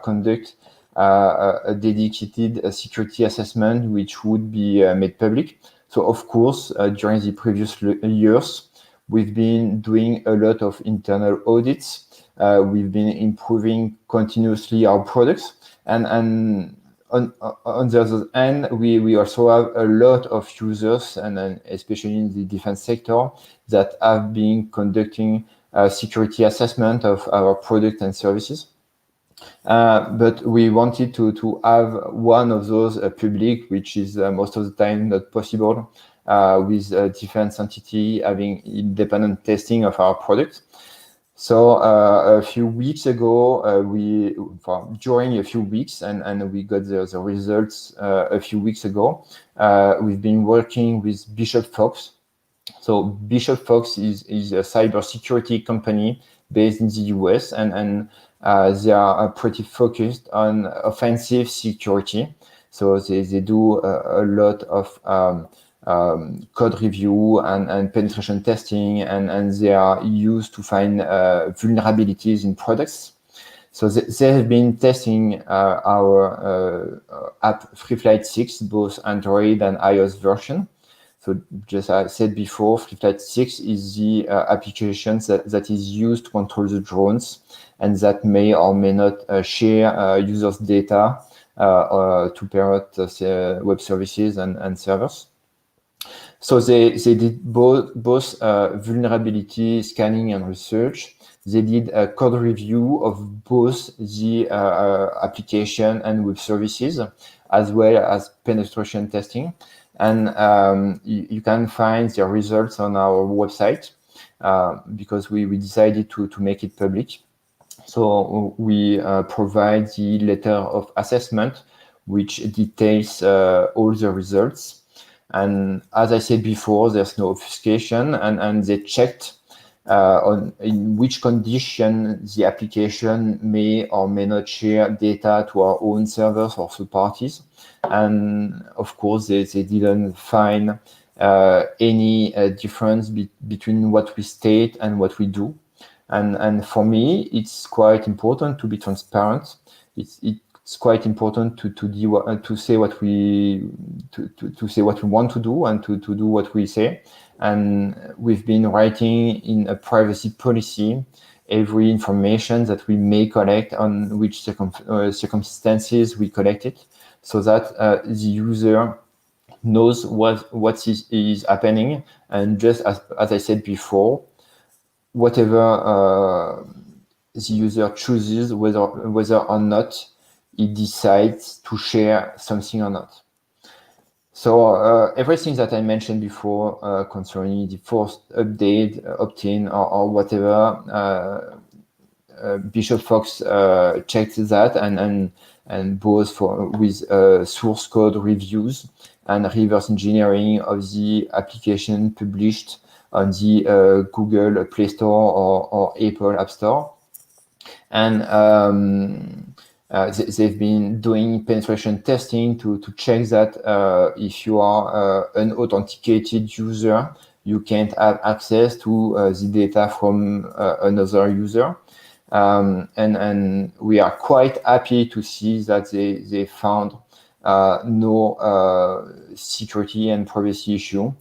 conduct a dedicated security assessment, which would be made public. So, of course, during the previous years, we've been doing a lot of internal audits. We've been improving continuously our products, and on the other end, we also have a lot of users, and especially in the defense sector, that have been conducting security assessment of our product and services. But we wanted to have one of those public, which is most of the time not possible with a defense entity having independent testing of our product. So a few weeks ago, during a few weeks, and we got the results a few weeks ago, we've been working with Bishop Fox. So Bishop Fox is a cybersecurity company based in the US, and they are pretty focused on offensive security. So they do a lot of code review and penetration testing, and they are used to find vulnerabilities in products. So they have been testing our app FreeFlight 6, both Android and iOS version. So just as I said before, FreeFlight 6 is the application that is used to control the drones, and that may or may not share users' data to Parrot web services and servers. So they did both vulnerability scanning and research. They did a code review of both the application and web services, as well as penetration testing. And you can find the results on our website because we decided to make it public. So we provide the letter of assessment, which details all the results. And as I said before, there's no obfuscation, and they checked in which condition the application may or may not share data to our own servers or third parties. And of course, they didn't find any difference between what we state and what we do. And for me, it's quite important to be transparent. It's quite important to say what we want to do and to do what we say. And we've been writing in a privacy policy every information that we may collect, on which circumstances we collect it, so that the user knows what is happening. And just as I said before, whatever the user chooses, whether or not he decides to share something or not. So everything that I mentioned before concerning the first update, opt-in, or whatever, Bishop Fox checked that, and and both with source code reviews and reverse engineering of the application published on the Google Play Store or Apple App Store. And they've been doing penetration testing to check that if you are an authenticated user, you can't have access to the data from another user. And we are quite happy to see that they found no security and privacy issue.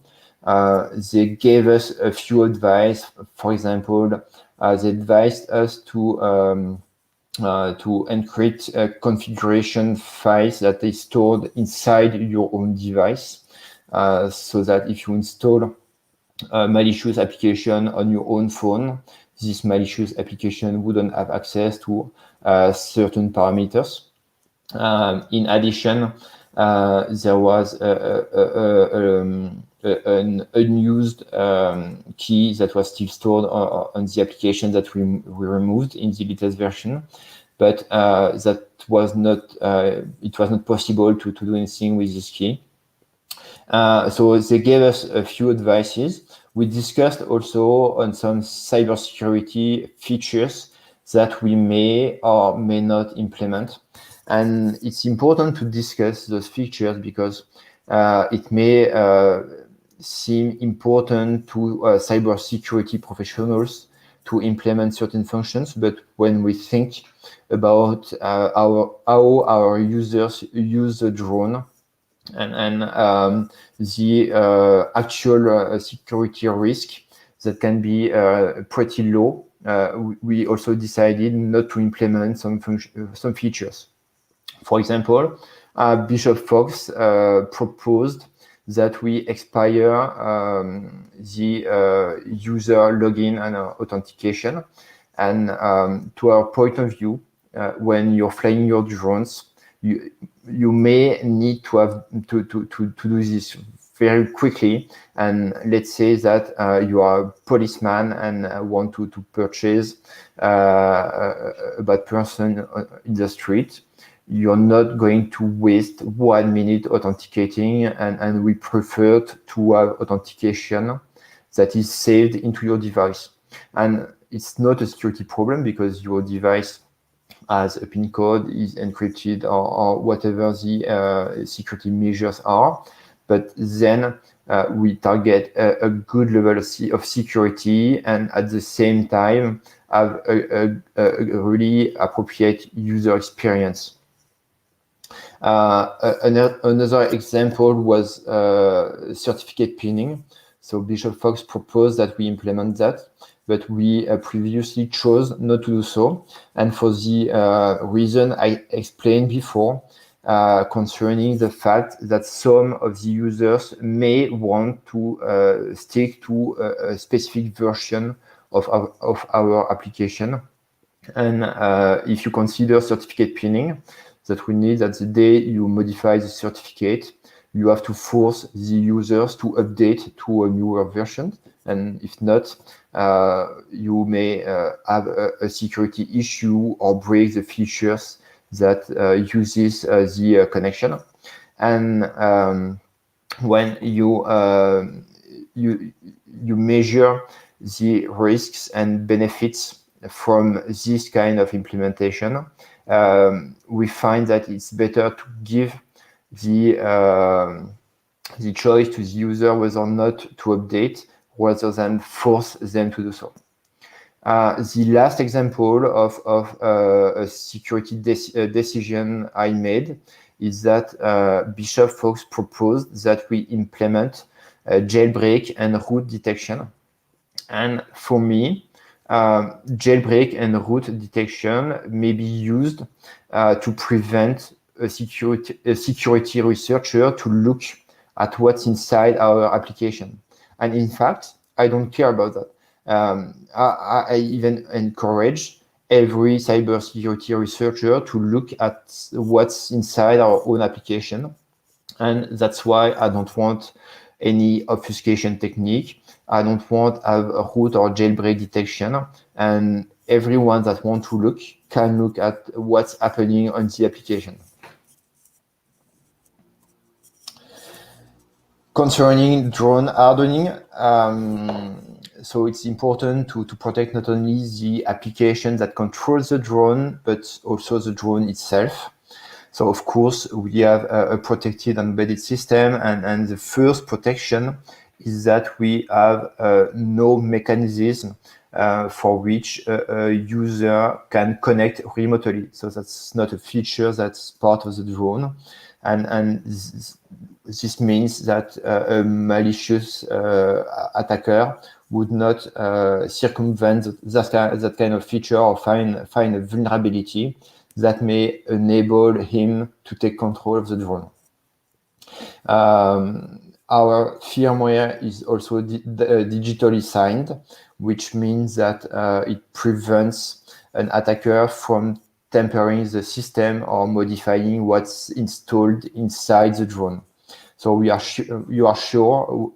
They gave us a few advice. For example, they advised us to encrypt configuration files that is stored inside your own device, so that if you install a malicious application on your own phone, this malicious application wouldn't have access to certain parameters. In addition, there was an unused key that was still stored on the application that we removed in the latest version, but that was not it was not possible to do anything with this key. So they gave us a few advices. We discussed also on some cybersecurity features that we may or may not implement. And it's important to discuss those features because it may seem important to cybersecurity professionals to implement certain functions, but when we think about how our users use the drone and the actual security risk that can be pretty low, we also decided not to implement some features. For example, Bishop Fox proposed that we expire the user login and authentication. And to our point of view, when you're flying your drones, you may need to have to do this very quickly. And let's say that you are a policeman and want to purchase a bad person in the street. You're not going to waste 1 minute authenticating, and we preferred to have authentication that is saved into your device. And it's not a security problem because your device has a PIN code, is encrypted, or whatever the security measures are. But then we target a good level of security, and at the same time have a really appropriate user experience. Another example was certificate pinning. So Bishop Fox proposed that we implement that, but we previously chose not to do so. And for the reason I explained before, concerning the fact that some of the users may want to stick to a specific version of our application. And if you consider certificate pinning, that we need that the day you modify the certificate, you have to force the users to update to a newer version. And if not, you may have a security issue or break the features that uses the connection. And when you measure the risks and benefits from this kind of implementation, we find that it's better to give the choice to the user whether or not to update, rather than force them to do so. The last example of a security decision I made is that Bishop Fox proposed that we implement jailbreak and root detection. And for me, jailbreak and root detection may be used to prevent a security researcher to look at what's inside our application. And in fact, I don't care about that. I even encourage every cybersecurity researcher to look at what's inside our own application. And that's why I don't want any obfuscation technique. I don't want a root or jailbreak detection, and everyone that wants to look can look at what's happening on the application. Concerning drone hardening, so it's important to protect not only the application that controls the drone, but also the drone itself. So of course, we have a protected embedded system, and the first protection is that we have no mechanism for which a user can connect remotely. So that's not a feature that's part of the drone. And this means that a malicious attacker would not circumvent that kind of feature or find a vulnerability that may enable him to take control of the drone. Our firmware is also digitally signed, which means that it prevents an attacker from tampering the system or modifying what's installed inside the drone. So you are sure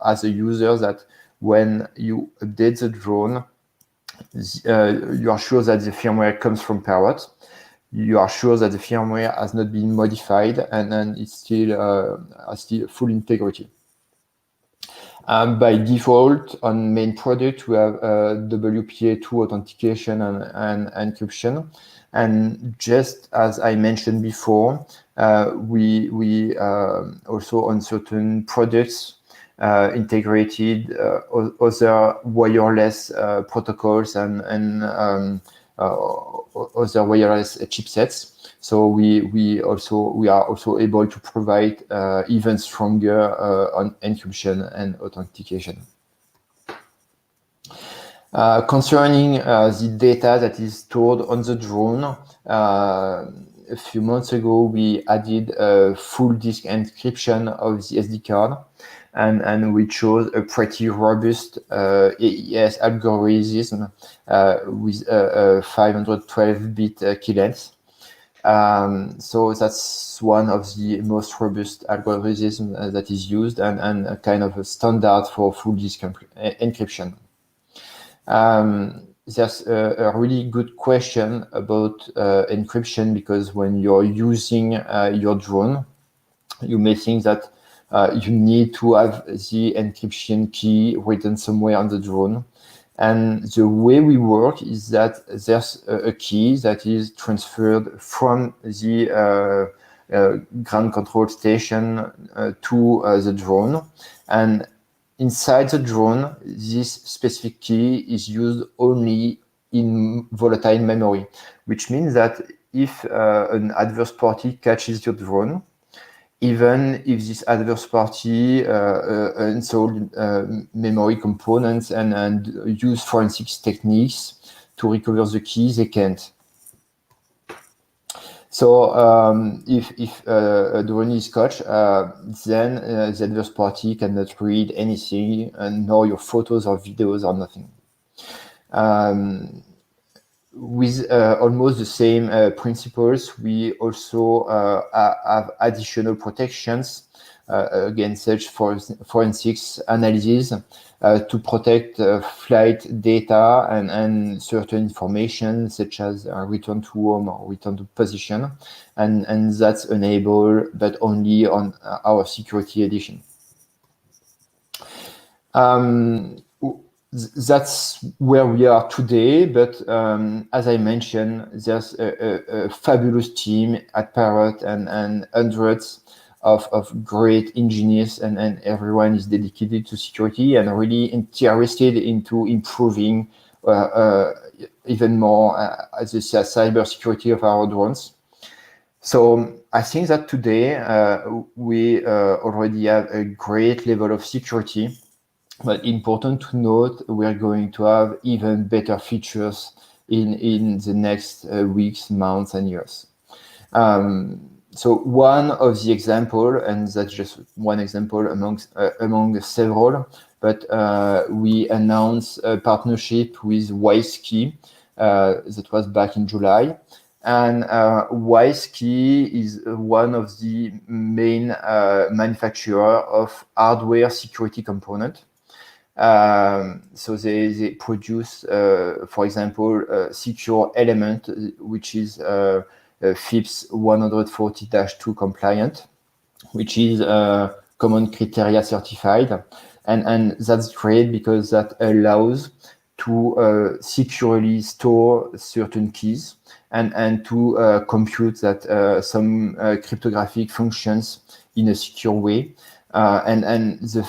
as a user that when you update the drone, you are sure that the firmware comes from Parrot. You are sure that the firmware has not been modified and then it's still has still full integrity. By default, on main product, we have WPA2 authentication and encryption. And just as I mentioned before, we also on certain products integrated other wireless protocols and other wireless chipsets. So we are also able to provide even stronger on encryption and authentication. Concerning the data that is stored on the drone, a few months ago we added a full disk encryption of the SD card, and we chose a pretty robust AES algorithm with a 512-bit key length. So that's one of the most robust algorithms that is used and a kind of a standard for full disk encryption. There's a really good question about encryption, because when you're using your drone, you may think that you need to have the encryption key written somewhere on the drone. And the way we work is that there's a key that is transferred from the ground control station to the drone. And inside the drone, this specific key is used only in volatile memory, which means that if an adverse party catches your drone, even if this adverse party installed memory components and use forensics techniques to recover the keys, they can't. So if a drone is caught, then the adverse party cannot read anything, nor your photos or videos or nothing. With almost the same principles, we also have additional protections against such forensics analysis to protect flight data and certain information, such as return to home or return to position, and that's enabled, but only on our security edition. That's where we are today, but as I mentioned, there's a fabulous team at Parrot and hundreds of great engineers, and everyone is dedicated to security and really interested into improving even more the cyber security of our drones. So I think that today we already have a great level of security. But important to note, we are going to have even better features in the next weeks, months, and years. So one of the example, and that's just one example among several, but we announced a partnership with WiseKey that was back in July. And WiseKey is one of the main manufacturer of hardware security component. So they produce, for example, a secure element, which is FIPS 140-2 compliant, which is common criteria certified. And that's great because that allows to securely store certain keys and to compute that some cryptographic functions in a secure way. And the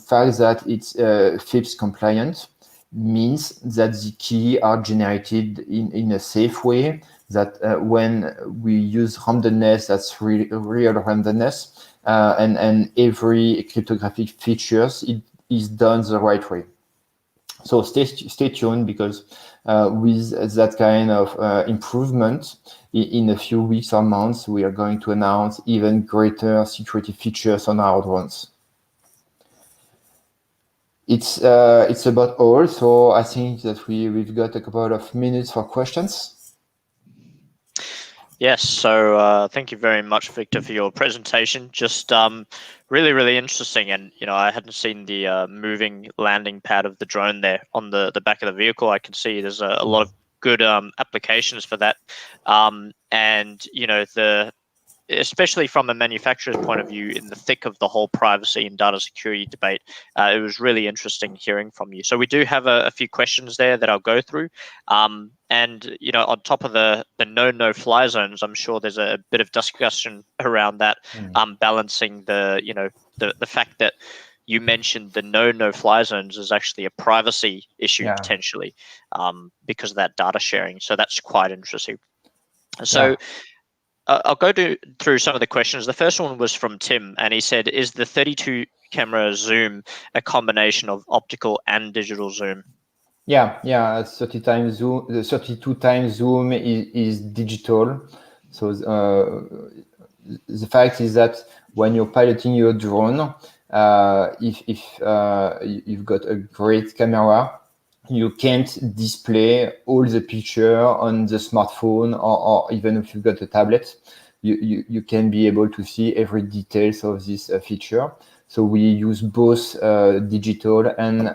fact that it's FIPS compliant means that the key are generated in a safe way, that when we use randomness, that's real randomness, and every cryptographic features, it is done the right way. So stay tuned, because with that kind of improvement, in a few weeks or months, we are going to announce even greater security features on our drones. It's about all. So I think that we've got a couple of minutes for questions. Yes, so thank you very much, Victor, for your presentation. Just really, really interesting. And, I hadn't seen the moving landing pad of the drone there on the back of the vehicle. I can see there's a lot of good applications for that. And, especially from a manufacturer's point of view, in the thick of the whole privacy and data security debate, it was really interesting hearing from you. So we do have a few questions there that I'll go through. And, on top of the no-fly zones, I'm sure there's a bit of discussion around that, balancing the fact that you mentioned the no-fly zones is actually a privacy issue potentially, because of that data sharing. So that's quite interesting. So I'll go through some of the questions. The first one was from Tim, and he said, is the 32 camera zoom a combination of optical and digital zoom? Yeah, 30 times zoom. The 32 times zoom is digital. So the fact is that when you're piloting your drone, if you've got a great camera, you can't display all the picture on the smartphone, or even if you've got a tablet, you can be able to see every details of this feature. So we use both digital and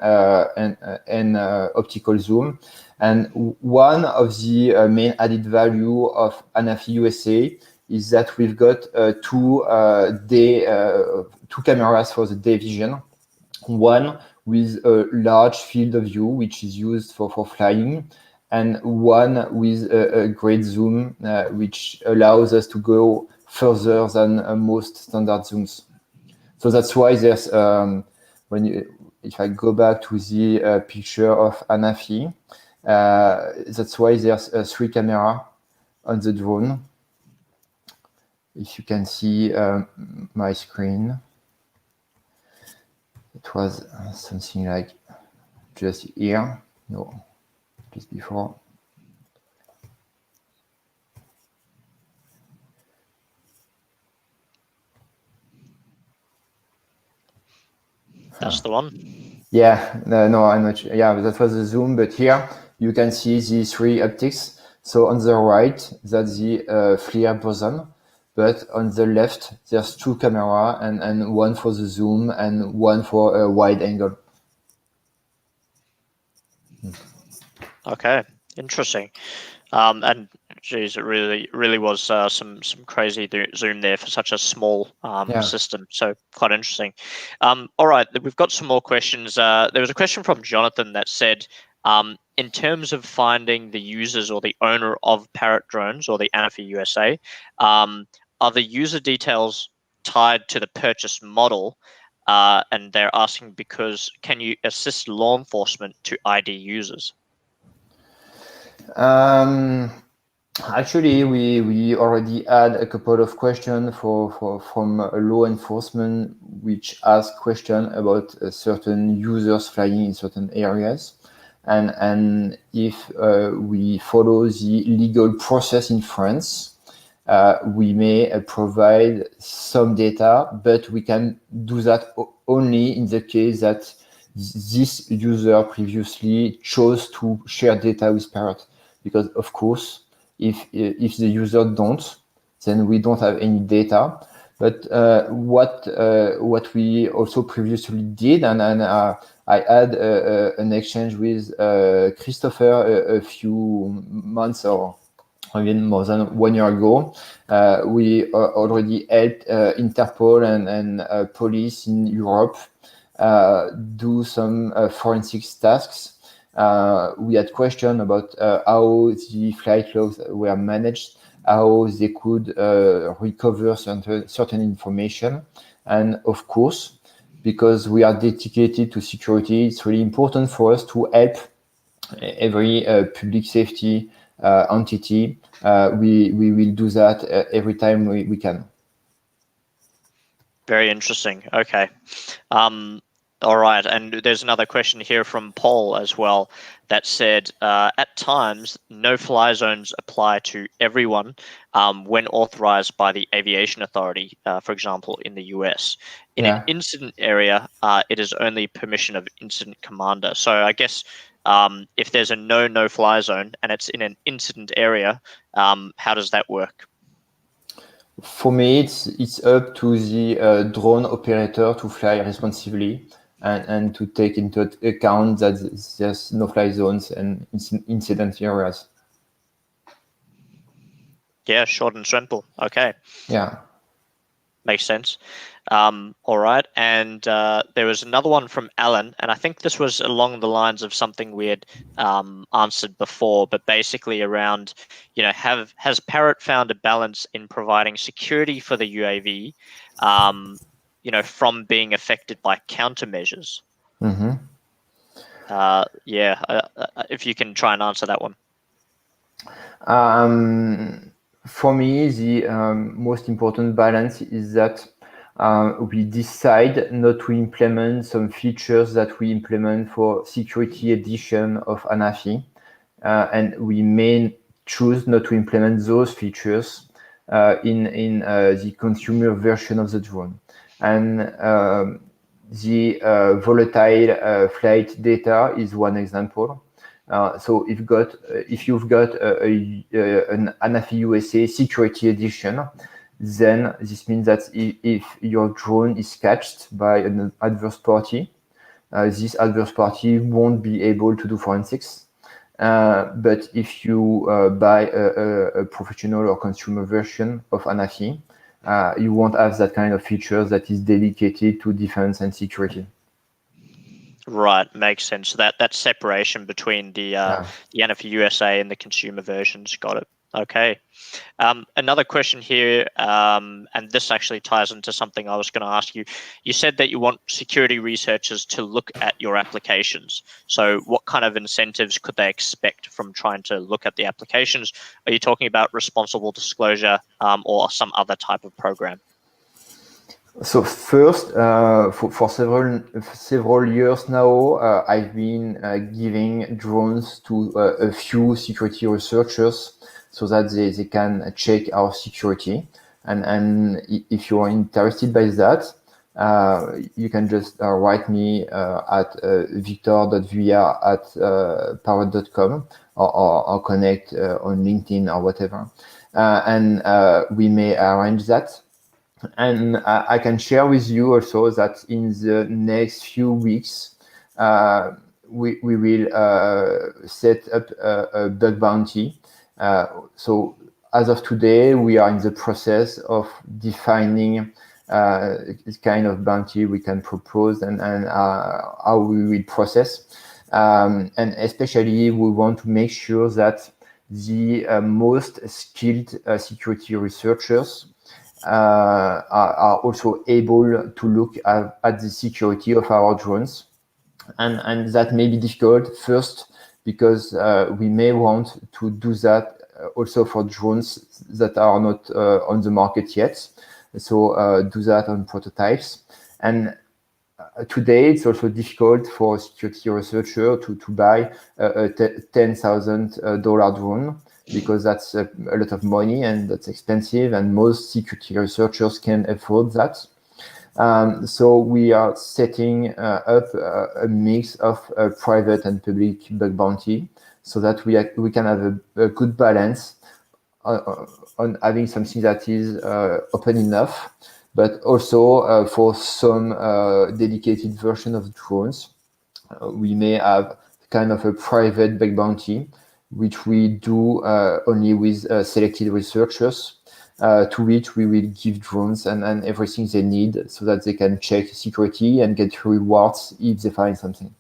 optical zoom. And one of the main added value of Anafi USA is that we've got two cameras for the day vision. One with a large field of view, which is used for flying, and one with a great zoom, which allows us to go further than most standard zooms. So that's why there's, if I go back to the picture of Anafi, that's why there's 3 cameras on the drone. If you can see my screen. It was something like just here, no, just before. That's the one. Yeah, no, I'm not sure. Yeah, that was the zoom, but here you can see the 3 optics. So on the right, that's the FLIR boson. But on the left, there's 2 cameras, and one for the zoom and one for a wide angle. Okay, interesting. And geez, it really was some crazy zoom there for such a small system. So quite interesting. All right, we've got some more questions. There was a question from Jonathan that said, in terms of finding the users or the owner of Parrot drones or the Anafi USA, are the user details tied to the purchase model? And they're asking because can you assist law enforcement to ID users? Actually, we already had a couple of questions from law enforcement, which ask questions about certain users flying in certain areas, and if we follow the legal process in France, we may provide some data, but we can do that only in the case that this user previously chose to share data with Parrot. Because of course, if the user don't, then we don't have any data. But what we also previously did, and I I had an exchange with Christopher a few months or even more than 1 year ago. We already helped Interpol and police in Europe do some forensics tasks. We had questions about how the flight logs were managed, how they could recover certain information. And of course, because we are dedicated to security, it's really important for us to help every public safety entity. We will do that every time we can. Very interesting. Okay. All right. And there's another question here from Paul as well that said, at times, no-fly zones apply to everyone when authorized by the Aviation Authority, for example, in the US. In an incident area, it is only permission of incident commander. So I guess if there's a no-fly zone and it's in an incident area, how does that work? For me, it's up to the drone operator to fly responsibly and to take into account that there's no-fly zones and incident areas. Yeah, short and simple. Okay. Yeah. Makes sense. All right. And there was another one from Alan, and I think this was along the lines of something we had answered before, but basically around, has Parrot found a balance in providing security for the UAV, from being affected by countermeasures? Mm-hmm. If you can try and answer that one. For me, the most important balance is that we decide not to implement some features that we implement for security edition of Anafi, and we may choose not to implement those features in the consumer version of the drone. And the volatile flight data is one example. So if you've got an Anafi USA security edition, then this means that if your drone is catched by an adverse party, this adverse party won't be able to do forensics. But if you buy a professional or consumer version of Anafi, you won't have that kind of features that is dedicated to defense and security. Right, makes sense. So that separation between the Anafi USA and the consumer versions, got it. Okay. Another question here, and this actually ties into something I was going to ask you. You said that you want security researchers to look at your applications. So what kind of incentives could they expect from trying to look at the applications? Are you talking about responsible disclosure or some other type of program? So first, for several years now, I've been giving drones to a few security researchers so that they can check our security. And if you are interested by that, you can just write me at victor.vuillard@parrot.com or connect on LinkedIn or whatever. And we may arrange that. And I can share with you also that in the next few weeks, we will set up a bug bounty. So as of today, we are in the process of defining this kind of bounty we can propose and how we will process. And especially, we want to make sure that the most skilled security researchers are also able to look at the security of our drones. And that may be difficult, first, because we may want to do that also for drones that are not on the market yet. So do that on prototypes. And today, it's also difficult for a security researcher to buy a $10,000 drone, because that's a lot of money and that's expensive, and most security researchers can afford that. So we are setting up a mix of private and public bug bounty, so that we can have a good balance on having something that is open enough, but also for some dedicated version of drones, we may have kind of a private bug bounty, which we do only with selected researchers, to which we will give drones and everything they need so that they can check security and get rewards if they find something.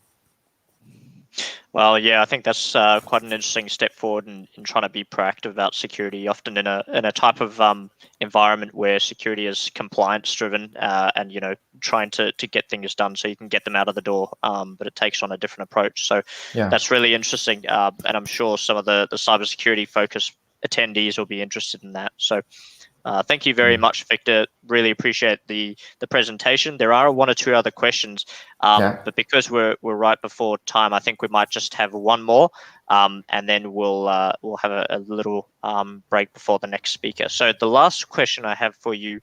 Well, yeah, I think that's quite an interesting step forward in trying to be proactive about security, often in a type of environment where security is compliance driven, and trying to get things done so you can get them out of the door, but it takes on a different approach. So Yeah. that's really interesting, and I'm sure some of the cybersecurity focused attendees will be interested in that. So thank you very much, Victor. Really appreciate the presentation. There are one or two other questions, but because we're right before time, I think we might just have one more, and then we'll have a little break before the next speaker. So the last question I have for you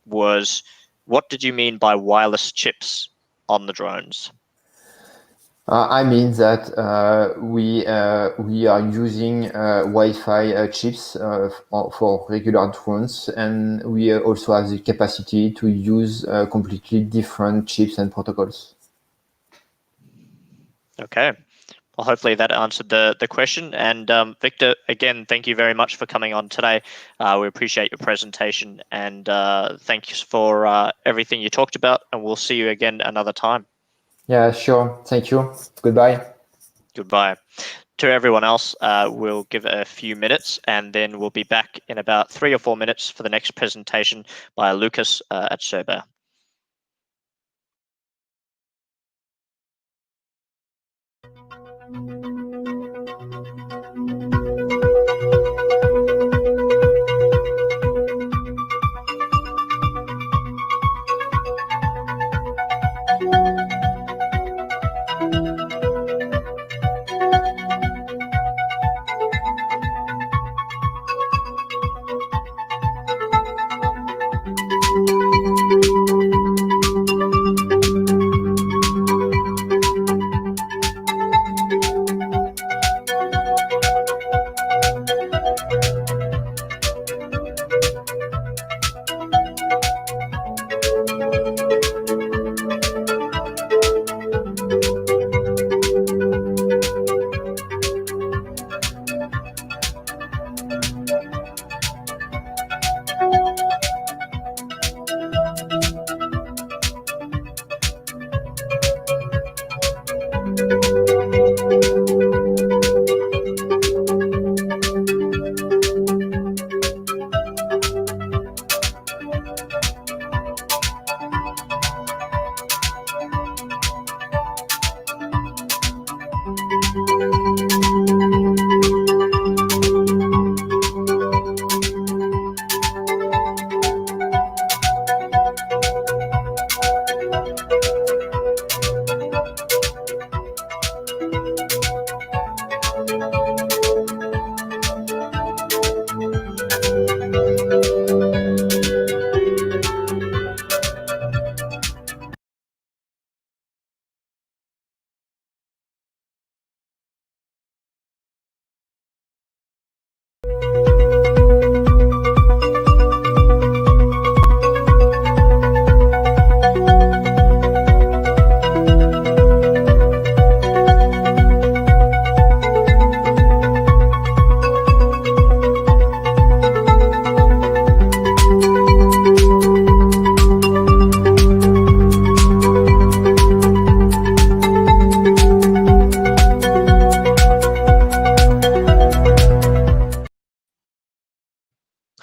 was, what did you mean by wireless chips on the drones? I mean that we are using Wi-Fi chips for regular drones, and we also have the capacity to use completely different chips and protocols. Okay. Well, hopefully that answered the question. And Victor, again, thank you very much for coming on today. We appreciate your presentation, and thanks for everything you talked about, and we'll see you again another time. Yeah, sure. Thank you. Goodbye. Goodbye. To everyone else, we'll give it a few minutes, and then we'll be back in about 3 or 4 minutes for the next presentation by Lucas at Cerber.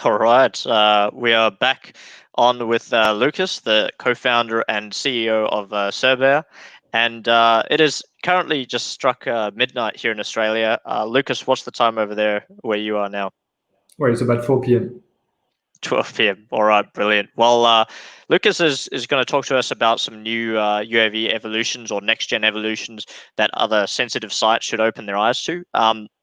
All right, we are back on with Lucas, the co-founder and CEO of Cerber, and it is currently just struck midnight here in Australia. Lucas, what's the time over there where you are now? Well, it's about 4 p.m. 12 p.m. All right, brilliant. Well, Lucas is going to talk to us about some new UAV evolutions or next-gen evolutions that other sensitive sites should open their eyes to.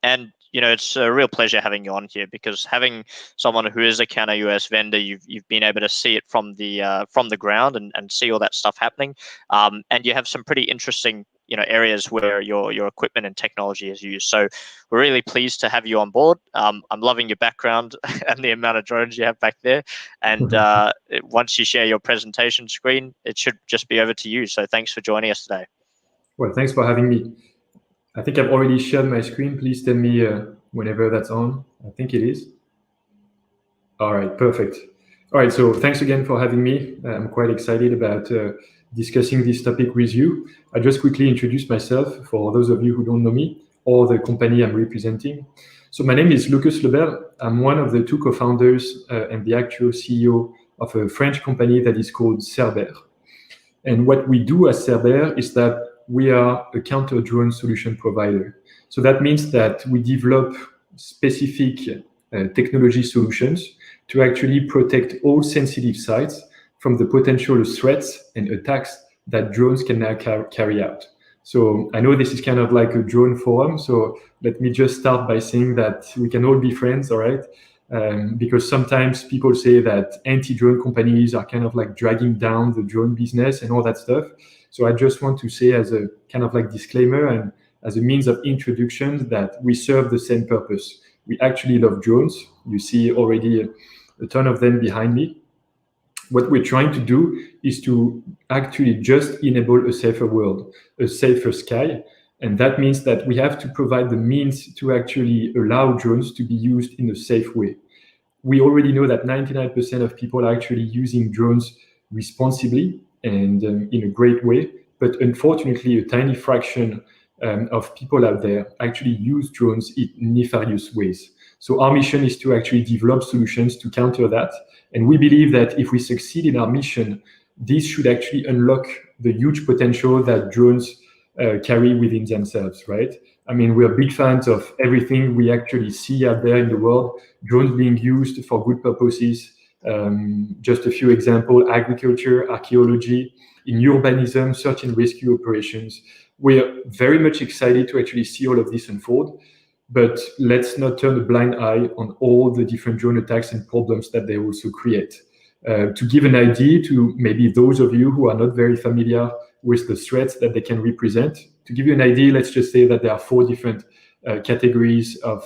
And it's a real pleasure having you on here, because having someone who is a Counter-UAS vendor, you've been able to see it from the ground and see all that stuff happening. And you have some pretty interesting areas where your equipment and technology is used. So we're really pleased to have you on board. I'm loving your background and the amount of drones you have back there. And once you share your presentation screen, it should just be over to you. So thanks for joining us today. Well, thanks for having me. I think I've already shared my screen. Please tell me whenever that's on. I think it is. All right, perfect. All right, so thanks again for having me. I'm quite excited about discussing this topic with you. I'll just quickly introduce myself for those of you who don't know me or the company I'm representing. So my name is Lucas Lebel. I'm one of the two co-founders and the actual CEO of a French company that is called Cerber. And what we do as Cerber is that we are a counter-drone solution provider. So that means that we develop specific technology solutions to actually protect all sensitive sites from the potential threats and attacks that drones can now carry out. So I know this is kind of like a drone forum, so let me just start by saying that we can all be friends, all right? Because sometimes people say that anti-drone companies are kind of like dragging down the drone business and all that stuff. So I just want to say as a kind of like disclaimer and as a means of introduction that we serve the same purpose. We actually love drones. You see already a ton of them behind me. What we're trying to do is to actually just enable a safer world, a safer sky. And that means that we have to provide the means to actually allow drones to be used in a safe way. We already know that 99% of people are actually using drones responsibly and in a great way. But unfortunately, a tiny fraction of people out there actually use drones in nefarious ways. So our mission is to actually develop solutions to counter that. And we believe that if we succeed in our mission, this should actually unlock the huge potential that drones carry within themselves, right? I mean, we're big fans of everything we actually see out there in the world, drones being used for good purposes. Just a few examples: agriculture, archaeology, in urbanism, search and rescue operations. We're very much excited to actually see all of this unfold, but let's not turn a blind eye on all the different drone attacks and problems that they also create. To give an idea to maybe those of you who are not very familiar with the threats that they can represent, to give you an idea, let's just say that there are 4 different categories of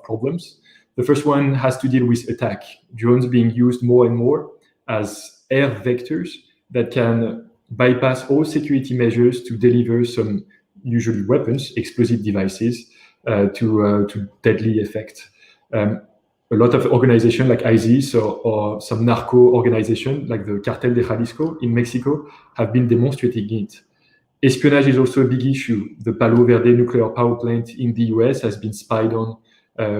problems. The first one has to deal with attack. Drones being used more and more as air vectors that can bypass all security measures to deliver some, usually weapons, explosive devices, to deadly effect. A lot of organizations like ISIS or some narco organization like the Cartel de Jalisco in Mexico have been demonstrating it. Espionage is also a big issue. The Palo Verde nuclear power plant in the US has been spied on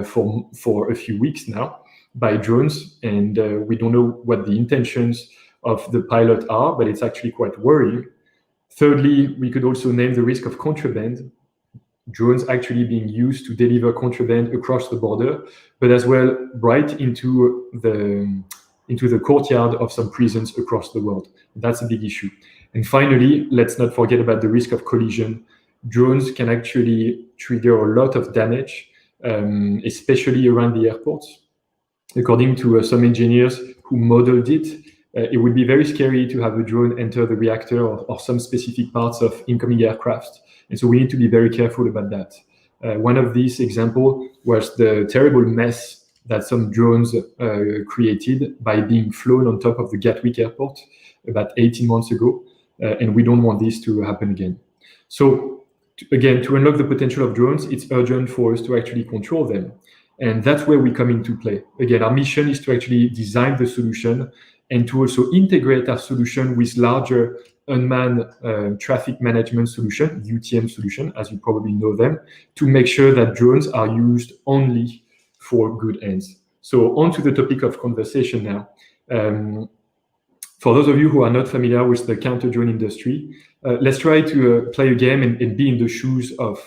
for a few weeks now by drones, and we don't know what the intentions of the pilot are, but it's actually quite worrying. Thirdly, we could also name the risk of contraband. Drones actually being used to deliver contraband across the border, but as well right into the courtyard of some prisons across the world. That's a big issue. And finally, let's not forget about the risk of collision. Drones can actually trigger a lot of damage, especially around the airports. According to some engineers who modeled it, it would be very scary to have a drone enter the reactor or some specific parts of incoming aircraft. And so we need to be very careful about that. One of these examples was the terrible mess that some drones created by being flown on top of the Gatwick airport about 18 months ago. And we don't want this to happen again. So again, to unlock the potential of drones, it's urgent for us to actually control them. And that's where we come into play. Again, our mission is to actually design the solution and to also integrate our solution with larger unmanned traffic management solution, UTM solution, as you probably know them, to make sure that drones are used only for good ends. So on to the topic of conversation now. For those of you who are not familiar with the counter-drone industry, let's try to play a game and be in the shoes of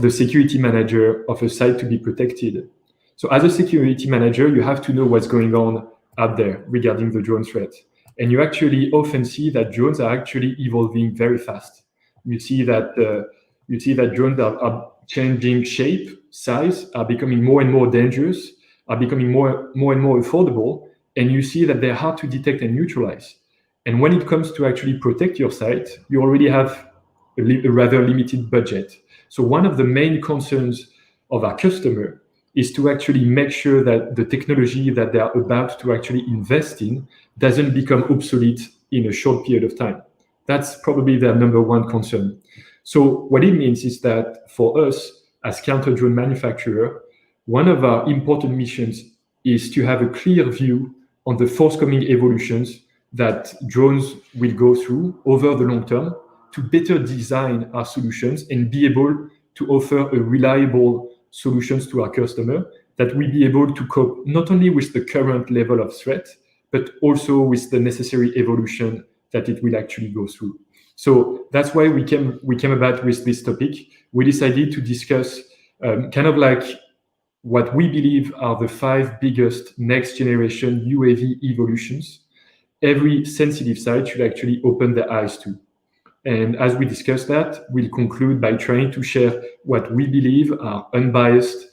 the security manager of a site to be protected. So as a security manager, you have to know what's going on out there regarding the drone threat. And you actually often see that drones are actually evolving very fast. You see that drones are changing shape, size, are becoming more and more dangerous, are becoming more and more affordable, and you see that they're hard to detect and neutralize. And when it comes to actually protect your site, you already have a rather limited budget. So one of the main concerns of our customer is to actually make sure that the technology that they're about to actually invest in doesn't become obsolete in a short period of time. That's probably their number one concern. So what it means is that for us as counter-drone manufacturer, one of our important missions is to have a clear view on the forthcoming evolutions that drones will go through over the long term to better design our solutions and be able to offer a reliable solutions to our customer that will be able to cope not only with the current level of threat, but also with the necessary evolution that it will actually go through. So that's why we came about with this topic. We decided to discuss kind of like what we believe are the 5 biggest next generation UAV evolutions every sensitive site should actually open their eyes to. And as we discuss that, we'll conclude by trying to share what we believe are unbiased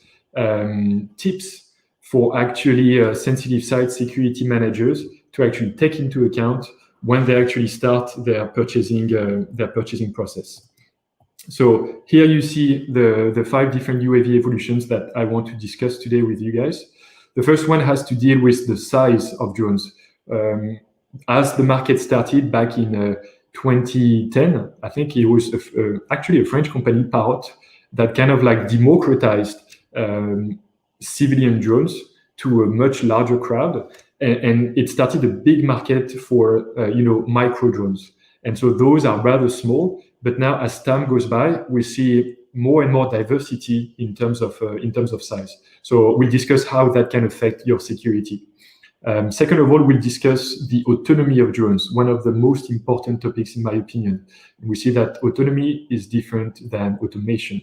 tips for actually sensitive site security managers to actually take into account when they actually start their purchasing process. So here you see the 5 different UAV evolutions that I want to discuss today with you guys. The first one has to deal with the size of drones. As the market started back in 2010, I think it was actually a French company, Parrot, that kind of like democratized civilian drones to a much larger crowd, and it started a big market for micro drones. And so those are rather small, but now as time goes by, we see more and more diversity in terms of size. So we'll discuss how that can affect your security. Second of all, we'll discuss the autonomy of drones, one of the most important topics in my opinion. We see that autonomy is different than automation.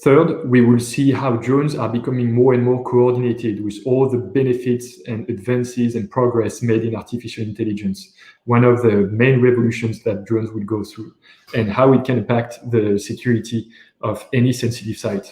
Third, we will see how drones are becoming more and more coordinated with all the benefits and advances and progress made in artificial intelligence, one of the main revolutions that drones will go through, and how it can impact the security of any sensitive site.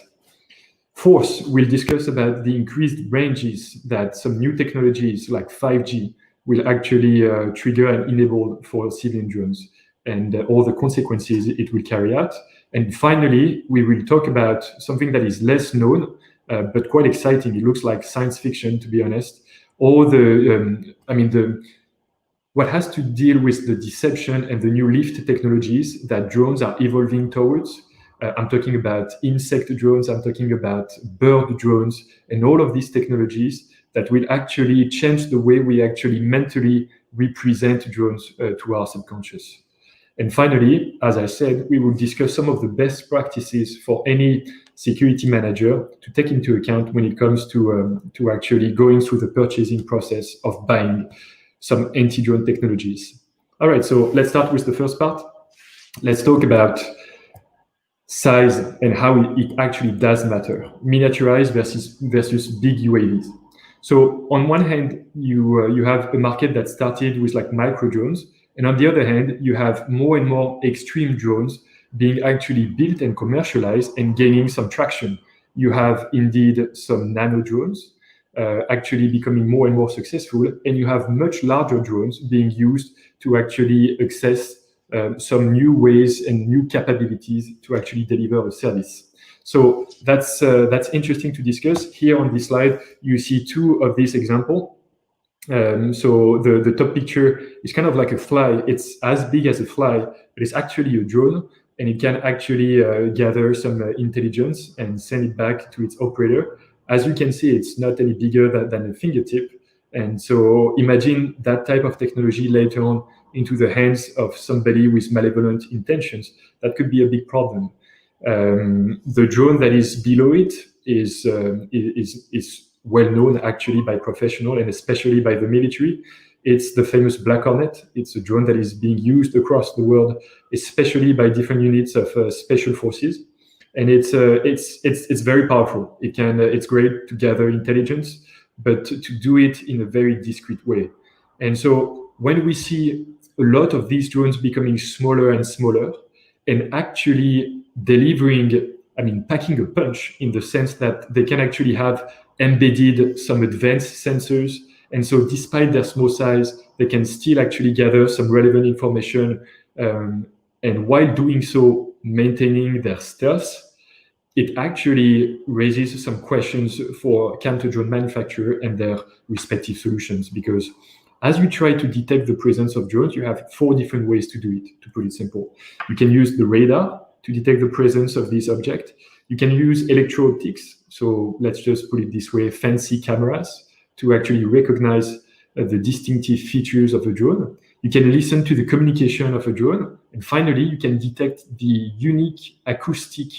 Fourth, we'll discuss about the increased ranges that some new technologies like 5G will actually trigger and enable for civilian drones, and all the consequences it will carry out. And finally, we will talk about something that is less known, but quite exciting. It looks like science fiction, to be honest. All what has to deal with the deception and the new lift technologies that drones are evolving towards. I'm talking about insect drones, I'm talking about bird drones, and all of these technologies that will actually change the way we actually mentally represent drones to our subconscious. And finally, as I said, we will discuss some of the best practices for any security manager to take into account when it comes to actually going through the purchasing process of buying some anti-drone technologies. All right, so let's start with the first part. Let's talk about size and how it actually does matter. Miniaturized versus big UAVs. So on one hand, you have a market that started with like micro drones, and on the other hand, you have more and more extreme drones being actually built and commercialized and gaining some traction. You have indeed some nano drones actually becoming more and more successful, and you have much larger drones being used to actually access some new ways and new capabilities to actually deliver a service. So that's interesting to discuss. Here on this slide, you see 2 of these examples. So the top picture is kind of like a fly. It's as big as a fly, but it's actually a drone, and it can actually gather some intelligence and send it back to its operator. As you can see, it's not any bigger than a fingertip. And so imagine that type of technology later on into the hands of somebody with malevolent intentions. That could be a big problem. The drone that is below it is well known actually by professionals and especially by the military. It's the famous Black Hornet. It's a drone that is being used across the world, especially by different units of special forces. And it's very powerful. It's great to gather intelligence, but to do it in a very discreet way. And so when we see a lot of these drones becoming smaller and smaller and actually delivering, packing a punch in the sense that they can actually have embedded some advanced sensors. And so despite their small size, they can still actually gather some relevant information. And while doing so, maintaining their stealth, it actually raises some questions for counter-drone manufacturers and their respective solutions, because as you try to detect the presence of drones, you have 4 different ways to do it, to put it simple. You can use the radar to detect the presence of this object. You can use electro-optics, so let's just put it this way, fancy cameras, to actually recognize the distinctive features of a drone. You can listen to the communication of a drone. And finally, you can detect the unique acoustic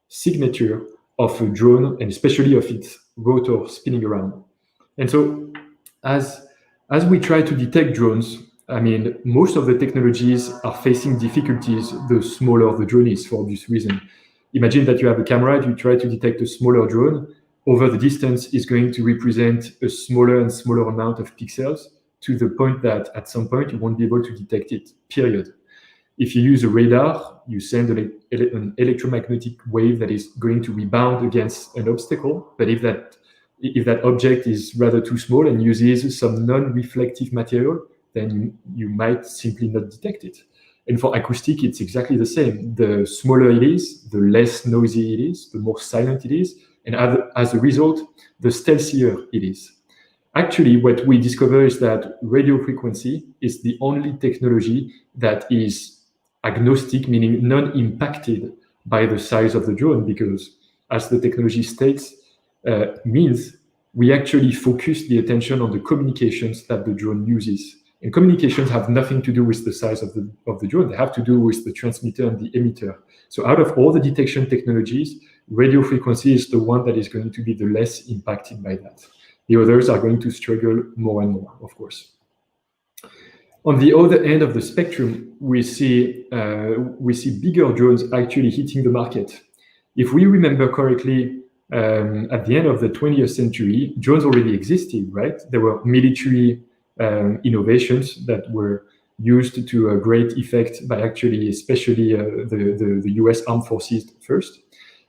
signature of a drone, and especially of its rotor spinning around. And so as we try to detect drones, I mean, most of the technologies are facing difficulties the smaller the drone is, for this reason. Imagine that you have a camera, you try to detect a smaller drone. Over the distance is going to represent a smaller and smaller amount of pixels, to the point that at some point you won't be able to detect it, period. If you use a radar, you send an electromagnetic wave that is going to rebound against an obstacle. But if that object is rather too small and uses some non-reflective material, then you might simply not detect it. And for acoustic, it's exactly the same. The smaller it is, the less noisy it is, the more silent it is. And as a result, the stealthier it is. Actually, what we discover is that radio frequency is the only technology that is agnostic, meaning non-impacted by the size of the drone, because as the technology states, means we actually focus the attention on the communications that the drone uses. And communications have nothing to do with the size of the drone. They have to do with the transmitter and the emitter. So out of all the detection technologies, radio frequency is the one that is going to be the less impacted by that. The others are going to struggle more and more, of course. On the other end of the spectrum, we see bigger drones actually hitting the market. If we remember correctly, at the end of the 20th century, drones already existed, right? There were military innovations that were used to a great effect by actually, especially the US Armed Forces first.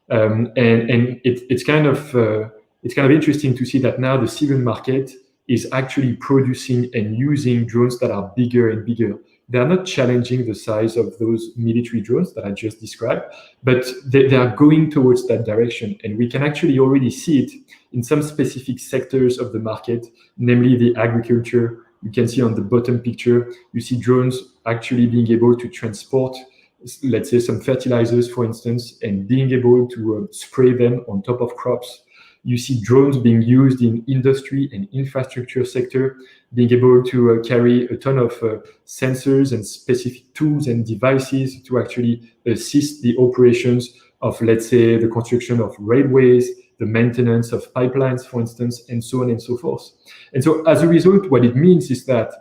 And it's kind of interesting to see that now the civil market is actually producing and using drones that are bigger and bigger. They are not challenging the size of those military drones that I just described, but they are going towards that direction. And we can actually already see it in some specific sectors of the market, namely the agriculture. You can see on the bottom picture, you see drones actually being able to transport, let's say, some fertilizers, for instance, and being able to spray them on top of crops. You see drones being used in industry and infrastructure sector, being able to carry a ton of sensors and specific tools and devices to actually assist the operations of, let's say, the construction of railways, the maintenance of pipelines, for instance, and so on and so forth. And so as a result, what it means is that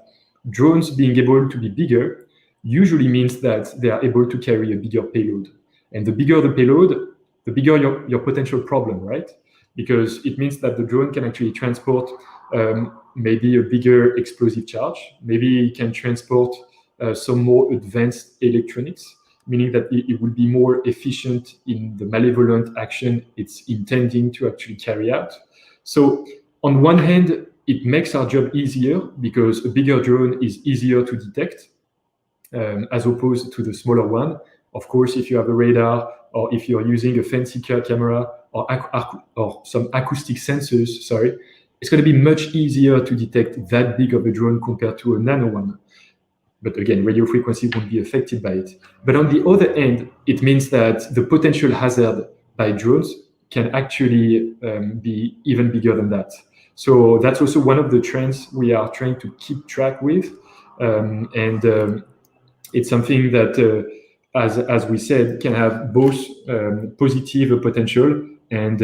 drones being able to be bigger usually means that they are able to carry a bigger payload. And the bigger the payload, the bigger your potential problem, right? Because it means that the drone can actually transport maybe a bigger explosive charge. Maybe it can transport some more advanced electronics, meaning that it will be more efficient in the malevolent action it's intending to actually carry out. So on one hand, it makes our job easier because a bigger drone is easier to detect as opposed to the smaller one. Of course, if you have a radar or if you're using a fancy camera or some acoustic sensors, it's going to be much easier to detect that big of a drone compared to a nano one. But again, radio frequency won't be affected by it. But on the other end, it means that the potential hazard by drones can actually be even bigger than that. So that's also one of the trends we are trying to keep track with. It's something that, as we said, can have both positive potential and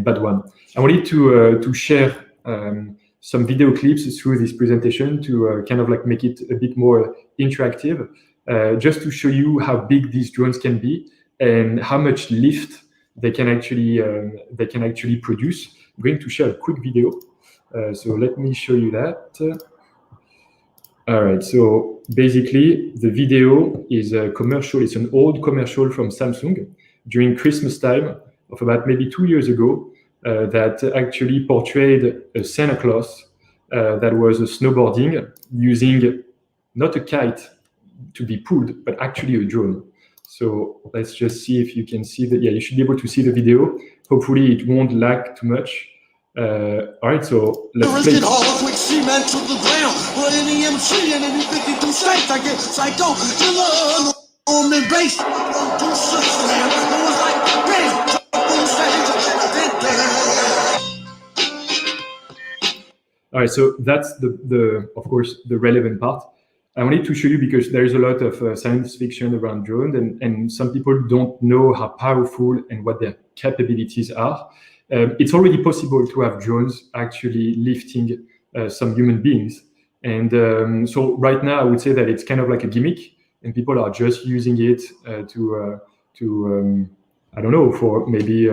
bad one. I wanted to share some video clips through this presentation to kind of like make it a bit more interactive, just to show you how big these drones can be and how much lift they can actually produce. I'm going to share a quick video. So let me show you that. All right, so basically the video is a commercial. It's an old commercial from Samsung during Christmas time of about maybe 2 years ago that actually portrayed a Santa Claus that was snowboarding using not a kite to be pulled, but actually a drone. So let's just see if you can see that. Yeah, you should be able to see the video. Hopefully it won't lag too much. All right, so let's play. Quick cement to the ground, but in the MC and any 52 strikes, I get psycho, killer, on and base, do shit, man. It was like, All right, so that's the of course the relevant part. I wanted to show you because there is a lot of science fiction around drones, and some people don't know how powerful and what their capabilities are. It's already possible to have drones actually lifting some human beings. And so right now, I would say that it's kind of like a gimmick, and people are just using it to I don't know, for maybe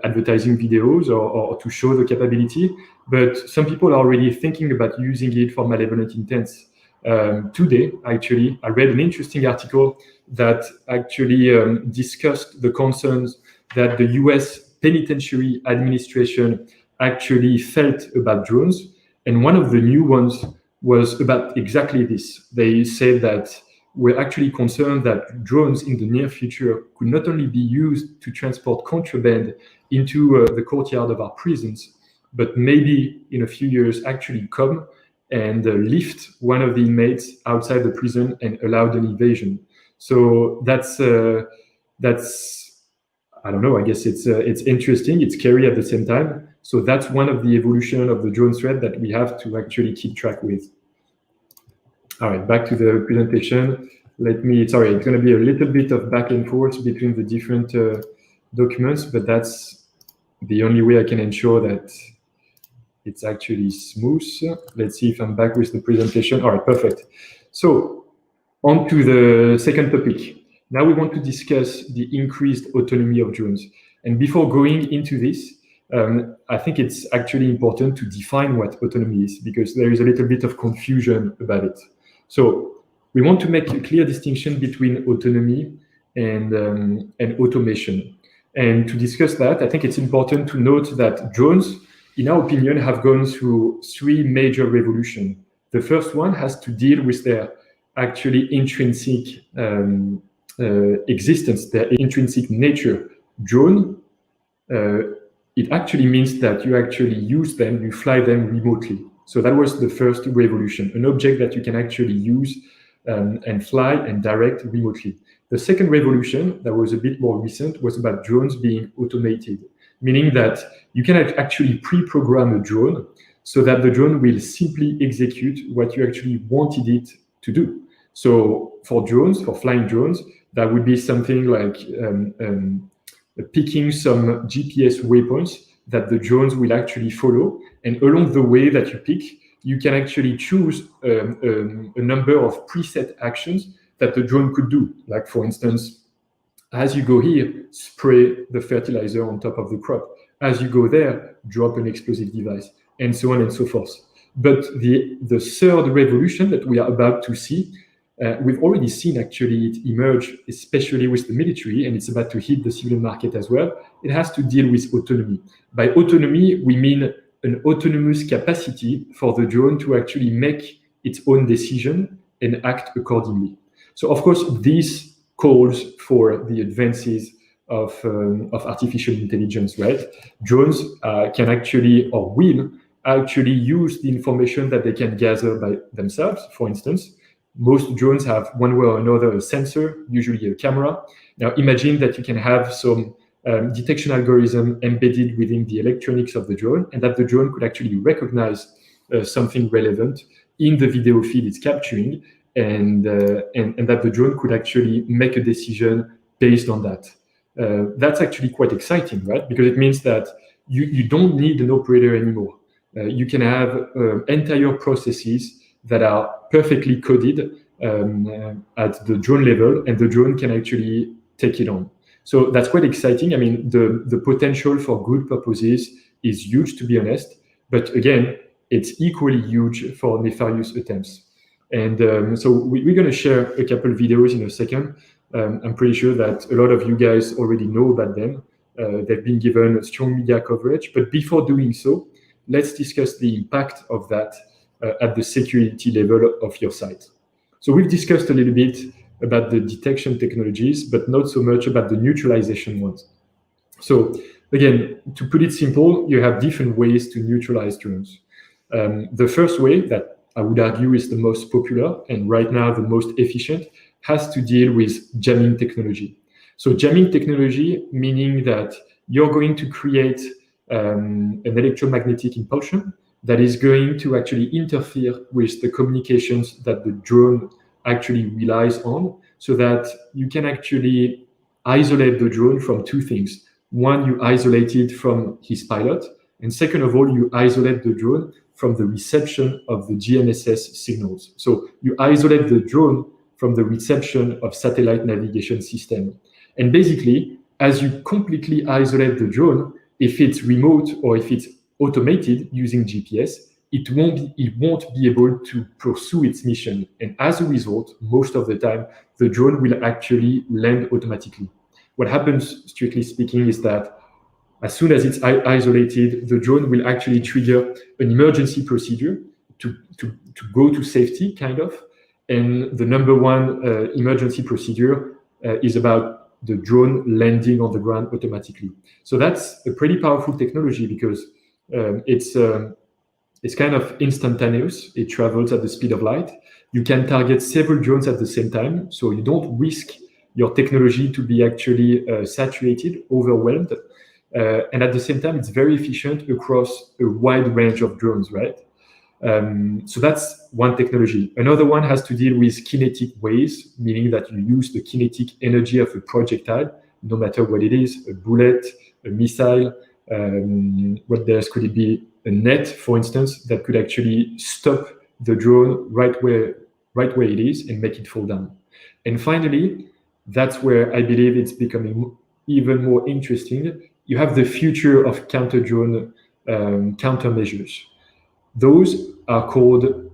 advertising videos or to show the capability. But some people are already thinking about using it for malevolent intents. Today, actually, I read an interesting article that actually discussed the concerns that the US penitentiary administration actually felt about drones. And one of the new ones was about exactly this. They said that we're actually concerned that drones in the near future could not only be used to transport contraband into the courtyard of our prisons, but maybe in a few years actually come and lift one of the inmates outside the prison and allow an evasion. So that's I don't know, I guess it's interesting, it's scary at the same time. So that's one of the evolution of the drone threat that we have to actually keep track with. All right, back to the presentation. Sorry, it's going to be a little bit of back and forth between the different documents, but that's the only way I can ensure that it's actually smooth. Let's see if I'm back with the presentation. All right, perfect. So on to the second topic. Now we want to discuss the increased autonomy of drones. And before going into this, I think it's actually important to define what autonomy is, because there is a little bit of confusion about it. So we want to make a clear distinction between autonomy and automation. And to discuss that, I think it's important to note that drones, in our opinion, have gone through three major revolutions. The first one has to deal with their actually intrinsic existence, their intrinsic nature. Drone, it actually means that you actually use them, you fly them remotely. So that was the first revolution, an object that you can actually use and fly and direct remotely. The second revolution, that was a bit more recent, was about drones being automated, meaning that you can actually pre-program a drone so that the drone will simply execute what you actually wanted it to do. So for drones, for flying drones, that would be something like picking some GPS waypoints that the drones will actually follow. And along the way that you pick, you can actually choose a number of preset actions that the drone could do. Like, for instance, as you go here, spray the fertilizer on top of the crop. As you go there, drop an explosive device, and so on and so forth. But the third revolution that we are about to see, we've already seen actually it emerge, especially with the military, and it's about to hit the civilian market as well. It has to deal with autonomy. By autonomy, we mean an autonomous capacity for the drone to actually make its own decision and act accordingly. So, of course, this calls for the advances of artificial intelligence, right? Drones can actually, or will actually use the information that they can gather by themselves. For instance, most drones have one way or another a sensor, usually a camera. Now imagine that you can have some detection algorithm embedded within the electronics of the drone, and that the drone could actually recognize something relevant in the video feed it's capturing, and that the drone could actually make a decision based on that. That's actually quite exciting, right? Because it means that you don't need an operator anymore. You can have entire processes that are perfectly coded at the drone level, and the drone can actually take it on. So that's quite exciting. I mean, the potential for good purposes is huge, to be honest. But again, it's equally huge for nefarious attempts. And so we're going to share a couple videos in a second. I'm pretty sure that a lot of you guys already know about them. They've been given a strong media coverage. But before doing so, let's discuss the impact of that at the security level of your site. So we've discussed a little bit about the detection technologies, but not so much about the neutralization ones. So again, to put it simple, you have different ways to neutralize drones. The first way that I would argue is the most popular and right now the most efficient has to deal with jamming technology. So jamming technology, meaning that you're going to create an electromagnetic impulsion that is going to actually interfere with the communications that the drone actually relies on, so that you can actually isolate the drone from two things. One, you isolate it from his pilot, and second of all, you isolate the drone from the reception of the GNSS signals. So you isolate the drone from the reception of satellite navigation system. And basically, as you completely isolate the drone, if it's remote or if it's automated using GPS, it won't be able to pursue its mission. And as a result, most of the time, the drone will actually land automatically. What happens, strictly speaking, is that as soon as it's isolated, the drone will actually trigger an emergency procedure to go to safety, kind of. And the number one emergency procedure is about the drone landing on the ground automatically. So that's a pretty powerful technology because it's kind of instantaneous. It travels at the speed of light. You can target several drones at the same time, so you don't risk your technology to be actually saturated, overwhelmed. And at the same time, it's very efficient across a wide range of drones, right? So that's one technology. Another one has to deal with kinetic ways, meaning that you use the kinetic energy of a projectile, no matter what it is, a bullet, a missile, what else could it be? A net, for instance, that could actually stop the drone right where it is and make it fall down. And finally, that's where I believe it's becoming even more interesting. You have the future of counter-drone countermeasures. Those are called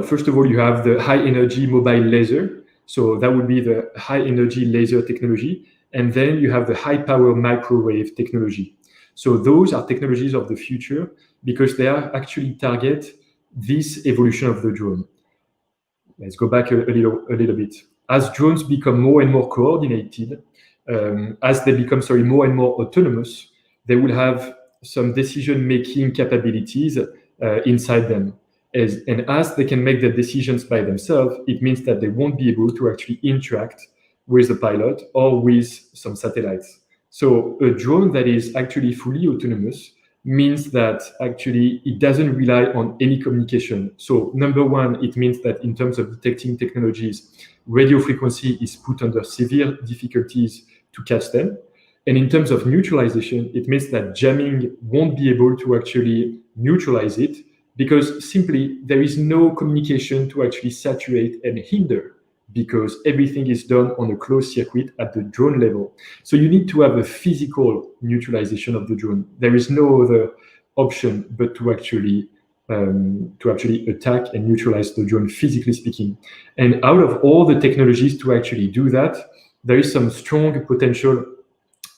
first of all, you have the high-energy mobile laser. So that would be the high-energy laser technology. And then you have the high-power microwave technology. So those are technologies of the future because they are actually target this evolution of the drone. Let's go back a little bit. As drones become more and more coordinated, as they become, more and more autonomous, they will have some decision-making capabilities inside them. And as they can make the decisions by themselves, it means that they won't be able to actually interact with the pilot or with some satellites. So a drone that is actually fully autonomous means that actually it doesn't rely on any communication. So number one, it means that in terms of detecting technologies, radio frequency is put under severe difficulties to catch them. And in terms of neutralization, it means that jamming won't be able to actually neutralize it because simply there is no communication to actually saturate and hinder because everything is done on a closed circuit at the drone level. So you need to have a physical neutralization of the drone. There is no other option but to actually attack and neutralize the drone, physically speaking. And out of all the technologies to actually do that, there is some strong potential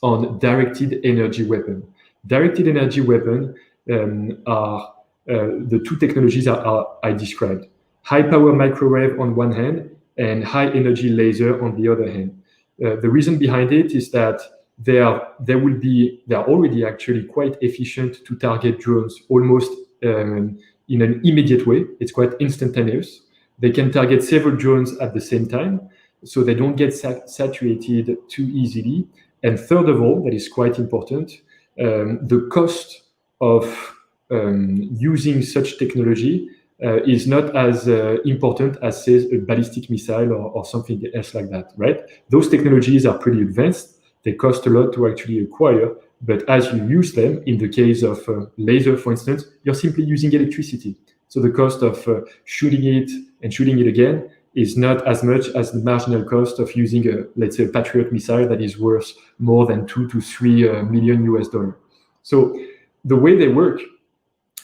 on directed energy weapon. Directed energy weapon are the two technologies I described. High power microwave on one hand and high energy laser on the other hand. The reason behind it is that they are already actually quite efficient to target drones almost in an immediate way. It's quite instantaneous. They can target several drones at the same time, so they don't get saturated too easily. And third of all, that is quite important, the cost of using such technology is not as important as, say, a ballistic missile or something else like that, right? Those technologies are pretty advanced. They cost a lot to actually acquire, but as you use them, in the case of laser, for instance, you're simply using electricity. So the cost of shooting it and shooting it again is not as much as the marginal cost of using let's say, a Patriot missile that is worth more than $2 to $3 million US. So the way they work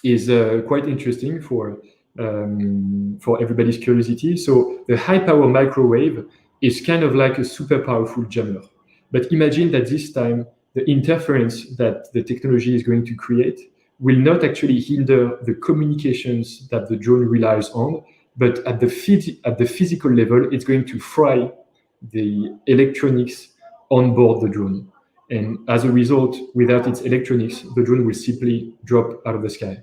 is quite interesting for everybody's curiosity. So the high power microwave is kind of like a super powerful jammer. But imagine that this time, the interference that the technology is going to create will not actually hinder the communications that the drone relies on, but at the physical level, it's going to fry the electronics on board the drone. And as a result, without its electronics, the drone will simply drop out of the sky.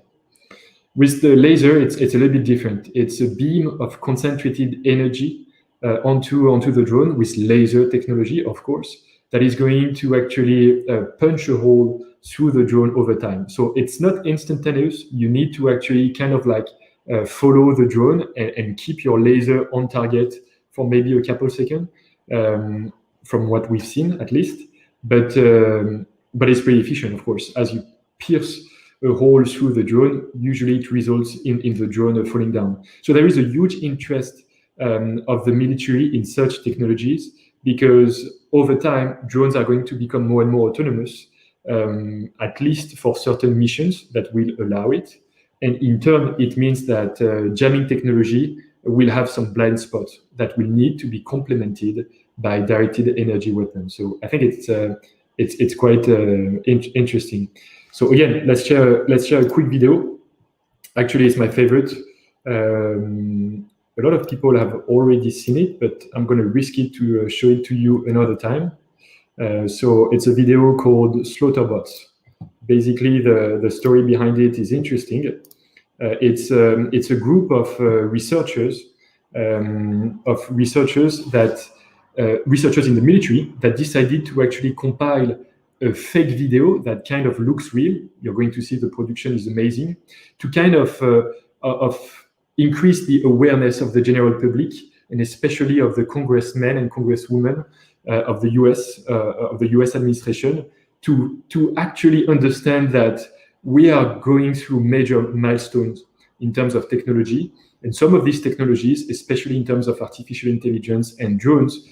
With the laser, it's a little bit different. It's a beam of concentrated energy onto the drone with laser technology, of course, that is going to actually punch a hole through the drone over time. So it's not instantaneous. You need to actually kind of like follow the drone and keep your laser on target for maybe a couple seconds, from what we've seen at least. But it's pretty efficient, of course. As you pierce a hole through the drone, usually it results in the drone falling down. So there is a huge interest of the military in such technologies, because over time, drones are going to become more and more autonomous, at least for certain missions that will allow it. And in turn, it means that jamming technology will have some blind spots that will need to be complemented by directed energy weapons. So I think it's quite interesting. So again, let's share a quick video. Actually, it's my favorite. A lot of people have already seen it, but I'm going to risk it to show it to you another time. So it's a video called Slaughterbots. Basically, the story behind it is interesting. It's a group of researchers researchers in the military that decided to actually compile a fake video that kind of looks real. You're going to see the production is amazing, to kind of increase the awareness of the general public, and especially of the congressmen and congresswomen of the US administration, to actually understand that we are going through major milestones in terms of technology. And some of these technologies, especially in terms of artificial intelligence and drones,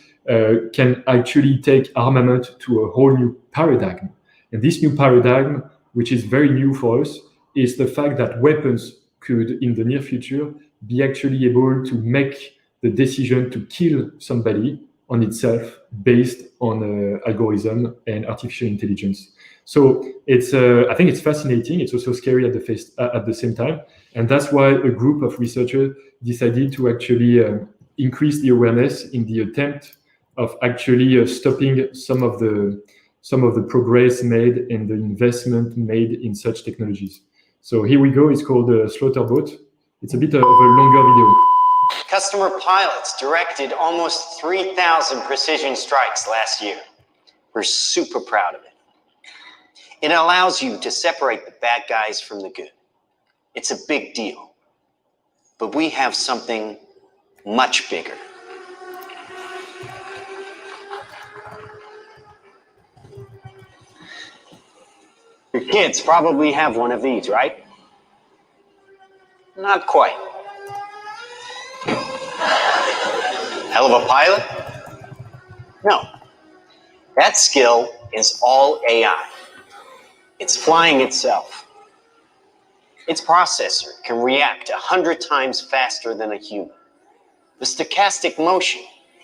can actually take armament to a whole new paradigm. And this new paradigm, which is very new for us, is the fact that weapons could, in the near future, be actually able to make the decision to kill somebody on itself based on algorithm and artificial intelligence. So it's, I think it's fascinating. It's also scary at the same time. And that's why a group of researchers decided to actually increase the awareness in the attempt of actually stopping some of the progress made and the investment made in such technologies. So here we go. It's called Slaughterboat. It's a bit of a longer video. Customer pilots directed almost 3,000 precision strikes last year. We're super proud of it. It allows you to separate the bad guys from the good. It's a big deal. But we have something much bigger. Your kids probably have one of these, right? Not quite. Hell of a pilot? No. That skill is all AI. It's flying itself. Its processor can react 100 times faster than a human. The stochastic motion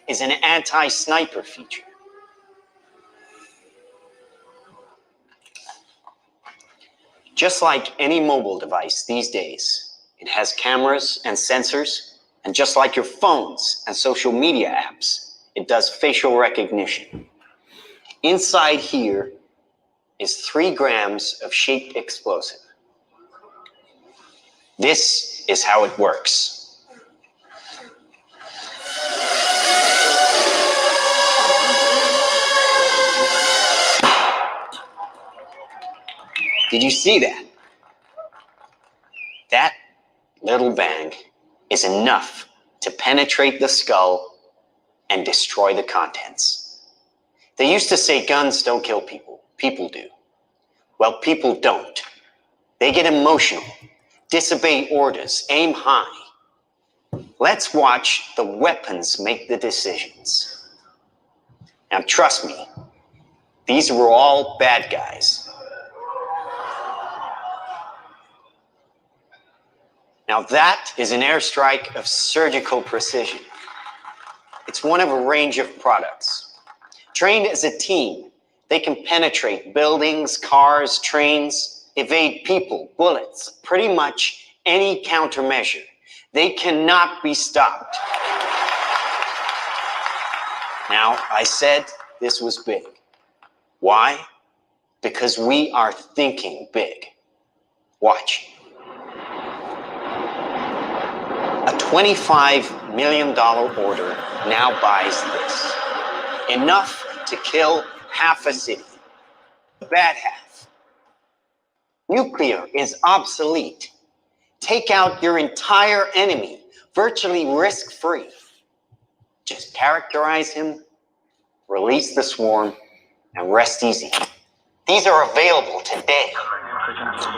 is an anti-sniper feature. Just like any mobile device these days, it has cameras and sensors, and just like your phones and social media apps, it does facial recognition. Inside here is 3 grams of shaped explosive. This is how it works. Did you see that? That little bang is enough to penetrate the skull and destroy the contents. They used to say guns don't kill people, people do. Well, people don't. They get emotional, disobey orders, aim high. Let's watch the weapons make the decisions. Now, trust me, these were all bad guys. Now that is an airstrike of surgical precision. It's one of a range of products. Trained as a team, they can penetrate buildings, cars, trains, evade people, bullets, pretty much any countermeasure. They cannot be stopped. Now, I said this was big. Why? Because we are thinking big. Watch. A $25 million order now buys this. Enough to kill half a city. The bad half. Nuclear is obsolete. Take out your entire enemy, virtually risk-free. Just characterize him, release the swarm, and rest easy. These are available today.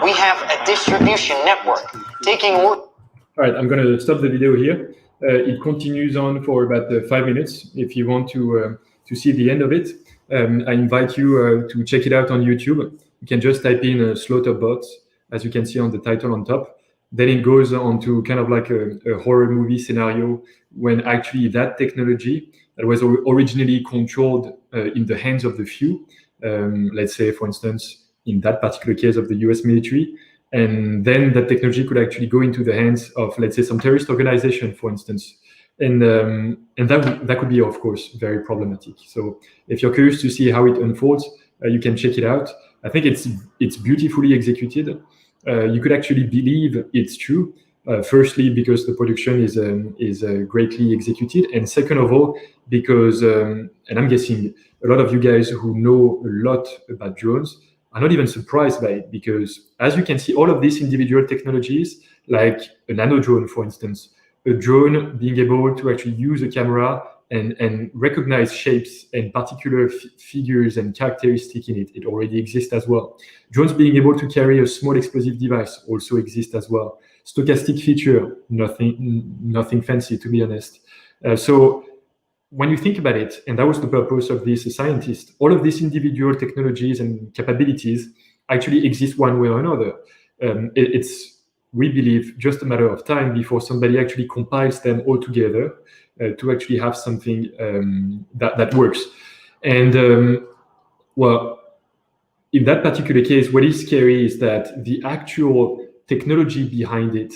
We have a distribution network taking work. All right, I'm going to stop the video here. It continues on for about 5 minutes. If you want to see the end of it, I invite you to check it out on YouTube. You can just type in slaughter bots, as you can see on the title on top. Then it goes on to kind of like a horror movie scenario when actually that technology that was originally controlled in the hands of the few, let's say, for instance, in that particular case of the US military, and then that technology could actually go into the hands of, let's say, some terrorist organization, for instance. And that could be, of course, very problematic. So if you're curious to see how it unfolds, you can check it out. I think it's beautifully executed. You could actually believe it's true. Firstly, because the production is greatly executed, and second of all, because and I'm guessing a lot of you guys who know a lot about drones are not even surprised by it, because as you can see, all of these individual technologies, like a nano drone, for instance, a drone being able to actually use a camera and recognize shapes and particular figures and characteristics in it. It already exists as well. Drones being able to carry a small explosive device also exists as well. Stochastic feature, nothing fancy, to be honest. So when you think about it, and that was the purpose of this scientist, all of these individual technologies and capabilities actually exist one way or another. It's, we believe, just a matter of time before somebody actually compiles them all together to actually have something that works. And well, in that particular case, what is scary is that the actual technology behind it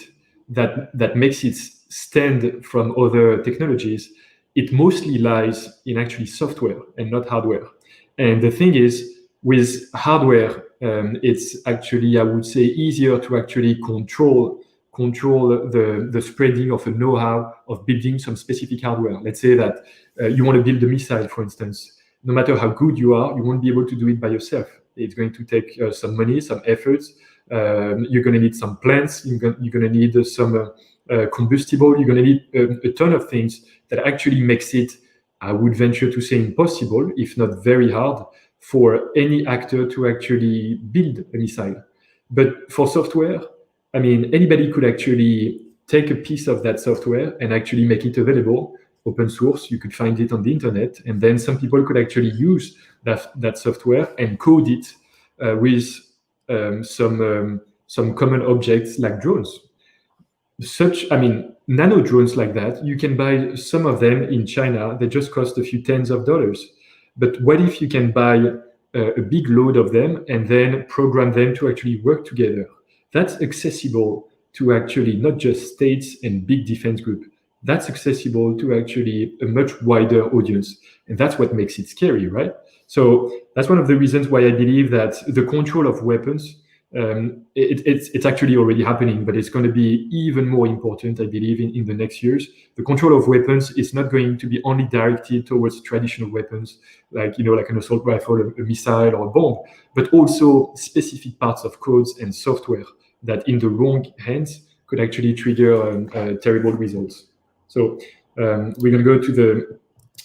that makes it stand from other technologies, it mostly lies in actually software and not hardware. And the thing is, with hardware, it's actually, I would say, easier to actually control the spreading of a know-how of building some specific hardware. Let's say that you want to build a missile, for instance. No matter how good you are, you won't be able to do it by yourself. It's going to take some money, some efforts. You're going to need some plants. You're going to need some combustible. You're going to need a ton of things that actually makes it, I would venture to say, impossible, if not very hard, for any actor to actually build a missile. But for software, I mean, anybody could actually take a piece of that software and actually make it available, open source. You could find it on the internet, and then some people could actually use that software and code it with some common objects like drones. I mean, nano drones like that, you can buy some of them in China. They just cost a few tens of dollars. But what if you can buy a big load of them and then program them to actually work together? That's accessible to actually not just states and big defense groups. That's accessible to actually a much wider audience. And that's what makes it scary, right? So that's one of the reasons why I believe that the control of weapons, it's actually already happening, but it's going to be even more important, I believe, in the next years. The control of weapons is not going to be only directed towards traditional weapons, like an assault rifle, a missile, or a bomb, but also specific parts of codes and software that, in the wrong hands, could actually trigger terrible results. So we're going to go to the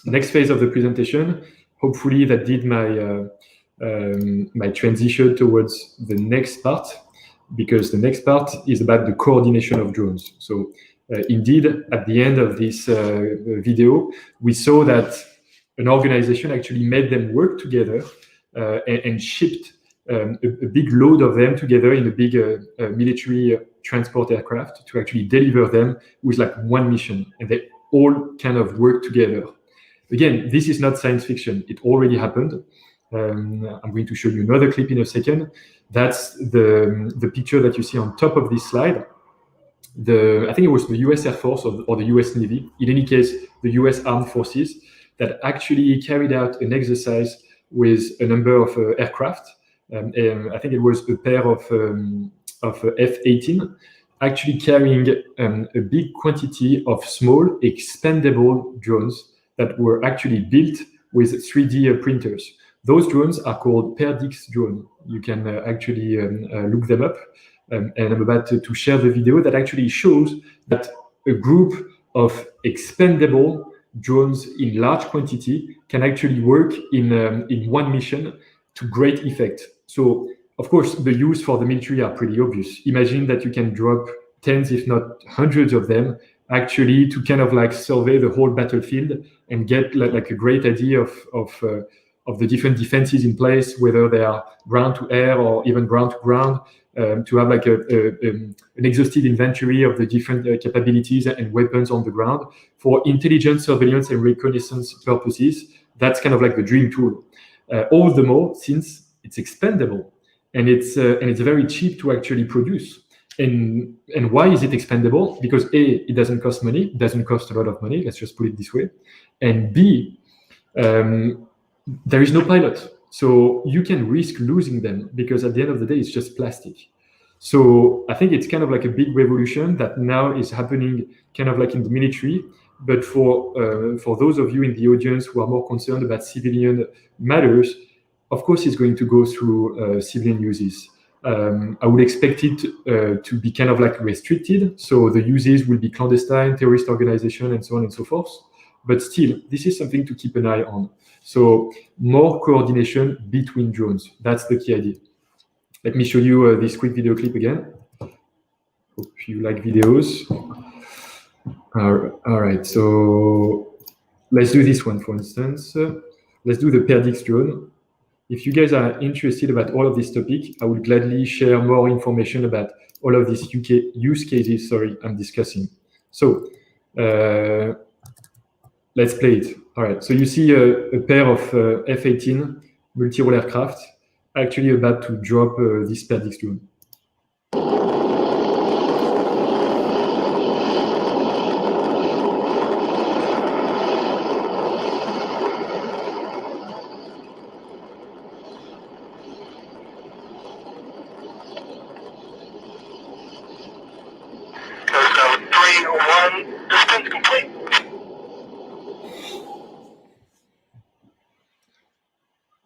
next phase of the presentation. Hopefully, that did my transition towards the next part, because the next part is about the coordination of drones. So indeed, at the end of this video, we saw that an organization actually made them work together and shipped a big load of them together in a big military transport aircraft to actually deliver them with like one mission, and they all kind of work together. Again, this is not science fiction. It already happened. I'm going to show you another clip in a second. That's the picture that you see on top of this slide. I think it was the US Air Force or the US Navy, in any case, the US Armed Forces, that actually carried out an exercise with a number of aircraft. I think it was a pair of F-18, actually carrying a big quantity of small expendable drones that were actually built with 3D printers. Those drones are called Perdix drone. You can actually look them up. And I'm about to share the video that actually shows that a group of expendable drones in large quantity can actually work in one mission to great effect. So, of course, the use for the military are pretty obvious. Imagine that you can drop tens, if not hundreds of them, actually to kind of like survey the whole battlefield and get like a great idea of the different defenses in place, whether they are ground to air or even ground to ground, to have like an exhaustive inventory of the different capabilities and weapons on the ground for intelligence, surveillance, and reconnaissance purposes. That's kind of like the dream tool. All the more since it's expendable and it's very cheap to actually produce. And why is it expendable? Because A, it doesn't cost money, it doesn't cost a lot of money, let's just put it this way. And B, there is no pilot. So you can risk losing them because at the end of the day, it's just plastic. So I think it's kind of like a big revolution that now is happening kind of like in the military. But for those of you in the audience who are more concerned about civilian matters, of course, it's going to go through civilian uses. I would expect it to be kind of like restricted. So the uses will be clandestine, terrorist organization, and so on and so forth. But still, this is something to keep an eye on. So more coordination between drones. That's the key idea. Let me show you this quick video clip again. Hope you like videos. All right, so let's do this one, for instance. Let's do the Perdix drone. If you guys are interested about all of this topic, I would gladly share more information about all of these use cases, I'm discussing. So let's play it. All right, so you see a pair of F-18 multi-role aircraft actually about to drop this Perdix drone.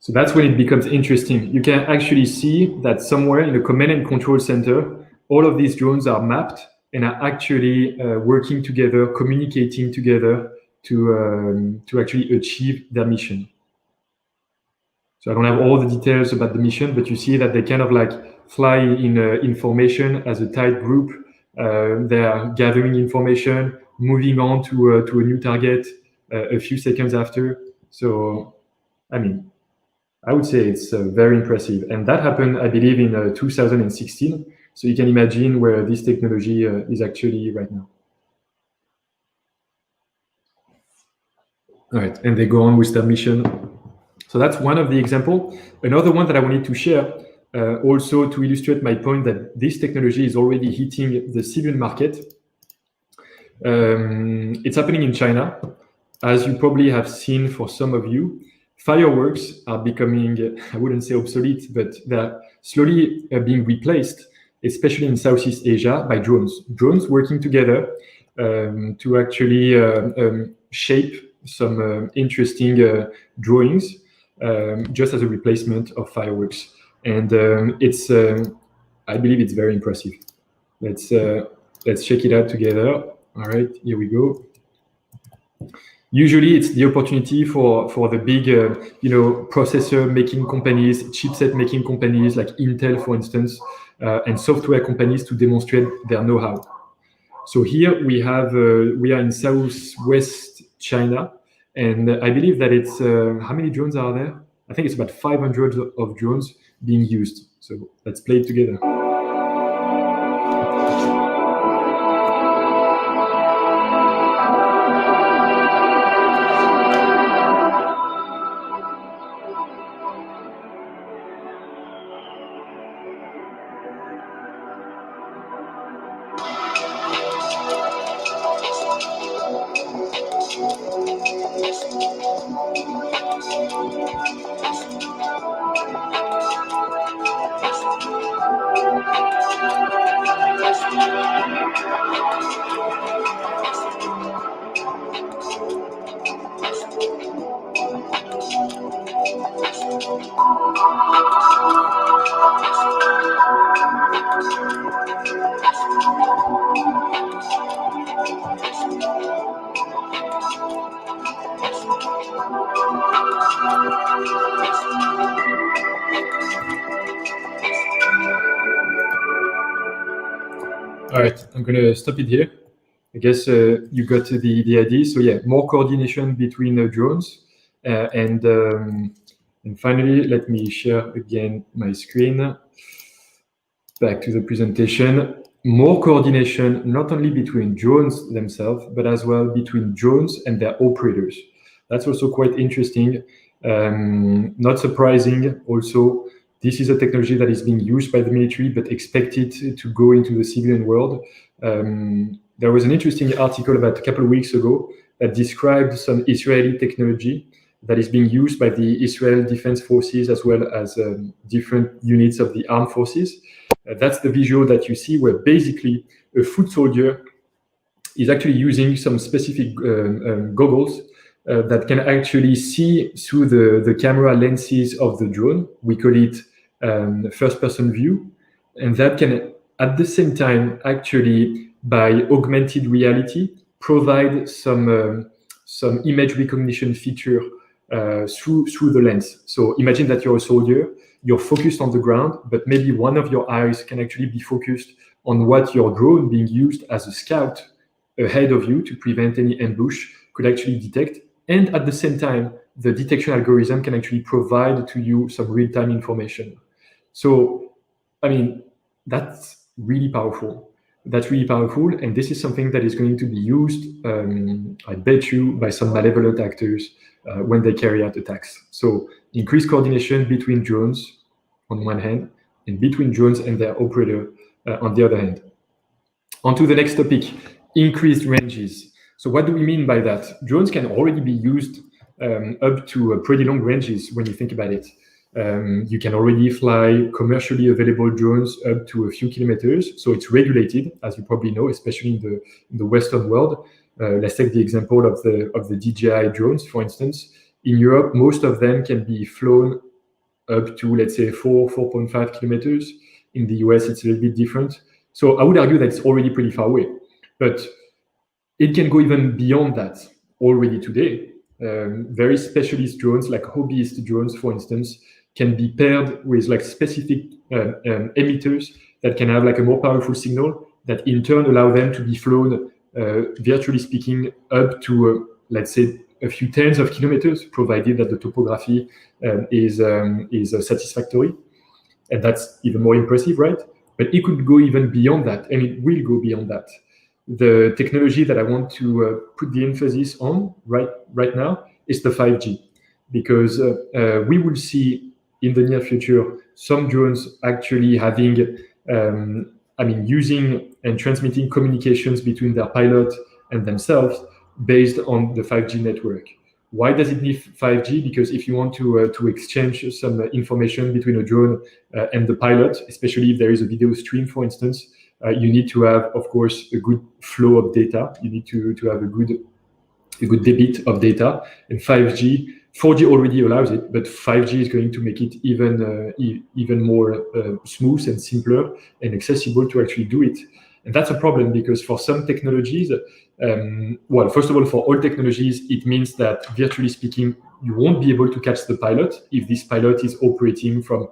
So that's when it becomes interesting. You can actually see that somewhere in the command and control center, all of these drones are mapped and are actually working together, communicating together to actually achieve their mission. So I don't have all the details about the mission, but you see that they kind of like fly in information as a tight group. They are gathering information, moving on to a new target a few seconds after. So, I mean, I would say it's very impressive. And that happened, I believe, in 2016. So you can imagine where this technology is actually right now. All right, and they go on with their mission. So that's one of the examples. Another one that I wanted to share, also to illustrate my point that this technology is already hitting the civilian market. It's happening in China. As you probably have seen for some of you, fireworks are becoming, I wouldn't say obsolete, but they're slowly being replaced, especially in Southeast Asia, by drones. Drones working together to actually shape some interesting drawings just as a replacement of fireworks. And it's, I believe it's very impressive. Let's check it out together. All right, here we go. Usually, it's the opportunity for the big, processor making companies, chipset making companies like Intel, for instance, and software companies to demonstrate their know-how. So here we have, we are in Southwest China, and I believe that it's how many drones are there? I think it's about 500 of drones being used. So let's play it together. All right, I'm going to stop it here. I guess you got the idea. So yeah, more coordination between drones. And finally, let me share again my screen. Back to the presentation. More coordination, not only between drones themselves, but as well between drones and their operators. That's also quite interesting. Not surprising also. This is a technology that is being used by the military, but expected to go into the civilian world. There was an interesting article about a couple of weeks ago that described some Israeli technology that is being used by the Israel Defense Forces as well as different units of the armed forces. That's the visual that you see, where basically a foot soldier is actually using some specific goggles that can actually see through the camera lenses of the drone. We call it first-person view, and that can, at the same time, actually, by augmented reality, provide some image recognition feature through the lens. So imagine that you're a soldier, you're focused on the ground, but maybe one of your eyes can actually be focused on what your drone being used as a scout ahead of you to prevent any ambush could actually detect. And at the same time, the detection algorithm can actually provide to you some real-time information. So, I mean, that's really powerful. That's really powerful. And this is something that is going to be used, I bet you, by some malevolent actors when they carry out attacks. So increased coordination between drones on one hand, and between drones and their operator on the other hand. On to the next topic, increased ranges. So what do we mean by that? Drones can already be used up to pretty long ranges when you think about it. You can already fly commercially available drones up to a few kilometers. So it's regulated, as you probably know, especially in the Western world. Let's take the example of the DJI drones, for instance. In Europe, most of them can be flown up to, let's say, 4.5 kilometers. In the US, it's a little bit different. So I would argue that it's already pretty far away. But it can go even beyond that already today. Very specialist drones, like hobbyist drones, for instance, can be paired with like specific emitters that can have like a more powerful signal that in turn allow them to be flown, virtually speaking, up to, let's say, a few tens of kilometers, provided that the topography is satisfactory. And that's even more impressive, right? But it could go even beyond that, and it will go beyond that. The technology that I want to put the emphasis on right now is the 5G, because we will see in the near future some drones actually having, using and transmitting communications between their pilot and themselves based on the 5G network. Why does it need 5G? Because if you want to exchange some information between a drone and the pilot, especially if there is a video stream, for instance, you need to have, of course, a good flow of data. You need to have a good debit of data. And 4G already allows it, but 5G is going to make it even more smooth and simpler and accessible to actually do it. And that's a problem, because for some technologies, first of all, for all technologies, it means that, virtually speaking, you won't be able to catch the pilot if this pilot is operating from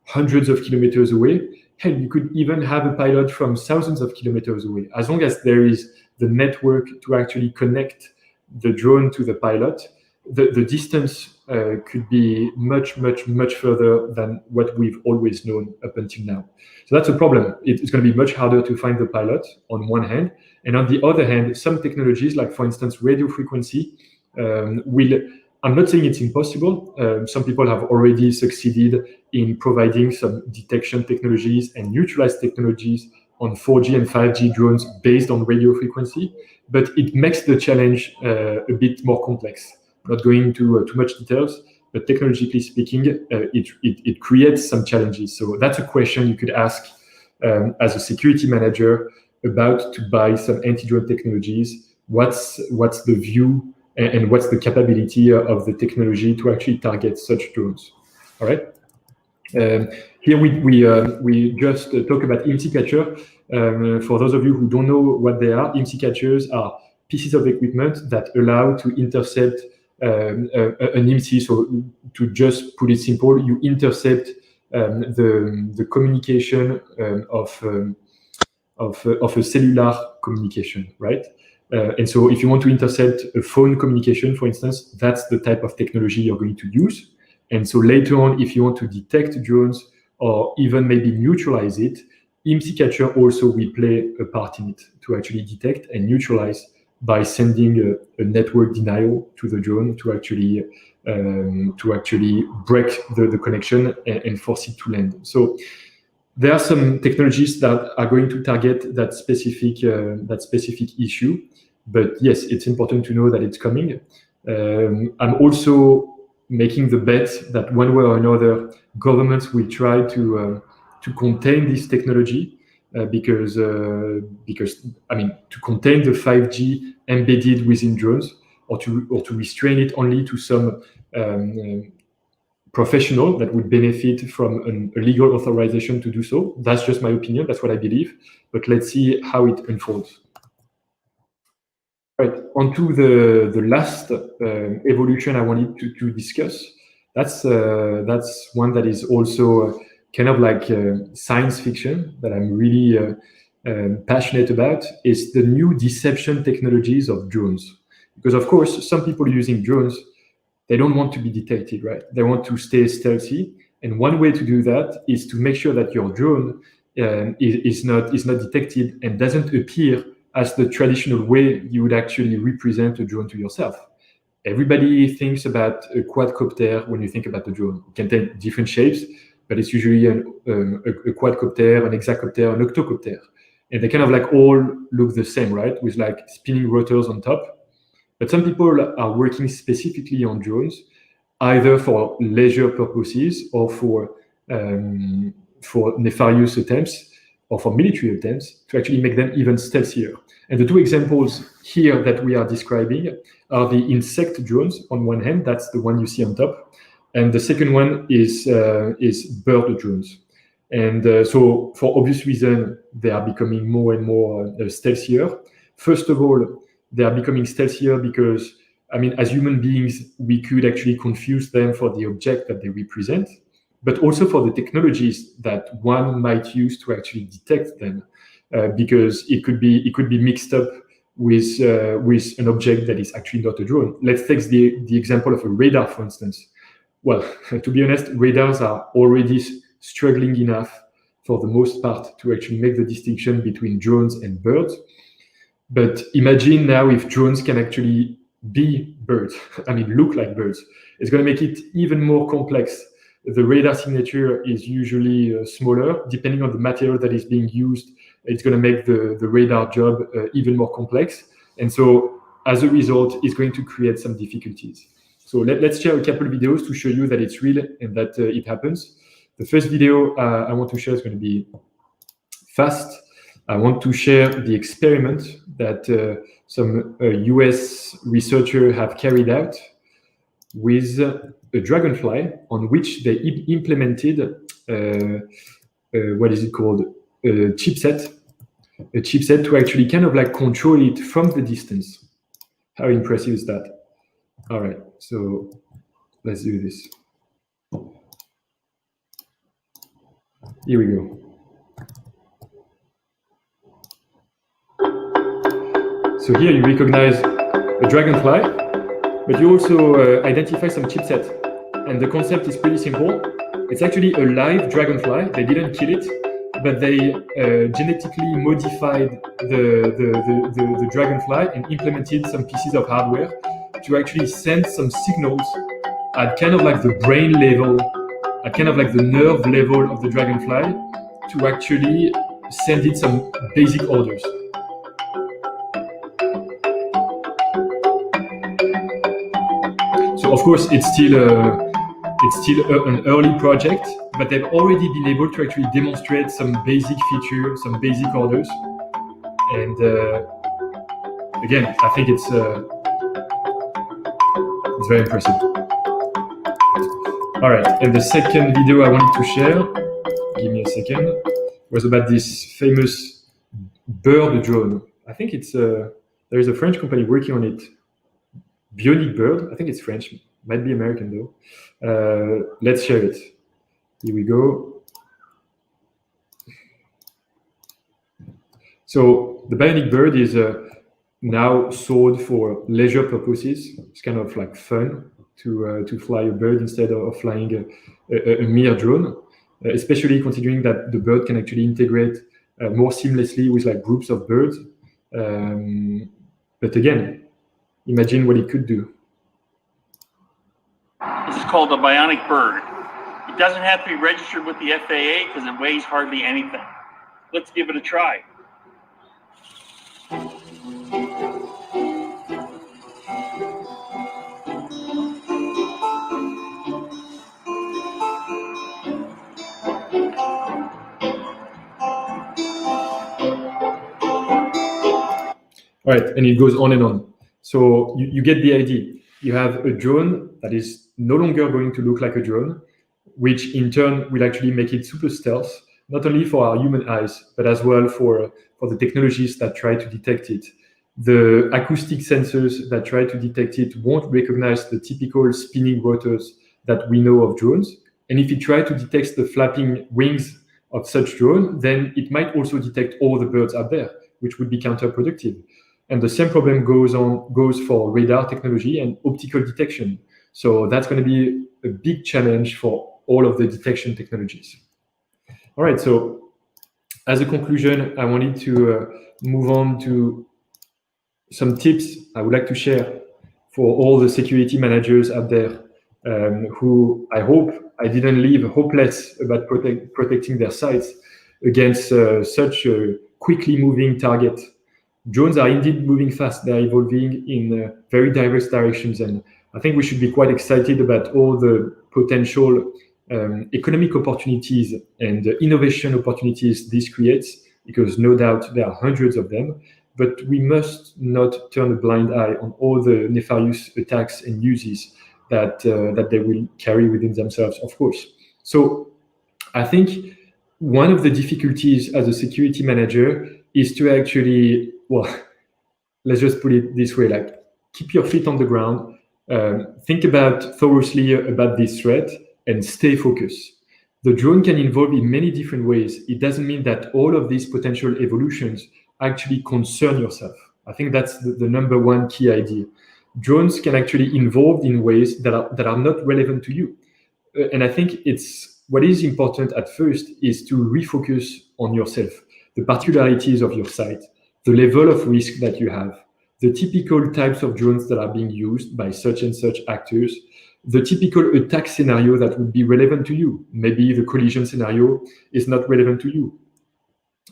hundreds of kilometers away. Hell, you could even have a pilot from thousands of kilometers away. As long as there is the network to actually connect the drone to the pilot, the distance could be much, much, much further than what we've always known up until now. So that's a problem. It's going to be much harder to find the pilot on one hand. And on the other hand, some technologies, like for instance, radio frequency, I'm not saying it's impossible. Some people have already succeeded in providing some detection technologies and neutralized technologies on 4G and 5G drones based on radio frequency, but it makes the challenge a bit more complex. not going into too much details, but technologically speaking, it creates some challenges. So that's a question you could ask as a security manager about to buy some anti-drone technologies. What's the view and what's the capability of the technology to actually target such drones? All right. Here we just talk about IMSI catcher. For those of you who don't know what they are, IMSI catchers are pieces of equipment that allow to intercept an IMSI. So to just put it simple, you intercept the communication of a cellular communication, right? And so if you want to intercept a phone communication, for instance, that's the type of technology you're going to use. And so later on, if you want to detect drones or even maybe neutralize it, IMSI catcher also will play a part in it to actually detect and neutralize by sending a network denial to the drone to actually break the connection and force it to land. So there are some technologies that are going to target that specific issue, but yes, it's important to know that it's coming. I'm also making the bet that one way or another, governments will try to contain this technology because I mean, to contain the 5G embedded within drones, or to restrain it only to some professional that would benefit from a legal authorization to do so. That's just my opinion. That's what I believe. But let's see how it unfolds. Right, on to the last evolution I wanted to discuss. That's one that is also kind of like science fiction that I'm really passionate about, is the new deception technologies of drones. Because of course, some people using drones, they don't want to be detected, right? They want to stay stealthy. And one way to do that is to make sure that your drone is not detected and doesn't appear as the traditional way you would actually represent a drone to yourself. Everybody thinks about a quadcopter when you think about the drone. It can take different shapes, but it's usually a quadcopter, an hexacopter, an octocopter. And they kind of like all look the same, right? With like spinning rotors on top. But some people are working specifically on drones, either for leisure purposes or for nefarious attempts or for military attempts to actually make them even stealthier. And the two examples here that we are describing are the insect drones on one hand, that's the one you see on top, and the second one is bird drones. And so for obvious reason, they are becoming more and more stealthier. First of all, they are becoming stealthier because, I mean, as human beings, we could actually confuse them for the object that they represent, but also for the technologies that one might use to actually detect them, because it could be mixed up with an object that is actually not a drone. Let's take the example of a radar, for instance. Well, to be honest, radars are already struggling enough for the most part to actually make the distinction between drones and birds. But imagine now if drones can actually be birds, I mean, look like birds. It's going to make it even more complex. The radar signature is usually smaller. Depending on the material that is being used, it's going to make the radar job even more complex. And so as a result, it's going to create some difficulties. So let's share a couple of videos to show you that it's real and that it happens. The first video I want to share is going to be fast. I want to share the experiment that some US researchers have carried out with a dragonfly on which they implemented what is it called? A chipset to actually kind of like control it from the distance. How impressive is that? All right, so let's do this. Here we go. So here you recognize a dragonfly, but you also identify some chipset. And the concept is pretty simple. It's actually a live dragonfly. They didn't kill it, but they genetically modified the dragonfly and implemented some pieces of hardware to actually send some signals at kind of like the brain level, at kind of like the nerve level of the dragonfly to actually send it some basic orders. So of course, it's still an early project, but they've already been able to actually demonstrate some basic features, some basic orders. And again, I think it's very impressive. All right, and the second video I wanted to share, give me a second, was about this famous bird drone. I think it's there is a French company working on it. Bionic Bird, I think it's French, might be American though. Let's share it. Here we go. So the Bionic Bird is now sold for leisure purposes. It's kind of like fun to fly a bird instead of flying a mere drone, especially considering that the bird can actually integrate more seamlessly with like groups of birds. But again, imagine what it could do. This is called a Bionic Bird. It doesn't have to be registered with the FAA because it weighs hardly anything. Let's give it a try. All right, and it goes on and on. So you get the idea. You have a drone that is no longer going to look like a drone, which in turn will actually make it super stealth, not only for our human eyes, but as well for the technologies that try to detect it. The acoustic sensors that try to detect it won't recognize the typical spinning rotors that we know of drones. And if it tries to detect the flapping wings of such drone, then it might also detect all the birds out there, which would be counterproductive. And the same problem goes for radar technology and optical detection. So that's going to be a big challenge for all of the detection technologies. All right, so as a conclusion, I wanted to move on to some tips I would like to share for all the security managers out there who I hope I didn't leave hopeless about protecting their sites against such a quickly moving target. Drones are indeed moving fast. They're evolving in very diverse directions. And I think we should be quite excited about all the potential economic opportunities and innovation opportunities this creates, because no doubt there are hundreds of them. But we must not turn a blind eye on all the nefarious attacks and uses that they will carry within themselves, of course. So I think one of the difficulties as a security manager is to actually, well, let's just put it this way, like keep your feet on the ground, think thoroughly about this threat and stay focused. The drone can evolve in many different ways. It doesn't mean that all of these potential evolutions actually concern yourself. I think that's the number one key idea. Drones can actually evolve in ways that are not relevant to you. And I think what is important at first is to refocus on yourself, the particularities of your site, the level of risk that you have, the typical types of drones that are being used by such and such actors, the typical attack scenario that would be relevant to you. Maybe the collision scenario is not relevant to you.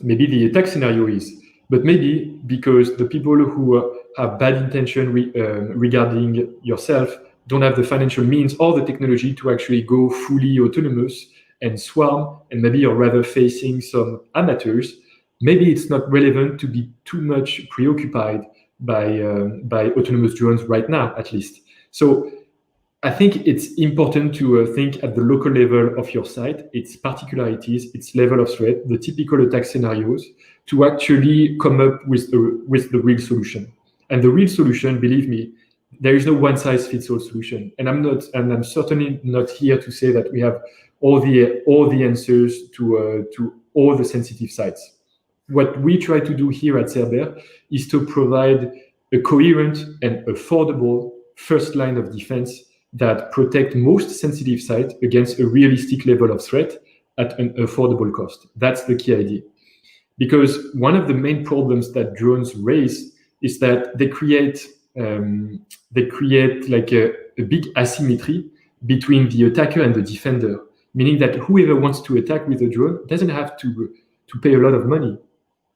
Maybe the attack scenario is, but maybe because the people who have bad intention regarding yourself don't have the financial means or the technology to actually go fully autonomous and swarm, and maybe you're rather facing some amateurs, maybe it's not relevant to be too much preoccupied by autonomous drones right now, at least. So I think it's important to think at the local level of your site, its particularities, its level of threat, the typical attack scenarios, to actually come up with the real solution. And the real solution, believe me, there is no one-size-fits-all solution. And I'm certainly not here to say that we have all the answers to all the sensitive sites. What we try to do here at Cerber is to provide a coherent and affordable first line of defense that protect most sensitive sites against a realistic level of threat at an affordable cost. That's the key idea. Because one of the main problems that drones raise is that they create like a big asymmetry between the attacker and the defender, meaning that whoever wants to attack with a drone doesn't have to pay a lot of money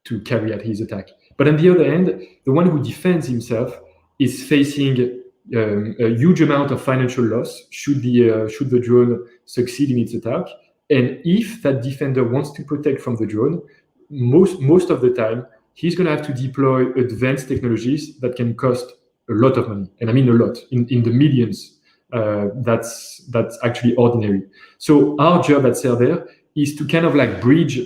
to carry out his attack. But on the other hand, the one who defends himself is facing a huge amount of financial loss should the drone succeed in its attack. And if that defender wants to protect from the drone, most of the time, he's going to have to deploy advanced technologies that can cost a lot of money. And I mean a lot, in the millions. That's actually ordinary. So our job at Cerber is to kind of like bridge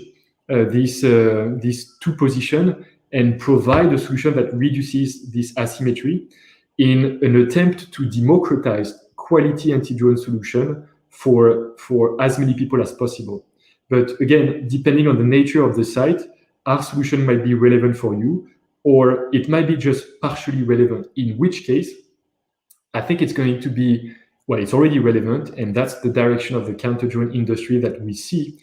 these two positions and provide a solution that reduces this asymmetry in an attempt to democratize quality anti-drone solution for as many people as possible. But again, depending on the nature of the site, our solution might be relevant for you, or it might be just partially relevant, in which case, I think it's going to be, well, it's already relevant, and that's the direction of the counter-drone industry that we see.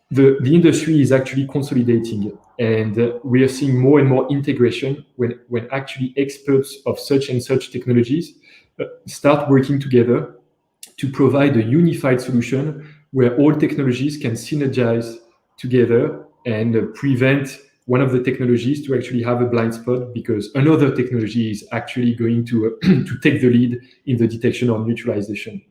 The industry is actually consolidating, and we are seeing more and more integration when actually experts of such and such technologies start working together to provide a unified solution where all technologies can synergize together and prevent one of the technologies to actually have a blind spot because another technology is actually going to take the lead in the detection or neutralization.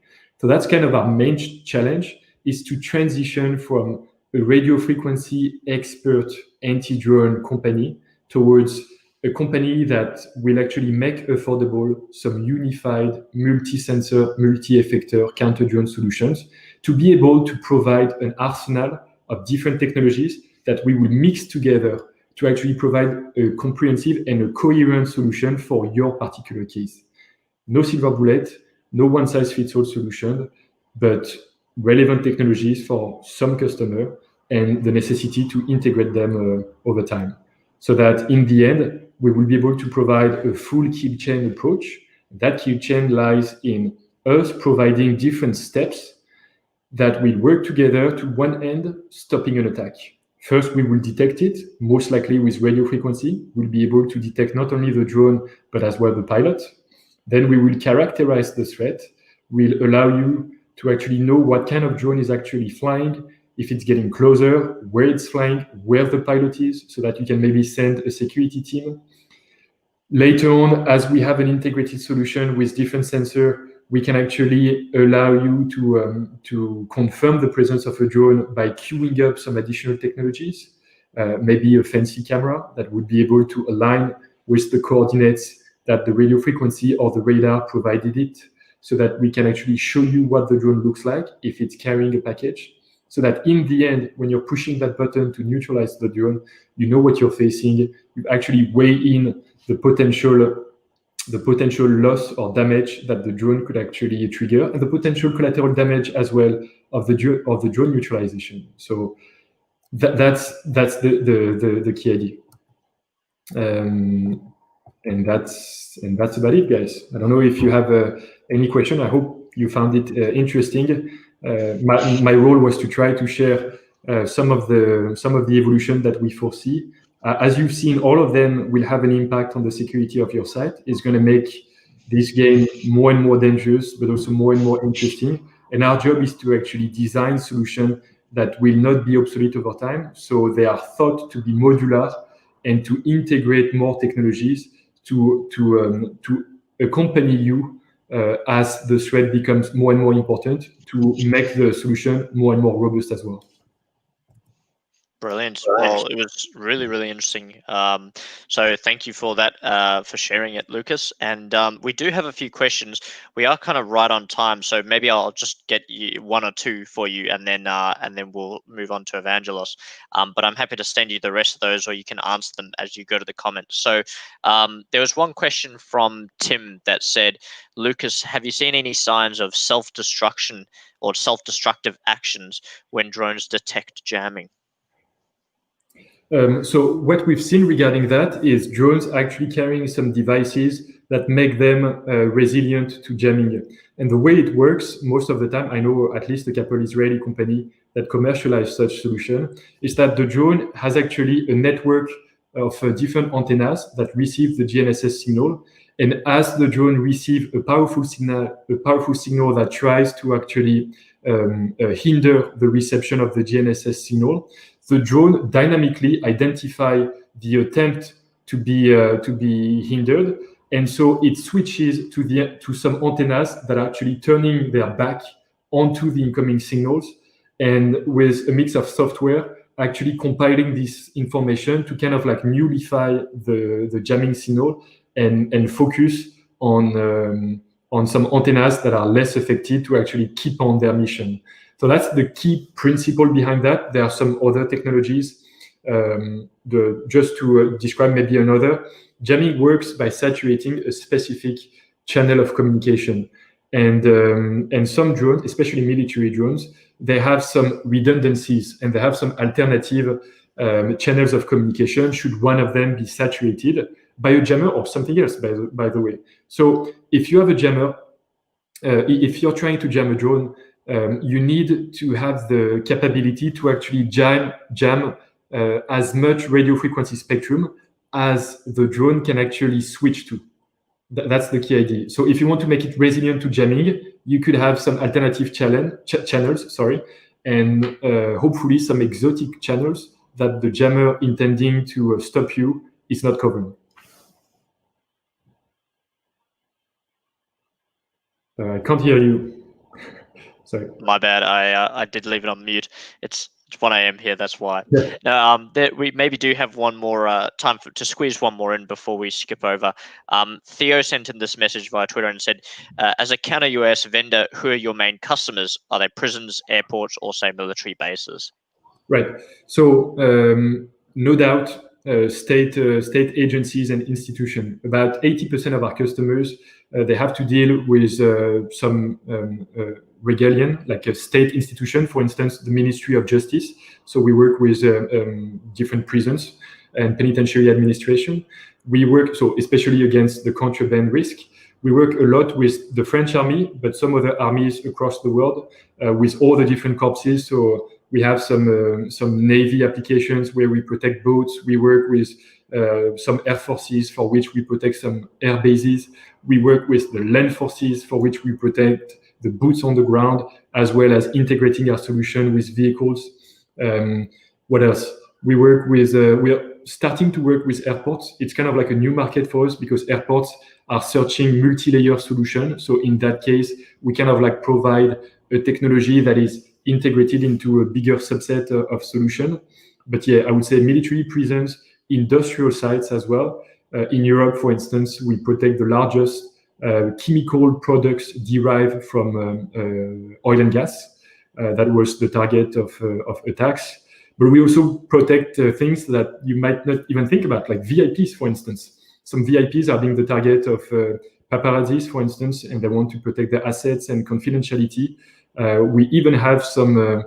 So that's kind of our main challenge, is to transition from a radio frequency expert anti-drone company towards a company that will actually make affordable some unified multi-sensor, multi-effector counter-drone solutions to be able to provide an arsenal of different technologies that we will mix together to actually provide a comprehensive and a coherent solution for your particular case. No silver bullet, no one-size-fits-all solution, but relevant technologies for some customer and the necessity to integrate them over time. So that in the end, we will be able to provide a full kill chain approach. That kill chain lies in us providing different steps that will work together to one end, stopping an attack. First, we will detect it, most likely with radio frequency. We'll be able to detect not only the drone, but as well the pilot. Then we will characterize the threat. We'll allow you to actually know what kind of drone is actually flying, if it's getting closer, where it's flying, where the pilot is, so that you can maybe send a security team. Later on, as we have an integrated solution with different sensors, we can actually allow you to confirm the presence of a drone by queuing up some additional technologies, maybe a fancy camera that would be able to align with the coordinates that the radio frequency or the radar provided it, so that we can actually show you what the drone looks like if it's carrying a package, so that in the end, when you're pushing that button to neutralize the drone, you know what you're facing. You actually weigh in the potential loss or damage that the drone could actually trigger, and the potential collateral damage as well of the drone neutralization. So that's the key idea, and that's about it, guys. I don't know if you have any question. I hope you found it interesting. My role was to try to share some of the evolution that we foresee. As you've seen, all of them will have an impact on the security of your site. It's going to make this game more and more dangerous, but also more and more interesting. And our job is to actually design solutions that will not be obsolete over time. So they are thought to be modular and to integrate more technologies to accompany you as the threat becomes more and more important, to make the solution more and more robust as well. Brilliant. Well, it was really, really interesting. So thank you for that, for sharing it, Lucas. And we do have a few questions. We are kind of right on time, so maybe I'll just get you one or two for you, and then we'll move on to Evangelos. But I'm happy to send you the rest of those, or you can answer them as you go to the comments. So there was one question from Tim that said, Lucas, have you seen any signs of self-destruction or self-destructive actions when drones detect jamming? So what we've seen regarding that is drones actually carrying some devices that make them resilient to jamming. And the way it works, most of the time, I know at least a couple Israeli company that commercialize such solution, is that the drone has actually a network of different antennas that receive the GNSS signal. And as the drone receives a powerful signal that tries to actually hinder the reception of the GNSS signal, the drone dynamically identifies the attempt to be hindered and so it switches to some antennas that are actually turning their back onto the incoming signals, and with a mix of software actually compiling this information to kind of like nullify the jamming signal and focus on some antennas that are less affected to actually keep on their mission. So that's the key principle behind that. There are some other technologies. Just to describe maybe another, jamming works by saturating a specific channel of communication. And some drones, especially military drones, they have some redundancies and they have some alternative channels of communication should one of them be saturated by a jammer or something else, by the way. So if you have a jammer, if you're trying to jam a drone, you need to have the capability to actually jam as much radio frequency spectrum as the drone can actually switch to. That's the key idea. So if you want to make it resilient to jamming, you could have some alternative channels, and hopefully some exotic channels that the jammer intending to stop you is not covering. I can't hear you. Sorry. My bad. I did leave it on mute. It's 1 a.m. here. That's why. Yeah. Now, we maybe do have one more time to squeeze one more in before we skip over. Theo sent in this message via Twitter and said, as a counter-UAS vendor, who are your main customers? Are they prisons, airports, or say military bases? Right. So no doubt, state agencies and institutions. About 80% of our customers, they have to deal with some regalian, like a state institution, for instance, the Ministry of Justice. So we work with different prisons and penitentiary administration. We work, so especially against the contraband risk. We work a lot with the French army, but some other armies across the world, with all the different corpses. So we have some Navy applications where we protect boats. We work with some air forces for which we protect some air bases. We work with the land forces for which we protect the boots on the ground, as well as integrating our solution with vehicles. What else? We work with, we are starting to work with airports. It's kind of like a new market for us because airports are searching multi-layer solution. So in that case, we kind of like provide a technology that is integrated into a bigger subset of solution. But yeah, I would say military prisons, industrial sites as well. In Europe, for instance, we protect the largest chemical products derived from oil and gas. That was the target of attacks. But we also protect things that you might not even think about, like VIPs, for instance. Some VIPs are being the target of paparazzis, for instance, and they want to protect their assets and confidentiality. We even have some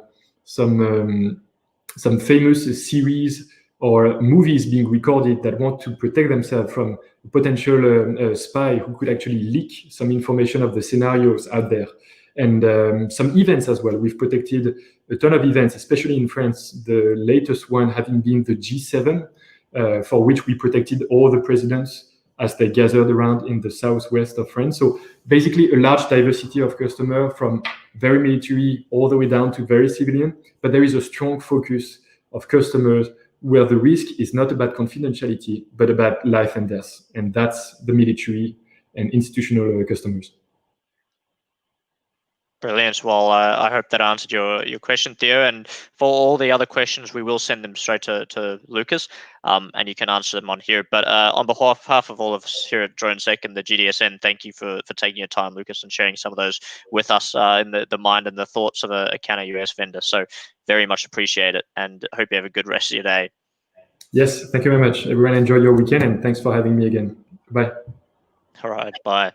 famous series or movies being recorded that want to protect themselves from a potential spy who could actually leak some information of the scenarios out there. And some events as well. We've protected a ton of events, especially in France, the latest one having been the G7, for which we protected all the presidents as they gathered around in the southwest of France. So basically a large diversity of customers from very military all the way down to very civilian, but there is a strong focus of customers where the risk is not about confidentiality, but about life and death. And that's the military and institutional customers. Brilliant. Well, I hope that answered your question, Theo. And for all the other questions, we will send them straight to Lucas, and you can answer them on here. But on behalf of all of us here at DroneSec and the GDSN, thank you for taking your time, Lucas, and sharing some of those with us in the mind and the thoughts of a counter-UAS vendor. So very much appreciate it, and hope you have a good rest of your day. Yes, thank you very much. Everyone enjoy your weekend, and thanks for having me again. Bye. All right, bye.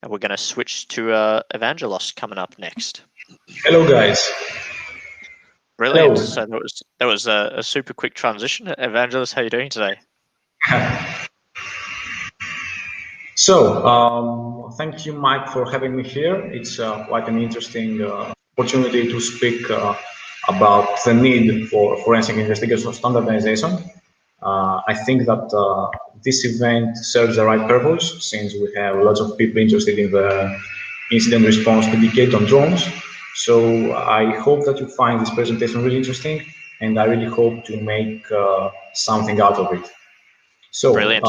And we're going to switch to Evangelos coming up next. Hello, guys. Brilliant. Hello. So that was a super quick transition. Evangelos, how are you doing today? So, thank you, Mike, for having me here. It's quite an interesting opportunity to speak about the need for forensic investigation standardization. I think that this event serves the right purpose, since we have lots of people interested in the incident response dedicated on drones. So I hope that you find this presentation really interesting, and I really hope to make something out of it. So, brilliant.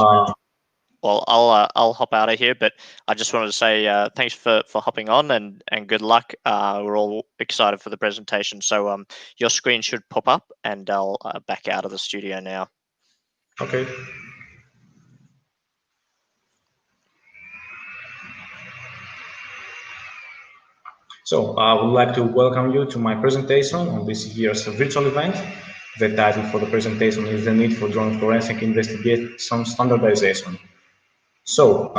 well, I'll hop out of here, but I just wanted to say thanks for hopping on and good luck. We're all excited for the presentation. So your screen should pop up, and I'll back out of the studio now. Okay. So I would like to welcome you to my presentation on this year's virtual event. The title for the presentation is The Need for Drone Forensic Investigation Standardization. So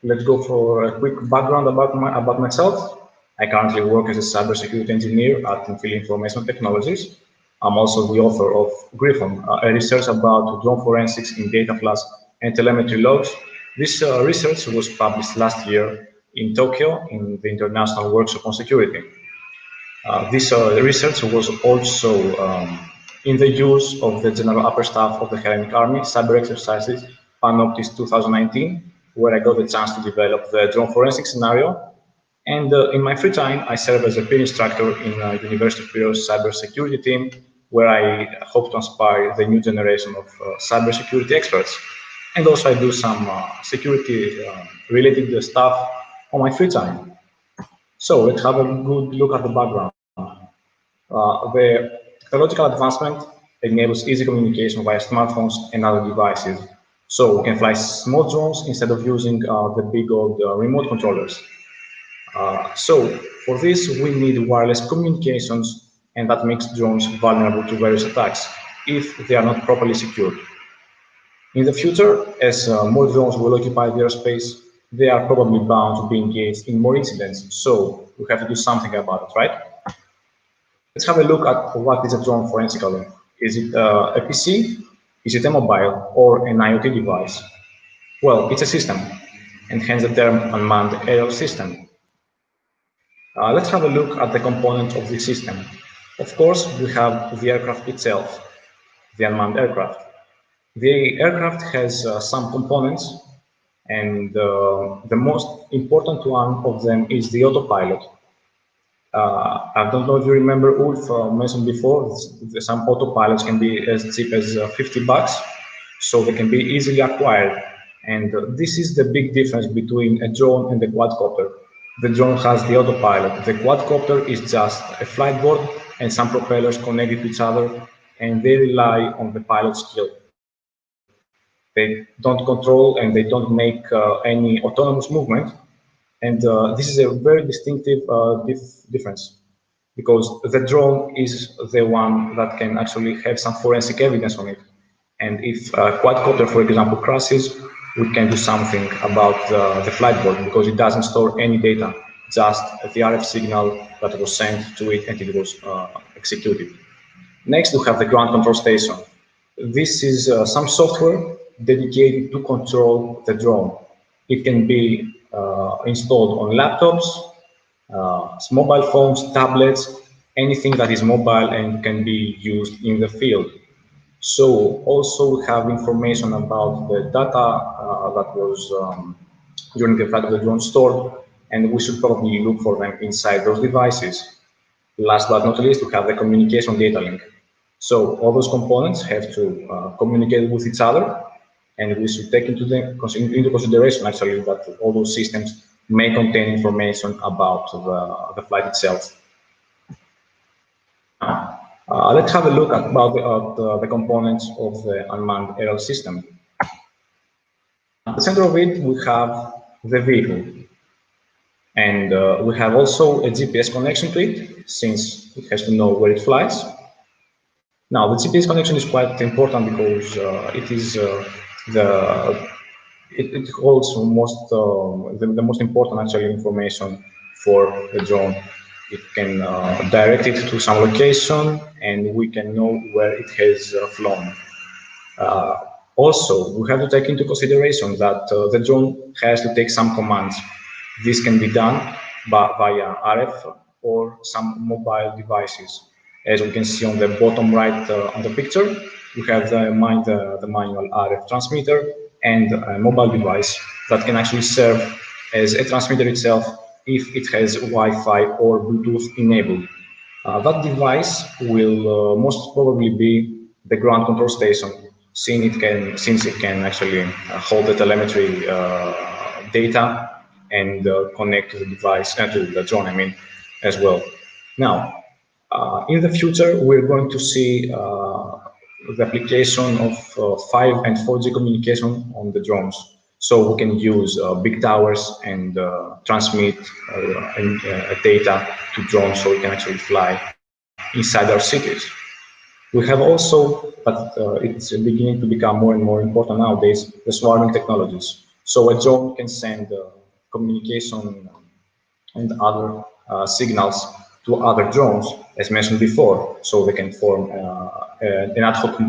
let's go for a quick background about myself. I currently work as a cybersecurity engineer at Infill Information Technologies. I'm also the author of Griffon, a research about drone forensics in data flash and telemetry logs. This research was published last year in Tokyo in the International Workshop on Security. This research was also in the use of the General Upper Staff of the Hellenic Army Cyber Exercises Panoptis 2019, where I got the chance to develop the drone forensic scenario. And in my free time, I serve as a peer instructor in University of Piraeus cybersecurity team, where I hope to inspire the new generation of cybersecurity experts. And also I do some security-related stuff on my free time. So let's have a good look at the background. The technological advancement enables easy communication via smartphones and other devices. So we can fly small drones instead of using the big old remote controllers. So for this, we need wireless communications, and that makes drones vulnerable to various attacks if they are not properly secured. In the future, as more drones will occupy the airspace, they are probably bound to be engaged in more incidents. So we have to do something about it, right? Let's have a look at what is a drone forensically. Is it a PC? Is it a mobile or an IoT device? Well, it's a system, and hence the term unmanned aerial system. Let's have a look at the components of the system. Of course, we have the aircraft itself, the unmanned aircraft. The aircraft has some components, and the most important one of them is the autopilot. I don't know if you remember Ulf mentioned before, some autopilots can be as cheap as $50, so they can be easily acquired. And this is the big difference between a drone and a quadcopter. The drone has the autopilot. The quadcopter is just a flight board and some propellers connected to each other, and they rely on the pilot's skill. They don't control and they don't make any autonomous movement. And this is a very distinctive difference, because the drone is the one that can actually have some forensic evidence on it. And if a quadcopter, for example, crashes, we can do something about the flight board, because it doesn't store any data, just the RF signal that was sent to it and it was executed. Next, we have the ground control station. This is some software dedicated to control the drone. It can be installed on laptops, mobile phones, tablets, anything that is mobile and can be used in the field. So also we have information about the data that was during the flight of the drone stored, and we should probably look for them inside those devices. Last but not least, we have the communication data link. So all those components have to communicate with each other, and we should take into consideration actually that all those systems may contain information about the flight itself. Let's have a look at the components of the unmanned aerial system. At the center of it, we have the vehicle. And we have also a GPS connection to it, since it has to know where it flies. Now, the GPS connection is quite important because it holds the most important actually information for the drone. It can direct it to some location, and we can know where it has flown. Also, we have to take into consideration that the drone has to take some commands. This can be done via RF or some mobile devices. As we can see on the bottom right on the picture, we have the manual RF transmitter and a mobile device that can actually serve as a transmitter itself if it has Wi-Fi or Bluetooth enabled. That device will most probably be the ground control station, since it can actually hold the telemetry data and connect to the device and to the drone, I mean, as well. Now, in the future, we're going to see the application of 5 and 4G communication on the drones. So we can use big towers and transmit data to drones so we can actually fly inside our cities. We have also, but it's beginning to become more and more important nowadays, the swarming technologies. So a drone can send communication and other signals to other drones, as mentioned before, so they can form an ad hoc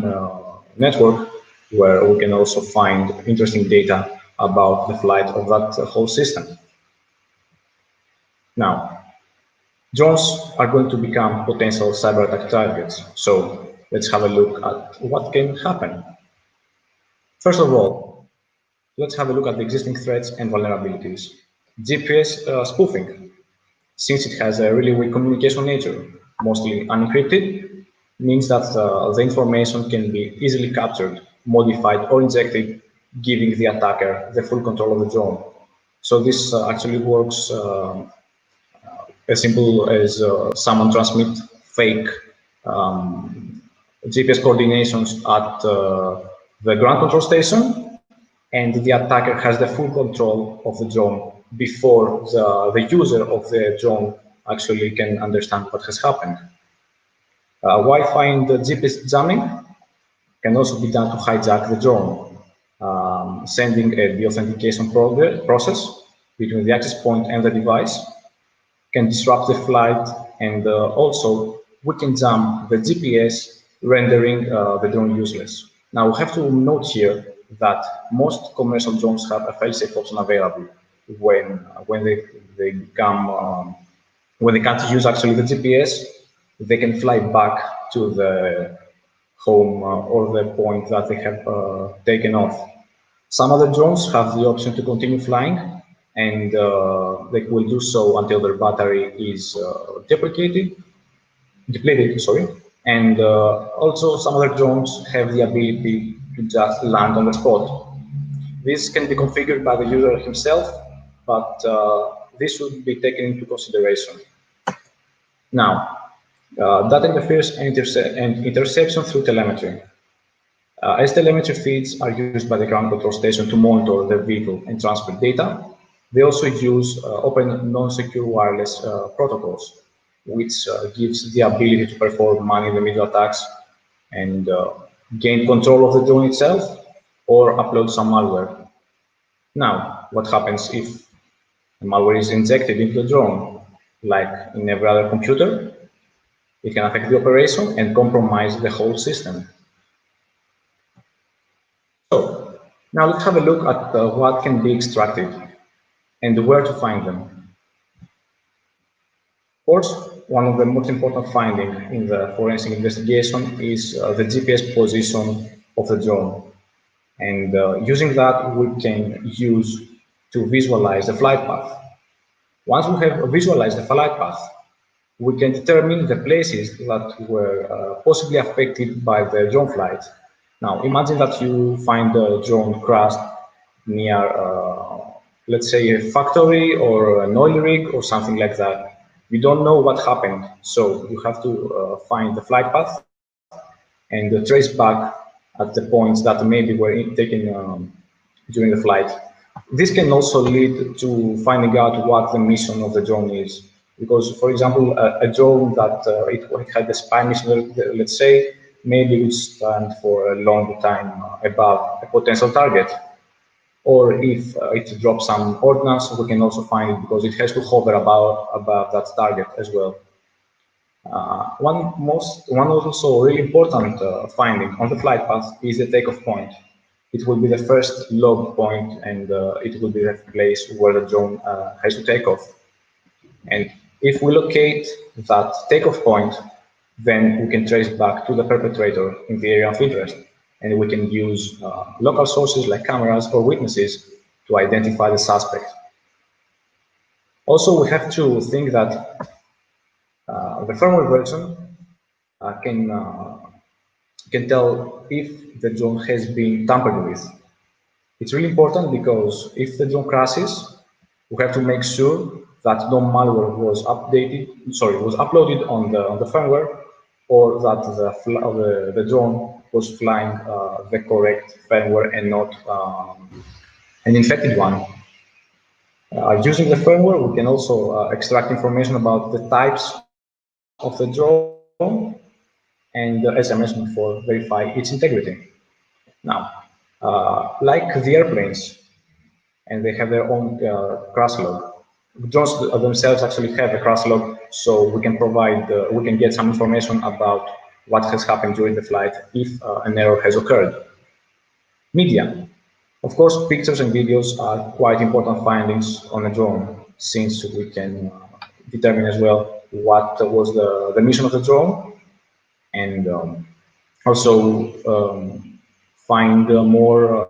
network where we can also find interesting data about the flight of that whole system. Now, drones are going to become potential cyber attack targets, so let's have a look at what can happen. First of all, let's have a look at the existing threats and vulnerabilities. GPS spoofing. Since it has a really weak communication nature, mostly unencrypted, means that the information can be easily captured, modified, or injected, giving the attacker the full control of the drone. So this actually works as simple as someone transmit fake GPS coordinations at the ground control station, and the attacker has the full control of the drone before the user of the drone actually can understand what has happened. Wi-Fi and GPS jamming can also be done to hijack the drone, sending a deauthentication process between the access point and the device, can disrupt the flight, and also we can jam the GPS, rendering the drone useless. Now we have to note here that most commercial drones have a fail-safe option available when they become when they can't use actually the GPS, they can fly back to the home or the point that they have taken off. Some other drones have the option to continue flying, and they will do so until their battery is depleted, sorry. And also some other drones have the ability to just land on the spot. This can be configured by the user himself, but this should be taken into consideration. Now, data interference and interception through telemetry. As telemetry feeds are used by the ground control station to monitor the vehicle and transfer data, they also use open non-secure wireless protocols, which gives the ability to perform man-in-the-middle attacks and gain control of the drone itself or upload some malware. Now, what happens if malware is injected into the drone? Like in every other computer, it can affect the operation and compromise the whole system. So, now let's have a look at what can be extracted and where to find them. Of course, one of the most important findings in the forensic investigation is the GPS position of the drone. And using that, we can use to visualize the flight path. Once we have visualized the flight path, we can determine the places that were possibly affected by the drone flight. Now, imagine that you find a drone crashed near, let's say, a factory or an oil rig or something like that. You don't know what happened, so you have to find the flight path and trace back at the points that maybe were taken during the flight. This can also lead to finding out what the mission of the drone is. Because, for example, a drone that it had a spy mission, let's say, maybe would stand for a long time above a potential target. Or if it drops some ordnance, we can also find it because it has to hover above that target as well. One also really important finding on the flight path is the takeoff point. It will be the first log point, and it will be the place where the drone has to take off. And if we locate that takeoff point, then we can trace back to the perpetrator in the area of interest, and we can use local sources like cameras or witnesses to identify the suspect. Also, we have to think that the firmware version can can tell if the drone has been tampered with. It's really important because if the drone crashes, we have to make sure that no malware was uploaded on the firmware, or that the drone was flying the correct firmware and not an infected one. Using the firmware, we can also extract information about the types of the drone and, as I mentioned before, verify its integrity. Now, like the airplanes, and they have their own crash log. Drones themselves actually have a crash log, so we can provide, we can get some information about what has happened during the flight if an error has occurred. Media. Of course, pictures and videos are quite important findings on a drone, since we can determine as well what was the mission of the drone, and also find more,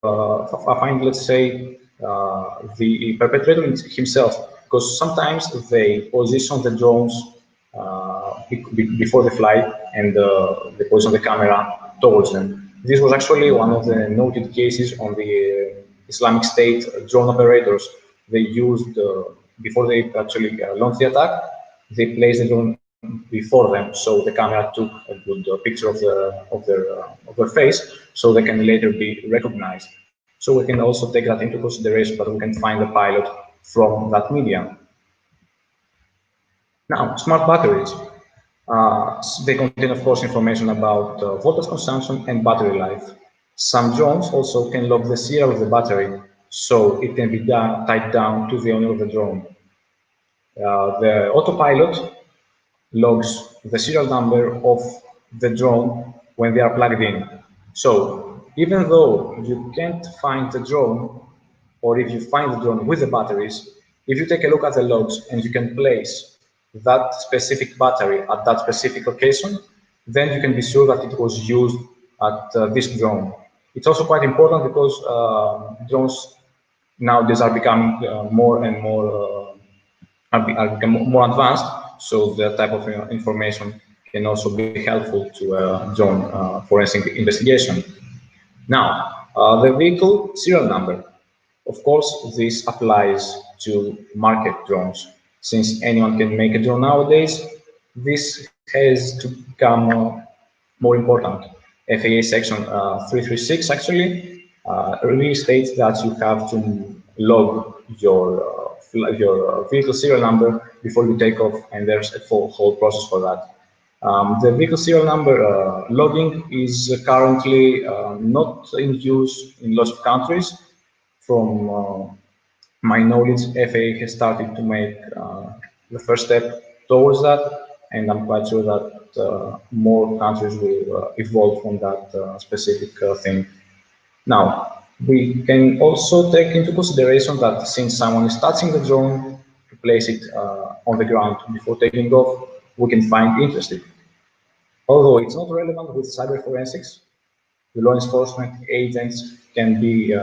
find, let's say, the perpetrator himself, because sometimes they position the drones before the flight and they position the camera towards them. This was actually one of the noted cases on the Islamic State drone operators. They used, before they actually launched the attack, they placed the drone before them, so the camera took a good picture of their face, so they can later be recognized. So we can also take that into consideration, that we can find the pilot from that media. Now, smart batteries. They contain, of course, information about voltage consumption and battery life. Some drones also can log the serial of the battery, so it can be tied down to the owner of the drone. The autopilot logs the serial number of the drone when they are plugged in. So even though you can't find the drone, or if you find the drone with the batteries, if you take a look at the logs and you can place that specific battery at that specific location, then you can be sure that it was used at this drone. It's also quite important because drones nowadays are becoming more and more becoming more advanced, so that type of information can also be helpful to drone forensic investigation. Now, the vehicle serial number. Of course, this applies to market drones. Since anyone can make a drone nowadays, this has to become more important. FAA section 336 actually really states that you have to log your vehicle serial number before you take off, and there's a whole process for that. The vehicle serial number logging is currently not in use in lots of countries. From my knowledge, FAA has started to make the first step towards that, and I'm quite sure that more countries will evolve from that specific thing. Now, we can also take into consideration that since someone is touching the drone to place it on the ground before taking off, we can find interesting. Although it's not relevant with cyber forensics, the law enforcement agents can be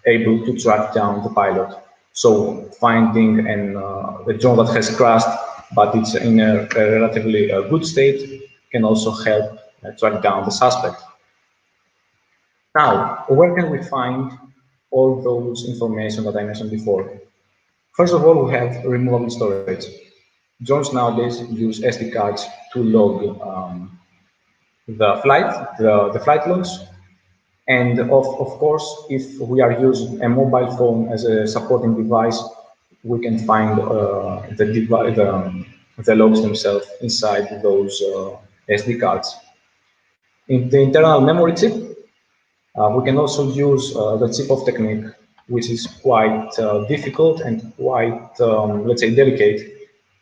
able to track down the pilot. So finding a drone that has crashed, but it's in a relatively good state, can also help track down the suspect. Now, where can we find all those information that I mentioned before? First of all, we have removable storage. Drones nowadays use SD cards to log the flight logs. And of course, if we are using a mobile phone as a supporting device, we can find the logs themselves inside those SD cards. In the internal memory chip, we can also use the chip-off technique, which is quite difficult and quite, let's say, delicate,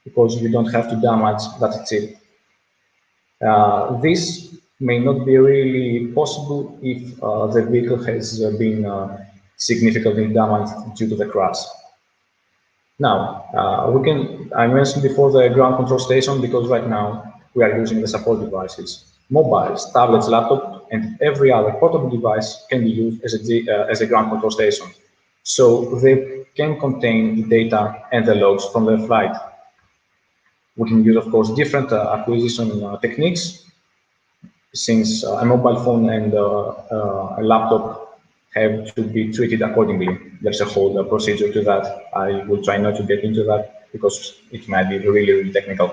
because you don't have to damage that chip. This may not be really possible if the vehicle has been significantly damaged due to the crash. Now, I mentioned before the ground control station, because right now we are using the support devices. Mobiles, tablets, laptops, and every other portable device can be used as a ground control station. So they can contain the data and the logs from the flight. We can use, of course, different acquisition techniques. since a mobile phone and a laptop have to be treated accordingly. There's a whole procedure to that. I will try not to get into that because it might be really, really technical.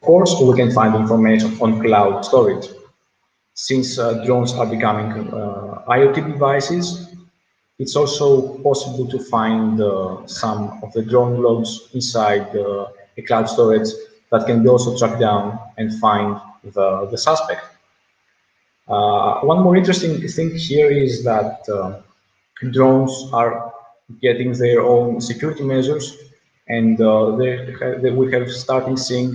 Of course, we can find information on cloud storage. Since drones are becoming IoT devices, it's also possible to find some of the drone logs inside a cloud storage that can be also tracked down and find the suspect. One more interesting thing here is that drones are getting their own security measures, and we have started seeing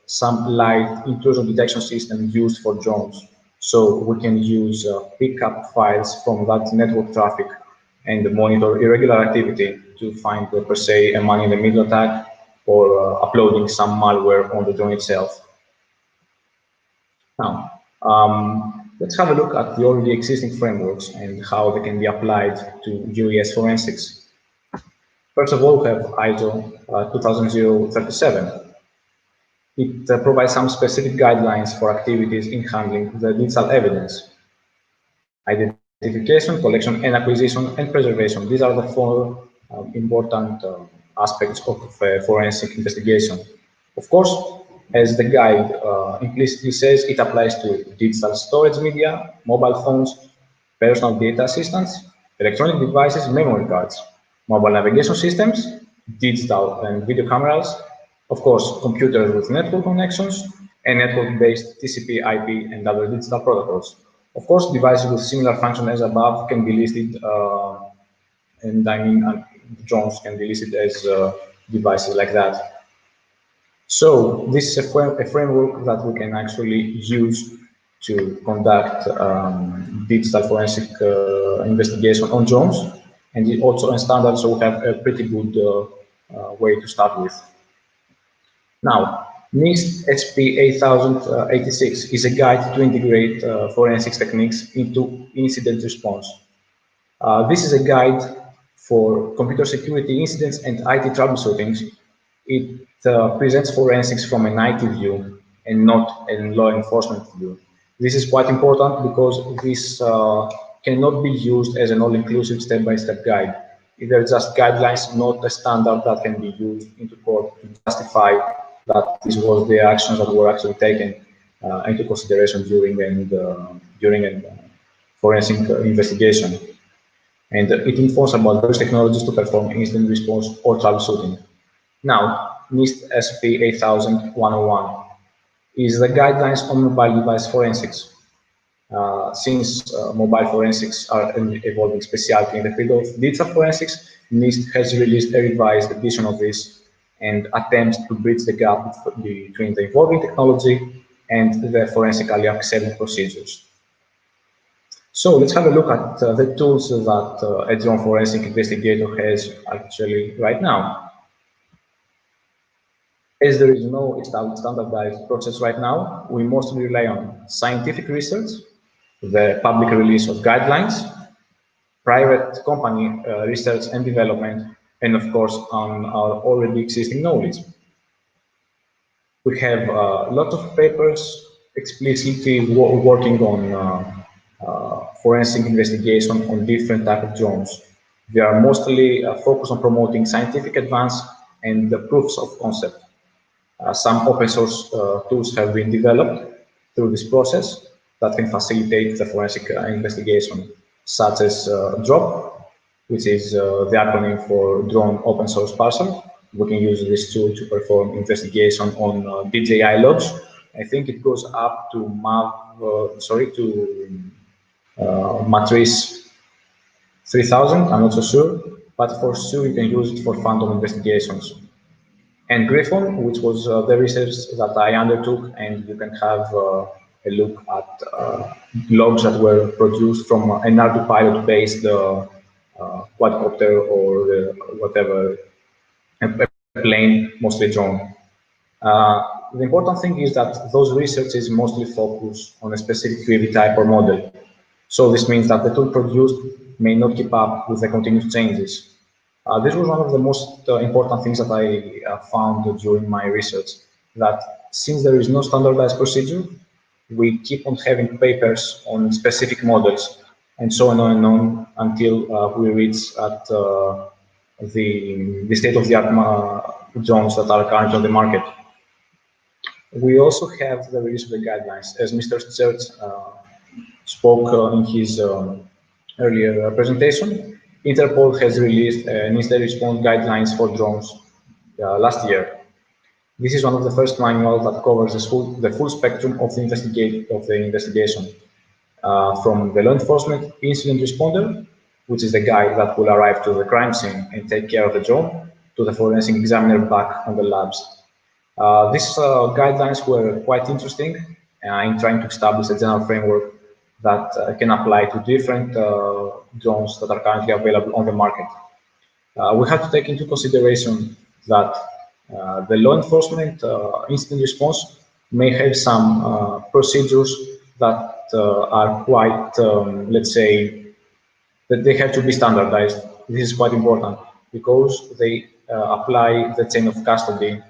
some light intrusion detection system used for drones. So we can use pickup files from that network traffic and monitor irregular activity to find, per se, a man-in-the-middle attack or uploading some malware on the drone itself. Now, let's have a look at the already existing frameworks and how they can be applied to UAS forensics. First of all, we have ISO 20037. It provides some specific guidelines for activities in handling the digital evidence. Identification, collection, and acquisition, and preservation. These are the four important aspects of forensic investigation. Of course, as the guide implicitly says, it applies to digital storage media, mobile phones, personal data assistants, electronic devices, memory cards, mobile navigation systems, digital and video cameras, of course, computers with network connections, and network-based TCP, IP, and other digital protocols. Of course, devices with similar function as above can be listed, and I mean, drones can be listed as devices like that. So this is a framework that we can actually use to conduct digital forensic investigation on drones, and it also in standard, so we have a pretty good way to start with. Now, NIST SP 8086 is a guide to integrate forensics techniques into incident response. This is a guide for computer security incidents and IT troubleshooting. It presents forensics from an IT view and not a law enforcement view. This is quite important because this cannot be used as an all-inclusive step-by-step guide. They're just guidelines, not a standard that can be used into court to justify that this was the actions that were actually taken into consideration during a forensic investigation. And it informs about various technologies to perform incident response or troubleshooting. Now, NIST SP 8101 is the guidelines on mobile device forensics. Since mobile forensics are an evolving specialty in the field of digital forensics, NIST has released a revised edition of this and attempts to bridge the gap between the evolving technology and the forensically accepted procedures. So let's have a look at the tools that a drone forensic investigator has actually right now. As there is no standardized process right now, we mostly rely on scientific research, the public release of guidelines, private company research and development, and of course on our already existing knowledge. We have lots of papers explicitly working on forensic investigation on different types of drones. They are mostly focused on promoting scientific advance and the proofs of concept. Some open source tools have been developed through this process that can facilitate the forensic investigation, such as DROP, which is the acronym for Drone Open Source Parser. We can use this tool to perform investigation on DJI logs. I think it goes up to Matrix 3000, I'm not so sure, but for sure you can use it for phantom investigations. And Griffon, which was the research that I undertook, and you can have a look at logs that were produced from an autopilot-based quadcopter or whatever, a plane, mostly drone. The important thing is that those researches mostly focus on a specific UAV type or model. So this means that the tool produced may not keep up with the continuous changes. This was one of the most important things that I found during my research, that since there is no standardized procedure, we keep on having papers on specific models, and so on and on until we reach at the state-of-the-art drones that are currently on the market. We also have the release of the guidelines. As Mr. Church spoke in his earlier presentation, Interpol has released an incident response guidelines for drones last year. This is one of the first manuals that covers the full spectrum of the investigation, from the law enforcement incident responder, which is the guy that will arrive to the crime scene and take care of the drone, to the forensic examiner back on the labs. These guidelines were quite interesting in trying to establish a general framework that can apply to different drones that are currently available on the market. We have to take into consideration that the law enforcement incident response may have some procedures that are quite, let's say, that they have to be standardized. This is quite important because they apply the chain of custody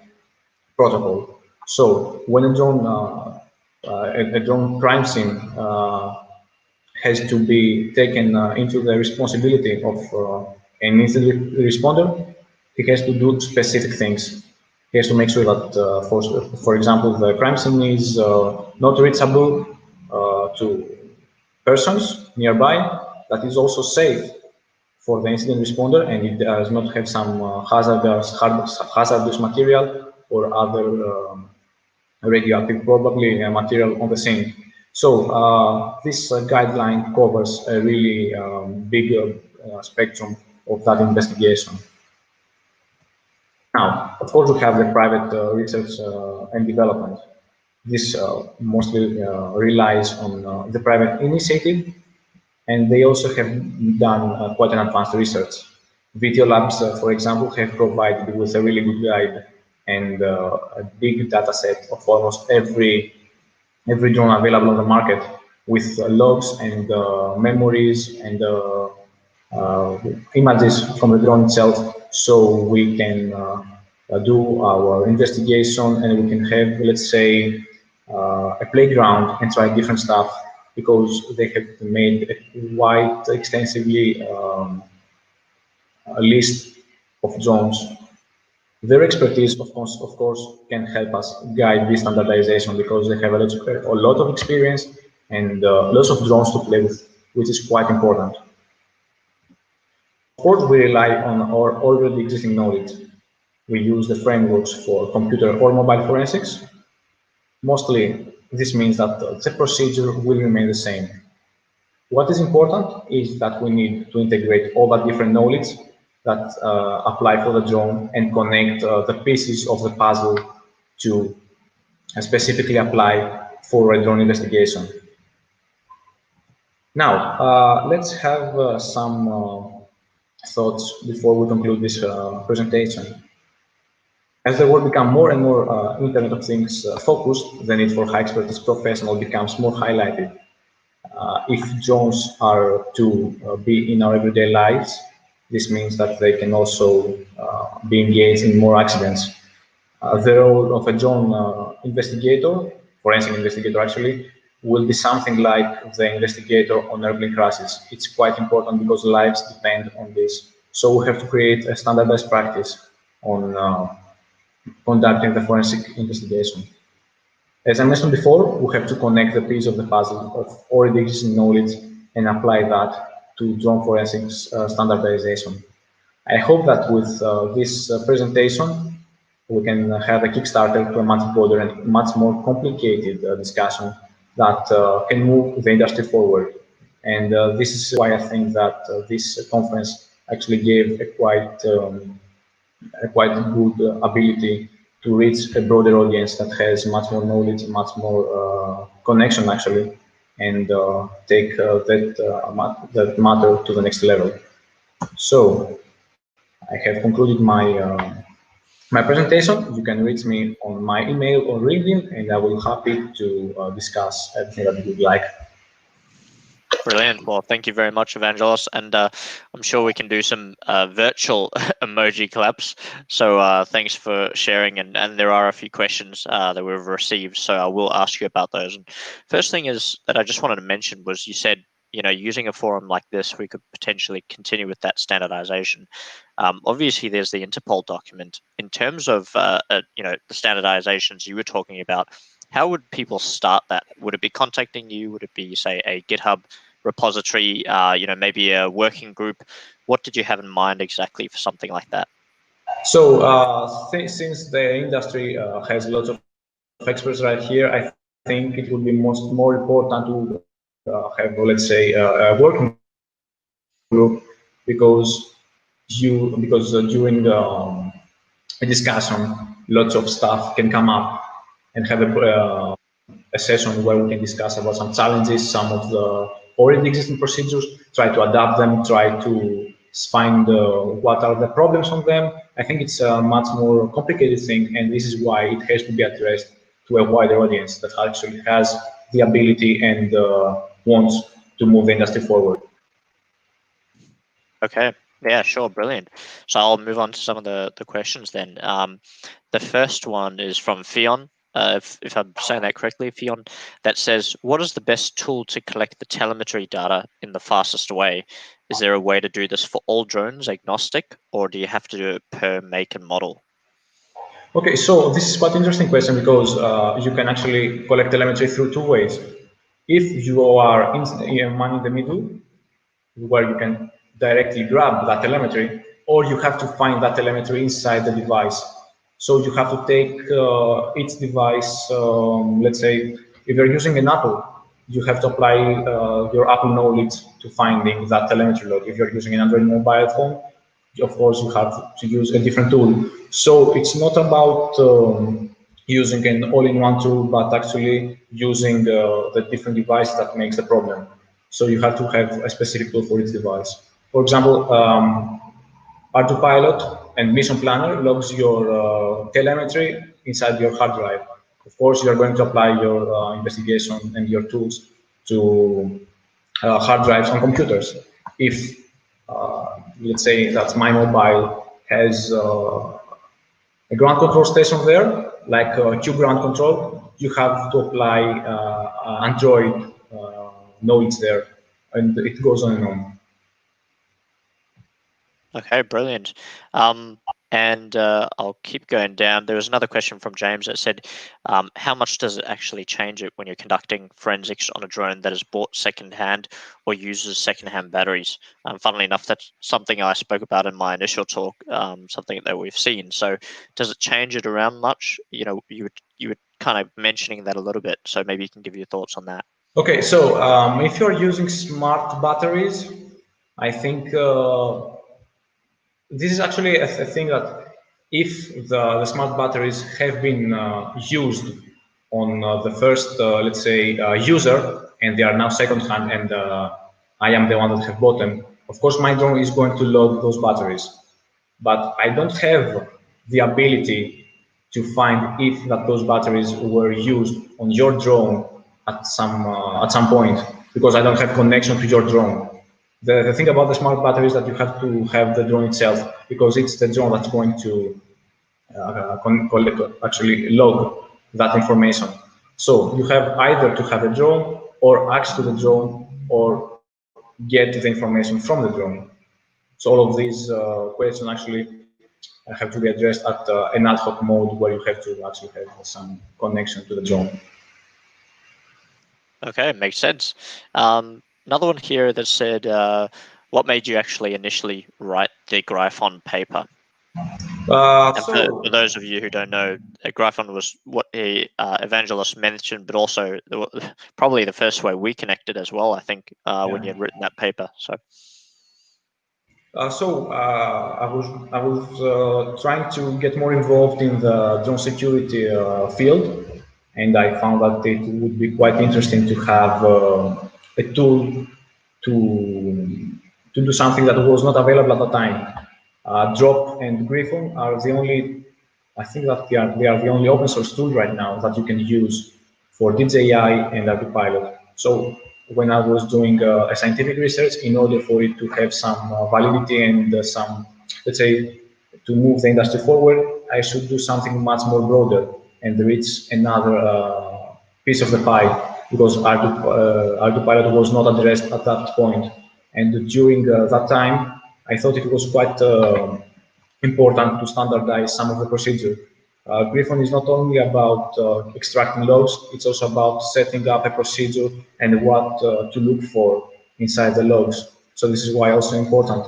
protocol. So when a drone crime scene has to be taken into the responsibility of an incident responder, he has to do specific things. He has to make sure that, for example, the crime scene is not reachable to persons nearby, that is also safe for the incident responder, and it does not have some hazardous material or other radioactive probably material on the scene. So this guideline covers a really big spectrum of that investigation. Now, of course, we have the private research and development. This mostly relies on the private initiative, and they also have done quite an advanced research. Video labs, for example, have provided with a really good guide and a big data set of almost every drone available on the market, with logs and memories and images from the drone itself, so we can do our investigation and we can have, let's say, a playground and try different stuff, because they have made a quite extensively a list of drones. Their expertise, of course, can help us guide this standardization, because they have a lot of experience and lots of drones to play with, which is quite important. Of course, we rely on our already existing knowledge. We use the frameworks for computer or mobile forensics. Mostly, this means that the procedure will remain the same. What is important is that we need to integrate all the different knowledge that apply for the drone and connect the pieces of the puzzle to specifically apply for a drone investigation. Now, let's have some thoughts before we conclude this presentation. As the world becomes more and more Internet of Things focused, the need for high expertise professional becomes more highlighted. If drones are to be in our everyday lives, this means that they can also be engaged in more accidents. The role of a drone investigator, forensic investigator actually, will be something like the investigator on airplane crashes. It's quite important because lives depend on this. So we have to create a standardized practice on conducting the forensic investigation. As I mentioned before, we have to connect the piece of the puzzle of already existing knowledge and apply that to drone forensics standardization. I hope that with this presentation, we can have a kickstarter to a much broader and much more complicated discussion that can move the industry forward. And this is why I think that this conference actually gave a quite good ability to reach a broader audience that has much more knowledge, much more connection actually, and take that matter to the next level. So I have concluded my presentation. You can reach me on my email or LinkedIn, and I will be happy to discuss everything that you would like. Brilliant. Well, thank you very much, Evangelos. And I'm sure we can do some virtual emoji claps. So thanks for sharing. And there are a few questions that we've received. So I will ask you about those. And first thing is that I just wanted to mention was you said, using a forum like this, we could potentially continue with that standardization. Obviously, there's the Interpol document. In terms of, the standardizations you were talking about, how would people start that? Would it be contacting you? Would it be, say, a GitHub repository, maybe a working group? What did you have in mind exactly for something like that? So since the industry has lots of experts right here, I think it would be more important to have, let's say, a working group, because during a discussion, lots of stuff can come up, and have a session where we can discuss about some challenges, some of the already existing procedures, try to adapt them, try to find what are the problems on them. I think it's a much more complicated thing, and this is why it has to be addressed to a wider audience that actually has the ability and wants to move the industry forward. Okay. Yeah, sure. Brilliant. So I'll move on to some of the questions then. The first one is from Fion. If I'm saying that correctly, Fion, that says, what is the best tool to collect the telemetry data in the fastest way? Is there a way to do this for all drones, agnostic, or do you have to do it per make and model? Okay, so this is quite an interesting question, because you can actually collect telemetry through two ways. If you are man in the middle, where you can directly grab that telemetry, or you have to find that telemetry inside the device. So you have to take each device, let's say, if you're using an Apple, you have to apply your Apple knowledge to finding that telemetry log. If you're using an Android mobile phone, of course, you have to use a different tool. So it's not about using an all-in-one tool, but actually using the different devices that makes the problem. So you have to have a specific tool for each device. For example, R2Pilot and Mission Planner logs your telemetry inside your hard drive. Of course, you're going to apply your investigation and your tools to hard drives on computers. If, let's say that my mobile has a ground control station there, like Q ground control, you have to apply Android knowledge there, and it goes on and on. Okay, brilliant. And I'll keep going down. There was another question from James that said, how much does it actually change it when you're conducting forensics on a drone that is bought secondhand or uses secondhand batteries? Funnily enough, that's something I spoke about in my initial talk, something that we've seen. So does it change it around much? You were kind of mentioning that a little bit, so maybe you can give your thoughts on that. Okay, so if you're using smart batteries, I think this is actually a thing that if the smart batteries have been used on the first, let's say, user, and they are now second-hand, and I am the one that have bought them, of course my drone is going to load those batteries. But I don't have the ability to find if those batteries were used on your drone at some point, because I don't have connection to your drone. The thing about the smart battery is that you have to have the drone itself, because it's the drone that's going to actually log that information. So you have either to have a drone, or access to the drone, or get the information from the drone. So all of these questions actually have to be addressed at an ad hoc mode, where you have to actually have some connection to the drone. Okay, makes sense. Another one here that said, what made you actually initially write the Gryphon paper? For those of you who don't know, Gryphon was what Evangelos mentioned, but also probably the first way we connected as well, I think, when you had written that paper. So I was trying to get more involved in the drone security field, and I found that it would be quite interesting to have a tool to do something that was not available at the time. Drop and Gryphon are the only, I think that they are the only open source tool right now that you can use for DJI and R2Pilot. So when I was doing a scientific research, in order for it to have some validity and some, let's say, to move the industry forward, I should do something much more broader and reach another piece of the pie, because R2 pilot was not addressed at that point. And during that time, I thought it was quite important to standardize some of the procedure. Griffon is not only about extracting logs, it's also about setting up a procedure and what to look for inside the logs. So this is why also important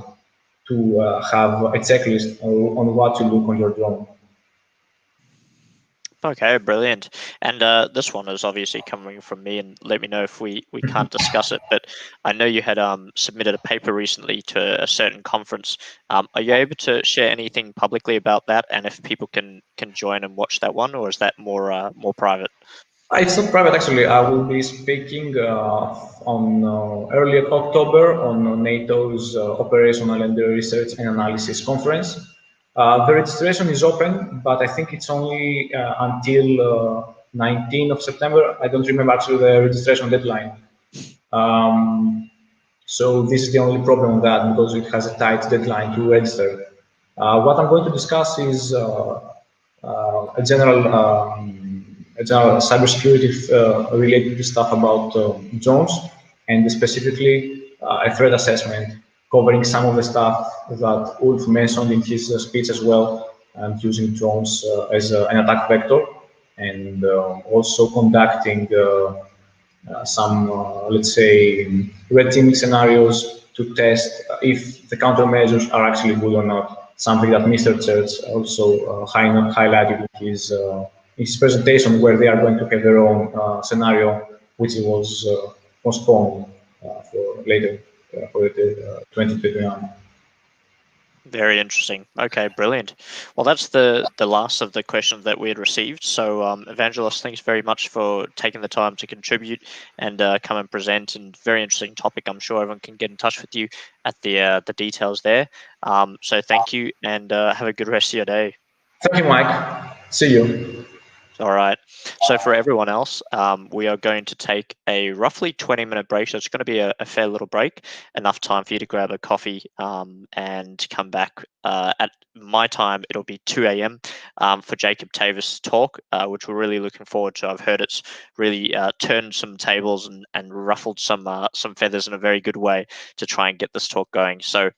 to have a checklist on what to look on your drone. Okay, brilliant. And this one is obviously coming from me, and let me know if we can't discuss it. But I know you had submitted a paper recently to a certain conference. Are you able to share anything publicly about that, and if people can join and watch that one, or is that more private? It's not private, actually. I will be speaking on early October on NATO's Operational and Research and Analysis Conference. The registration is open, but I think it's only until 19th of September. I don't remember actually the registration deadline. So this is the only problem with that, because it has a tight deadline to register. What I'm going to discuss is a general cybersecurity related stuff about drones, and specifically a threat assessment, covering some of the stuff that Ulf mentioned in his speech as well, and using drones as an attack vector, and also conducting some, let's say, red teaming scenarios to test if the countermeasures are actually good or not. Something that Mr. Church also highlighted in his presentation, where they are going to have their own scenario, which was postponed for later, for 2021. Very interesting. Okay, brilliant. Well, that's the last of the questions that we had received. So, Evangelos, thanks very much for taking the time to contribute and come and present. And very interesting topic. I'm sure everyone can get in touch with you at the details there. So, thank you, and have a good rest of your day. Thank you, Mike. See you. All right. So for everyone else, we are going to take a roughly 20-minute break. So it's going to be a fair little break, enough time for you to grab a coffee and come back. At my time, it'll be 2 a.m. For Jacob Tewes' talk, which we're really looking forward to. I've heard it's really turned some tables and ruffled some feathers in a very good way to try and get this talk going. So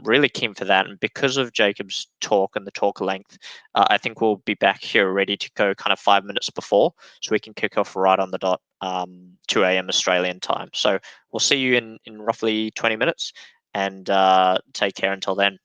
really keen for that. And because of Jacob's talk and the talk length, I think we'll be back here ready to go kind of 5 minutes before, so we can kick off right on the dot, 2 a.m. Australian time. So we'll see you in roughly 20 minutes, and take care until then.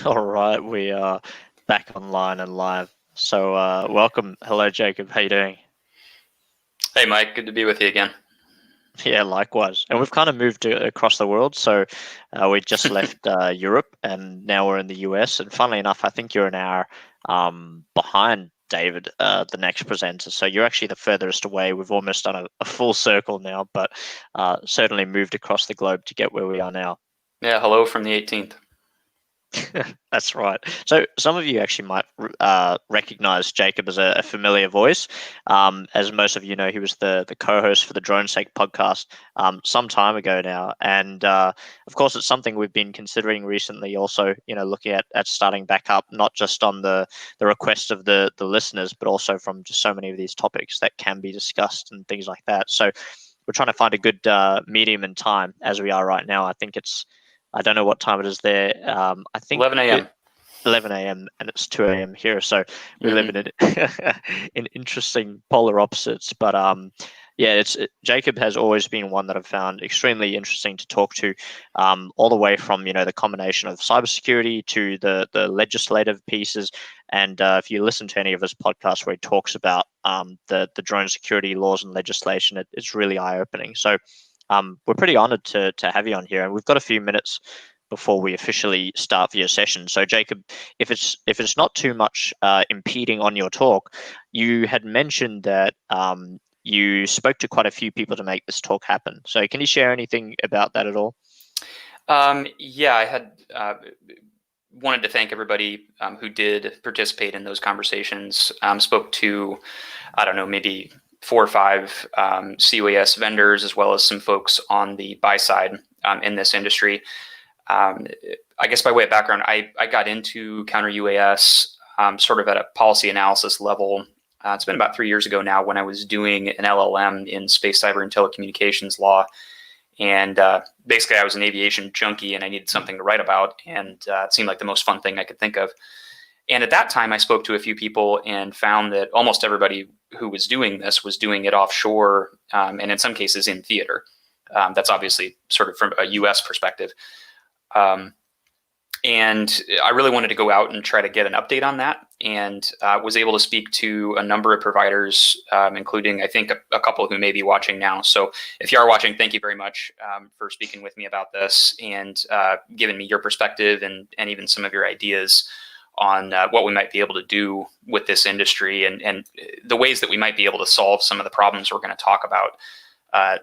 All right, we are back online and live. So welcome. Hello, Jacob. How you doing? Hey, Mike. Good to be with you again. Yeah, likewise. And we've kind of moved across the world. So we just left Europe, and now we're in the US. And funnily enough, I think you're an hour behind David, the next presenter. So you're actually the furthest away. We've almost done a full circle now, but certainly moved across the globe to get where we are now. Yeah, hello from the 18th. That's right. So some of you actually might recognize Jacob as a familiar voice. As most of you know, he was the co-host for the DroneSec podcast some time ago now. And of course, it's something we've been considering recently also, looking at starting back up, not just on the request of the listeners, but also from just so many of these topics that can be discussed and things like that. So we're trying to find a good medium in time as we are right now. I think I don't know what time it is there. I think 11 a.m. 11 a.m. and it's 2 a.m. here. So we live in interesting polar opposites. But yeah, Jacob has always been one that I've found extremely interesting to talk to, all the way from the combination of cybersecurity to the legislative pieces. And if you listen to any of his podcasts where he talks about the drone security laws and legislation, it's really eye-opening. So we're pretty honored to have you on here, and we've got a few minutes before we officially start for your session. So Jacob, if it's not too much impeding on your talk, you had mentioned that you spoke to quite a few people to make this talk happen. So can you share anything about that at all? Yeah, I had wanted to thank everybody who did participate in those conversations. Spoke to, I don't know, maybe 4 or 5 C-UAS vendors, as well as some folks on the buy side in this industry. I guess by way of background, I got into Counter-UAS sort of at a policy analysis level. It's been about 3 years ago now, when I was doing an LLM in space, cyber, and telecommunications law. And basically, I was an aviation junkie, and I needed something to write about. And it seemed like the most fun thing I could think of. And at that time, I spoke to a few people and found that almost everybody who was doing this was doing it offshore, and in some cases in theater. That's obviously sort of from a US perspective. And I really wanted to go out and try to get an update on that. and was able to speak to a number of providers, including, I think, a couple who may be watching now. So if you are watching, thank you very much for speaking with me about this and giving me your perspective and even some of your ideas on what we might be able to do with this industry and the ways that we might be able to solve some of the problems we're going to talk about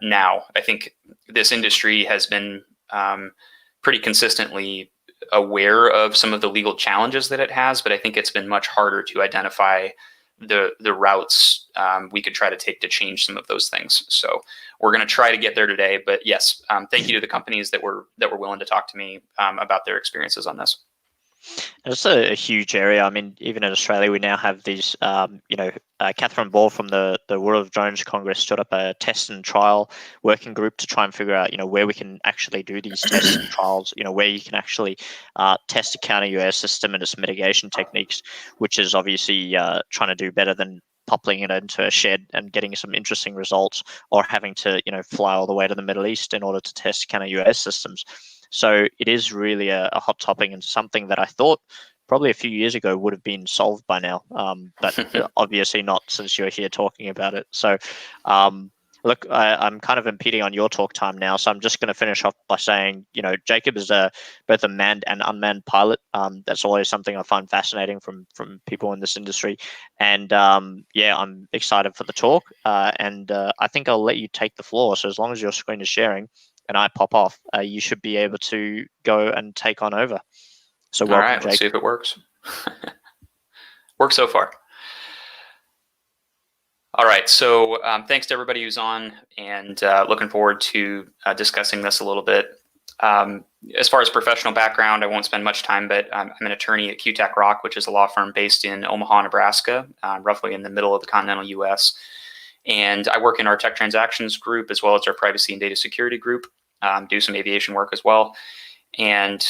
now. I think this industry has been pretty consistently aware of some of the legal challenges that it has, but I think it's been much harder to identify the routes we could try to take to change some of those things. So we're going to try to get there today. But yes, thank you to the companies that were willing to talk to me about their experiences on this. It's a huge area. I mean, even in Australia, we now have these, Catherine Ball from the World of Drones Congress stood up a test and trial working group to try and figure out, where we can actually do these tests and trials, where you can actually test a counter-UAS system and its mitigation techniques, which is obviously trying to do better than popping it into a shed and getting some interesting results, or having to, fly all the way to the Middle East in order to test counter-UAS systems. So it is really a hot topic and something that I thought probably a few years ago would have been solved by now, but obviously not, since you're here talking about it. So look, I'm kind of impeding on your talk time now, so I'm just going to finish off by saying, Jacob is both a manned and unmanned pilot. That's always something I find fascinating from people in this industry. And yeah, I'm excited for the talk, and I think I'll let you take the floor. So as long as your screen is sharing and I pop off, you should be able to go and take on over. So welcome, all right, let's Jake. see if it works. Works so far. All right, so thanks to everybody who's on, and looking forward to discussing this a little bit. As far as professional background, I won't spend much time, but I'm an attorney at QTAC Rock, which is a law firm based in Omaha, Nebraska, roughly in the middle of the continental U.S., and I work in our tech transactions group as well as our privacy and data security group, do some aviation work as well. And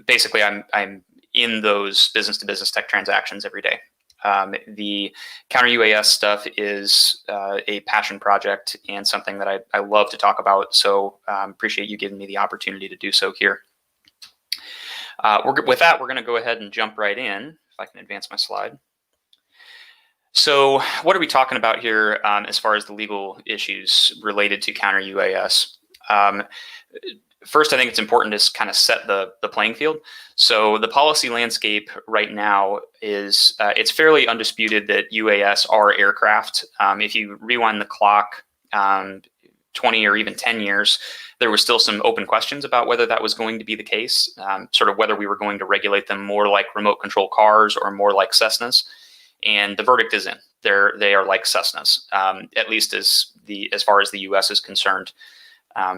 basically, I'm in those business-to-business tech transactions every day. The Counter-UAS stuff is a passion project and something that I love to talk about. So appreciate you giving me the opportunity to do so here. With that, we're going to go ahead and jump right in, if I can advance my slide. So what are we talking about here as far as the legal issues related to Counter-UAS? First, I think it's important to kind of set the playing field. So the policy landscape right now is, it's fairly undisputed that UAS are aircraft. If you rewind the clock 20 or even 10 years, there was still some open questions about whether that was going to be the case, sort of whether we were going to regulate them more like remote control cars or more like Cessnas. And the verdict is in. They are like Cessnas, at least as far as the U.S. is concerned.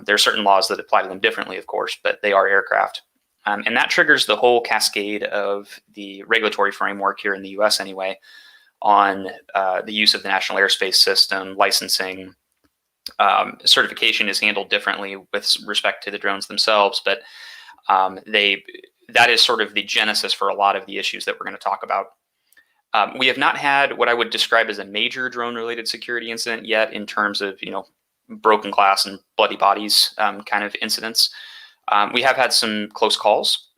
There are certain laws that apply to them differently, of course, but they are aircraft. And that triggers the whole cascade of the regulatory framework here in the U.S. anyway, on the use of the National Airspace System, licensing. Certification is handled differently with respect to the drones themselves, but that is sort of the genesis for a lot of the issues that we're going to talk about. We have not had what I would describe as a major drone-related security incident yet, in terms of, broken glass and bloody bodies kind of incidents. We have had some close calls.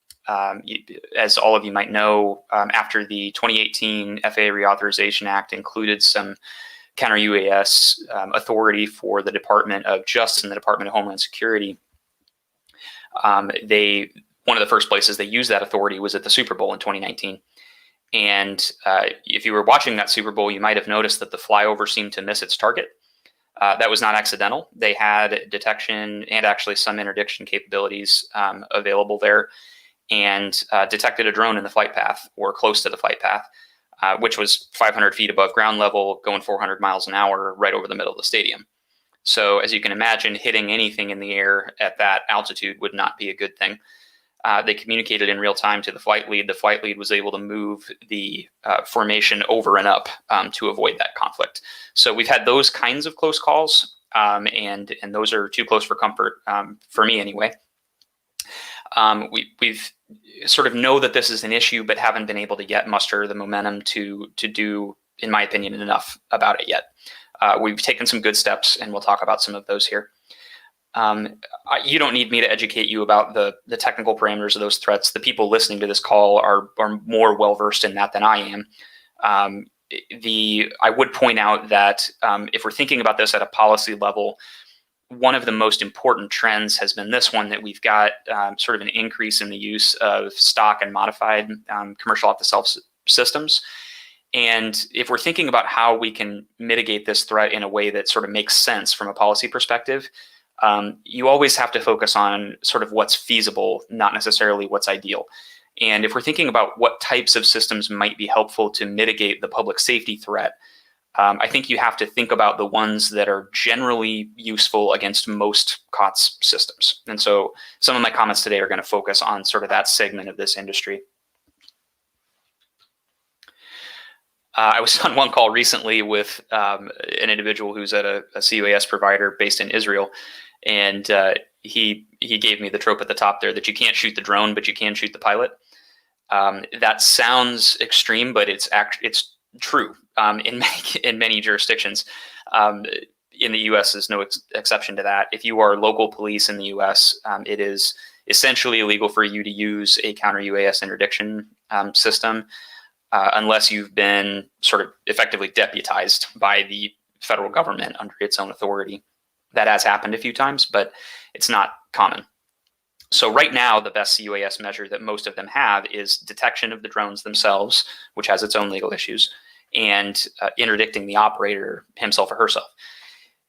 As all of you might know, after the 2018 FAA Reauthorization Act included some Counter-UAS authority for the Department of Justice and the Department of Homeland Security, one of the first places they used that authority was at the Super Bowl in 2019. And if you were watching that Super Bowl, you might have noticed that the flyover seemed to miss its target. That was not accidental. They had detection and actually some interdiction capabilities available there, and detected a drone in the flight path or close to the flight path, which was 500 feet above ground level, going 400 miles an hour right over the middle of the stadium. So as you can imagine, hitting anything in the air at that altitude would not be a good thing. They communicated in real time to the flight lead. The flight lead was able to move the formation over and up to avoid that conflict. So we've had those kinds of close calls, and those are too close for comfort, for me anyway. We've sort of know that this is an issue, but haven't been able to yet muster the momentum to do, in my opinion, enough about it yet. We've taken some good steps, and we'll talk about some of those here. You don't need me to educate you about the technical parameters of those threats. The people listening to this call are more well-versed in that than I am. I would point out that if we're thinking about this at a policy level, one of the most important trends has been this one, that we've got sort of an increase in the use of stock and modified commercial off-the-shelf systems. And if we're thinking about how we can mitigate this threat in a way that sort of makes sense from a policy perspective, you always have to focus on sort of what's feasible, not necessarily what's ideal. And if we're thinking about what types of systems might be helpful to mitigate the public safety threat, I think you have to think about the ones that are generally useful against most COTS systems. And so some of my comments today are going to focus on sort of that segment of this industry. I was on one call recently with an individual who's at a C-UAS provider based in Israel, and he gave me the trope at the top there that you can't shoot the drone, but you can shoot the pilot. That sounds extreme, but it's true in many jurisdictions. In the U.S. is no exception to that. If you are local police in the U.S., it is essentially illegal for you to use a counter-UAS interdiction system unless you've been sort of effectively deputized by the federal government under its own authority. That has happened a few times, but it's not common. So right now, the best C-UAS measure that most of them have is detection of the drones themselves, which has its own legal issues, and interdicting the operator himself or herself.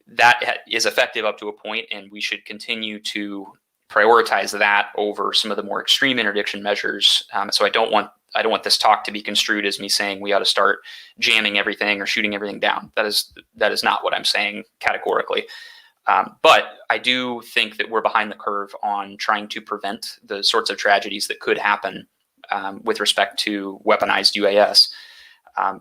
That is effective up to a point, and we should continue to prioritize that over some of the more extreme interdiction measures. So I don't want this talk to be construed as me saying we ought to start jamming everything or shooting everything down. That is not what I'm saying categorically. But I do think that we're behind the curve on trying to prevent the sorts of tragedies that could happen with respect to weaponized UAS.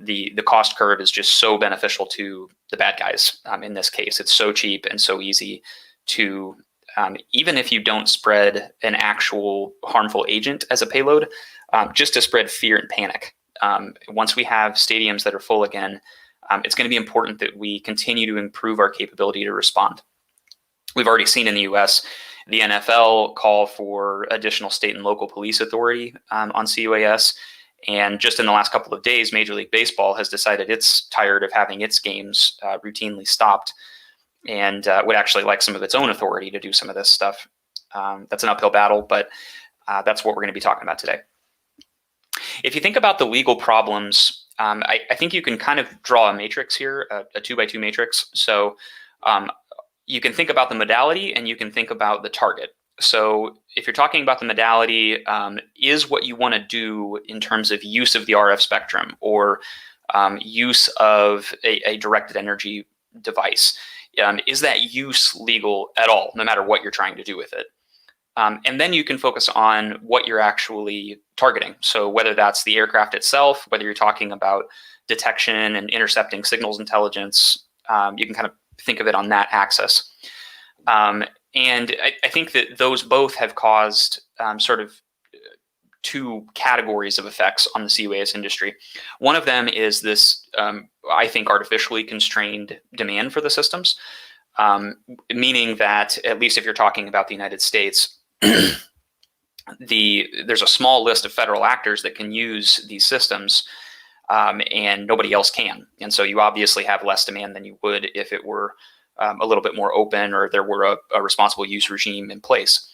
The cost curve is just so beneficial to the bad guys. In this case, it's so cheap and so easy to, even if you don't spread an actual harmful agent as a payload, just to spread fear and panic. Once we have stadiums that are full again, it's going to be important that we continue to improve our capability to respond. We've already seen in the US, the NFL call for additional state and local police authority on C-UAS. And just in the last couple of days, Major League Baseball has decided it's tired of having its games routinely stopped and would actually like some of its own authority to do some of this stuff. That's an uphill battle, but that's what we're going to be talking about today. If you think about the legal problems, I think you can kind of draw a matrix here, a 2x2 matrix. So you can think about the modality and you can think about the target. So if you're talking about the modality, is what you want to do in terms of use of the RF spectrum or use of a directed energy device, is that use legal at all, no matter what you're trying to do with it? And then you can focus on what you're actually targeting. So whether that's the aircraft itself, whether you're talking about detection and intercepting signals intelligence, you can kind of think of it on that axis. And I think that those both have caused sort of two categories of effects on the C-UAS industry. One of them is this, I think, artificially constrained demand for the systems, meaning that, at least if you're talking about the United States, there's a small list of federal actors that can use these systems, and nobody else can. And so you obviously have less demand than you would if it were a little bit more open or if there were a responsible use regime in place.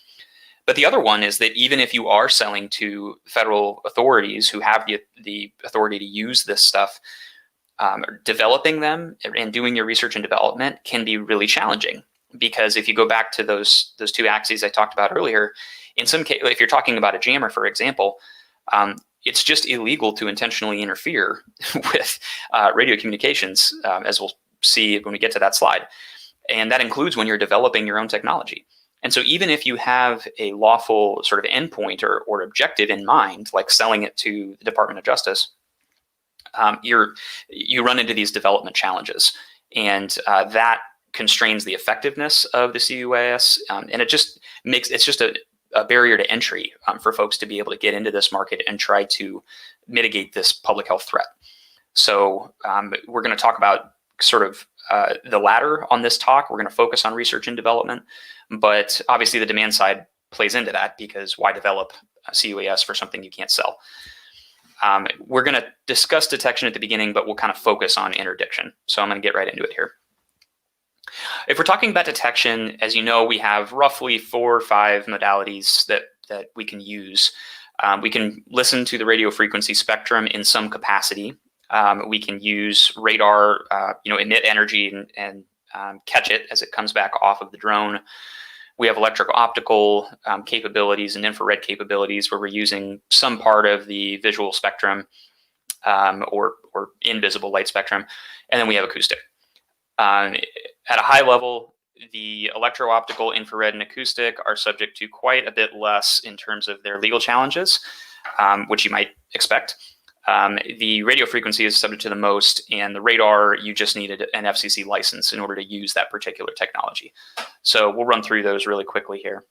But the other one is that even if you are selling to federal authorities who have the authority to use this stuff, developing them and doing your research and development can be really challenging. Because if you go back to those two axes I talked about earlier, in some case, if you're talking about a jammer, for example, it's just illegal to intentionally interfere with radio communications, as we'll see when we get to that slide. And that includes when you're developing your own technology. And so even if you have a lawful sort of endpoint or objective in mind, like selling it to the Department of Justice, you run into these development challenges. And that constrains the effectiveness of the C-UAS. And it's just a barrier to entry for folks to be able to get into this market and try to mitigate this public health threat. So we're going to talk about sort of the latter on this talk. We're going to focus on research and development, but obviously the demand side plays into that, because why develop C-UAS for something you can't sell? We're going to discuss detection at the beginning, but we'll kind of focus on interdiction. So I'm going to get right into it here. If we're talking about detection, as you know, we have roughly 4 or 5 modalities that we can use. We can listen to the radio frequency spectrum in some capacity. We can use radar, emit energy and catch it as it comes back off of the drone. We have electro-optical capabilities and infrared capabilities where we're using some part of the visual spectrum or invisible light spectrum. And then we have acoustic. At a high level, the electro-optical, infrared, and acoustic are subject to quite a bit less in terms of their legal challenges, which you might expect. The radio frequency is subject to the most, and the radar, you just needed an FCC license in order to use that particular technology. So we'll run through those really quickly here.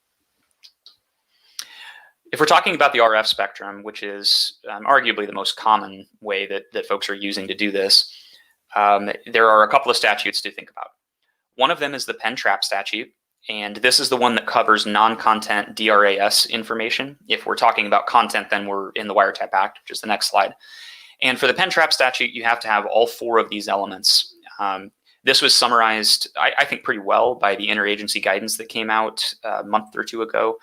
If we're talking about the RF spectrum, which is arguably the most common way that folks are using to do this, there are a couple of statutes to think about. One of them is the pen trap statute, and this is the one that covers non-content DRAS information. If we're talking about content, then we're in the Wiretap Act, which is the next slide. And for the pen trap statute, you have to have all 4 of these elements. This was summarized, I think, pretty well by the interagency guidance that came out a month or 2 ago.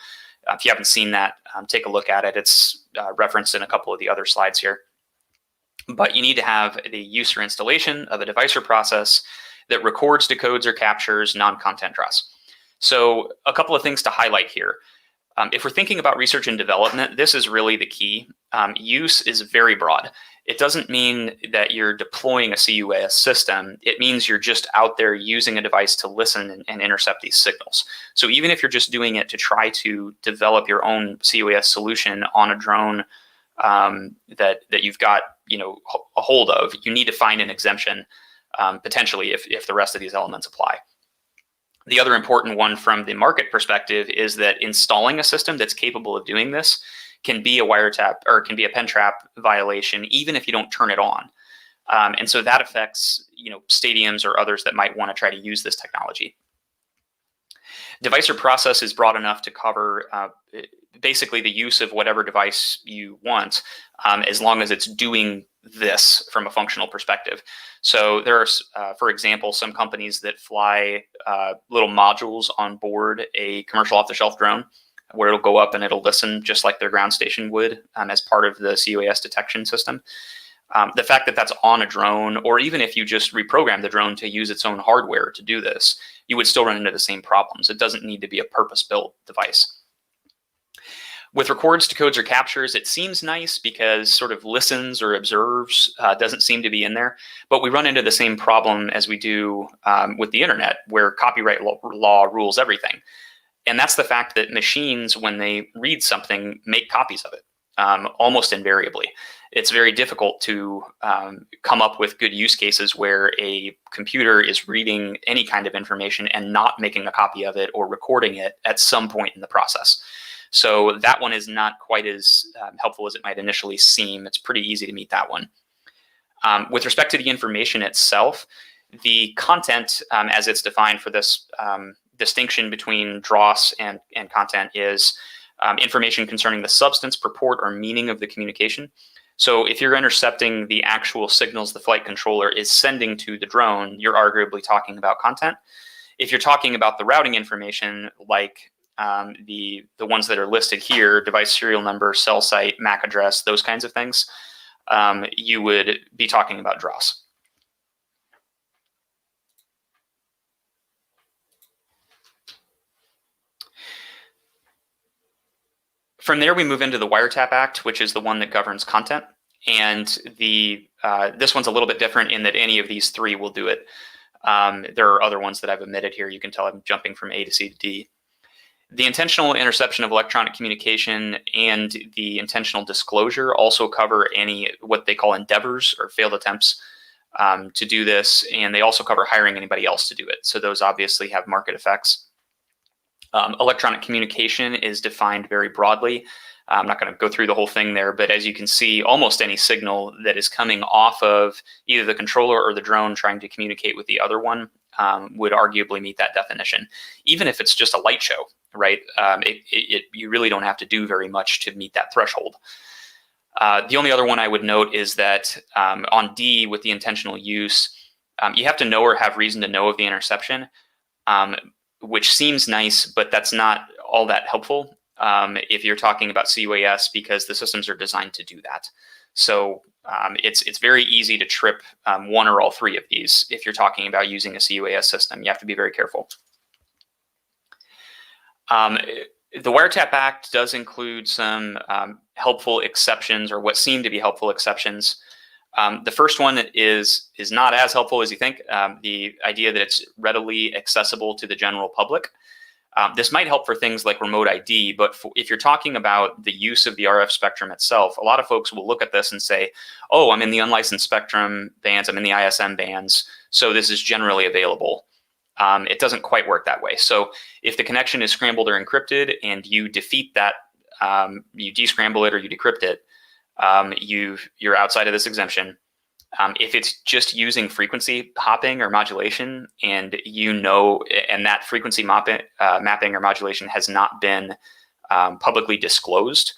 If you haven't seen that, take a look at it. It's referenced in a couple of the other slides here. But you need to have the use or installation of a device or process that records, decodes, or captures non-content DRAS. So a couple of things to highlight here. If we're thinking about research and development, this is really the key. Use is very broad. It doesn't mean that you're deploying a C-UAS system. It means you're just out there using a device to listen and intercept these signals. So even if you're just doing it to try to develop your own C-UAS solution on a drone that you've got a hold of, you need to find an exemption potentially if the rest of these elements apply. The other important one from the market perspective is that installing a system that's capable of doing this can be a wiretap or can be a pen trap violation, even if you don't turn it on. And so that affects stadiums or others that might want to try to use this technology. Device or process is broad enough to cover basically the use of whatever device you want, as long as it's doing this from a functional perspective. So there are, for example, some companies that fly little modules on board a commercial off-the-shelf drone where it'll go up and it'll listen just like their ground station would as part of the C-UAS detection system. The fact that that's on a drone, or even if you just reprogram the drone to use its own hardware to do this, you would still run into the same problems. It doesn't need to be a purpose-built device. With records, decodes, or captures, it seems nice because sort of listens or observes doesn't seem to be in there. But we run into the same problem as we do with the internet, where copyright law rules everything. And that's the fact that machines, when they read something, make copies of it, almost invariably. It's very difficult to come up with good use cases where a computer is reading any kind of information and not making a copy of it or recording it at some point in the process. So that one is not quite as helpful as it might initially seem. It's pretty easy to meet that one. With respect to the information itself, the content as it's defined for this distinction between DROS and content is information concerning the substance, purport, or meaning of the communication. So if you're intercepting the actual signals the flight controller is sending to the drone, you're arguably talking about content. If you're talking about the routing information, like the ones that are listed here, device serial number, cell site, MAC address, those kinds of things, you would be talking about DROS. From there, we move into the Wiretap Act, which is the one that governs content. And this one's a little bit different in that any of these 3 will do it. There are other ones that I've omitted here. You can tell I'm jumping from A to C to D. The intentional interception of electronic communication and the intentional disclosure also cover any what they call endeavors or failed attempts to do this. And they also cover hiring anybody else to do it. So those obviously have market effects. Electronic communication is defined very broadly. I'm not going to go through the whole thing there, but as you can see, almost any signal that is coming off of either the controller or the drone trying to communicate with the other one would arguably meet that definition, even if it's just a light show, right? You really don't have to do very much to meet that threshold. The only other one I would note is that on D, with the intentional use, you have to know or have reason to know of the interception, which seems nice, but that's not all that helpful if you're talking about C-UAS, because the systems are designed to do that. So it's very easy to trip one or all three of these if you're talking about using a C-UAS system. You have to be very careful. The Wiretap Act does include some helpful exceptions, or what seem to be helpful exceptions. The first one is not as helpful as you think. The idea that it's readily accessible to the general public. This might help for things like remote ID, but if you're talking about the use of the RF spectrum itself, a lot of folks will look at this and say, oh, I'm in the unlicensed spectrum bands, I'm in the ISM bands, so this is generally available. It doesn't quite work that way. So if the connection is scrambled or encrypted and you defeat that, you descramble it or you decrypt it, you're outside of this exemption. If it's just using frequency hopping or modulation, and and that frequency mapping or modulation has not been publicly disclosed,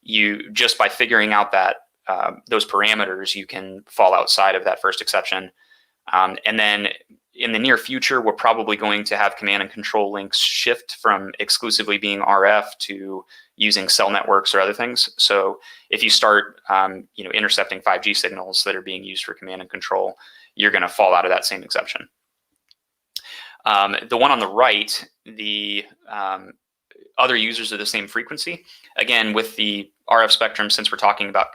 you just by figuring out that those parameters, you can fall outside of that first exception. And then in the near future, we're probably going to have command and control links shift from exclusively being RF to using cell networks or other things. So if you start, intercepting 5G signals that are being used for command and control, you're going to fall out of that same exception. The one on the right, the other users of the same frequency, again, with the RF spectrum, since we're talking about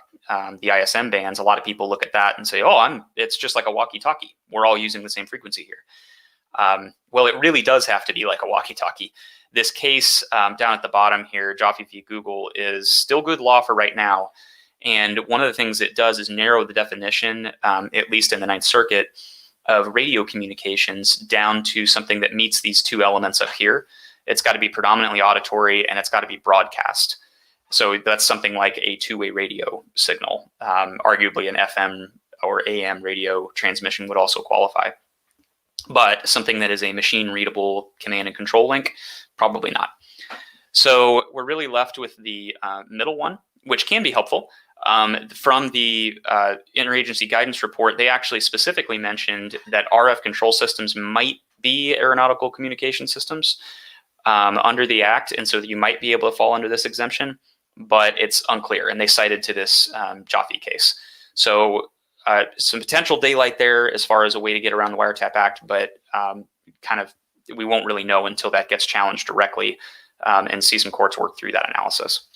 the ISM bands, a lot of people look at that and say, oh, it's just like a walkie-talkie. We're all using the same frequency here. Well, it really does have to be like a walkie-talkie. This case down at the bottom here, Jaffe v. Google, is still good law for right now. And one of the things it does is narrow the definition, at least in the Ninth Circuit, of radio communications down to something that meets these two elements up here. It's got to be predominantly auditory, and it's got to be broadcast. So that's something like a two-way radio signal. Arguably an FM or AM radio transmission would also qualify. But something that is a machine-readable command and control link, probably not. So we're really left with the middle one, which can be helpful. From the interagency guidance report, they actually specifically mentioned that RF control systems might be aeronautical communication systems under the Act, and so you might be able to fall under this exemption, but it's unclear, and they cited to this Jaffe case. So some potential daylight there as far as a way to get around the Wiretap Act, but we won't really know until that gets challenged directly and see some courts work through that analysis.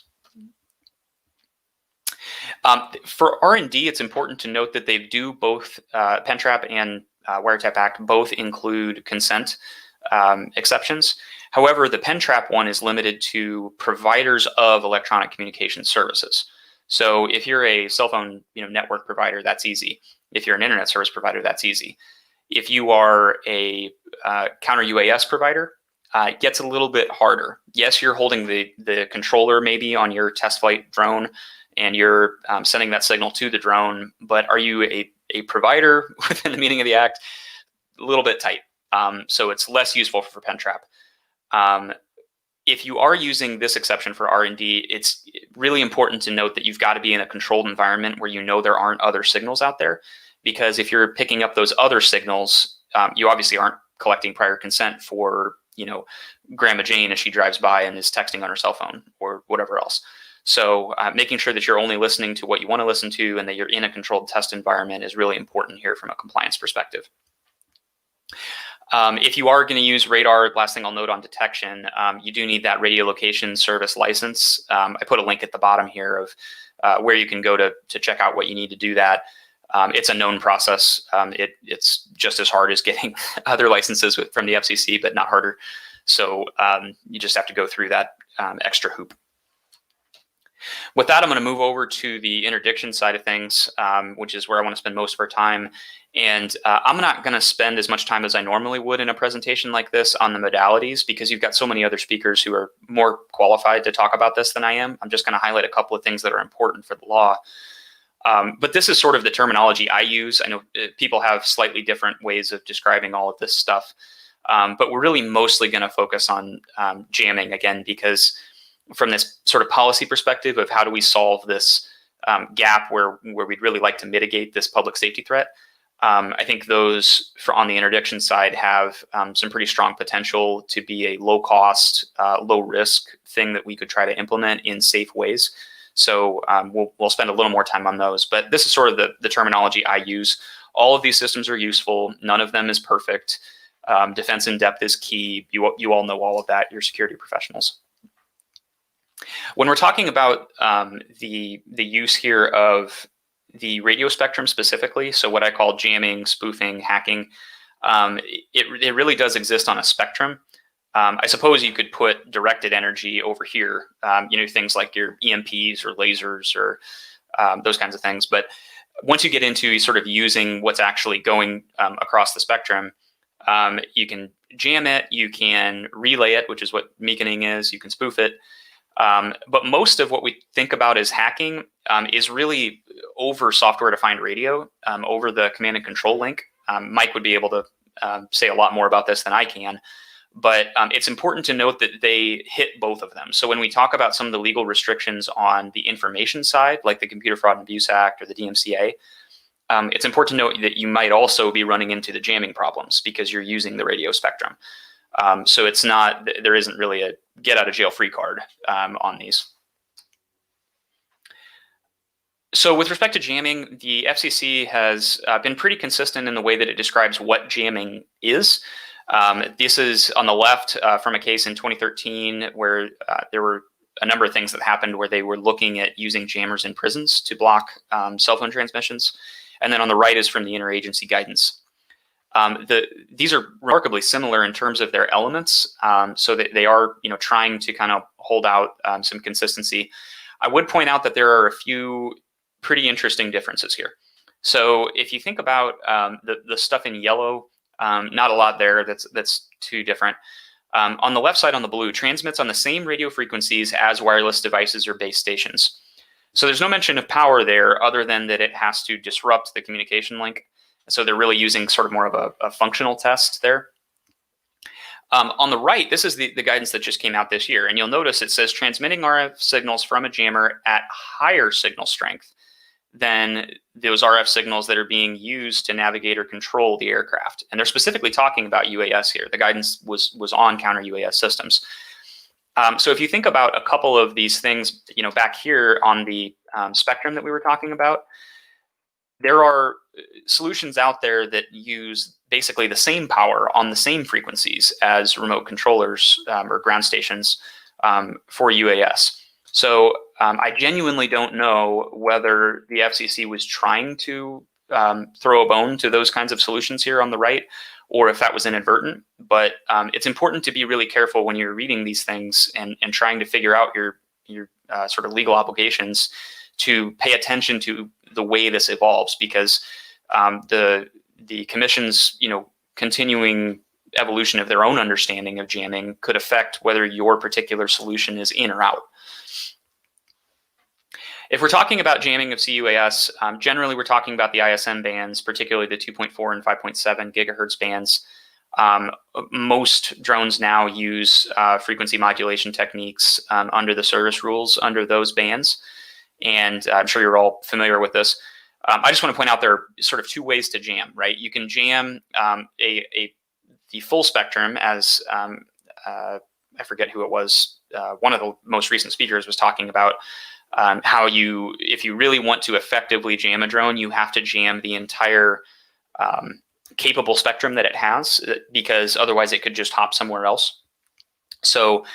For R&D, it's important to note that they do both, PenTrap and Wiretap Act both include consent exceptions. However, the PenTrap one is limited to providers of electronic communication services. So if you're a cell phone network provider, that's easy. If you're an internet service provider, that's easy. If you are a Counter-UAS provider, it gets a little bit harder. Yes, you're holding the controller maybe on your test flight drone, and you're sending that signal to the drone, but are you a provider within the meaning of the Act? A little bit tight. So it's less useful for PenTrap. If you are using this exception for R&D, it's really important to note that you've got to be in a controlled environment where there aren't other signals out there, because if you're picking up those other signals, you obviously aren't collecting prior consent for, Grandma Jane as she drives by and is texting on her cell phone or whatever else. So making sure that you're only listening to what you want to listen to and that you're in a controlled test environment is really important here from a compliance perspective. If you are going to use radar, last thing I'll note on detection, you do need that radio location service license. I put a link at the bottom here of where you can go to check out what you need to do that. It's a known process. It's just as hard as getting other licenses from the FCC, but not harder. So you just have to go through that extra hoop. With that, I'm going to move over to the interdiction side of things, which is where I want to spend most of our time. And I'm not going to spend as much time as I normally would in a presentation like this on the modalities, because you've got so many other speakers who are more qualified to talk about this than I am. I'm just going to highlight a couple of things that are important for the law. But this is sort of the terminology I use. I know people have slightly different ways of describing all of this stuff, but we're really mostly going to focus on jamming again, because from this sort of policy perspective of how do we solve this gap where we'd really like to mitigate this public safety threat, I think those on the interdiction side have some pretty strong potential to be a low cost, low risk thing that we could try to implement in safe ways. So we'll spend a little more time on those, but this is sort of the terminology I use. All of these systems are useful. None of them is perfect. Defense in depth is key. You all know all of that. You're security professionals. When we're talking about the use here of the radio spectrum specifically, so what I call jamming, spoofing, hacking, it really does exist on a spectrum. I suppose you could put directed energy over here, things like your EMPs or lasers or those kinds of things. But once you get into sort of using what's actually going across the spectrum, you can jam it, you can relay it, which is what beaconing is, you can spoof it. But most of what we think about as hacking is really over software-defined radio, over the command and control link. Mike would be able to say a lot more about this than I can, but it's important to note that they hit both of them. So when we talk about some of the legal restrictions on the information side, like the Computer Fraud and Abuse Act or the DMCA, it's important to note that you might also be running into the jamming problems because you're using the radio spectrum. So it's not, there isn't really a get out of jail free card on these. So with respect to jamming, the FCC has been pretty consistent in the way that it describes what jamming is. This is on the left from a case in 2013 where there were a number of things that happened where they were looking at using jammers in prisons to block cell phone transmissions. And then on the right is from the interagency guidance. These are remarkably similar in terms of their elements, so that they are, trying to kind of hold out some consistency. I would point out that there are a few pretty interesting differences here. So if you think about the stuff in yellow, not a lot there that's too different. On the left side on the blue, transmits on the same radio frequencies as wireless devices or base stations. So there's no mention of power there other than that it has to disrupt the communication link. So they're really using sort of more of a functional test there. On the right, this is the guidance that just came out this year. And you'll notice it says transmitting RF signals from a jammer at higher signal strength than those RF signals that are being used to navigate or control the aircraft. And they're specifically talking about UAS here. The guidance was on counter-UAS systems. So if you think about a couple of these things, back here on the spectrum that we were talking about, there are solutions out there that use basically the same power on the same frequencies as remote controllers or ground stations for UAS. So I genuinely don't know whether the FCC was trying to throw a bone to those kinds of solutions here on the right, or if that was inadvertent. But it's important to be really careful when you're reading these things and trying to figure out your sort of legal obligations, to pay attention to the way this evolves, because the commission's continuing evolution of their own understanding of jamming could affect whether your particular solution is in or out. If we're talking about jamming of C-UAS, generally we're talking about the ISM bands, particularly the 2.4 and 5.7 gigahertz bands. Most drones now use frequency modulation techniques under the service rules under those bands. And I'm sure you're all familiar with this. I just want to point out there are sort of two ways to jam, right? You can jam the full spectrum, as I forget who it was. One of the most recent speakers was talking about how if you really want to effectively jam a drone, you have to jam the entire capable spectrum that it has, because otherwise it could just hop somewhere else. So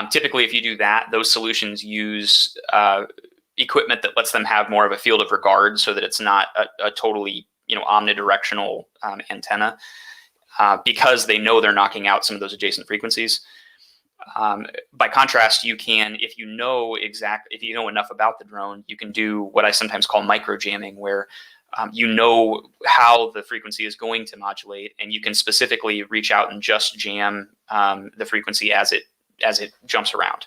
typically, if you do that, those solutions use equipment that lets them have more of a field of regard, so that it's not a totally omnidirectional antenna, because they know they're knocking out some of those adjacent frequencies. By contrast, you can, if you know enough about the drone, you can do what I sometimes call micro jamming, where you know how the frequency is going to modulate, and you can specifically reach out and just jam the frequency as it jumps around.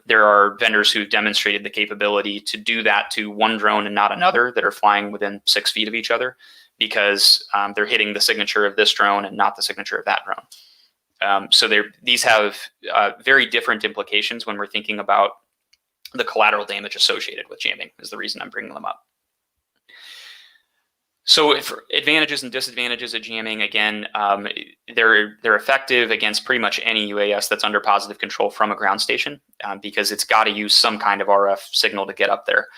There are vendors who've demonstrated the capability to do that to one drone and not another that are flying within 6 feet of each other, because they're hitting the signature of this drone and not the signature of that drone. So these have very different implications when we're thinking about the collateral damage associated with jamming, is the reason I'm bringing them up. So if advantages and disadvantages of jamming, again, they're effective against pretty much any UAS that's under positive control from a ground station, because it's got to use some kind of RF signal to get up there.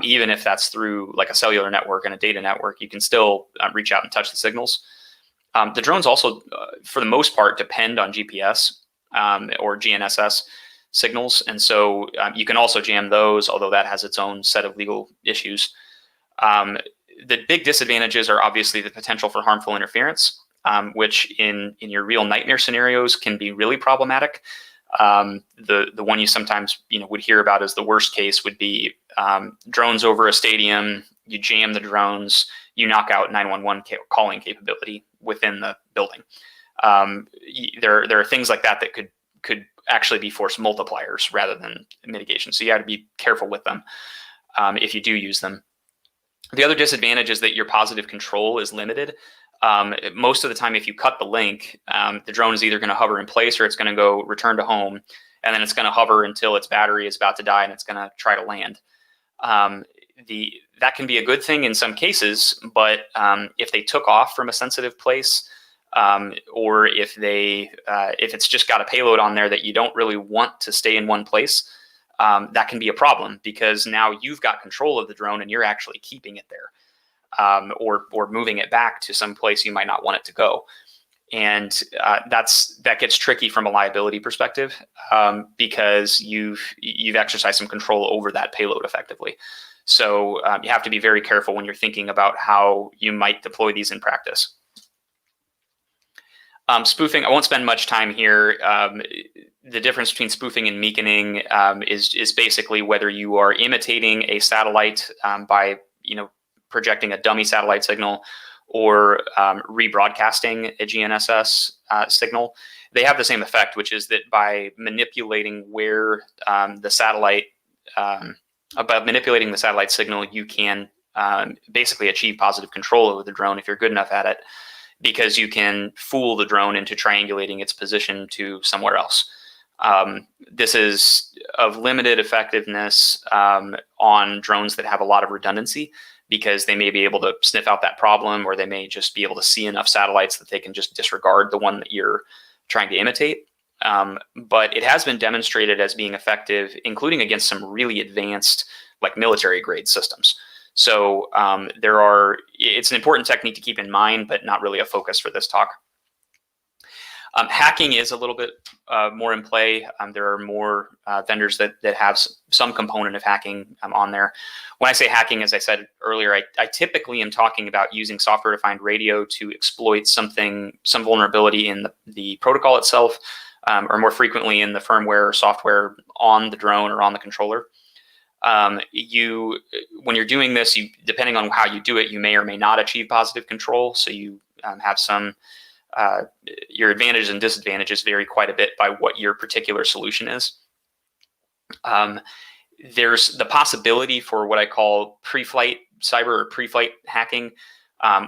Even if that's through like a cellular network and a data network, you can still reach out and touch the signals. The drones also, for the most part, depend on GPS or GNSS signals. And so you can also jam those, although that has its own set of legal issues. The big disadvantages are obviously the potential for harmful interference, which in your real nightmare scenarios can be really problematic. The one you sometimes would hear about as the worst case would be drones over a stadium. You jam the drones, you knock out 911 calling capability within the building. There are things like that that could actually be force multipliers rather than mitigation. So you got to be careful with them if you do use them. The other disadvantage is that your positive control is limited. Most of the time, if you cut the link, the drone is either going to hover in place or it's going to go return to home, and then it's going to hover until its battery is about to die and it's going to try to land. That can be a good thing in some cases, but if they took off from a sensitive place, or if it's just got a payload on there that you don't really want to stay in one place, that can be a problem, because now you've got control of the drone and you're actually keeping it there, or moving it back to some place you might not want it to go. And that gets tricky from a liability perspective, because you've exercised some control over that payload effectively. So you have to be very careful when you're thinking about how you might deploy these in practice. Spoofing, I won't spend much time here. The difference between spoofing and meaconing is basically whether you are imitating a satellite by projecting a dummy satellite signal, or rebroadcasting a GNSS signal. They have the same effect, which is that by manipulating where the satellite signal, you can basically achieve positive control over the drone if you're good enough at it, because you can fool the drone into triangulating its position to somewhere else. This is of limited effectiveness on drones that have a lot of redundancy, because they may be able to sniff out that problem, or they may just be able to see enough satellites that they can just disregard the one that you're trying to imitate. But it has been demonstrated as being effective, including against some really advanced, like military grade systems. So it's an important technique to keep in mind, but not really a focus for this talk. Hacking is a little bit more in play. There are more vendors that have some component of hacking on there. When I say hacking, as I said earlier, I typically am talking about using software-defined radio to exploit some vulnerability in the protocol itself, or more frequently in the firmware or software on the drone or on the controller. When you're doing this, depending on how you do it, you may or may not achieve positive control. So you have some. Your advantages and disadvantages vary quite a bit by what your particular solution is. There's the possibility for what I call pre-flight cyber or pre-flight hacking,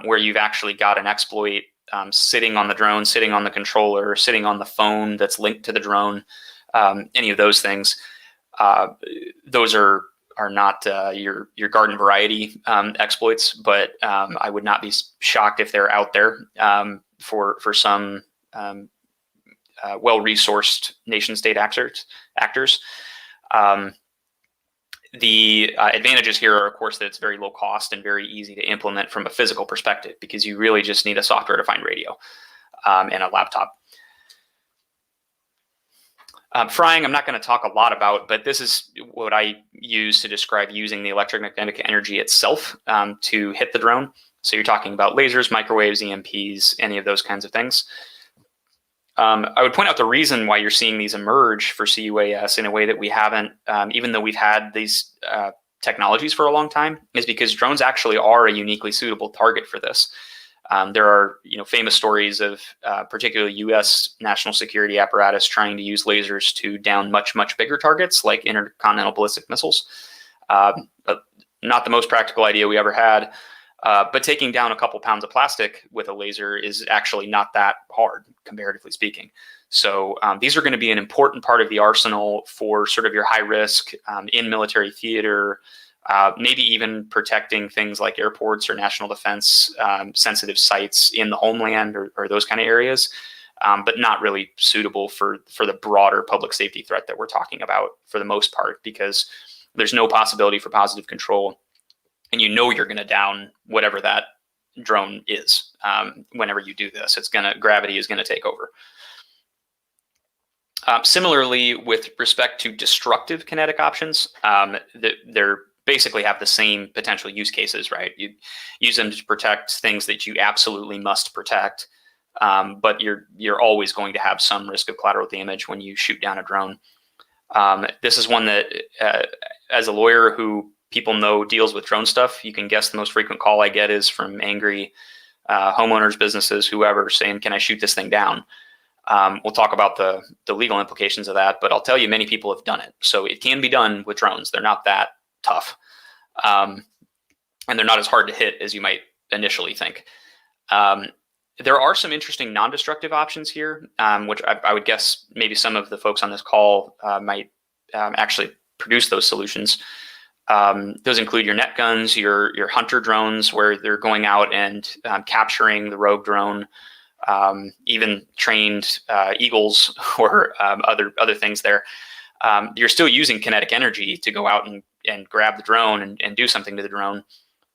where you've actually got an exploit sitting on the drone, sitting on the controller, sitting on the phone that's linked to the drone. Any of those things, those are not your garden variety exploits, but I would not be shocked if they're out there for some well-resourced nation-state actors. The advantages here are, of course, that it's very low cost and very easy to implement from a physical perspective, because you really just need a software-defined radio and a laptop. Frying, I'm not going to talk a lot about, but this is what I use to describe using the electromagnetic energy itself to hit the drone. So you're talking about lasers, microwaves, EMPs, any of those kinds of things. I would point out the reason why you're seeing these emerge for C-UAS in a way that we haven't, even though we've had these technologies for a long time, is because drones actually are a uniquely suitable target for this. There are famous stories of particularly U.S. national security apparatus trying to use lasers to down much, much bigger targets like intercontinental ballistic missiles. Not the most practical idea we ever had. But taking down a couple pounds of plastic with a laser is actually not that hard, comparatively speaking. So these are going to be an important part of the arsenal for sort of your high risk in military theater, maybe even protecting things like airports or national defense sensitive sites in the homeland or those kind of areas, but not really suitable for the broader public safety threat that we're talking about for the most part, because there's no possibility for positive control. And you're going to down whatever that drone is whenever you do this. Gravity is going to take over. Similarly, with respect to destructive kinetic options, they're basically have the same potential use cases, right? You use them to protect things that you absolutely must protect, but you're always going to have some risk of collateral damage when you shoot down a drone. This is one that, as a lawyer who people know deals with drone stuff, you can guess the most frequent call I get is from angry homeowners, businesses, whoever, saying, "Can I shoot this thing down?" We'll talk about the legal implications of that, but I'll tell you, many people have done it. So it can be done with drones. They're not that tough. And they're not as hard to hit as you might initially think. There are some interesting non-destructive options here, which I would guess maybe some of the folks on this call might actually produce those solutions. Those include your net guns, your hunter drones, where they're going out and capturing the rogue drone, even trained eagles or other things there. You're still using kinetic energy to go out and grab the drone and do something to the drone.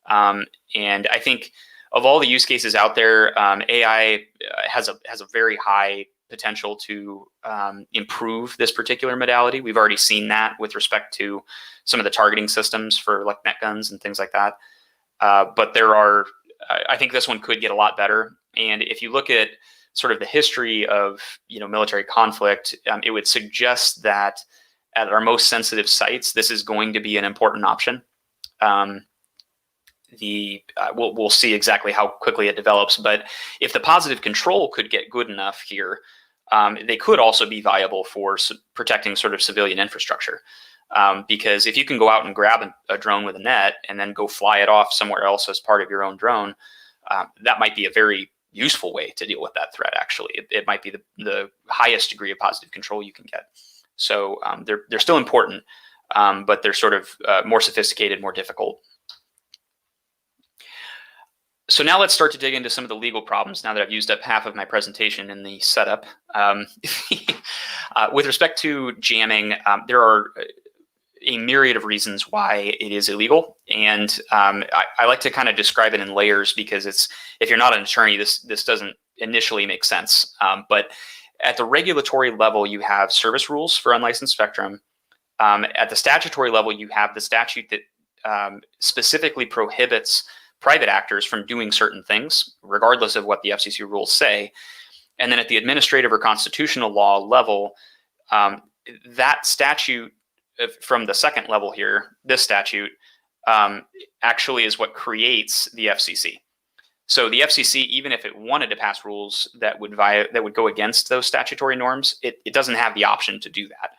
And I think of all the use cases out there, AI has a very high potential to improve this particular modality. We've already seen that with respect to some of the targeting systems for like net guns and things like that. But I think this one could get a lot better. And if you look at sort of the history of military conflict, it would suggest that at our most sensitive sites, this is going to be an important option. We'll see exactly how quickly it develops, but if the positive control could get good enough here, they could also be viable for protecting sort of civilian infrastructure. Because if you can go out and grab a drone with a net and then go fly it off somewhere else as part of your own drone, that might be a very useful way to deal with that threat. Actually, it might be the highest degree of positive control you can get. So they're still important, but they're sort of more sophisticated, more difficult. So now let's start to dig into some of the legal problems now that I've used up half of my presentation in the setup. With respect to jamming, there are a myriad of reasons why it is illegal. And I like to kind of describe it in layers because if you're not an attorney, this doesn't initially make sense. But at the regulatory level, you have service rules for unlicensed spectrum. At the statutory level, you have the statute that specifically prohibits private actors from doing certain things, regardless of what the FCC rules say. And then at the administrative or constitutional law level, that statute from the second level here, this statute, actually is what creates the FCC. So the FCC, even if it wanted to pass rules that would go against those statutory norms, it doesn't have the option to do that.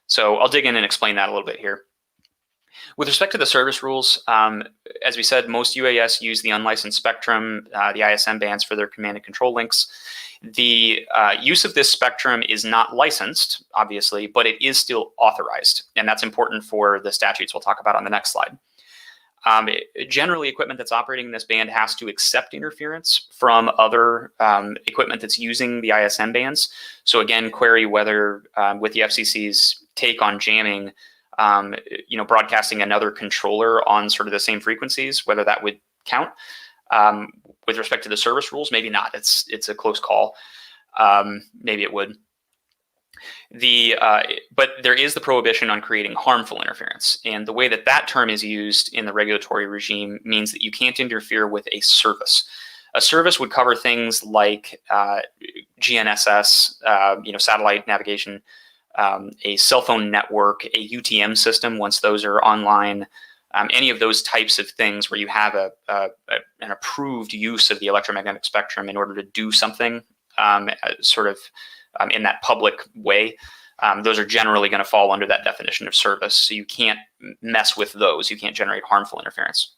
So I'll dig in and explain that a little bit here. With respect to the service rules, as we said, most UAS use the unlicensed spectrum, the ISM bands for their command and control links. The use of this spectrum is not licensed, obviously, but it is still authorized. And that's important for the statutes we'll talk about on the next slide. Generally, equipment that's operating in this band has to accept interference from other equipment that's using the ISM bands. So again, query whether with the FCC's take on jamming, broadcasting another controller on sort of the same frequencies, whether that would count. With respect to the service rules, maybe not. It's a close call. Maybe it would. But there is the prohibition on creating harmful interference. And the way that term is used in the regulatory regime means that you can't interfere with a service. A service would cover things like GNSS, satellite navigation, a cell phone network, a UTM system once those are online, any of those types of things where you have an approved use of the electromagnetic spectrum in order to do something in that public way. Those are generally going to fall under that definition of service. So you can't mess with those. You can't generate harmful interference.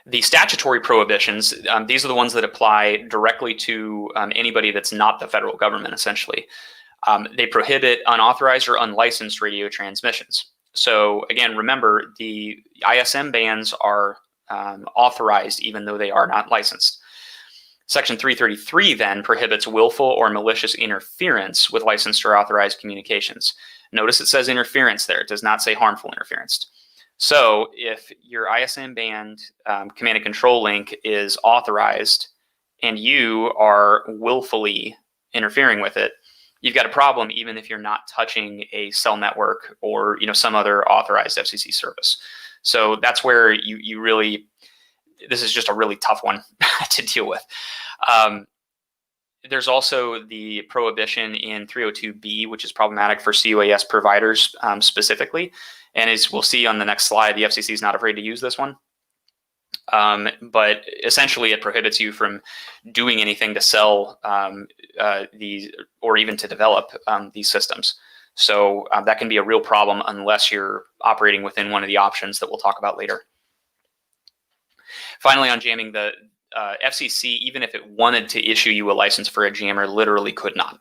The statutory prohibitions, these are the ones that apply directly to anybody that's not the federal government, essentially. They prohibit unauthorized or unlicensed radio transmissions. So again, remember, the ISM bands are authorized even though they are not licensed. Section 333 then prohibits willful or malicious interference with licensed or authorized communications. Notice it says interference there. It does not say harmful interference. So if your ISM band command and control link is authorized and you are willfully interfering with it, you've got a problem even if you're not touching a cell network or some other authorized FCC service. So that's where you really, this is just a really tough one to deal with. There's also the prohibition in 302B, which is problematic for C-UAS providers specifically. And as we'll see on the next slide, the FCC is not afraid to use this one. But essentially, it prohibits you from doing anything to sell these or even to develop these systems. So that can be a real problem unless you're operating within one of the options that we'll talk about later. Finally, on jamming, the FCC, even if it wanted to issue you a license for a jammer, literally could not.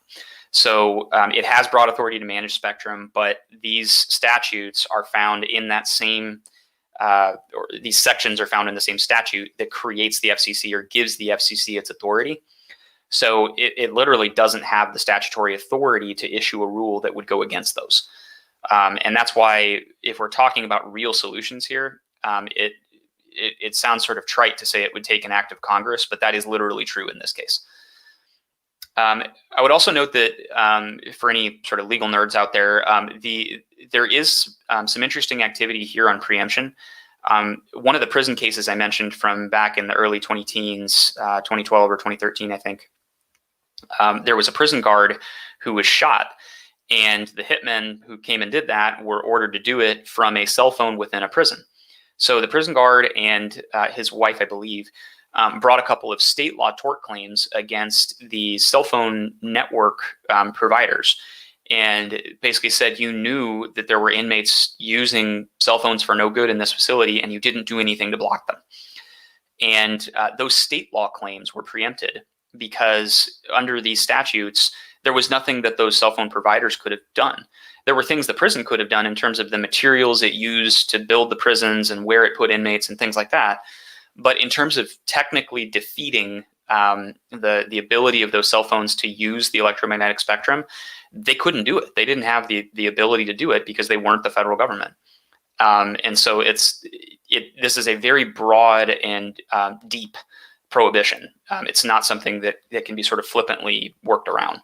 So it has broad authority to manage spectrum, but these statutes are found in that same, or these sections are found in the same statute that creates the FCC or gives the FCC its authority. So it literally doesn't have the statutory authority to issue a rule that would go against those. And that's why if we're talking about real solutions here, it sounds sort of trite to say it would take an act of Congress, but that is literally true in this case. I would also note that for any sort of legal nerds out there, there is some interesting activity here on preemption. One of the prison cases I mentioned from back in the early 2010s, 2012 or 2013, I think, there was a prison guard who was shot, and the hitmen who came and did that were ordered to do it from a cell phone within a prison. So the prison guard and his wife, I believe, brought a couple of state law tort claims against the cell phone network providers, and basically said you knew that there were inmates using cell phones for no good in this facility and you didn't do anything to block them. And those state law claims were preempted because under these statutes, there was nothing that those cell phone providers could have done. There were things the prison could have done in terms of the materials it used to build the prisons and where it put inmates and things like that. But in terms of technically defeating the ability of those cell phones to use the electromagnetic spectrum, they couldn't do it. They didn't have the ability to do it because they weren't the federal government. And so this is a very broad and deep prohibition. It's not something that can be sort of flippantly worked around.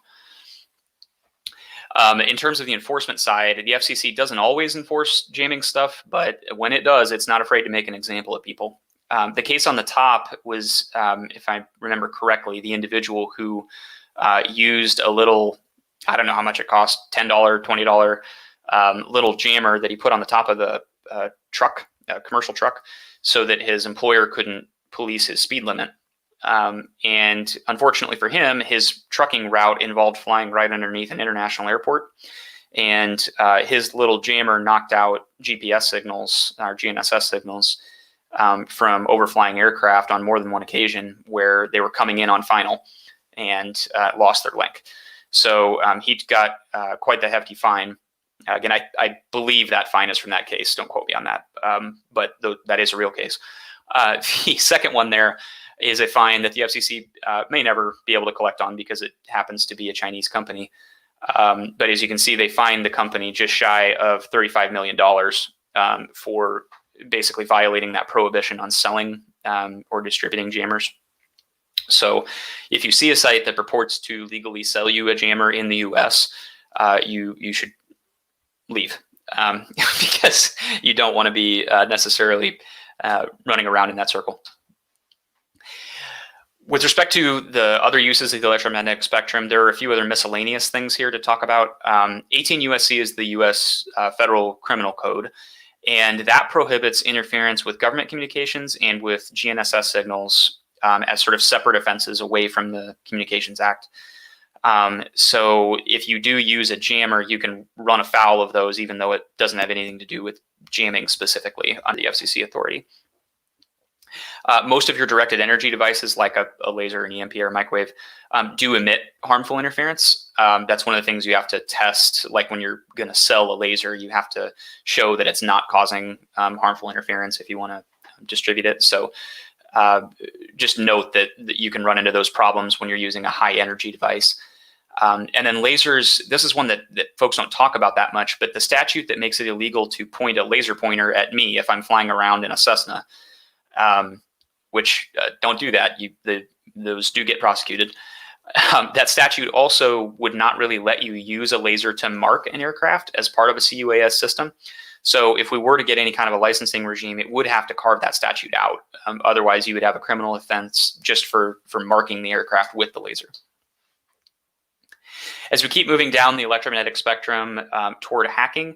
In terms of the enforcement side, the FCC doesn't always enforce jamming stuff, but when it does, it's not afraid to make an example of people. The case on the top was, if I remember correctly, the individual who used a little, I don't know how much it cost, $10, $20 little jammer that he put on the top of the truck, commercial truck, so that his employer couldn't police his speed limit. And unfortunately for him, his trucking route involved flying right underneath an international airport. And his little jammer knocked out GPS signals, or GNSS signals, from overflying aircraft on more than one occasion where they were coming in on final and lost their link. So he got quite the hefty fine. Again, I believe that fine is from that case. Don't quote me on that. But that is a real case. The second one there is a fine that the FCC may never be able to collect on because it happens to be a Chinese company. But as you can see, they fined the company just shy of $35 million for basically violating that prohibition on selling or distributing jammers. So if you see a site that purports to legally sell you a jammer in the US, you should leave because you don't want to be necessarily running around in that circle. With respect to the other uses of the electromagnetic spectrum, there are a few other miscellaneous things here to talk about. 18 U.S.C. is the U.S. Federal Criminal Code, and that prohibits interference with government communications and with GNSS signals as sort of separate offenses away from the Communications Act. So if you do use a jammer, you can run afoul of those, even though it doesn't have anything to do with jamming specifically under the FCC authority. Most of your directed energy devices, like a laser, an EMP, or a microwave, do emit harmful interference. That's one of the things you have to test. Like when you're going to sell a laser, you have to show that it's not causing harmful interference if you want to distribute it. So just note that you can run into those problems when you're using a high energy device. And then lasers, this is one that folks don't talk about that much, but the statute that makes it illegal to point a laser pointer at me if I'm flying around in a Cessna, which don't do that. Those do get prosecuted. That statute also would not really let you use a laser to mark an aircraft as part of a C-UAS system. So if we were to get any kind of a licensing regime, it would have to carve that statute out. Otherwise, you would have a criminal offense just for marking the aircraft with the laser. As we keep moving down the electromagnetic spectrum toward hacking,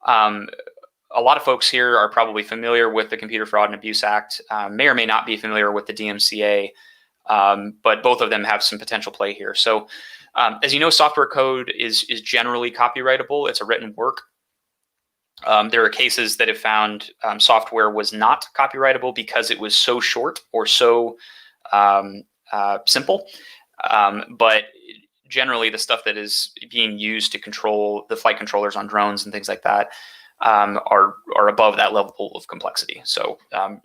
a lot of folks here are probably familiar with the Computer Fraud and Abuse Act, may or may not be familiar with the DMCA, but both of them have some potential play here. So as you know, software code is generally copyrightable. It's a written work. There are cases that have found software was not copyrightable because it was so short or so simple. But generally, the stuff that is being used to control the flight controllers on drones and things like that are above that level of complexity. So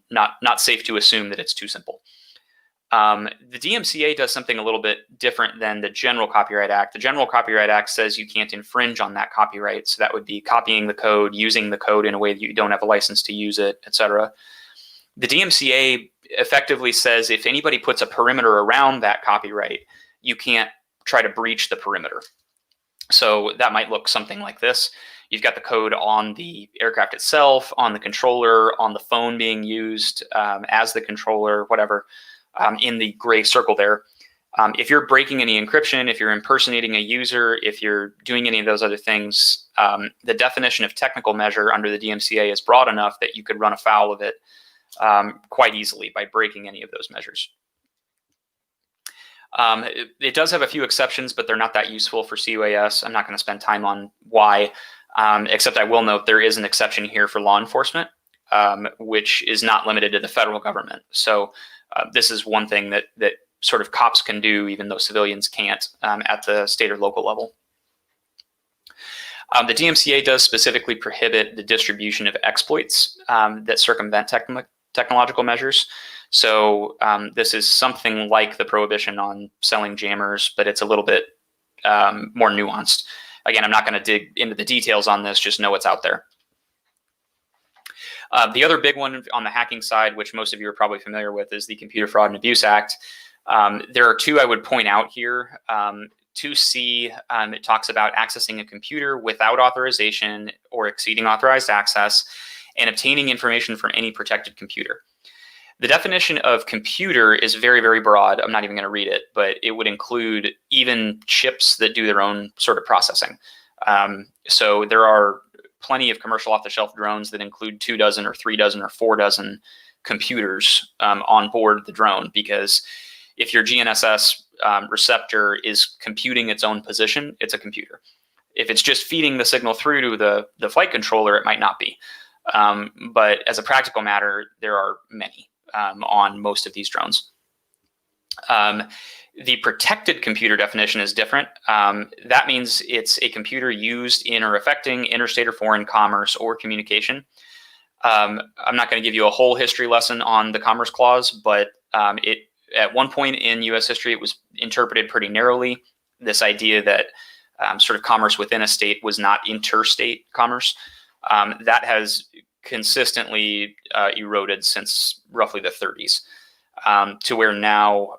not safe to assume that it's too simple. The DMCA does something a little bit different than the General Copyright Act. The General Copyright Act says you can't infringe on that copyright. So that would be copying the code, using the code in a way that you don't have a license to use it, etc. The DMCA effectively says if anybody puts a perimeter around that copyright, you can't try to breach the perimeter. So that might look something like this. You've got the code on the aircraft itself, on the controller, on the phone being used as the controller, whatever, in the gray circle there. If you're breaking any encryption, if you're impersonating a user, if you're doing any of those other things, the definition of technical measure under the DMCA is broad enough that you could run afoul of it quite easily by breaking any of those measures. It does have a few exceptions, but they're not that useful for C-UAS. I'm not going to spend time on why, except I will note there is an exception here for law enforcement, which is not limited to the federal government. So this is one thing that sort of cops can do, even though civilians can't at the state or local level. The DMCA does specifically prohibit the distribution of exploits that circumvent technological measures. So this is something like the prohibition on selling jammers, but it's a little bit more nuanced. Again, I'm not going to dig into the details on this, just know it's out there. The other big one on the hacking side, which most of you are probably familiar with, is the Computer Fraud and Abuse Act. There are two I would point out here. 2C, it talks about accessing a computer without authorization or exceeding authorized access and obtaining information from any protected computer. The definition of computer is very, very broad. I'm not even going to read it, but it would include even chips that do their own sort of processing. So there are plenty of commercial off-the-shelf drones that include 2 dozen or 3 dozen or 4 dozen computers on board the drone, because if your GNSS receptor is computing its own position, it's a computer. If it's just feeding the signal through to the flight controller, it might not be. But as a practical matter, there are many on most of these drones. The protected computer definition is different. That means it's a computer used in or affecting interstate or foreign commerce or communication. I'm not going to give you a whole history lesson on the Commerce Clause, but at one point in U.S. history, it was interpreted pretty narrowly. This idea that sort of commerce within a state was not interstate commerce. That has consistently eroded since roughly the 30s, to where now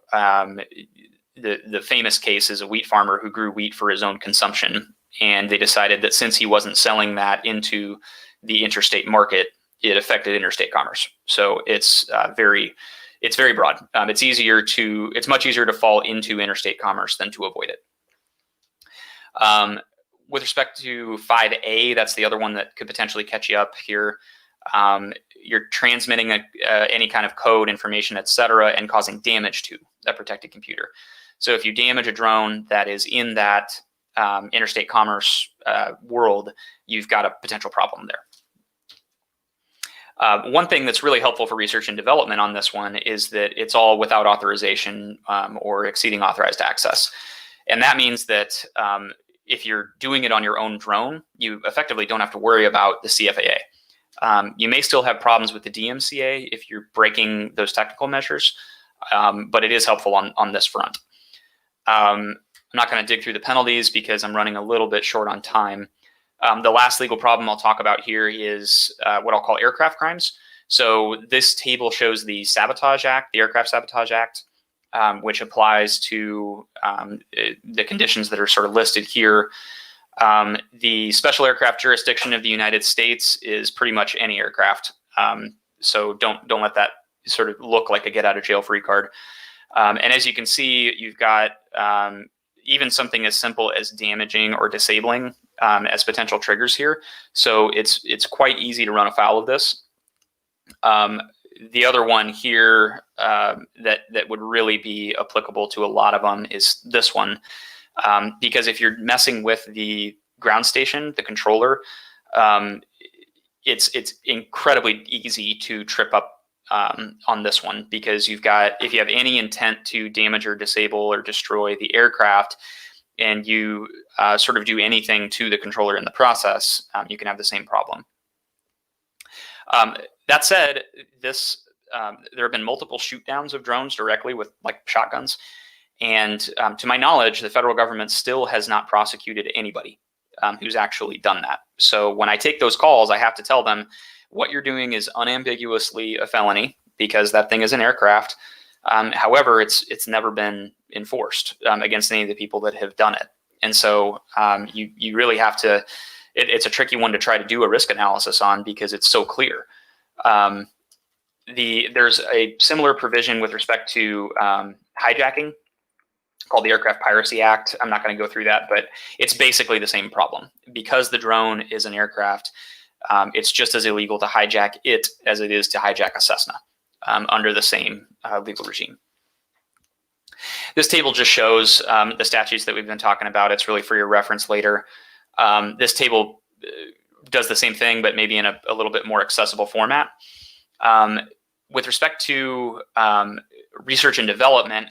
the famous case is a wheat farmer who grew wheat for his own consumption. And they decided that since he wasn't selling that into the interstate market, it affected interstate commerce. So it's very it's very broad. It's much easier to fall into interstate commerce than to avoid it. With respect to 5A, that's the other one that could potentially catch you up here. You're transmitting any kind of code, information, etc., and causing damage to that protected computer. So if you damage a drone that is in that interstate commerce world, you've got a potential problem there. One thing that's really helpful for research and development on this one is that it's all without authorization or exceeding authorized access. And that means that if you're doing it on your own drone, you effectively don't have to worry about the CFAA. You may still have problems with the DMCA if you're breaking those technical measures, but it is helpful on this front. I'm not going to dig through the penalties because I'm running a little bit short on time. The last legal problem I'll talk about here is what I'll call aircraft crimes. So this table shows the Sabotage Act, the Aircraft Sabotage Act, which applies to the conditions that are sort of listed here. The special aircraft jurisdiction of the United States is pretty much any aircraft. So don't let that sort of look like a get out of jail free card. And as you can see, you've got even something as simple as damaging or disabling as potential triggers here. So it's quite easy to run afoul of this. The other one here that would really be applicable to a lot of them is this one. Because if you're messing with the ground station, the controller, it's incredibly easy to trip up on this one, because if you have any intent to damage or disable or destroy the aircraft, and you sort of do anything to the controller in the process, you can have the same problem. That said, there have been multiple shoot downs of drones directly with like shotguns. And to my knowledge, the federal government still has not prosecuted anybody who's actually done that. So when I take those calls, I have to tell them what you're doing is unambiguously a felony because that thing is an aircraft. However, it's never been enforced against any of the people that have done it. And so you really have to, it's a tricky one to try to do a risk analysis on because it's so clear. There's a similar provision with respect to hijacking called the Aircraft Piracy Act. I'm not going to go through that, but it's basically the same problem. Because the drone is an aircraft, it's just as illegal to hijack it as it is to hijack a Cessna under the same legal regime. This table just shows the statutes that we've been talking about. It's really for your reference later. This table does the same thing, but maybe in a little bit more accessible format. With respect to research and development,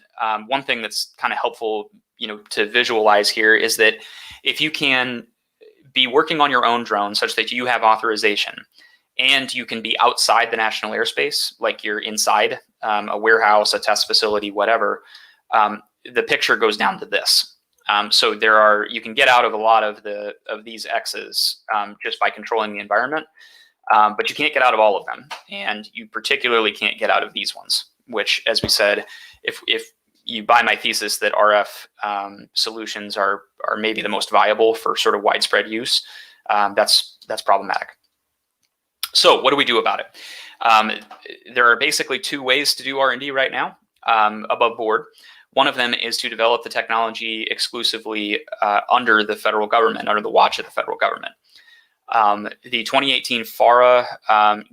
one thing that's kind of helpful, to visualize here is that if you can be working on your own drone such that you have authorization and you can be outside the national airspace, like you're inside a warehouse, a test facility, whatever, the picture goes down to this. So you can get out of a lot of these X's just by controlling the environment. But you can't get out of all of them, and you particularly can't get out of these ones, which, as we said, if you buy my thesis that RF solutions are maybe the most viable for sort of widespread use, that's problematic. So what do we do about it? There are basically two ways to do R&D right now above board. One of them is to develop the technology exclusively under the federal government, under the watch of the federal government. The 2018 FARA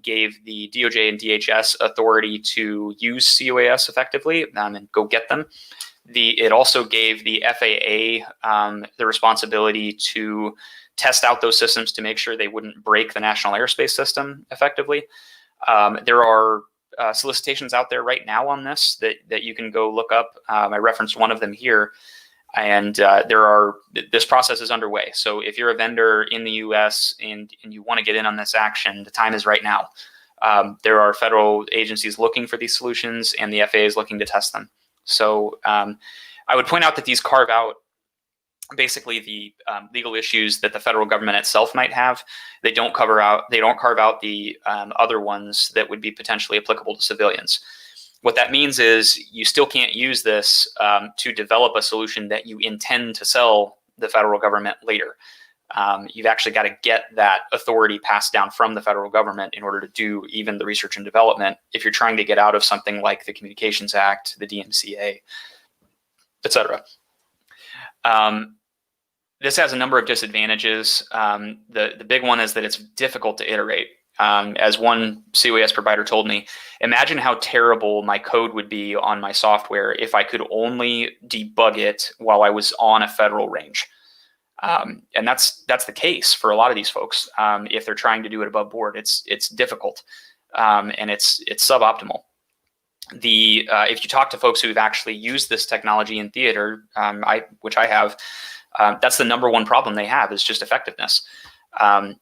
gave the DOJ and DHS authority to use C-UAS effectively and go get them. It also gave the FAA the responsibility to test out those systems to make sure they wouldn't break the national airspace system effectively. There are solicitations out there right now on this that you can go look up. I referenced one of them here. And this process is underway. So if you're a vendor in the U.S. and you want to get in on this action, the time is right now. There are federal agencies looking for these solutions, and the FAA is looking to test them. So I would point out that these carve out basically the legal issues that the federal government itself might have. They don't carve out the other ones that would be potentially applicable to civilians. What that means is you still can't use this to develop a solution that you intend to sell the federal government later. You've actually got to get that authority passed down from the federal government in order to do even the research and development if you're trying to get out of something like the Communications Act, the DMCA, et cetera. This has a number of disadvantages. The big one is that it's difficult to iterate. As one C-UAS provider told me, imagine how terrible my code would be on my software if I could only debug it while I was on a federal range. And that's the case for a lot of these folks. If they're trying to do it above board, it's difficult, and it's suboptimal. If you talk to folks who've actually used this technology in theater, which I have, that's the number one problem they have is just effectiveness.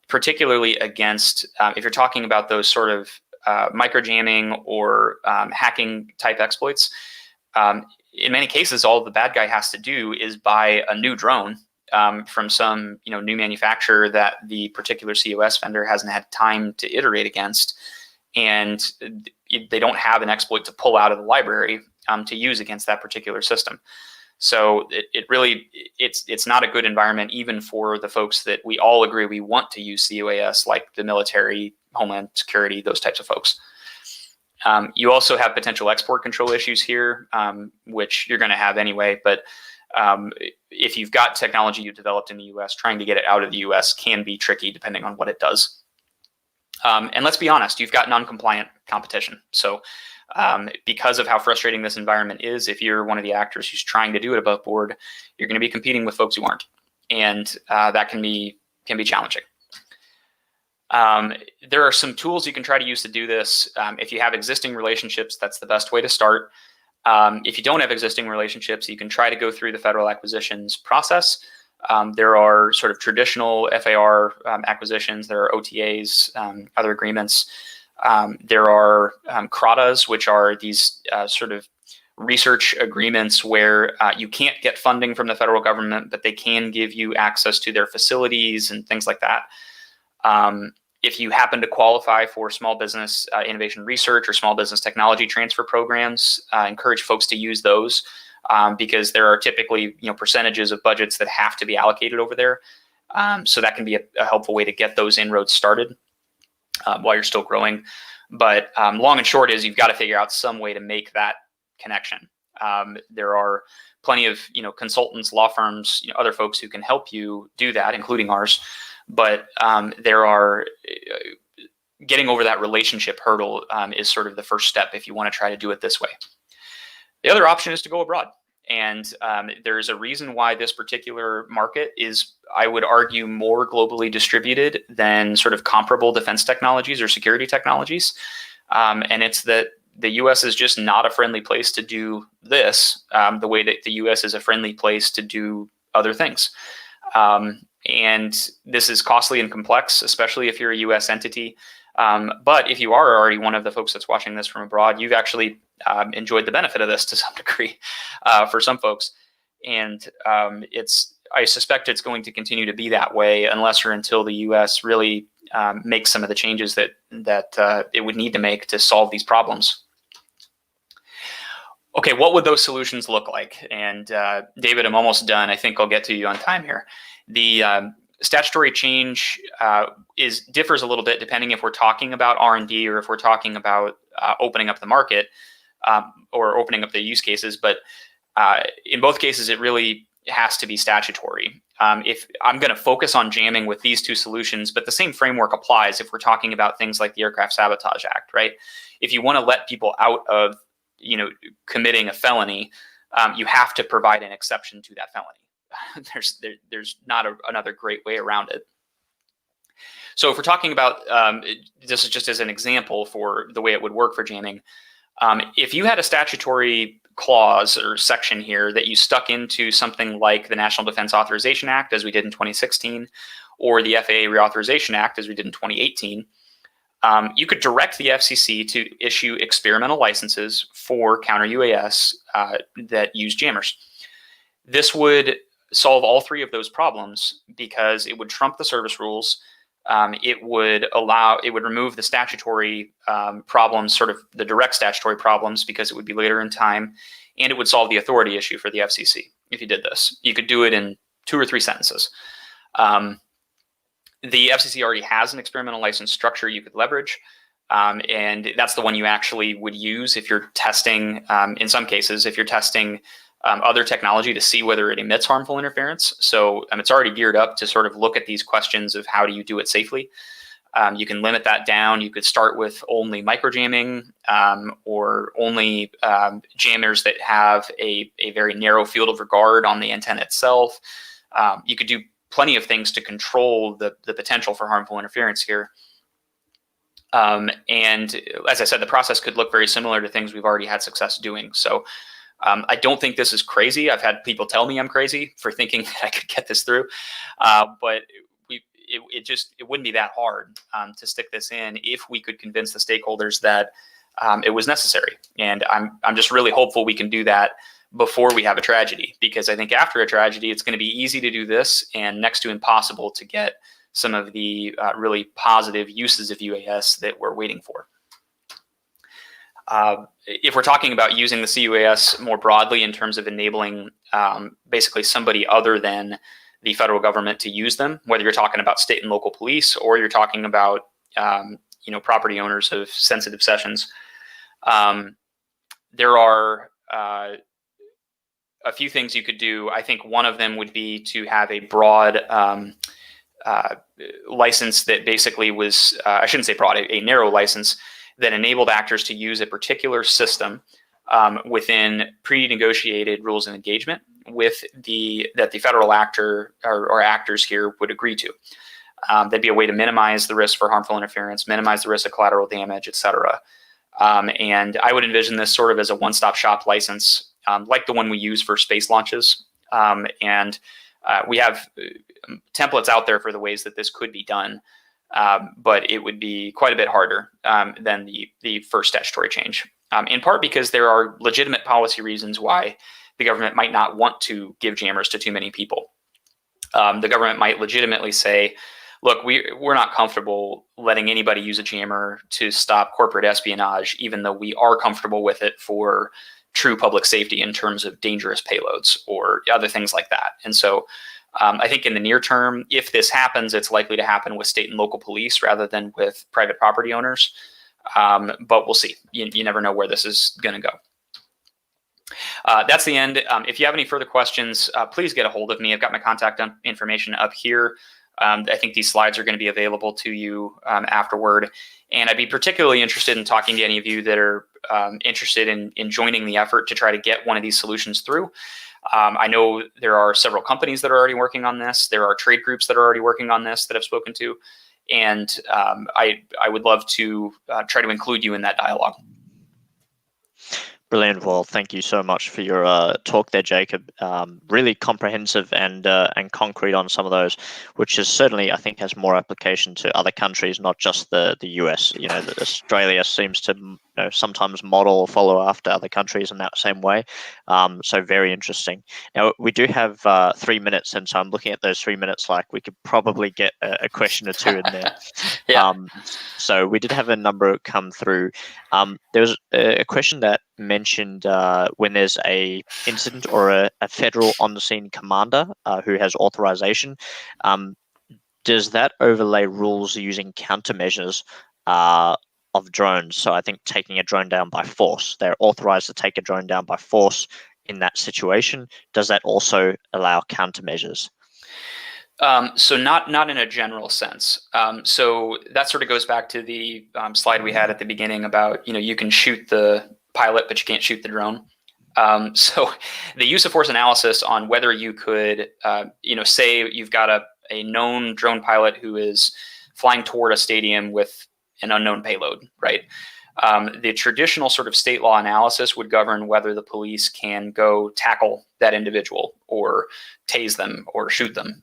Particularly against, if you're talking about those sort of microjamming or hacking type exploits, in many cases, all the bad guy has to do is buy a new drone from some new manufacturer that the particular C-UAS vendor hasn't had time to iterate against, and they don't have an exploit to pull out of the library to use against that particular system. So it's not a good environment even for the folks that we all agree we want to use C-UAS, like the military, Homeland Security, those types of folks. You also have potential export control issues here, which you're going to have anyway. But if you've got technology you developed in the US, trying to get it out of the US can be tricky depending on what it does. And let's be honest, you've got non-compliant competition. So because of how frustrating this environment is, if you're one of the actors who's trying to do it above board, you're going to be competing with folks who aren't, and that can be challenging. There are some tools you can try to use to do this. If you have existing relationships, that's the best way to start. If you don't have existing relationships, you can try to go through the federal acquisitions process. There are sort of traditional FAR acquisitions. There are OTAs, other agreements. There are CRADAs, which are these sort of research agreements where you can't get funding from the federal government, but they can give you access to their facilities and things like that. If you happen to qualify for small business innovation research or small business technology transfer programs, I encourage folks to use those because there are typically percentages of budgets that have to be allocated over there. So that can be a helpful way to get those inroads started while you're still growing. But long and short is you've got to figure out some way to make that connection. There are plenty of consultants, law firms, other folks who can help you do that, including ours. But there are getting over that relationship hurdle is sort of the first step if you want to try to do it this way. The other option is to go abroad. And there's a reason why this particular market is, I would argue, more globally distributed than sort of comparable defense technologies or security technologies. And it's that the US is just not a friendly place to do this, the way that the US is a friendly place to do other things. And this is costly and complex, especially if you're a US entity. But if you are already one of the folks that's watching this from abroad, you've actually enjoyed the benefit of this to some degree for some folks. And I suspect it's going to continue to be that way unless or until the US really makes some of the changes that it would need to make to solve these problems. Okay, what would those solutions look like? And David, I'm almost done. I think I'll get to you on time here. The statutory change differs a little bit depending if we're talking about R&D or if we're talking about opening up the market or opening up the use cases. But in both cases, it really has to be statutory. If I'm going to focus on jamming with these two solutions, but the same framework applies if we're talking about things like the Aircraft Sabotage Act, right? If you want to let people out of committing a felony, you have to provide an exception to that felony. There's not another great way around it. So if we're talking about, this is just as an example for the way it would work for jamming. If you had a statutory clause or section here that you stuck into something like the National Defense Authorization Act, as we did in 2016, or the FAA Reauthorization Act, as we did in 2018, you could direct the FCC to issue experimental licenses for Counter-UAS that use jammers. This would solve all three of those problems because it would trump the service rules. It would remove the statutory problems, sort of the direct statutory problems, because it would be later in time, and it would solve the authority issue for the FCC if you did this. You could do it in 2 or 3 sentences. The FCC already has an experimental license structure you could leverage. And that's the one you actually would use if you're testing, in some cases, if you're testing other technology to see whether it emits harmful interference. So it's already geared up to sort of look at these questions of how do you do it safely. You can limit that down. You could start with only microjamming or only jammers that have a very narrow field of regard on the antenna itself. You could do plenty of things to control the potential for harmful interference here. And as I said, the process could look very similar to things we've already had success doing. So I don't think this is crazy. I've had people tell me I'm crazy for thinking that I could get this through, but it wouldn't be that hard to stick this in if we could convince the stakeholders that it was necessary. And I'm just really hopeful we can do that before we have a tragedy, because I think after a tragedy, it's going to be easy to do this and next to impossible to get some of the really positive uses of UAS that we're waiting for. If we're talking about using the C-UAS more broadly in terms of enabling basically somebody other than the federal government to use them, whether you're talking about state and local police or you're talking about property owners of sensitive sessions, there are a few things you could do. I think one of them would be to have a broad license that basically was, I shouldn't say broad, a narrow license that enabled actors to use a particular system within pre-negotiated rules of engagement that the federal actor or actors here would agree to. That'd be a way to minimize the risk for harmful interference, minimize the risk of collateral damage, et cetera. And I would envision this sort of as a one-stop shop license, like the one we use for space launches. We have templates out there for the ways that this could be done, but it would be quite a bit harder than the first statutory change, in part because there are legitimate policy reasons why the government might not want to give jammers to too many people. The government might legitimately say, look, we're not comfortable letting anybody use a jammer to stop corporate espionage, even though we are comfortable with it for true public safety in terms of dangerous payloads or other things like that. And so I think in the near term, if this happens, it's likely to happen with state and local police rather than with private property owners. But we'll see. You never know where this is going to go. That's the end. If you have any further questions, please get a hold of me. I've got my contact information up here. I think these slides are going to be available to you afterward. And I'd be particularly interested in talking to any of you that are interested in joining the effort to try to get one of these solutions through. I know there are several companies that are already working on this. There are trade groups that are already working on this that I've spoken to. And I would love to try to include you in that dialogue. Brilliant. Well, thank you so much for your talk there, Jacob. Really comprehensive and concrete on some of those, which is certainly, I think, has more application to other countries, not just the US. That Australia seems to sometimes model or follow after other countries in that same way. So very interesting. Now, we do have 3 minutes, and so I'm looking at those 3 minutes like we could probably get a question or two in there. Yeah. So we did have a number come through. There was a question that mentioned when there's a incident or a federal on-the-scene commander who has authorization, does that overlay rules using countermeasures of drones? So I think taking a drone down by force, they're authorized to take a drone down by force in that situation. Does that also allow countermeasures? So not in a general sense. So that sort of goes back to the slide we had at the beginning about, you can shoot the pilot, but you can't shoot the drone. So the use of force analysis on whether you could, say you've got a known drone pilot who is flying toward a stadium with an unknown payload, right? The traditional sort of state law analysis would govern whether the police can go tackle that individual or tase them or shoot them.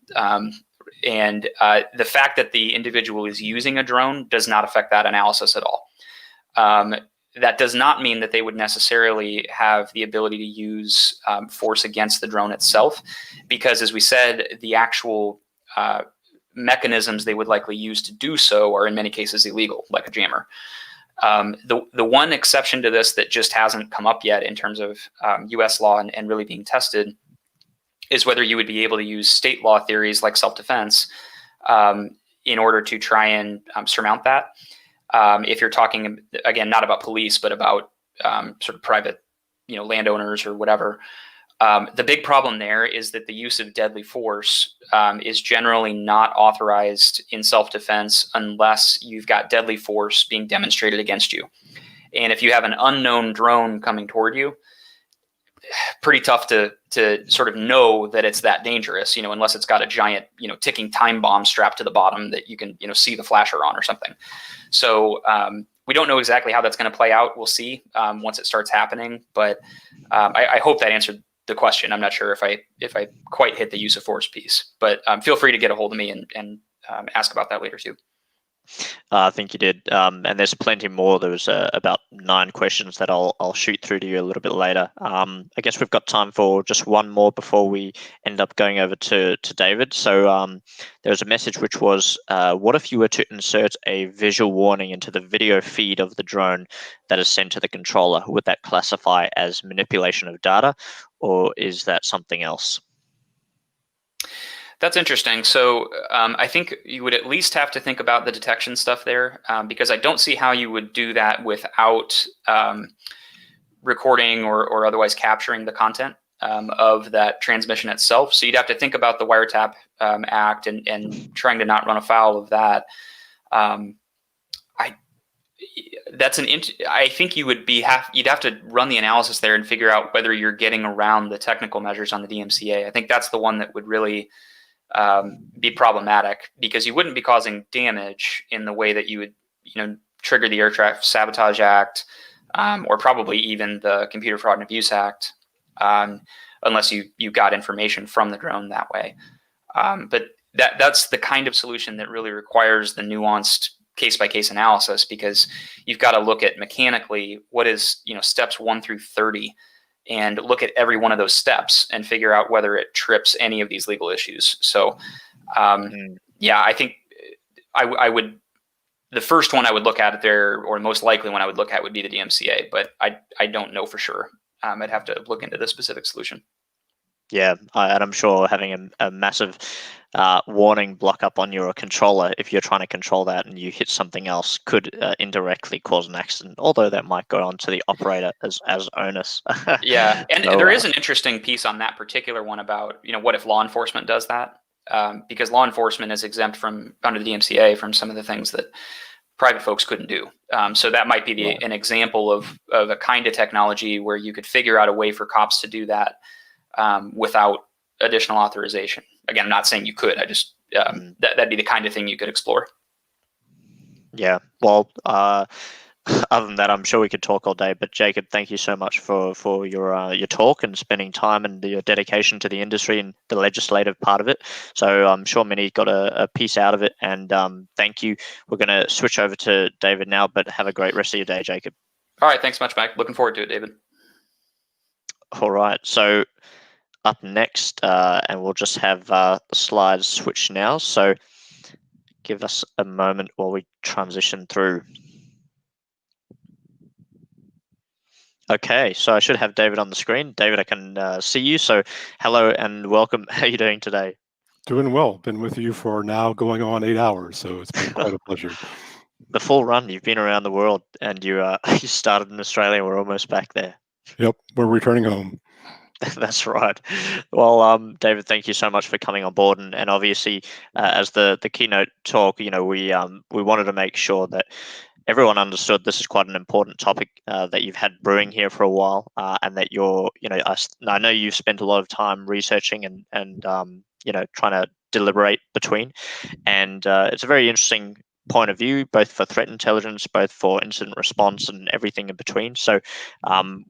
And the fact that the individual is using a drone does not affect that analysis at all. That does not mean that they would necessarily have the ability to use force against the drone itself, because as we said, the actual mechanisms they would likely use to do so are in many cases illegal, like a jammer. The one exception to this that just hasn't come up yet in terms of US law and really being tested is whether you would be able to use state law theories like self-defense in order to try and surmount that. If you're talking, again, not about police, but about sort of private, landowners or whatever. The big problem there is that the use of deadly force is generally not authorized in self-defense unless you've got deadly force being demonstrated against you. And if you have an unknown drone coming toward you, pretty tough to sort of know that it's that dangerous, unless it's got a giant, ticking time bomb strapped to the bottom that you can, see the flasher on or something. So we don't know exactly how that's going to play out. We'll see once it starts happening. But I hope that answered the question. I'm not sure if I quite hit the use of force piece, but feel free to get a hold of me and ask about that later too. I think you did, and there's plenty more. There was about 9 questions that I'll shoot through to you a little bit later. I guess we've got time for just one more before we end up going over to David. So there was a message which was, what if you were to insert a visual warning into the video feed of the drone that is sent to the controller? Would that classify as manipulation of data, or is that something else? That's interesting. So I think you would at least have to think about the detection stuff there, because I don't see how you would do that without recording or otherwise capturing the content of that transmission itself. So you'd have to think about the Wiretap Act and trying to not run afoul of that. I think you'd have to run the analysis there and figure out whether you're getting around the technical measures on the DMCA. I think that's the one that would really be problematic, because you wouldn't be causing damage in the way that you would, trigger the Air Traffic Sabotage Act, or probably even the Computer Fraud and Abuse Act, unless you got information from the drone that way. But that's the kind of solution that really requires the nuanced case-by-case analysis, because you've got to look at mechanically what is, steps 1 through 30, and look at every one of those steps and figure out whether it trips any of these legal issues. So, yeah, I think I would, the first one I would look at there, or most likely one I would look at, would be the DMCA, but I don't know for sure. I'd have to look into the specific solution. Yeah, and I'm sure having a massive warning block up on your controller, if you're trying to control that and you hit something else, could indirectly cause an accident, although that might go on to the operator as onus. Yeah, and So, there is an interesting piece on that particular one about, what if law enforcement does that? Because law enforcement is exempt from, under the DMCA, from some of the things that private folks couldn't do. So that might be an example of a kind of technology where you could figure out a way for cops to do that without additional authorization. Again, I'm not saying you could. I just that'd be the kind of thing you could explore. Yeah. Well, other than that, I'm sure we could talk all day. But Jacob, thank you so much for your talk and spending time and your dedication to the industry and the legislative part of it. So I'm sure many got a piece out of it. And thank you. We're going to switch over to David now, but have a great rest of your day, Jacob. All right. Thanks much, Mike. Looking forward to it, David. All right. So up next, and we'll just have the slides switch now. So give us a moment while we transition through. Okay, so I should have David on the screen. David, I can see you. So hello and welcome. How are you doing today? Doing well. Been with you for now going on 8 hours, so it's been quite a pleasure. The full run. You've been around the world, and you you started in Australia. We're almost back there. Yep, we're returning home. That's right. Well, David, thank you so much for coming on board, and obviously, as the keynote talk, we wanted to make sure that everyone understood this is quite an important topic that you've had brewing here for a while, and that you're, I know you've spent a lot of time researching and trying to deliberate between, and it's a very interesting point of view, both for threat intelligence, both for incident response, and everything in between. So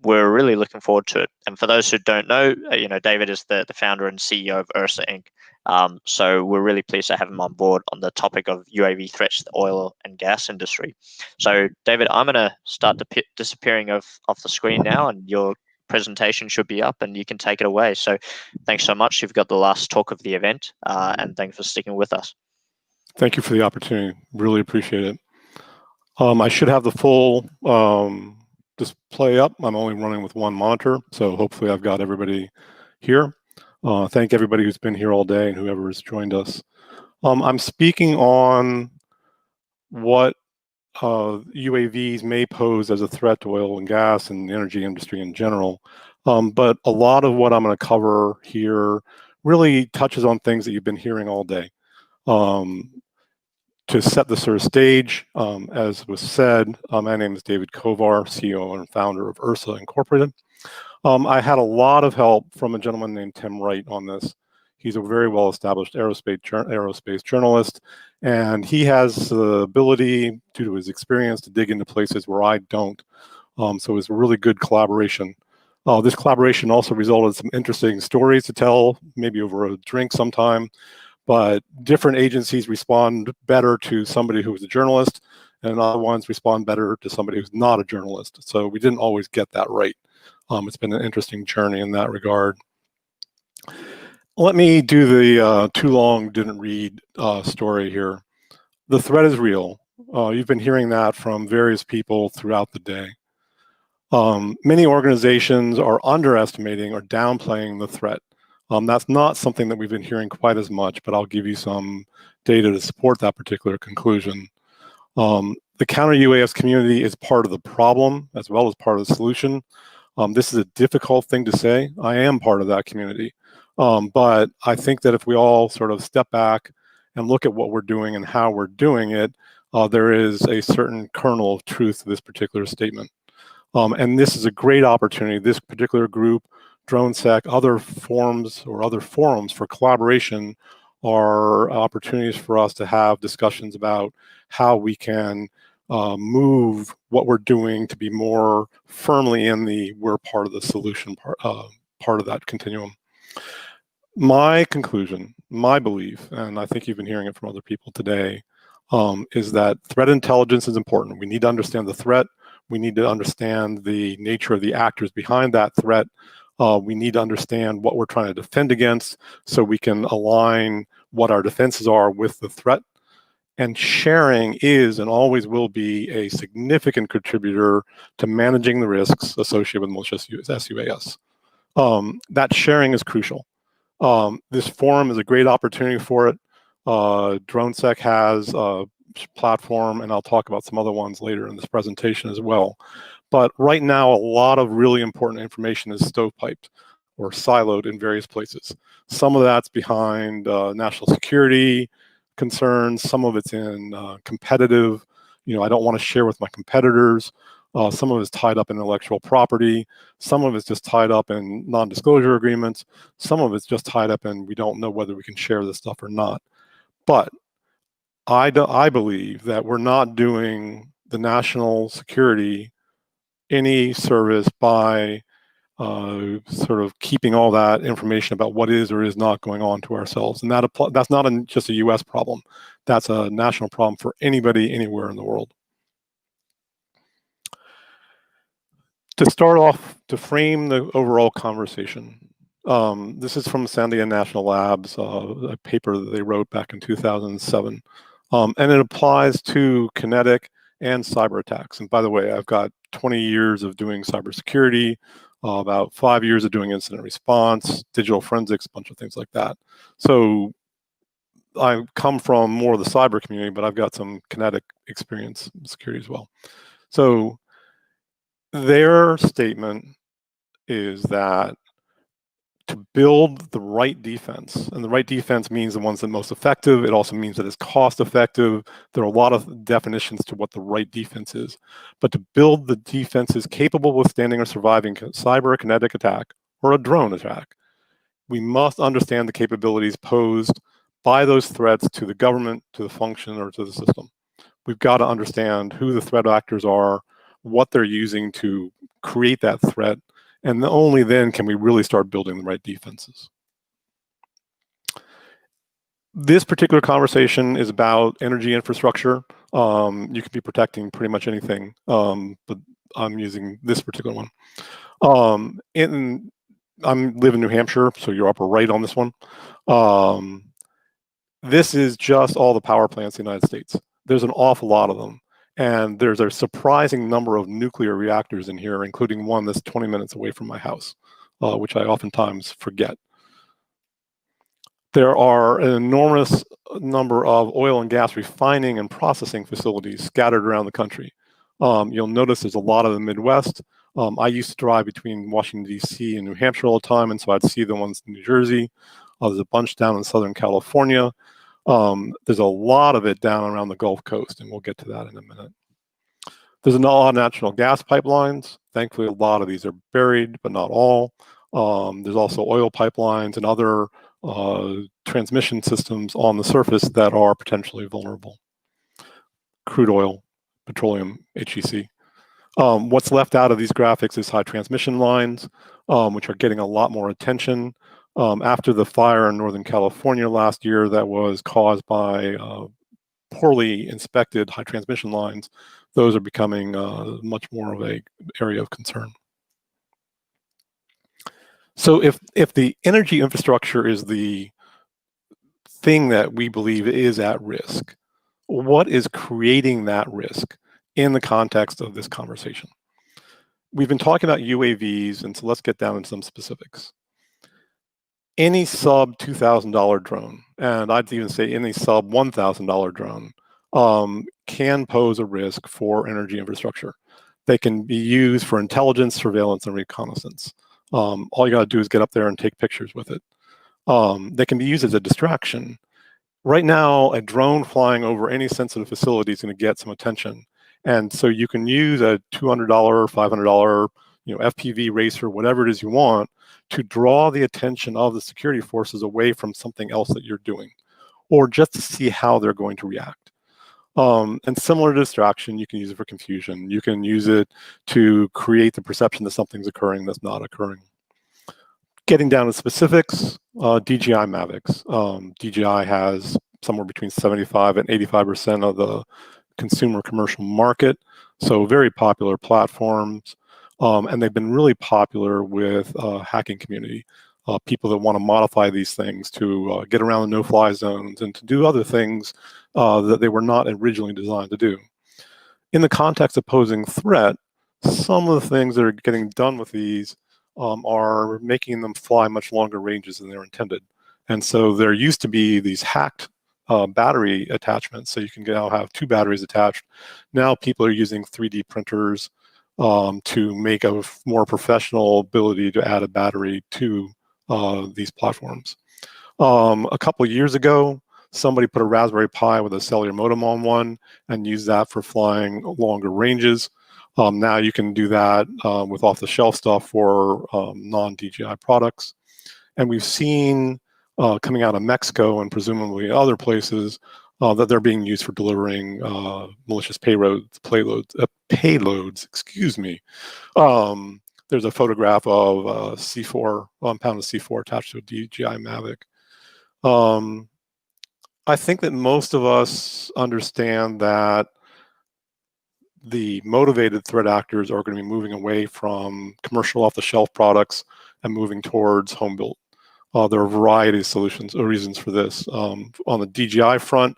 we're really looking forward to it. And for those who don't know, David is the founder and CEO of Ursa Inc. So we're really pleased to have him on board on the topic of UAV threats to the oil and gas industry. So David, I'm going to start disappearing off the screen now, and your presentation should be up and you can take it away. So thanks so much. You've got the last talk of the event, and thanks for sticking with us. Thank you for the opportunity. Really appreciate it. I should have the full display up. I'm only running with one monitor, so hopefully I've got everybody here. Thank everybody who's been here all day and whoever has joined us. I'm speaking on what UAVs may pose as a threat to oil and gas and the energy industry in general. But a lot of what I'm going to cover here really touches on things that you've been hearing all day. To set the sort of stage, as was said, my name is David Kovar, CEO and founder of URSA Incorporated. I had a lot of help from a gentleman named Tim Wright on this. He's a very well-established aerospace journalist, and he has the ability, due to his experience, to dig into places where I don't. So it was a really good collaboration. This collaboration also resulted in some interesting stories to tell, maybe over a drink sometime. But different agencies respond better to somebody who is a journalist, and other ones respond better to somebody who's not a journalist. So we didn't always get that right. It's been an interesting journey in that regard. Let me do the too long didn't read story here. The threat is real. You've been hearing that from various people throughout the day. Many organizations are underestimating or downplaying the threat. That's not something that we've been hearing quite as much, but I'll give you some data to support that particular conclusion. The Counter-UAS community is part of the problem as well as part of the solution. This is a difficult thing to say. I am part of that community. But I think that if we all sort of step back and look at what we're doing and how we're doing it, there is a certain kernel of truth to this particular statement. And this is a great opportunity. This particular group, DroneSec, other forums for collaboration are opportunities for us to have discussions about how we can move what we're doing to be more firmly in the we're part of the solution part of that continuum. My conclusion, my belief, and I think you've been hearing it from other people today, is that threat intelligence is important. We need to understand the threat. We need to understand the nature of the actors behind that threat. We need to understand what we're trying to defend against so we can align what our defenses are with the threat. And sharing is and always will be a significant contributor to managing the risks associated with malicious SUAS. That sharing is crucial. This forum is a great opportunity for it. DroneSec has a platform, and I'll talk about some other ones later in this presentation as well. But right now, a lot of really important information is stovepiped or siloed in various places. Some of that's behind national security concerns. Some of it's in competitive, I don't want to share with my competitors. Some of it's tied up in intellectual property. Some of it's just tied up in non-disclosure agreements. Some of it's just tied up in we don't know whether we can share this stuff or not. But I believe that we're not doing the national security any service by sort of keeping all that information about what is or is not going on to ourselves. And that's not just a US problem. That's a national problem for anybody anywhere in the world. To start off, to frame the overall conversation, this is from Sandia National Labs, a paper that they wrote back in 2007. And it applies to kinetic and cyber attacks. And by the way, I've got 20 years of doing cybersecurity, about 5 years of doing incident response, digital forensics, a bunch of things like that. So I come from more of the cyber community, but I've got some kinetic experience in security as well. So their statement is that to build the right defense, and the right defense means the ones that are most effective. It also means that it's cost effective. There are a lot of definitions to what the right defense is. But to build the defenses capable of withstanding or surviving cyber or kinetic attack or a drone attack, we must understand the capabilities posed by those threats to the government, to the function, or to the system. We've got to understand who the threat actors are, what they're using to create that threat, and only then can we really start building the right defenses. This particular conversation is about energy infrastructure. You could be protecting pretty much anything, but I'm using this particular one. I live in New Hampshire, so you're upper right on this one. This is just all the power plants in the United States. There's an awful lot of them. And there's a surprising number of nuclear reactors in here, including one that's 20 minutes away from my house, which I oftentimes forget. There are an enormous number of oil and gas refining and processing facilities scattered around the country. You'll notice there's a lot of the Midwest. I used to drive between Washington, D.C. and New Hampshire all the time, and so I'd see the ones in New Jersey. There's a bunch down in Southern California. There's a lot of it down around the Gulf Coast, and we'll get to that in a minute. There's a lot of natural gas pipelines. Thankfully, a lot of these are buried, but not all. There's also oil pipelines and other transmission systems on the surface that are potentially vulnerable. Crude oil, petroleum, HEC. What's left out of these graphics is high transmission lines, which are getting a lot more attention. After the fire in Northern California last year that was caused by poorly inspected high transmission lines, those are becoming much more of an area of concern. So if the energy infrastructure is the thing that we believe is at risk, what is creating that risk in the context of this conversation? We've been talking about UAVs, and so let's get down into some specifics. Any sub $2,000 drone, and I'd even say any sub $1,000 drone, can pose a risk for energy infrastructure. They can be used for intelligence, surveillance, and reconnaissance. All you gotta do is get up there and take pictures with it. They can be used as a distraction. Right now, a drone flying over any sensitive facility is gonna get some attention. And so you can use a $200, $500, FPV racer, whatever it is you want, to draw the attention of the security forces away from something else that you're doing, or just to see how they're going to react. And similar to distraction, you can use it for confusion. You can use it to create the perception that something's occurring that's not occurring. Getting down to specifics, DJI Mavics. DJI has somewhere between 75 and 85% of the consumer commercial market, so very popular platforms, and they've been really popular with hacking community, people that want to modify these things to get around the no-fly zones and to do other things that they were not originally designed to do. In the context of posing threat, some of the things that are getting done with these are making them fly much longer ranges than they're intended. And so there used to be these hacked battery attachments, so you can now have two batteries attached. Now people are using 3D printers to make a more professional ability to add a battery to these platforms. A couple of years ago, somebody put a Raspberry Pi with a cellular modem on one and used that for flying longer ranges. Now you can do that with off-the-shelf stuff for non-DJI products. And we've seen coming out of Mexico and presumably other places that they're being used for delivering malicious payloads, excuse me. There's a photograph of C4, 1 pound of C4 attached to a DJI Mavic. I think that most of us understand that the motivated threat actors are going to be moving away from commercial off-the-shelf products and moving towards home-built. There are a variety of solutions or reasons for this. On the DJI front,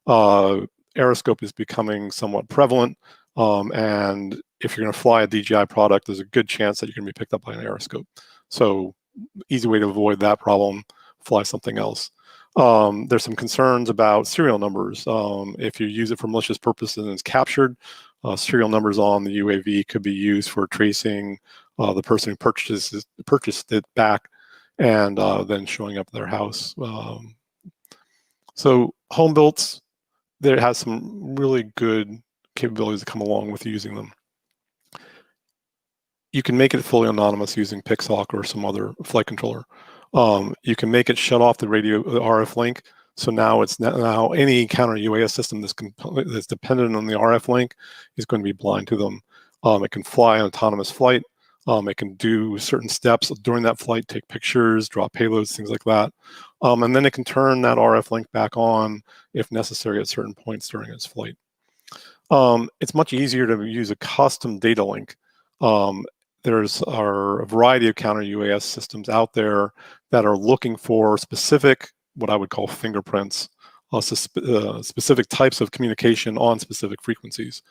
aeroscope is becoming somewhat prevalent, and if you're going to fly a DJI product, there's a good chance that you're going to be picked up by an aeroscope. So easy way to avoid that problem, fly something else. There's some concerns about serial numbers. If you use it for malicious purposes and it's captured, serial numbers on the UAV could be used for tracing the person who purchased it back and then showing up at their house. So home built, there has some really good capabilities that come along with using them. You can make it fully anonymous using Pixhawk or some other flight controller. You can make it shut off the radio, the RF link. So now it's now any counter-UAS system that's dependent on the RF link is going to be blind to them. It can fly an autonomous flight. It can do certain steps during that flight, take pictures, drop payloads, things like that. And then it can turn that RF link back on if necessary at certain points during its flight. It's much easier to use a custom data link. There's a variety of counter-UAS systems out there that are looking for specific, what I would call fingerprints, specific types of communication on specific frequencies.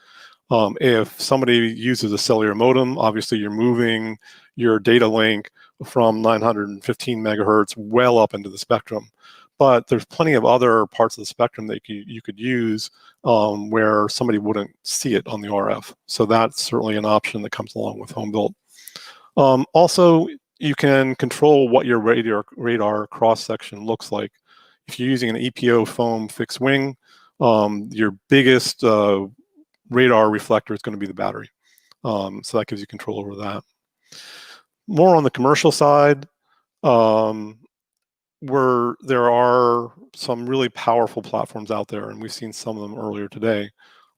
If somebody uses a cellular modem, obviously you're moving your data link from 915 megahertz well up into the spectrum. but there's plenty of other parts of the spectrum that you could use where somebody wouldn't see it on the RF. So that's certainly an option that comes along with home built. Also, you can control what your radar cross-section looks like. If you're using an EPO foam fixed wing, your biggest radar reflector is going to be the battery. So that gives you control over that. More on the commercial side, where there are some really powerful platforms out there, and we've seen some of them earlier today.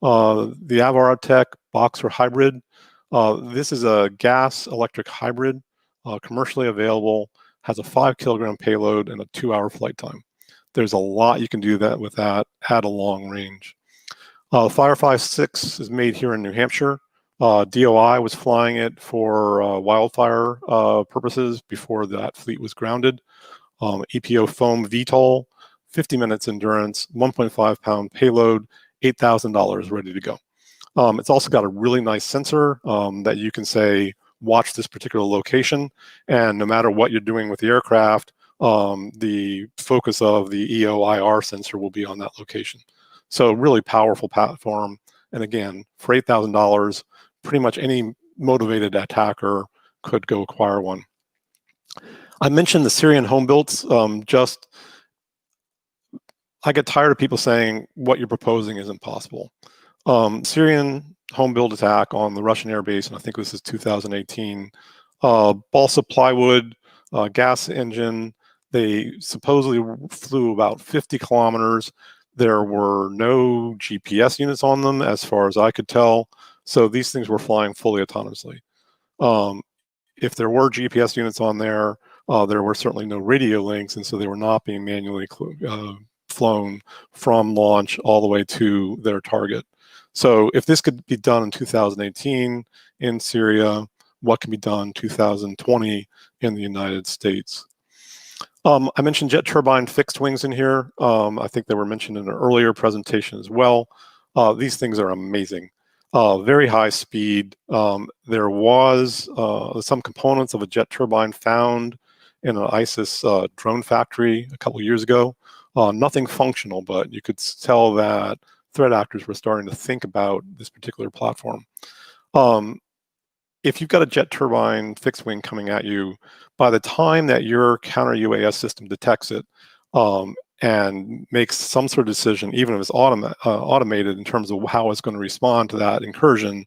The Avarotech Boxer Hybrid. This is a gas-electric hybrid, commercially available, has a 5 kilogram payload and a 2-hour flight time. There's a lot you can do with that at a long range. Firefly 6 is made here in New Hampshire. DOI was flying it for wildfire purposes before that fleet was grounded. EPO foam VTOL, 50 minutes endurance, 1.5 pound payload, $8,000 ready to go. It's also got a really nice sensor that you can say, watch this particular location, and no matter what you're doing with the aircraft, the focus of the EO/IR sensor will be on that location. So really powerful platform. And again, for $8,000, pretty much any motivated attacker could go acquire one. I mentioned the Syrian home builds. I get tired of people saying what you're proposing isn't possible. Syrian home build attack on the Russian air base, and I think this is 2018. Balsa plywood, gas engine. They supposedly flew about 50 kilometers. There were no GPS units on them, as far as I could tell. So these things were flying fully autonomously. If there were GPS units on there were certainly no radio links, and so they were not being manually flown from launch all the way to their target. So if this could be done in 2018 in Syria, what can be done in 2020 in the United States? I mentioned jet turbine fixed wings in here. I think they were mentioned in an earlier presentation as well. These things are amazing. Very high speed. There was some components of a jet turbine found in an ISIS drone factory a couple of years ago. Nothing functional, but you could tell that threat actors were starting to think about this particular platform. If you've got a jet turbine fixed wing coming at you, by the time that your counter-UAS system detects it and makes some sort of decision, even if it's automated in terms of how it's going to respond to that incursion,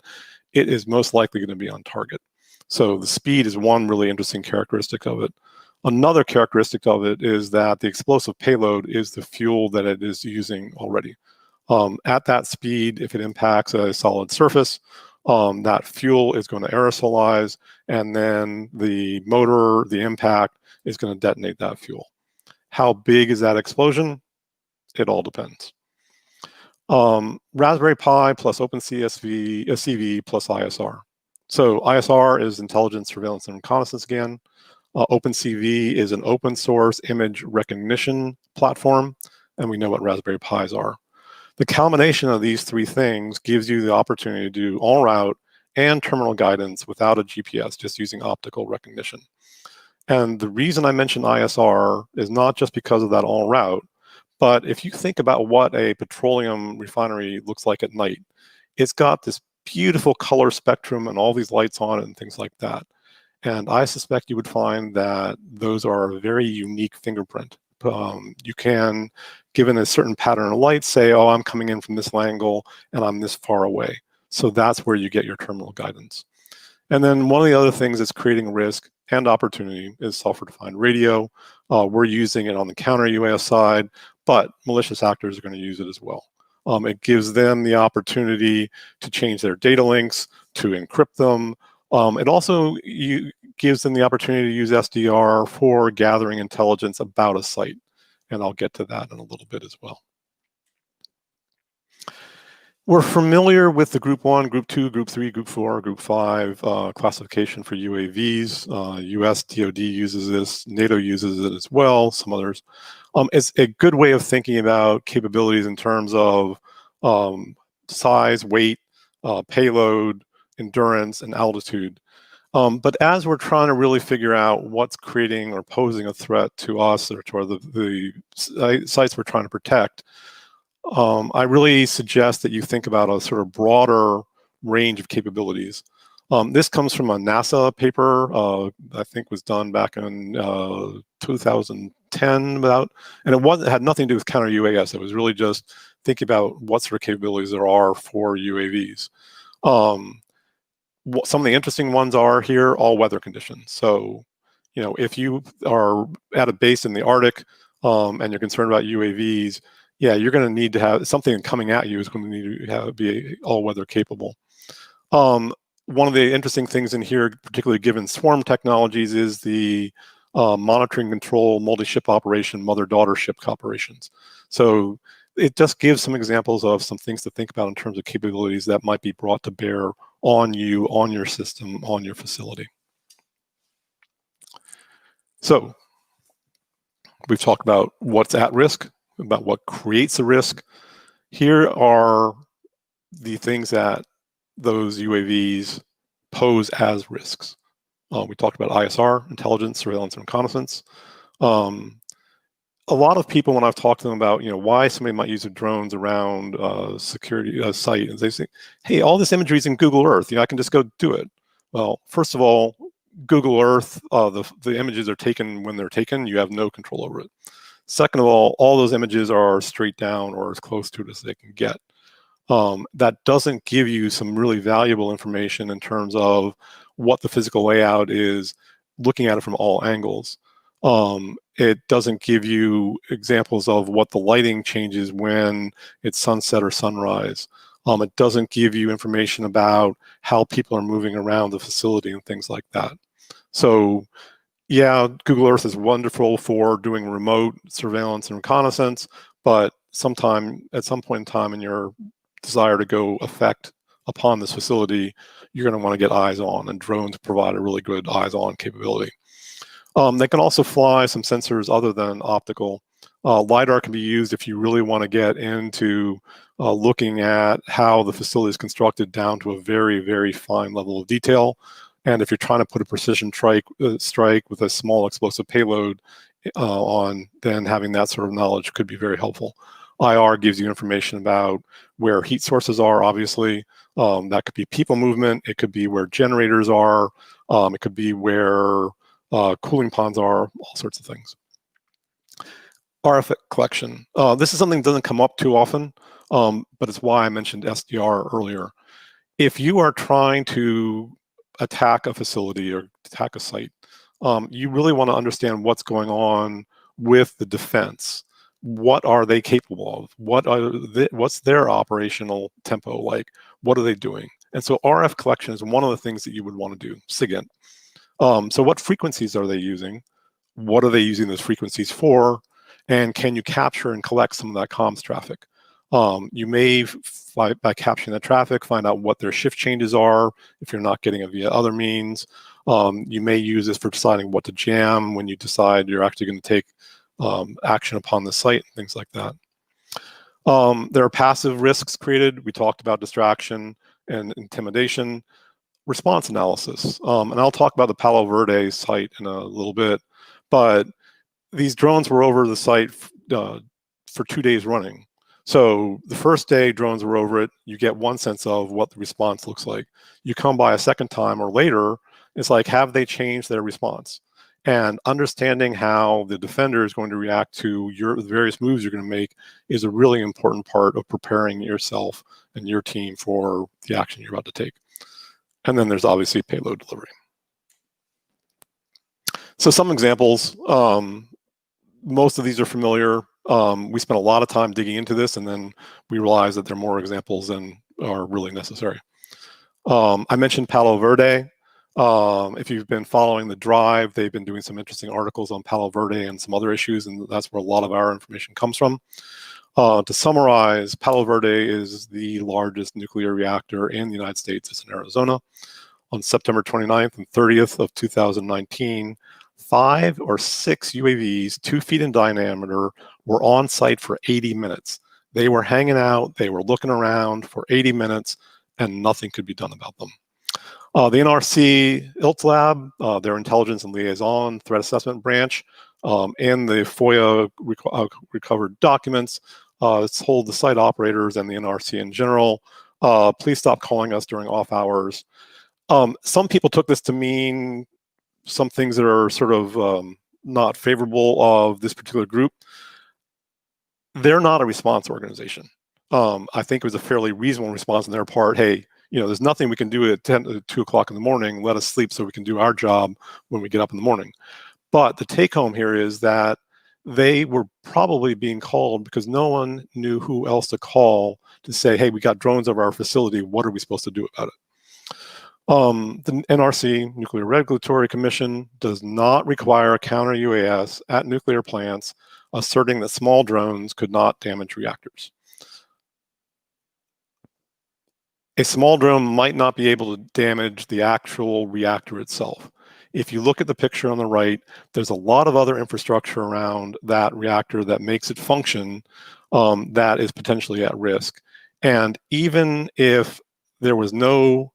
it is most likely going to be on target. So the speed is one really interesting characteristic of it. Another characteristic of it is that the explosive payload is the fuel that it is using already. At that speed, if it impacts a solid surface, that fuel is going to aerosolize, and then the motor, the impact, is going to detonate that fuel. How big is that explosion? It all depends. Raspberry Pi plus OpenCV plus ISR. So ISR is intelligence, surveillance, and reconnaissance again. OpenCV is an open source image recognition platform, and we know what Raspberry Pis are. The combination of these three things gives you the opportunity to do all route and terminal guidance without a GPS, just using optical recognition. And the reason I mention ISR is not just because of that all route, but if you think about what a petroleum refinery looks like at night, it's got this beautiful color spectrum and all these lights on it and things like that. And I suspect you would find that those are a very unique fingerprint. You can, given a certain pattern of light, say, oh, I'm coming in from this angle and I'm this far away. So that's where you get your terminal guidance. And then one of the other things that's creating risk and opportunity is software-defined radio. We're using it on the counter-UAS side, but malicious actors are going to use it as well. It gives them the opportunity to change their data links, to encrypt them. It also gives them the opportunity to use SDR for gathering intelligence about a site. And I'll get to that in a little bit as well. We're familiar with the Group 1, Group 2, Group 3, Group 4, Group 5 classification for UAVs. US DoD uses this, NATO uses it as well, some others. It's a good way of thinking about capabilities in terms of size, weight, payload, endurance, and altitude. But as we're trying to really figure out what's creating or posing a threat to us or to the sites we're trying to protect, I really suggest that you think about a sort of broader range of capabilities. This comes from a NASA paper, I think was done back in 2010 and it had nothing to do with Counter-UAS. It was really just thinking about what sort of capabilities there are for UAVs. Some of the interesting ones are here, all weather conditions. So, you know, if you are at a base in the Arctic and you're concerned about UAVs, yeah, you're going to need to have something coming at you is going to need to be all weather capable. One of the interesting things in here, particularly given swarm technologies, is the monitoring control multi-ship operation, mother-daughter ship operations. So it just gives some examples of some things to think about in terms of capabilities that might be brought to bear on you, on your system, on your facility. So we've talked about what's at risk, about what creates a risk. Here are the things that those UAVs pose as risks. We talked about ISR, intelligence, surveillance, and reconnaissance. A lot of people, when I've talked to them about, you know, why somebody might use their drones around security site, and they say, hey, all this imagery is in Google Earth. You know, I can just go do it. Well, first of all, Google Earth, the images are taken when they're taken. You have no control over it. Second of all those images are straight down or as close to it as they can get. That doesn't give you some really valuable information in terms of what the physical layout is, looking at it from all angles. It doesn't give you examples of what the lighting changes when it's sunset or sunrise. It doesn't give you information about how people are moving around the facility and things like that. So yeah, Google Earth is wonderful for doing remote surveillance and reconnaissance, but at some point in time in your desire to go effect upon this facility, you're going to want to get eyes on, and drones provide a really good eyes on capability. They can also fly some sensors other than optical. LiDAR can be used if you really want to get into looking at how the facility is constructed down to a very, very fine level of detail. And if you're trying to put a precision strike with a small explosive payload on, then having that sort of knowledge could be very helpful. IR gives you information about where heat sources are, obviously. That could be people movement. It could be where generators are. It could be where cooling ponds are, all sorts of things. RF collection. This is something that doesn't come up too often, but it's why I mentioned SDR earlier. If you are trying to attack a facility or attack a site, you really want to understand what's going on with the defense. What are they capable of? What's their operational tempo like? What are they doing? And so RF collection is one of the things that you would want to do, SIGINT. So what frequencies are they using? What are they using those frequencies for? And can you capture and collect some of that comms traffic? You may, by capturing that traffic, find out what their shift changes are if you're not getting it via other means. You may use this for deciding what to jam when you decide you're actually going to take action upon the site, and things like that. There are passive risks created. We talked about distraction and intimidation. Response analysis. And I'll talk about the Palo Verde site in a little bit, but these drones were over the site for 2 days running. So the first day drones were over it, you get one sense of what the response looks like. You come by a second time or later, it's like, have they changed their response? And understanding how the defender is going to react to the various moves you're going to make is a really important part of preparing yourself and your team for the action you're about to take. And then there's obviously payload delivery. So some examples, most of these are familiar. We spent a lot of time digging into this, and then we realized that there are more examples than are really necessary. I mentioned Palo Verde. If you've been following the Drive, they've been doing some interesting articles on Palo Verde and some other issues, and that's where a lot of our information comes from. To summarize, Palo Verde is the largest nuclear reactor in the United States. It's in Arizona. On September 29th and 30th of 2019, 5 or 6 UAVs, 2 feet in diameter, were on site for 80 minutes. They were hanging out, they were looking around for 80 minutes, and nothing could be done about them. The NRC ILT Lab, their Intelligence and Liaison Threat Assessment Branch, and the FOIA recovered documents told the site operators and the NRC in general, please stop calling us during off hours. Some people took this to mean some things that are sort of not favorable of this particular group. They're not a response organization. I think it was a fairly reasonable response on their part. Hey, there's nothing we can do at 2 o'clock in the morning. Let us sleep so we can do our job when we get up in the morning. But the take home here is that they were probably being called because no one knew who else to call to say, hey, we got drones over our facility. What are we supposed to do about it? The NRC, Nuclear Regulatory Commission, does not require a counter-UAS at nuclear plants, asserting that small drones could not damage reactors. A small drone might not be able to damage the actual reactor itself. If you look at the picture on the right, there's a lot of other infrastructure around that reactor that makes it function that is potentially at risk. And even if there was no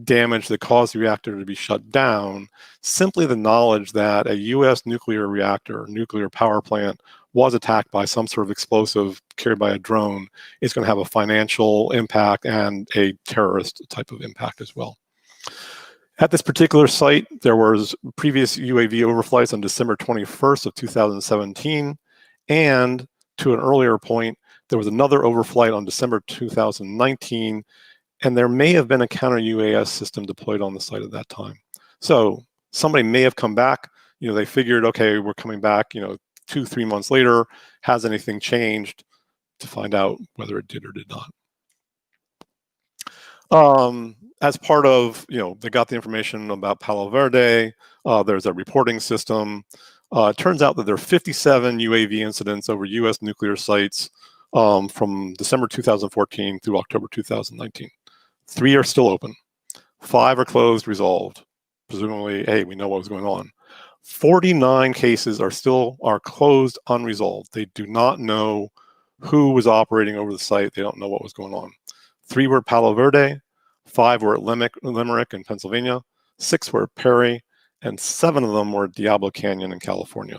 damage that caused the reactor to be shut down, simply the knowledge that a US nuclear reactor, nuclear power plant, was attacked by some sort of explosive carried by a drone is going to have a financial impact and a terrorist type of impact as well. At this particular site, there was previous UAV overflights on December 21st of 2017, and to an earlier point, there was another overflight on December 2019, and there may have been a counter-UAS system deployed on the site at that time. So somebody may have come back, they figured, okay, we're coming back, 2-3 months later, has anything changed, to find out whether it did or did not. As part of, they got the information about Palo Verde, there's a reporting system. It turns out that there are 57 UAV incidents over US nuclear sites from December 2014 through October 2019. 3 are still open. 5 are closed, resolved. Presumably, hey, we know what was going on. 49 cases are closed, unresolved. They do not know who was operating over the site. They don't know what was going on. 3 were at Palo Verde, 5 were at Limerick in Pennsylvania, 6 were at Perry, and 7 of them were at Diablo Canyon in California.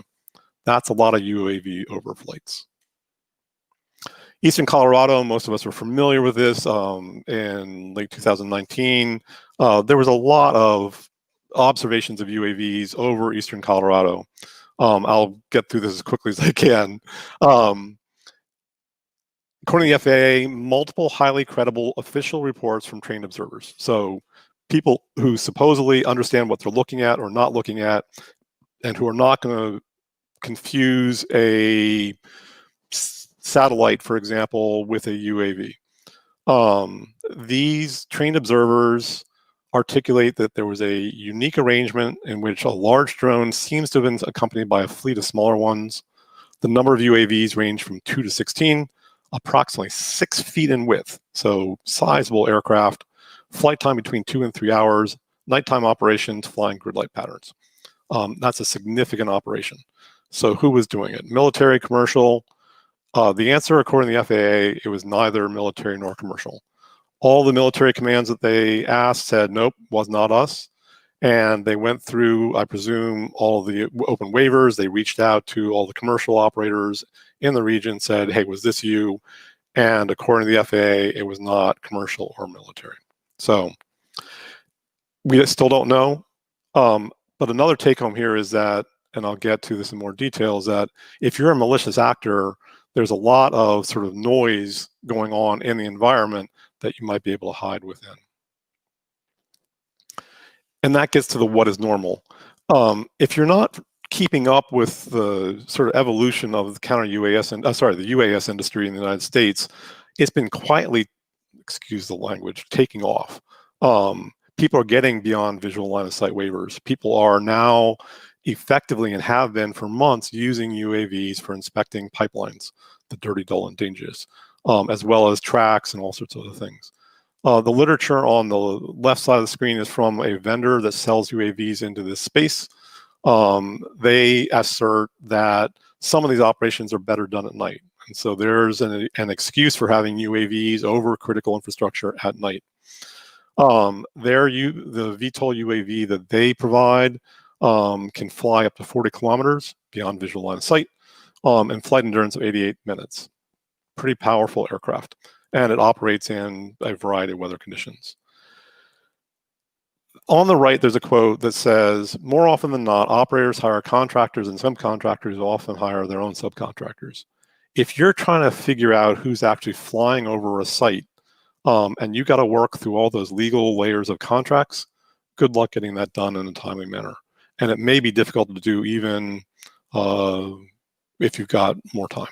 That's a lot of UAV overflights. Eastern Colorado, most of us are familiar with this. In late 2019, there was a lot of observations of UAVs over Eastern Colorado. I'll get through this as quickly as I can. According to the FAA, multiple highly credible official reports from trained observers. So people who supposedly understand what they're looking at or not looking at, and who are not going to confuse a satellite, for example, with a UAV. These trained observers articulate that there was a unique arrangement in which a large drone seems to have been accompanied by a fleet of smaller ones. The number of UAVs range from 2 to 16, approximately 6 feet in width, so sizable aircraft, flight time between 2 and 3 hours, nighttime operations, flying grid-like patterns. That's a significant operation. So who was doing it? Military, commercial? The answer, according to the FAA, it was neither military nor commercial. All the military commands that they asked said, nope, was not us. And they went through, I presume, all the open waivers. They reached out to all the commercial operators in the region, said, hey, was this you? And according to the FAA, it was not commercial or military. So we still don't know. But another take home here is that, and I'll get to this in more detail, is that if you're a malicious actor, there's a lot of sort of noise going on in the environment that you might be able to hide within. And that gets to the what is normal. If you're not keeping up with the sort of evolution of the counter-UAS and the UAS industry in the United States, it's been quietly, excuse the language, taking off. People are getting beyond visual line of sight waivers. People are now effectively, and have been for months, using UAVs for inspecting pipelines, the dirty, dull, and dangerous, as well as tracks and all sorts of other things. The literature on the left side of the screen is from a vendor that sells UAVs into this space. They assert that some of these operations are better done at night. And so there's an excuse for having UAVs over critical infrastructure at night. The VTOL UAV that they provide can fly up to 40 kilometers beyond visual line of sight, and flight endurance of 88 minutes. Pretty powerful aircraft, and it operates in a variety of weather conditions. On the right, there's a quote that says, more often than not, operators hire contractors and subcontractors often hire their own subcontractors. If you're trying to figure out who's actually flying over a site, and you got to work through all those legal layers of contracts, good luck getting that done in a timely manner. And it may be difficult to do even if you've got more time.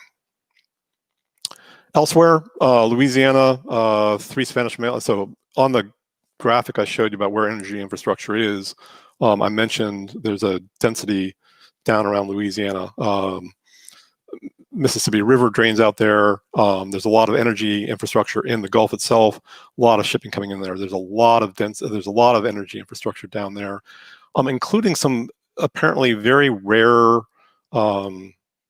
Elsewhere, Louisiana, 3 Spanish male. So on the graphic I showed you about where energy infrastructure is, I mentioned there's a density down around Louisiana. Mississippi River drains out there. There's a lot of energy infrastructure in the Gulf itself. A lot of shipping coming in there. There's a lot of energy infrastructure down there, including some apparently very rare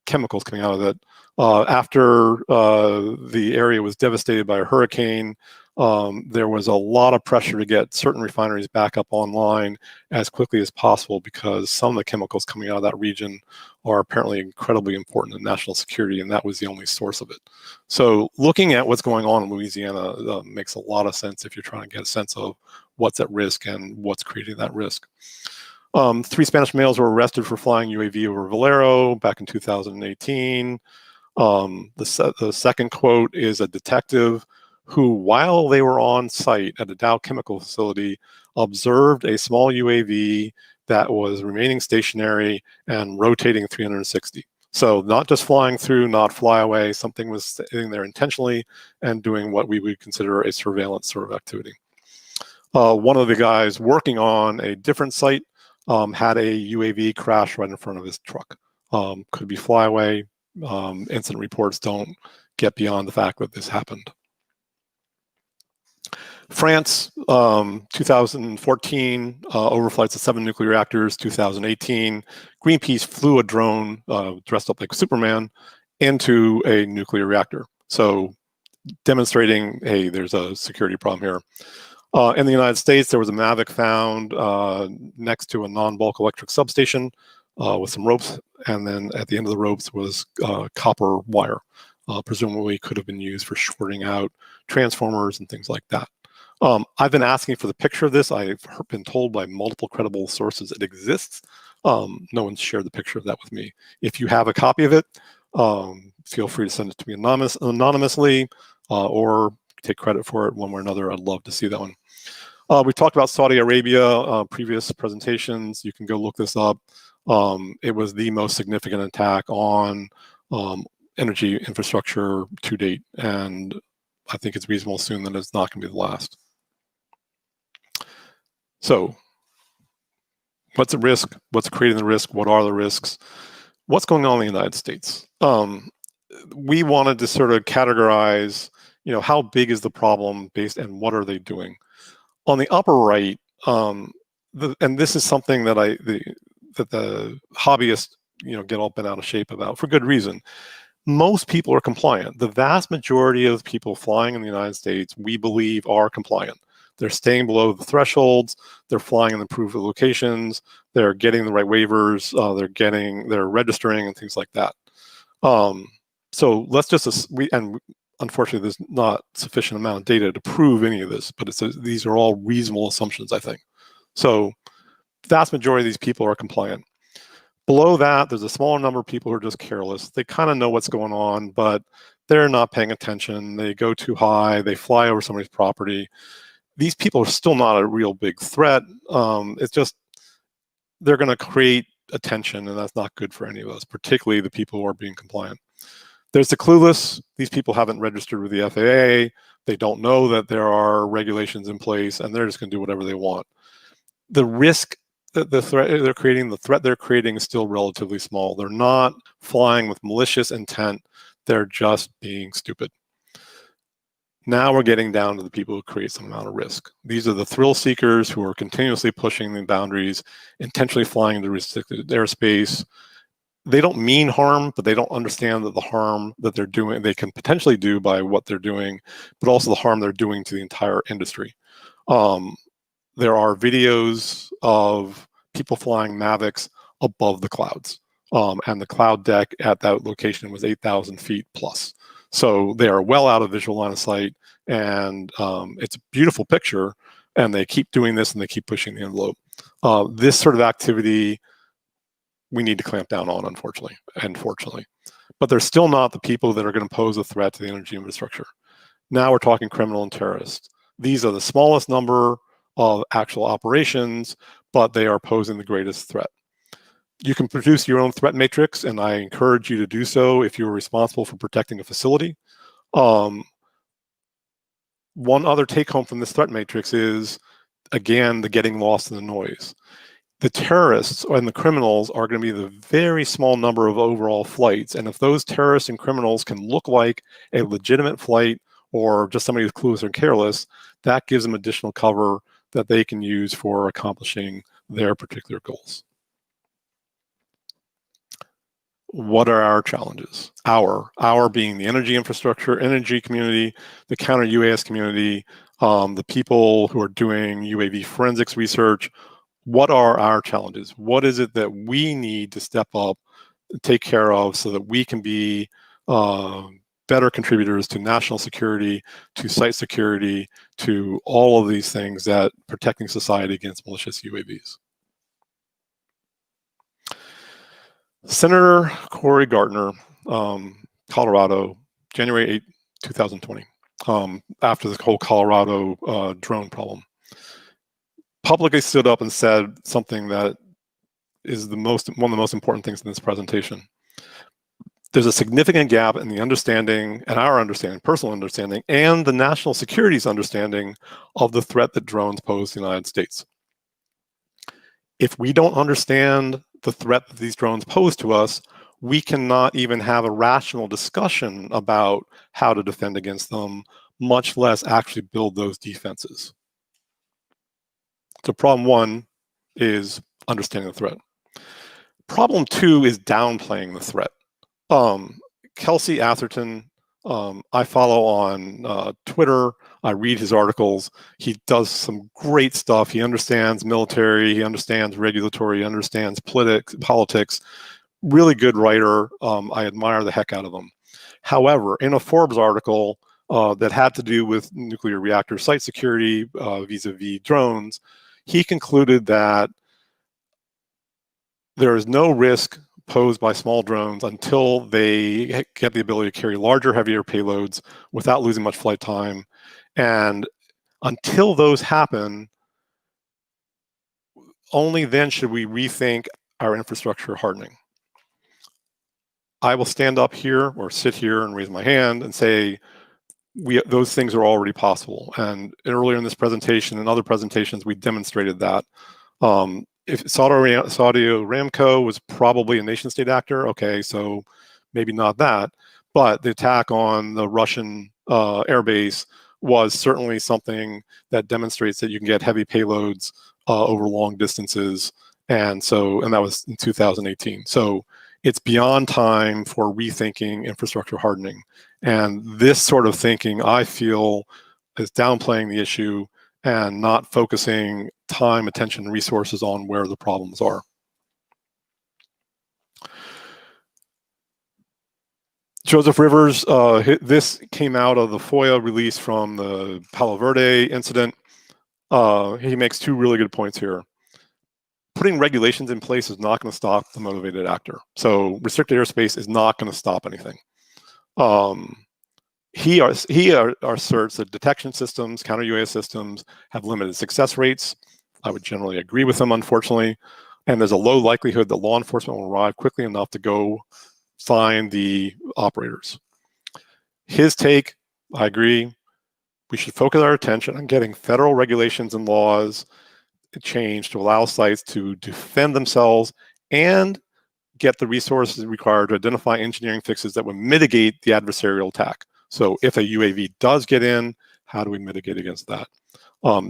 chemicals coming out of it. After the area was devastated by a hurricane, there was a lot of pressure to get certain refineries back up online as quickly as possible because some of the chemicals coming out of that region are apparently incredibly important to national security, and that was the only source of it. So looking at what's going on in Louisiana makes a lot of sense if you're trying to get a sense of what's at risk and what's creating that risk. 3 Spanish males were arrested for flying UAV over Valero back in 2018. The second quote is a detective who, while they were on site at a Dow chemical facility, observed a small UAV that was remaining stationary and rotating 360. So not just flying through, not fly away, something was sitting there intentionally and doing what we would consider a surveillance sort of activity. One of the guys working on a different site had a UAV crash right in front of his truck. Could be flyaway. Incident reports don't get beyond the fact that this happened. France, 2014, overflights of 7 nuclear reactors. 2018, Greenpeace flew a drone dressed up like Superman into a nuclear reactor. So demonstrating, hey, there's a security problem here. In the United States, there was a Mavic found next to a non-bulk electric substation with some ropes, and then at the end of the ropes was copper wire. Presumably could have been used for shorting out transformers and things like that. I've been asking for the picture of this. I've been told by multiple credible sources it exists. No one's shared the picture of that with me. If you have a copy of it, feel free to send it to me anonymously or take credit for it one way or another. I'd love to see that one. We talked about Saudi Arabia, previous presentations. You can go look this up. It was the most significant attack on energy infrastructure to date, and I think it's reasonable to assume that it's not going to be the last. So what's at risk? What's creating the risk? What are the risks? What's going on in the United States? We wanted to sort of categorize, how big is the problem based and what are they doing? On the upper right, and this is something that the hobbyists, get all bent out of shape about for good reason. Most people are compliant. The vast majority of people flying in the United States, we believe, are compliant. They're staying below the thresholds. They're flying in approved locations. They're getting the right waivers. They're registering and things like that. So let's just and unfortunately, there's not sufficient amount of data to prove any of this, but these are all reasonable assumptions, I think. So the vast majority of these people are compliant. Below that, there's a smaller number of people who are just careless. They kind of know what's going on, but they're not paying attention. They go too high. They fly over somebody's property. These people are still not a real big threat. It's just they're going to create attention, and that's not good for any of us, particularly the people who are being compliant. There's the clueless. These people haven't registered with the FAA. They don't know that there are regulations in place, and they're just going to do whatever they want. The risk, the threat they're creating is still relatively small. They're not flying with malicious intent. They're just being stupid. Now we're getting down to the people who create some amount of risk. These are the thrill seekers who are continuously pushing the boundaries, intentionally flying into restricted airspace. They don't mean harm, but they don't understand that the harm that they're doing, they can potentially do by what they're doing, but also the harm they're doing to the entire industry. There are videos of people flying Mavics above the clouds. And the cloud deck at that location was 8,000 feet plus. So they are well out of visual line of sight, and it's a beautiful picture, and they keep doing this and they keep pushing the envelope. This sort of activity we need to clamp down on, unfortunately. But they're still not the people that are going to pose a threat to the energy infrastructure. Now we're talking criminal and terrorist. These are the smallest number of actual operations, but they are posing the greatest threat. You can produce your own threat matrix, and I encourage you to do so if you're responsible for protecting a facility. One other take home from this threat matrix is, again, the getting lost in the noise. The terrorists and the criminals are going to be the very small number of overall flights. And if those terrorists and criminals can look like a legitimate flight or just somebody who's clueless or careless, that gives them additional cover that they can use for accomplishing their particular goals. What are our challenges? Our being the energy infrastructure, energy community, the Counter-UAS community, the people who are doing UAV forensics research. What are our challenges? What is it that we need to step up and take care of so that we can be better contributors to national security, to site security, to all of these things that protecting society against malicious UAVs? Senator Cory Gardner, Colorado, January 8, 2020, after the whole Colorado drone problem, publicly stood up and said something that is one of the most important things in this presentation. There's a significant gap in the understanding, and our understanding, personal understanding, and the national security's understanding of the threat that drones pose to the United States. If we don't understand the threat that these drones pose to us, we cannot even have a rational discussion about how to defend against them, much less actually build those defenses. So problem one is understanding the threat. Problem two is downplaying the threat. Kelsey Atherton, I follow on Twitter. I read his articles. He does some great stuff. He understands military. He understands regulatory. He understands politics. Really good writer. I admire the heck out of him. However, in a Forbes article that had to do with nuclear reactor site security vis-a-vis drones, he concluded that there is no risk posed by small drones until they get the ability to carry larger, heavier payloads without losing much flight time. And until those happen, only then should we rethink our infrastructure hardening. I will stand up here or sit here and raise my hand and say, those things are already possible. And earlier in this presentation and other presentations, we demonstrated that. If Saudi Aramco was probably a nation state actor, okay, so maybe not that, but the attack on the Russian airbase was certainly something that demonstrates that you can get heavy payloads over long distances, and that was in 2018. So it's beyond time for rethinking infrastructure hardening, and this sort of thinking, I feel, is downplaying the issue and not focusing time, attention, and resources on where the problems are. Joseph Rivers, this came out of the FOIA release from the Palo Verde incident. He makes two really good points here. Putting regulations in place is not going to stop the motivated actor. So restricted airspace is not going to stop anything. He asserts that detection systems, counter-UAS systems, have limited success rates. I would generally agree with him, unfortunately. And there's a low likelihood that law enforcement will arrive quickly enough to go find the operators. His take, I agree, we should focus our attention on getting federal regulations and laws changed to allow sites to defend themselves and get the resources required to identify engineering fixes that would mitigate the adversarial attack. So if a UAV does get in, how do we mitigate against that?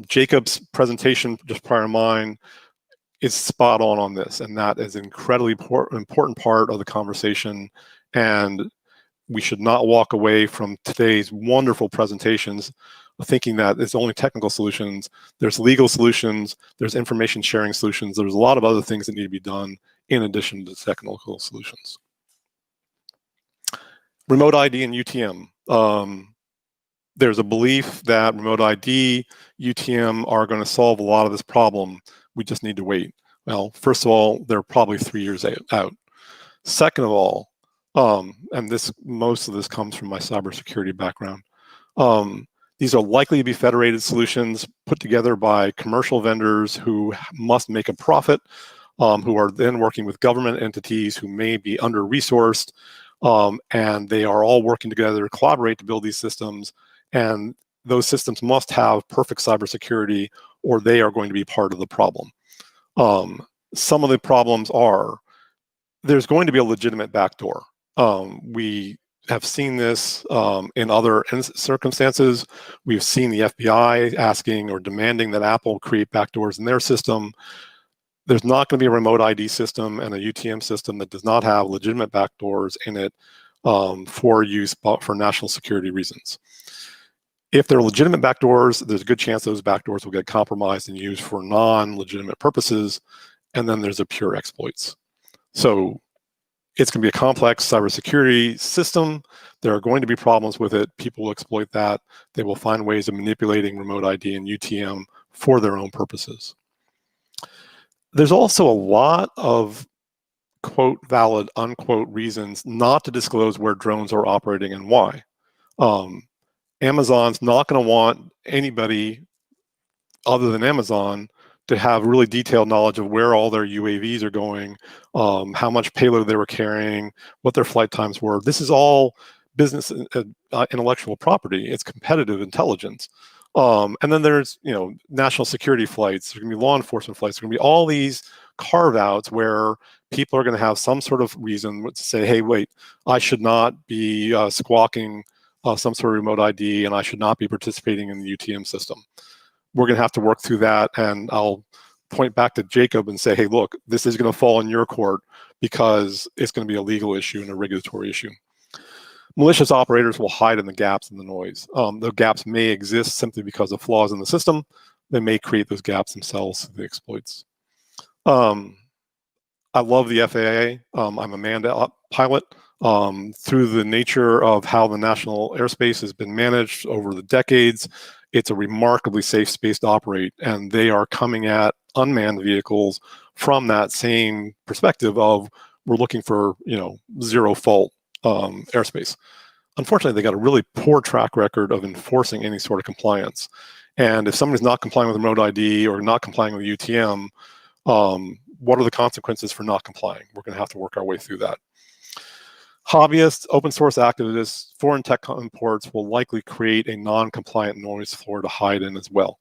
Jacob's presentation just prior to mine is spot on this, and that is an incredibly important part of the conversation, and we should not walk away from today's wonderful presentations thinking that it's only technical solutions. There's legal solutions, there's information sharing solutions, there's a lot of other things that need to be done in addition to technical solutions. Remote ID and UTM. There's a belief that remote ID, UTM are going to solve a lot of this problem. We just need to wait. Well, first of all, they're probably 3 years out. Second of all, and most of this comes from my cybersecurity background, these are likely to be federated solutions put together by commercial vendors who must make a profit, who are then working with government entities who may be under-resourced, and they are all working together to collaborate to build these systems, and those systems must have perfect cybersecurity or they are going to be part of the problem. Some of the problems are, there's going to be a legitimate backdoor. We have seen this in other circumstances. We've seen the FBI asking or demanding that Apple create backdoors in their system. There's not going to be a remote ID system and a UTM system that does not have legitimate backdoors in it for use for national security reasons. If they're legitimate backdoors, there's a good chance those backdoors will get compromised and used for non-legitimate purposes, and then there's a pure exploits. So it's going to be a complex cybersecurity system. There are going to be problems with it. People will exploit that. They will find ways of manipulating remote ID and UTM for their own purposes. There's also a lot of quote valid, unquote reasons not to disclose where drones are operating and why. Amazon's not going to want anybody other than Amazon to have really detailed knowledge of where all their UAVs are going, how much payload they were carrying, what their flight times were. This is all business intellectual property. It's competitive intelligence. And then there's, national security flights. There's going to be law enforcement flights. There's going to be all these carve-outs where people are going to have some sort of reason to say, hey, wait, I should not be squawking some sort of remote ID, and I should not be participating in the UTM system. We're going to have to work through that, and I'll point back to Jacob and say, hey, look, this is going to fall in your court because it's going to be a legal issue and a regulatory issue. Malicious operators will hide in the gaps in the noise. The gaps may exist simply because of flaws in the system. They may create those gaps themselves through the exploits. I love the FAA. I'm a manned pilot. Through the nature of how the national airspace has been managed over the decades, it's a remarkably safe space to operate, and they are coming at unmanned vehicles from that same perspective of we're looking for zero fault airspace. Unfortunately, they got a really poor track record of enforcing any sort of compliance. And if somebody's not complying with remote ID or not complying with UTM, what are the consequences for not complying? We're going to have to work our way through that. Hobbyists, open source activists, foreign tech imports will likely create a non-compliant noise floor to hide in as well.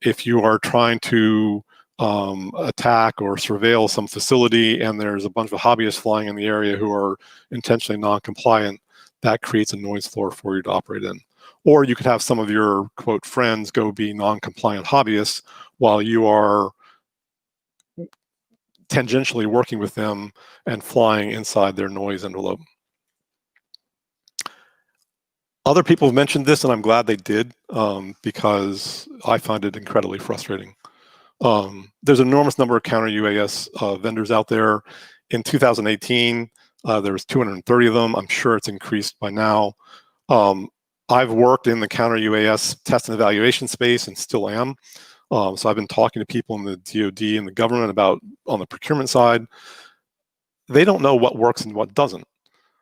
If you are trying to attack or surveil some facility and there's a bunch of hobbyists flying in the area who are intentionally non-compliant, that creates a noise floor for you to operate in. Or you could have some of your, quote, friends go be non-compliant hobbyists while you are tangentially working with them and flying inside their noise envelope. Other people have mentioned this, and I'm glad they did, because I find it incredibly frustrating. There's an enormous number of Counter-UAS vendors out there. In 2018, there was 230 of them. I'm sure it's increased by now. I've worked in the Counter-UAS test and evaluation space and still am. So I've been talking to people in the DoD and the government about, on the procurement side, they don't know what works and what doesn't.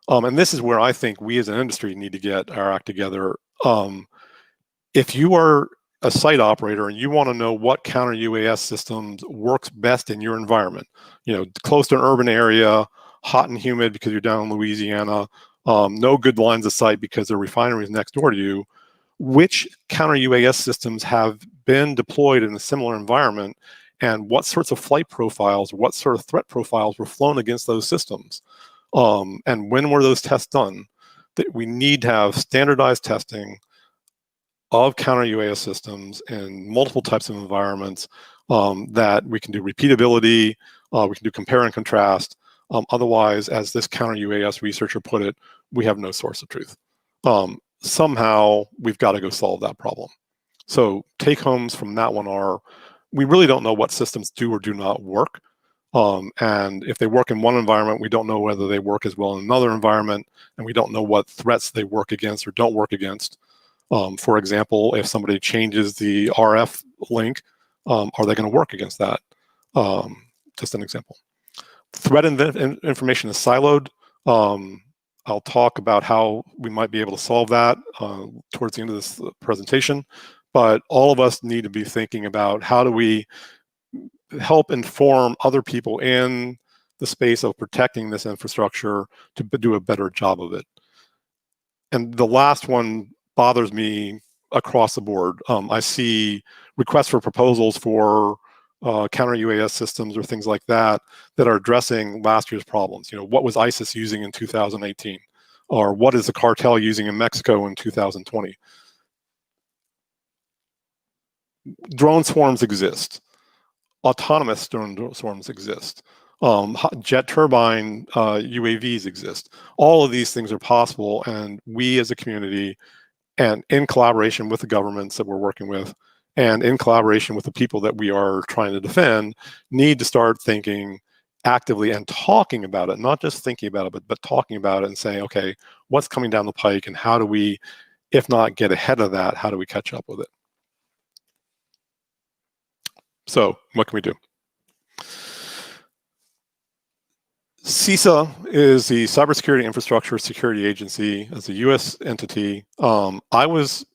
And this is where I think we as an industry need to get our act together. If you are a site operator and you want to know what Counter-UAS systems works best in your environment, close to an urban area, hot and humid because you're down in Louisiana, no good lines of sight because there are refineries next door to you, which Counter-UAS systems have been deployed in a similar environment, and what sorts of flight profiles, what sort of threat profiles were flown against those systems. And when were those tests done? That we need to have standardized testing of Counter-UAS systems in multiple types of environments, that we can do repeatability, we can do compare and contrast. Otherwise, as this Counter-UAS researcher put it, we have no source of truth. somehow we've got to go solve that problem. So take homes from that one are, we really don't know what systems do or do not work. And if they work in one environment, we don't know whether they work as well in another environment, and we don't know what threats they work against or don't work against. For example, if somebody changes the RF link, are they going to work against that? Just an example. Threat information is siloed. I'll talk about how we might be able to solve that towards the end of this presentation, but all of us need to be thinking about how do we help inform other people in the space of protecting this infrastructure to do a better job of it. And the last one bothers me across the board. I see requests for proposals for counter-UAS systems or things like that that are addressing last year's problems. You know, what was ISIS using in 2018? Or what is the cartel using in Mexico in 2020? Drone swarms exist. Autonomous drone swarms exist. Jet turbine UAVs exist. All of these things are possible, and we as a community, and in collaboration with the governments that we're working with, and in collaboration with the people that we are trying to defend, need to start thinking actively and talking about it, not just thinking about it, but talking about it and saying, okay, what's coming down the pike, and how do we, if not get ahead of that, how do we catch up with it? So what can we do? CISA is the Cybersecurity Infrastructure Security Agency. As a US entity. I was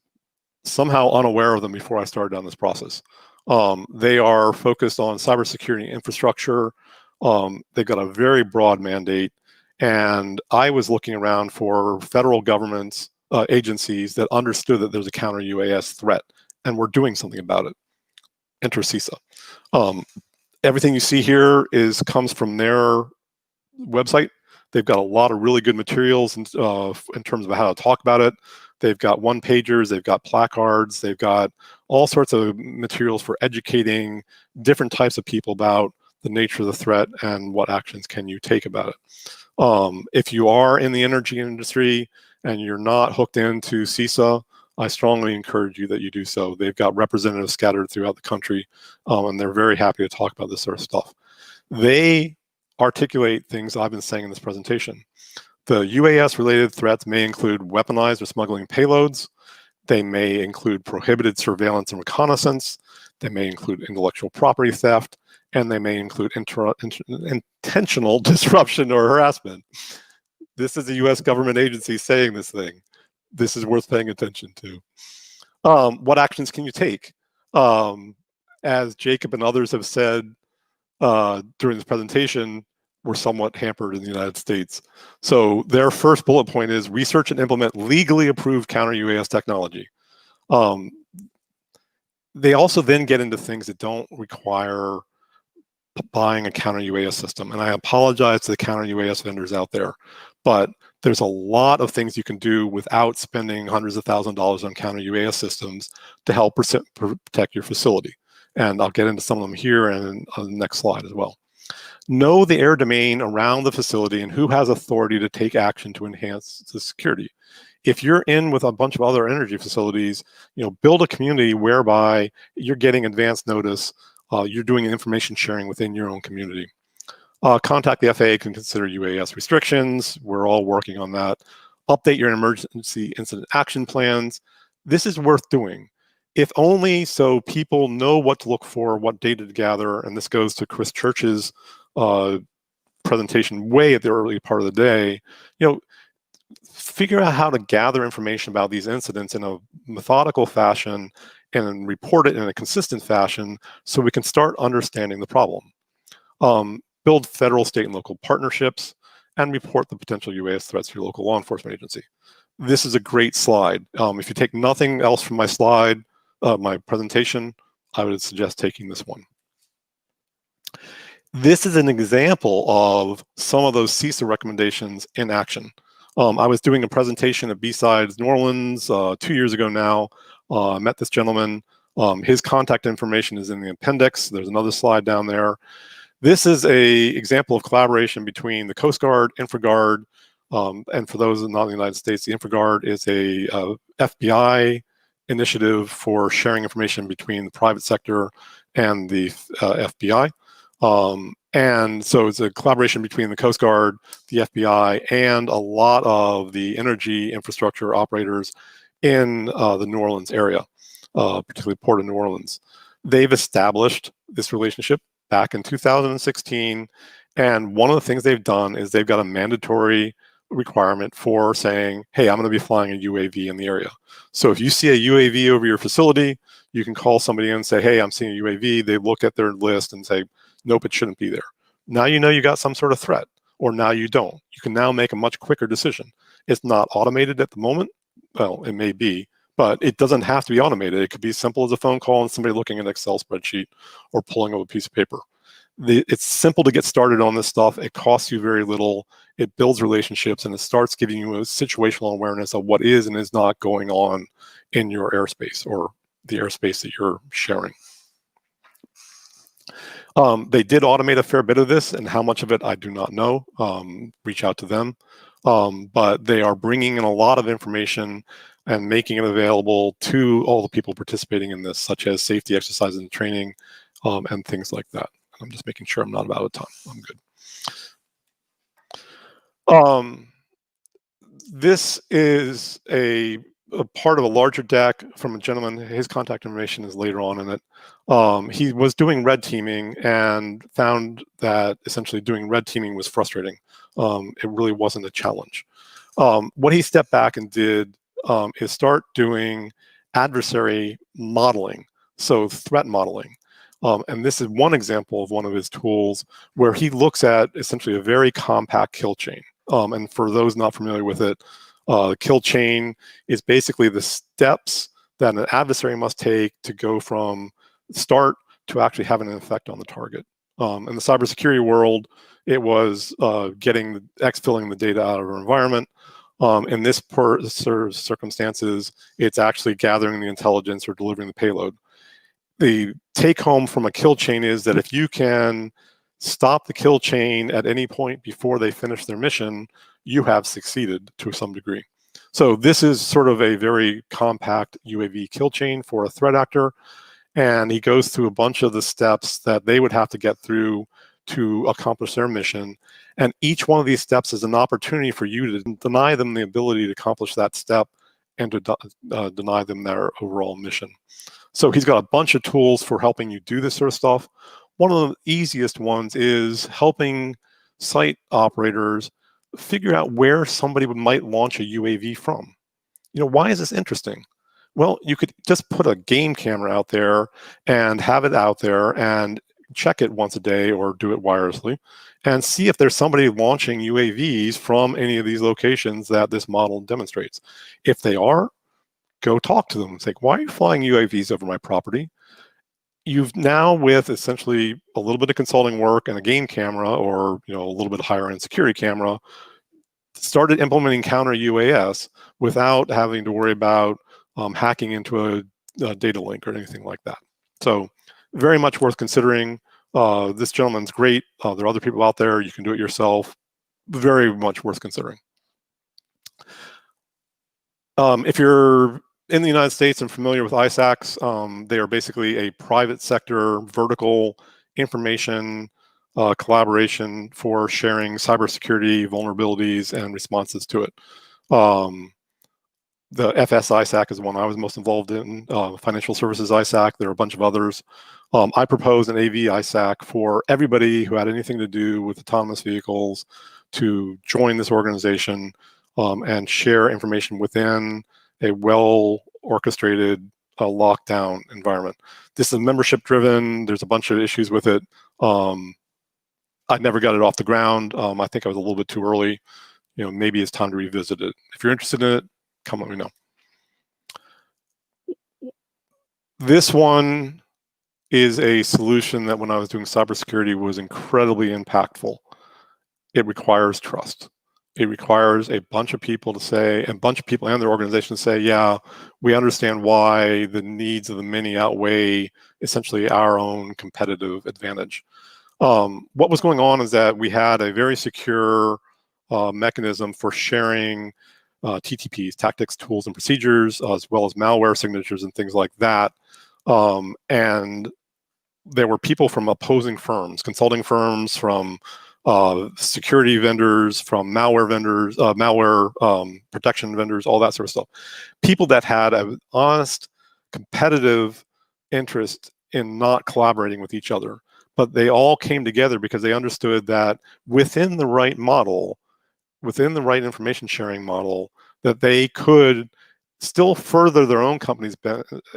somehow unaware of them before I started down this process. They are focused on cybersecurity infrastructure. They've got a very broad mandate, and I was looking around for federal governments, agencies that understood that there's a counter-UAS threat, and we're doing something about it. Enter CISA. Everything you see here comes from their website. They've got a lot of really good materials in terms of how to talk about it. They've got one-pagers, they've got placards, they've got all sorts of materials for educating different types of people about the nature of the threat and what actions can you take about it. If you are in the energy industry and you're not hooked into CISA, I strongly encourage you that you do so. They've got representatives scattered throughout the country, and they're very happy to talk about this sort of stuff. They articulate things I've been saying in this presentation. The UAS-related threats may include weaponized or smuggling payloads. They may include prohibited surveillance and reconnaissance. They may include intellectual property theft, and they may include intentional disruption or harassment. This is a US government agency saying this thing. This is worth paying attention to. What actions can you take? As Jacob and others have said during this presentation, we're somewhat hampered in the United States. So their first bullet point is research and implement legally approved counter-UAS technology. They also then get into things that don't require buying a counter-UAS system. And I apologize to the counter-UAS vendors out there, but there's a lot of things you can do without spending hundreds of thousands of dollars on counter-UAS systems to help protect your facility. And I'll get into some of them here and on the next slide as well. Know the air domain around the facility and who has authority to take action to enhance the security. If you're in with a bunch of other energy facilities, build a community whereby you're getting advance notice, you're doing information sharing within your own community. Contact the FAA can consider UAS restrictions. We're all working on that. Update your emergency incident action plans. This is worth doing, if only so people know what to look for, what data to gather. And this goes to Chris Church's presentation way at the early part of the day. Figure out how to gather information about these incidents in a methodical fashion and report it in a consistent fashion so we can start understanding the problem. Build federal, state, and local partnerships, and report the potential UAS threats to your local law enforcement agency. This is a great slide. If you take nothing else from my slide, my presentation, I would suggest taking this one. This is an example of some of those CISA recommendations in action. I was doing a presentation at B-Sides New Orleans 2 years ago now. I met this gentleman. His contact information is in the appendix. There's another slide down there. This is an example of collaboration between the Coast Guard, InfraGard, And for those not in the United States, the InfraGard is a FBI initiative for sharing information between the private sector and the FBI. And so it's a collaboration between the Coast Guard, the FBI, and a lot of the energy infrastructure operators in the New Orleans area, particularly Port of New Orleans. They've established this relationship back in 2016. And one of the things they've done is they've got a mandatory requirement for saying, hey, I'm going to be flying a UAV in the area. So if you see a UAV over your facility, you can call somebody in and say, hey, I'm seeing a UAV. They look at their list and say, nope, it shouldn't be there. Now you know you got some sort of threat, or now you don't. You can now make a much quicker decision. It's not automated at the moment. Well, it may be, but it doesn't have to be automated. It could be simple as a phone call and somebody looking at an Excel spreadsheet or pulling up a piece of paper. It's simple to get started on this stuff. It costs you very little. It builds relationships, and it starts giving you a situational awareness of what is and is not going on in your airspace or the airspace that you're sharing. They did automate a fair bit of this, and how much of it I do not know. Reach out to them. But they are bringing in a lot of information and making it available to all the people participating in this, such as safety exercises and training and things like that. I'm just making sure I'm not out of time. I'm good. This is a part of a larger deck from a gentleman. His contact information is later on in it. He was doing red teaming and found that essentially doing red teaming was frustrating. It really wasn't a challenge. What he stepped back and did is start doing adversary modeling, so threat modeling. And this is one example of one of his tools where he looks at essentially a very compact kill chain. And for those not familiar with it, kill chain is basically the steps that an adversary must take to go from start to actually having an effect on the target. In the cybersecurity world, it was exfilling the data out of our environment. In this circumstances, it's actually gathering the intelligence or delivering the payload. The take home from a kill chain is that if you can stop the kill chain at any point before they finish their mission, you have succeeded to some degree. So this is sort of a very compact UAV kill chain for a threat actor. And he goes through a bunch of the steps that they would have to get through to accomplish their mission. And each one of these steps is an opportunity for you to deny them the ability to accomplish that step and to deny them their overall mission. So he's got a bunch of tools for helping you do this sort of stuff. One of the easiest ones is helping site operators figure out where somebody might launch a UAV from. You know, why is this interesting? Well, you could just put a game camera out there and have it out there and check it once a day or do it wirelessly and see if there's somebody launching UAVs from any of these locations that this model demonstrates. If they are, go talk to them and say, why are you flying UAVs over my property? You've now, with essentially a little bit of consulting work and a game camera or a little bit higher end security camera, started implementing Counter-UAS without having to worry about hacking into a data link or anything like that. So very much worth considering. This gentleman's great. There are other people out there. You can do it yourself. Very much worth considering. If you're in the United States and familiar with ISACs, they are basically a private sector vertical information collaboration for sharing cybersecurity vulnerabilities and responses to it. The FS ISAC is the one I was most involved in, Financial Services ISAC. There are a bunch of others. I proposed an AV ISAC for everybody who had anything to do with autonomous vehicles to join this organization and share information within a well-orchestrated lockdown environment. This is membership driven. There's a bunch of issues with it. I never got it off the ground. I think I was a little bit too early. Maybe it's time to revisit it. If you're interested in it, come let me know. This one is a solution that when I was doing cybersecurity was incredibly impactful. It requires trust. It requires a bunch of people to say, and a bunch of people and their organization to say, yeah, we understand why the needs of the many outweigh essentially our own competitive advantage. What was going on is that we had a very secure mechanism for sharing TTPs, tactics, tools, and procedures, as well as malware signatures and things like that. And there were people from opposing firms, consulting firms, from security vendors, from malware vendors, malware protection vendors, all that sort of stuff. People that had an honest, competitive interest in not collaborating with each other. But they all came together because they understood that within the right model, within the right information sharing model, that they could still further their own company's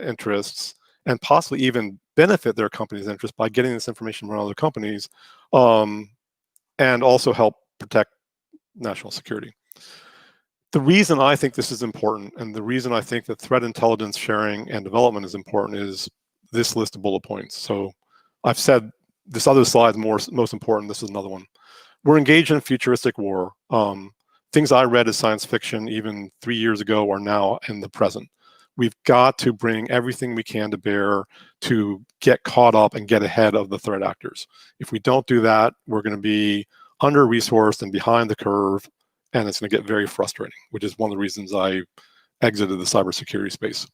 interests and possibly even benefit their company's interest by getting this information from other companies, and also help protect national security. The reason I think this is important, and the reason I think that threat intelligence sharing and development is important, is this list of bullet points. So I've said this other slide is most important. This is another one. We're engaged in a futuristic war. Things I read as science fiction even 3 years ago are now in the present. We've got to bring everything we can to bear to get caught up and get ahead of the threat actors. If we don't do that, we're going to be under-resourced and behind the curve, and it's going to get very frustrating, which is one of the reasons I exited the cybersecurity space.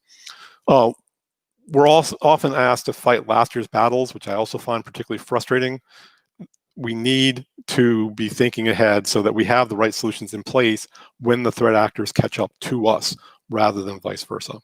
We're also often asked to fight last year's battles, which I also find particularly frustrating. We need to be thinking ahead so that we have the right solutions in place when the threat actors catch up to us, rather than vice versa.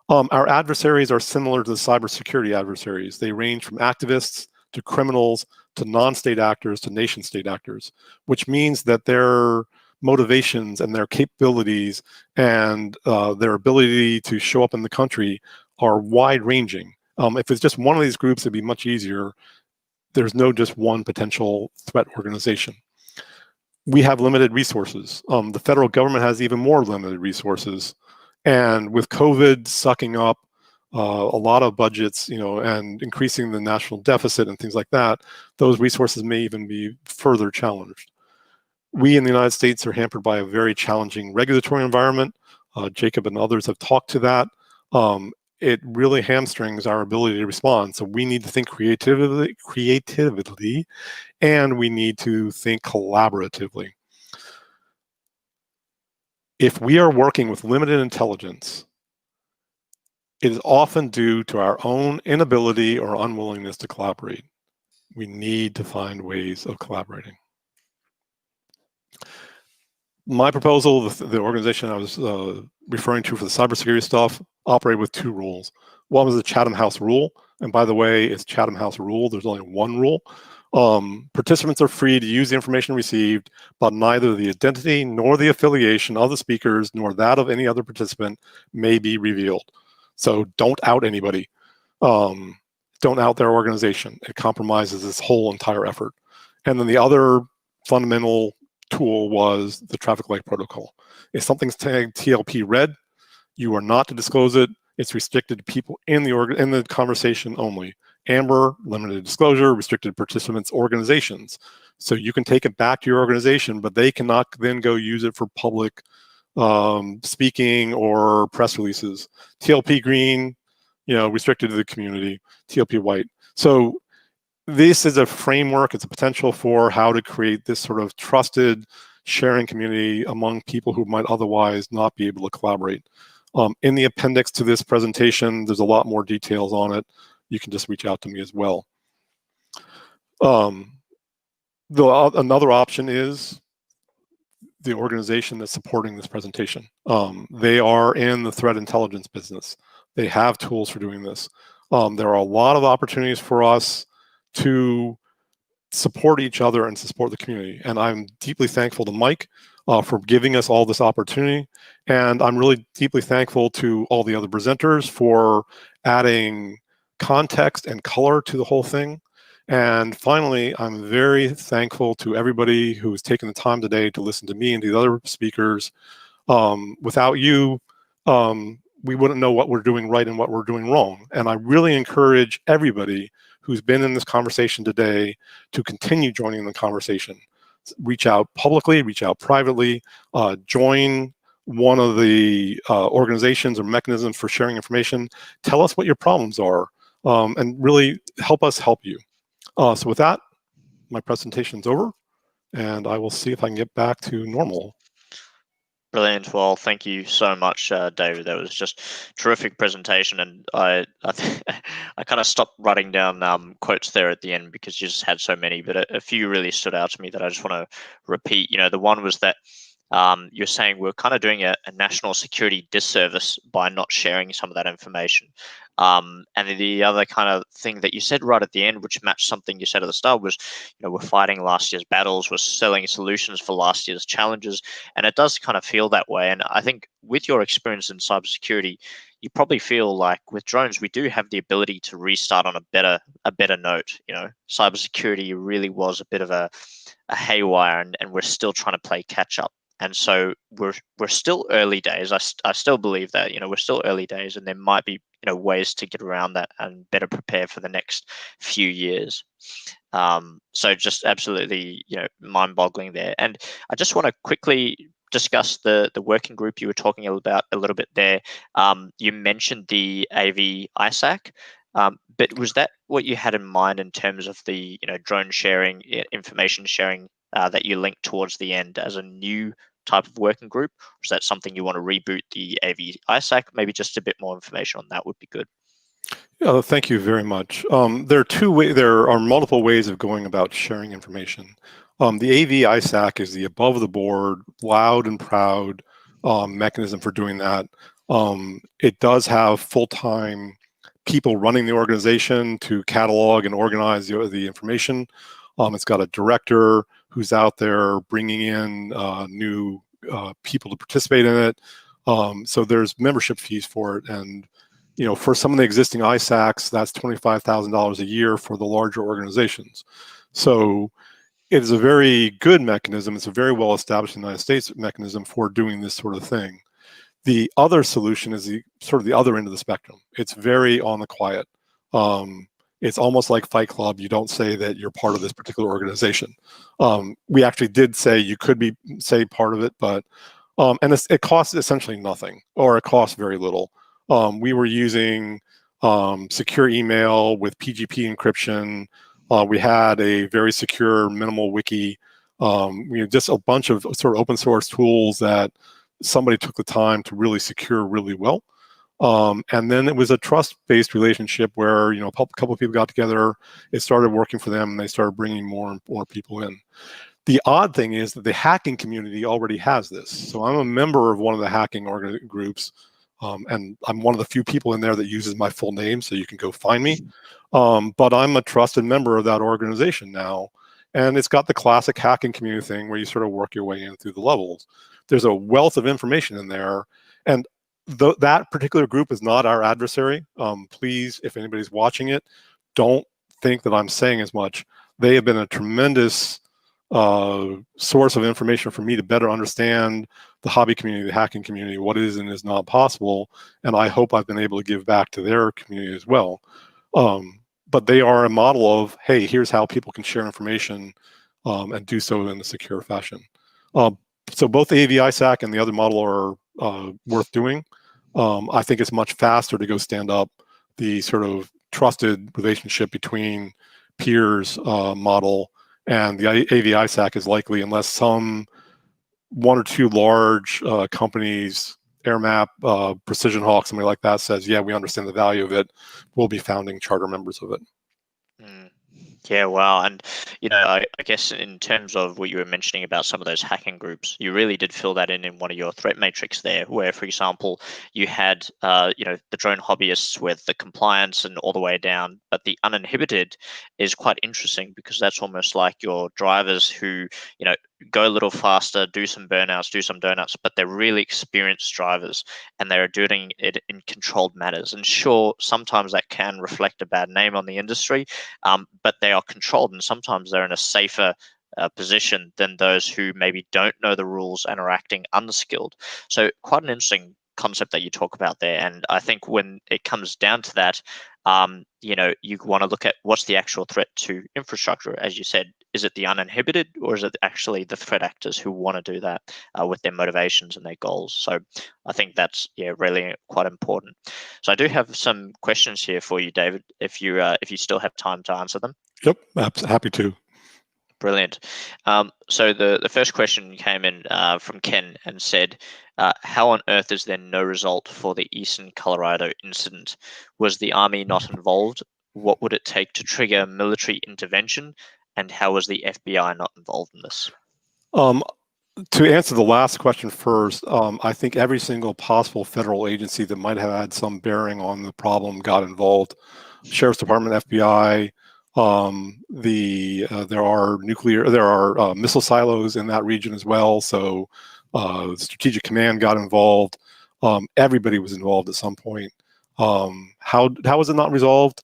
Our adversaries are similar to the cybersecurity adversaries. They range from activists to criminals to non-state actors to nation-state actors, which means that their motivations and their capabilities and their ability to show up in the country are wide-ranging. If it's just one of these groups, it'd be much easier. There's no just one potential threat organization. We have limited resources. The federal government has even more limited resources. And with COVID sucking up a lot of budgets, and increasing the national deficit and things like that, those resources may even be further challenged. We in the United States are hampered by a very challenging regulatory environment. Jacob and others have talked to that. It really hamstrings our ability to respond. So we need to think creatively, and we need to think collaboratively. If we are working with limited intelligence, it is often due to our own inability or unwillingness to collaborate. We need to find ways of collaborating. My proposal, the organization I was referring to for the cybersecurity stuff, operate with 2 rules. One was the Chatham House rule. And by the way, it's Chatham House rule. There's only one rule. Participants are free to use the information received, but neither the identity nor the affiliation of the speakers nor that of any other participant may be revealed. So don't out anybody. Don't out their organization. It compromises this whole entire effort. And then the other fundamental tool was the traffic light protocol. If something's tagged TLP red, you are not to disclose it. It's restricted to people in the conversation only. Amber, limited disclosure, restricted participants' organizations. So you can take it back to your organization, but they cannot then go use it for public speaking or press releases. TLP green, restricted to the community. TLP white. So this is a framework. It's a potential for how to create this sort of trusted sharing community among people who might otherwise not be able to collaborate. In the appendix to this presentation, there's a lot more details on it. You can just reach out to me as well. Another option is the organization that's supporting this presentation. They are in the threat intelligence business. They have tools for doing this. There are a lot of opportunities for us to support each other and support the community. And I'm deeply thankful to Mike for giving us all this opportunity. And I'm really deeply thankful to all the other presenters for adding context and color to the whole thing. And finally, I'm very thankful to everybody who's taken the time today to listen to me and to the other speakers. Without you, we wouldn't know what we're doing right and what we're doing wrong. And I really encourage everybody who's been in this conversation today to continue joining the conversation. Reach out publicly, reach out privately, join one of the organizations or mechanisms for sharing information. Tell us what your problems are, and really help us help you. So with that, my presentation's over. and I will see if I can get back to normal. Brilliant. Well, thank you so much, David. That was just terrific presentation, and I kind of stopped writing down quotes there at the end because you just had so many, but a few really stood out to me that I just want to repeat. You know, the one was that you're saying we're kind of doing a national security disservice by not sharing some of that information. And the other kind of thing that you said right at the end, which matched something you said at the start, was, you know, we're fighting last year's battles, we're selling solutions for last year's challenges, and it does kind of feel that way. And I think with your experience in cybersecurity, you probably feel like with drones, we do have the ability to restart on a better note. You know, cybersecurity really was a bit of a haywire, and we're still trying to play catch up. And so we're still early days. I still believe that, you know, we're still early days, and there might be, you know, ways to get around that and better prepare for the next few years. So just absolutely, you know, mind-boggling there. And I just want to quickly discuss the working group you were talking about a little bit there. You mentioned the AV ISAC. But was that what you had in mind in terms of the, you know, drone sharing, information sharing that you linked towards the end as a new type of working group? Or is that something you want to reboot the AV ISAC? Maybe just a bit more information on that would be good. Yeah, thank you very much. There are multiple ways of going about sharing information. The AV ISAC is the above the board, loud and proud mechanism for doing that. It does have full-time people running the organization to catalog and organize the information. It's got a director who's out there bringing in new people to participate in it. So there's membership fees for it. And, you know, for some of the existing ISACs, that's $25,000 a year for the larger organizations. So it is a very good mechanism. It's a very well established in the United States mechanism for doing this sort of thing. The other solution is the sort of the other end of the spectrum. It's very on the quiet. It's almost like Fight Club. You don't say that you're part of this particular organization. We actually did say you could be, say, part of it, but and it costs essentially nothing, or it costs very little. We were using secure email with PGP encryption. We had a very secure minimal wiki. We had just a bunch of sort of open source tools that somebody took the time to really secure really well. And then it was a trust-based relationship where, you know, a couple of people got together, it started working for them, and they started bringing more and more people in. The odd thing is that the hacking community already has this. So I'm a member of one of the hacking groups, and I'm one of the few people in there that uses my full name, so you can go find me. But I'm a trusted member of that organization now. And it's got the classic hacking community thing where you sort of work your way in through the levels. There's a wealth of information in there. And that particular group is not our adversary. Please, if anybody's watching it, don't think that I'm saying as much. They have been a tremendous source of information for me to better understand the hobby community, the hacking community, what is and is not possible. And I hope I've been able to give back to their community as well. But they are a model of, hey, here's how people can share information and do so in a secure fashion. So both the AV ISAC and the other model are worth doing. I think it's much faster to go stand up the sort of trusted relationship between peers model, and the AV ISAC is likely, unless some one or two large companies, AirMap, Precision Hawk, somebody like that says, yeah, we understand the value of it, we'll be founding charter members of it. Yeah, wow. And, you know, I guess in terms of what you were mentioning about some of those hacking groups, you really did fill that in one of your threat matrix there, where, for example, you had, you know, the drone hobbyists with the compliance and all the way down, but the uninhibited is quite interesting because that's almost like your drivers who, you know, go a little faster, do some burnouts, do some donuts, but they're really experienced drivers and they're doing it in controlled manners. And sure, sometimes that can reflect a bad name on the industry, but they are controlled, and sometimes they're in a safer position than those who maybe don't know the rules and are acting unskilled. So quite an interesting concept that you talk about there. And I think when it comes down to that, you know, you want to look at what's the actual threat to infrastructure. As you said, is it the uninhibited, or is it actually the threat actors who want to do that with their motivations and their goals? So I think that's, yeah, really quite important. So I do have some questions here for you, David, if you still have time to answer them. Yep, happy to. Brilliant. So the first question came in from Ken and said, how on earth is there no result for the Eastern Colorado incident? Was the Army not involved? What would it take to trigger military intervention? And how was the FBI not involved in this? To answer the last question first, I think every single possible federal agency that might have had some bearing on the problem got involved. Sheriff's Department, FBI, there are missile silos in that region as well. So Strategic Command got involved. Everybody was involved at some point. How was it not resolved?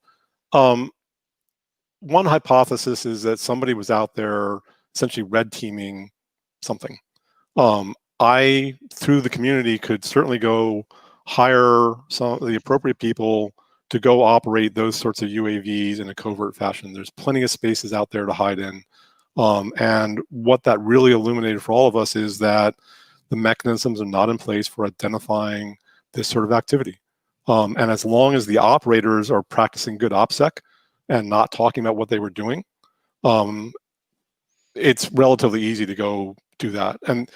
One hypothesis is that somebody was out there essentially red teaming something. I, through the community, could certainly go hire some of the appropriate people to go operate those sorts of UAVs in a covert fashion. There's plenty of spaces out there to hide in. And what that really illuminated for all of us is that the mechanisms are not in place for identifying this sort of activity. And as long as the operators are practicing good OPSEC and not talking about what they were doing, it's relatively easy to go do that. And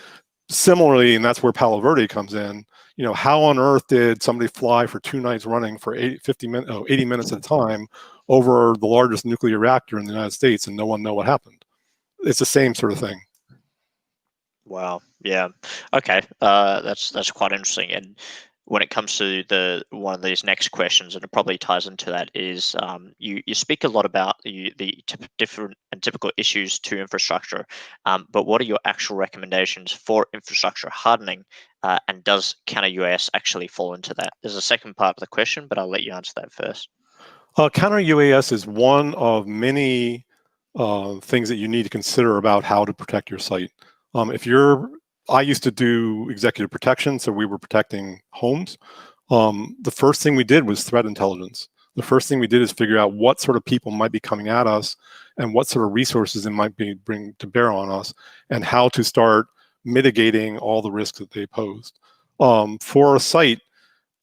similarly, and that's where Palo Verde comes in, you know, how on earth did somebody fly for 2 nights running for 80 minutes at a time over the largest nuclear reactor in the United States and no one know what happened? It's the same sort of thing. Wow. Yeah. Okay. That's quite interesting. And when it comes to one of these next questions, and it probably ties into that, is you speak a lot about the different and typical issues to infrastructure, but what are your actual recommendations for infrastructure hardening, and does Counter-UAS actually fall into that? There's a second part of the question, but I'll let you answer that first. Counter-UAS is one of many things that you need to consider about how to protect your site. I used to do executive protection, so we were protecting homes. The first thing we did was threat intelligence. The first thing we did is figure out what sort of people might be coming at us and what sort of resources it might bring to bear on us and how to start mitigating all the risks that they posed. For a site,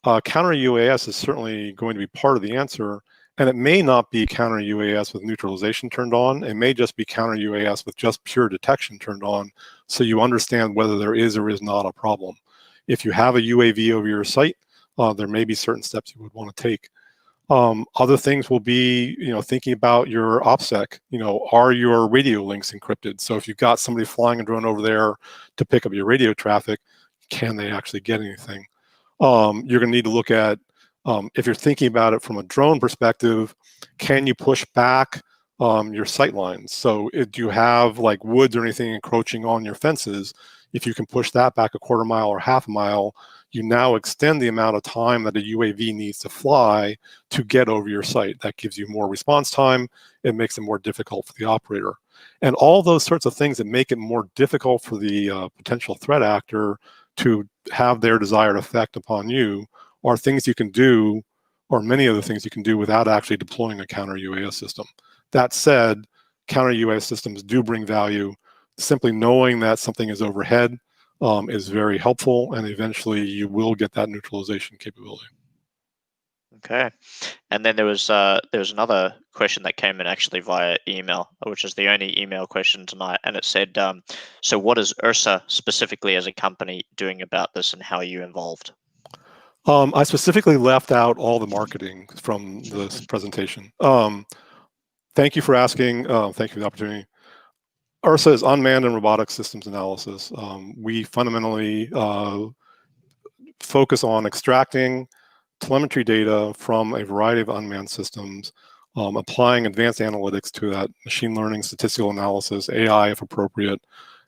Counter-UAS is certainly going to be part of the answer, and it may not be Counter-UAS with neutralization turned on. It may just be Counter-UAS with just pure detection turned on, so you understand whether there is or is not a problem. If you have a UAV over your site, there may be certain steps you would want to take. Other things will be, thinking about your OPSEC. Are your radio links encrypted? So if you've got somebody flying a drone over there to pick up your radio traffic, can they actually get anything? You're going to need to look at, if you're thinking about it from a drone perspective, can you push back your sight lines? So do you have like woods or anything encroaching on your fences? If you can push that back a quarter mile or half a mile, you now extend the amount of time that a UAV needs to fly to get over your site. That gives you more response time. It makes it more difficult for the operator. And all those sorts of things that make it more difficult for the potential threat actor to have their desired effect upon you are things you can do, or many of the things you can do without actually deploying a Counter-UAS system. That said, Counter-UAS systems do bring value. Simply knowing that something is overhead is very helpful, and eventually you will get that neutralization capability. Okay, and then there was another question that came in actually via email, which is the only email question tonight, and it said, so what is URSA specifically as a company doing about this, and how are you involved? I specifically left out all the marketing from this presentation. Thank you for asking. Thank you for the opportunity. URSA is Unmanned and Robotic Systems Analysis. We fundamentally focus on extracting telemetry data from a variety of unmanned systems, applying advanced analytics to that, machine learning, statistical analysis, AI if appropriate,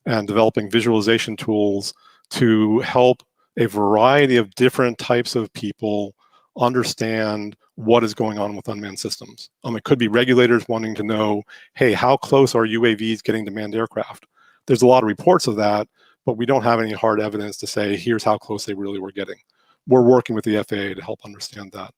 and developing visualization tools to help a variety of different types of people understand what is going on with unmanned systems. It could be regulators wanting to know, hey, how close are UAVs getting to manned aircraft? There's a lot of reports of that, but we don't have any hard evidence to say, here's how close they really were getting. We're working with the FAA to help understand that.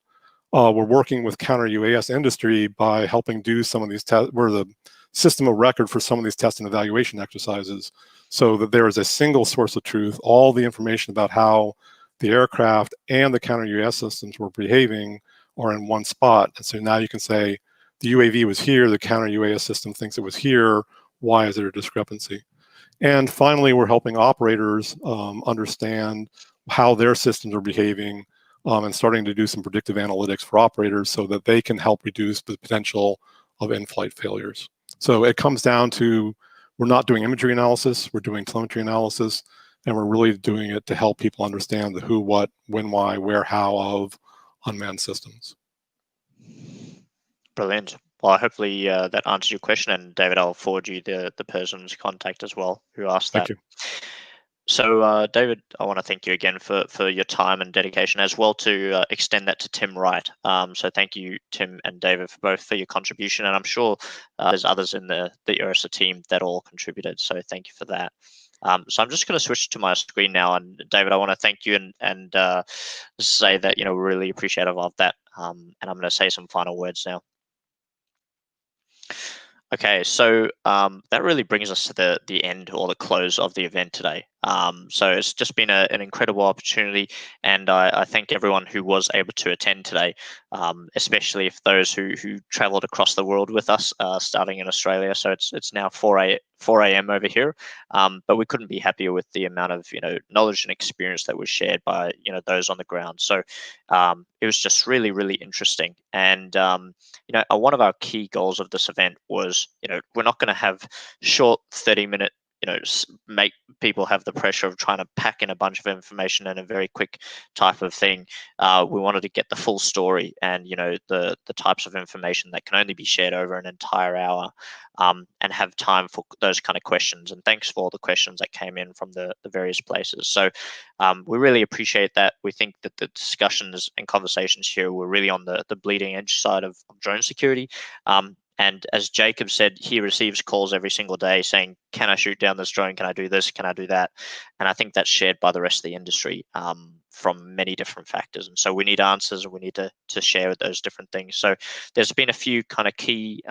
We're working with Counter-UAS industry by helping do some of these tests. We're the system of record for some of these test and evaluation exercises, so that there is a single source of truth. All the information about how the aircraft and the Counter-UAS systems were behaving are in one spot. And so now you can say, the UAV was here, the Counter-UAS system thinks it was here. Why is there a discrepancy? And finally, we're helping operators understand how their systems are behaving and starting to do some predictive analytics for operators so that they can help reduce the potential of in-flight failures. So it comes down to, we're not doing imagery analysis, we're doing telemetry analysis, and we're really doing it to help people understand the who, what, when, why, where, how of unmanned systems. Brilliant. Well, hopefully that answers your question. And David, I'll forward you the person's contact as well who asked that. Thank you. So, David, I want to thank you again for your time and dedication, as well to extend that to Tim Wright. So thank you, Tim and David, for your contribution. And I'm sure there's others in the ERSA team that all contributed. So thank you for that. So I'm just going to switch to my screen now. And David, I want to thank you and say that, we're really appreciative of that. And I'm going to say some final words now. Okay, so that really brings us to the end or the close of the event today. So it's just been an incredible opportunity, and I thank everyone who was able to attend today, especially if those who traveled across the world with us, starting in Australia. So it's now 4 a.m. over here, but we couldn't be happier with the amount of knowledge and experience that was shared by those on the ground. So it was just really, really interesting. And one of our key goals of this event was we're not going to have short 30-minute make people have the pressure of trying to pack in a bunch of information in a very quick type of thing. We wanted to get the full story and the types of information that can only be shared over an entire hour, and have time for those kind of questions. And thanks for all the questions that came in from the various places. So we really appreciate that. We think that the discussions and conversations here were really on the bleeding edge side of drone security. And as Jacob said, he receives calls every single day saying, can I shoot down this drone? Can I do this? Can I do that? And I think that's shared by the rest of the industry from many different factors. And so we need answers, and we need to share those different things. So there's been a few kind of key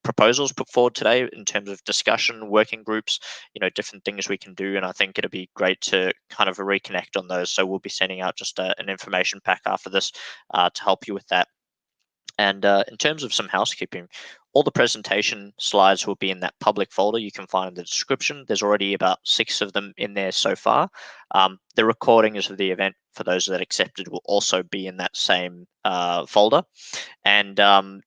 proposals put forward today in terms of discussion, working groups, different things we can do. And I think it'd be great to kind of reconnect on those. So we'll be sending out just an information pack after this to help you with that. And in terms of some housekeeping, all the presentation slides will be in that public folder you can find in the description. There's already about 6 of them in there so far. The recordings of the event, for those that accepted, will also be in that same folder. And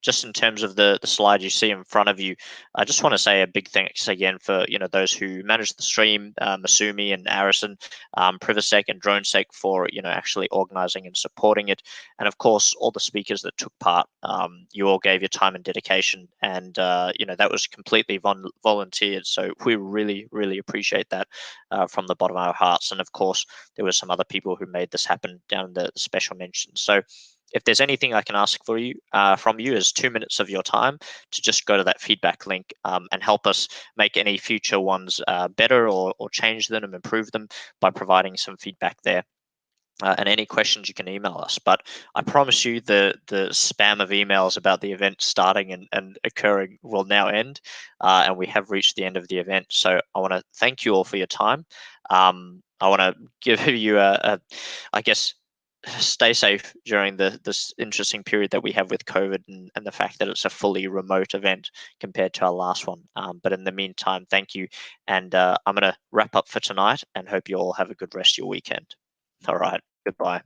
just in terms of the slide you see in front of you, I just want to say a big thanks again for those who managed the stream, Masumi and Arison, Privisec and DroneSec for actually organizing and supporting it, and of course all the speakers that took part. You all gave your time and dedication, and that was completely volunteered. So we really, really appreciate that from the bottom of our hearts. And of course, there were some other people who made this happen down in the special mentions. So if there's anything I can ask for you from you is 2 minutes of your time to just go to that feedback link and help us make any future ones better or change them and improve them by providing some feedback there. And any questions you can email us. But I promise you the spam of emails about the event starting and occurring will now end, and we have reached the end of the event. So I want to thank you all for your time. I want to give you I guess, stay safe during this interesting period that we have with COVID and the fact that it's a fully remote event compared to our last one. But in the meantime, thank you. And I'm going to wrap up for tonight and hope you all have a good rest of your weekend. All right. Goodbye.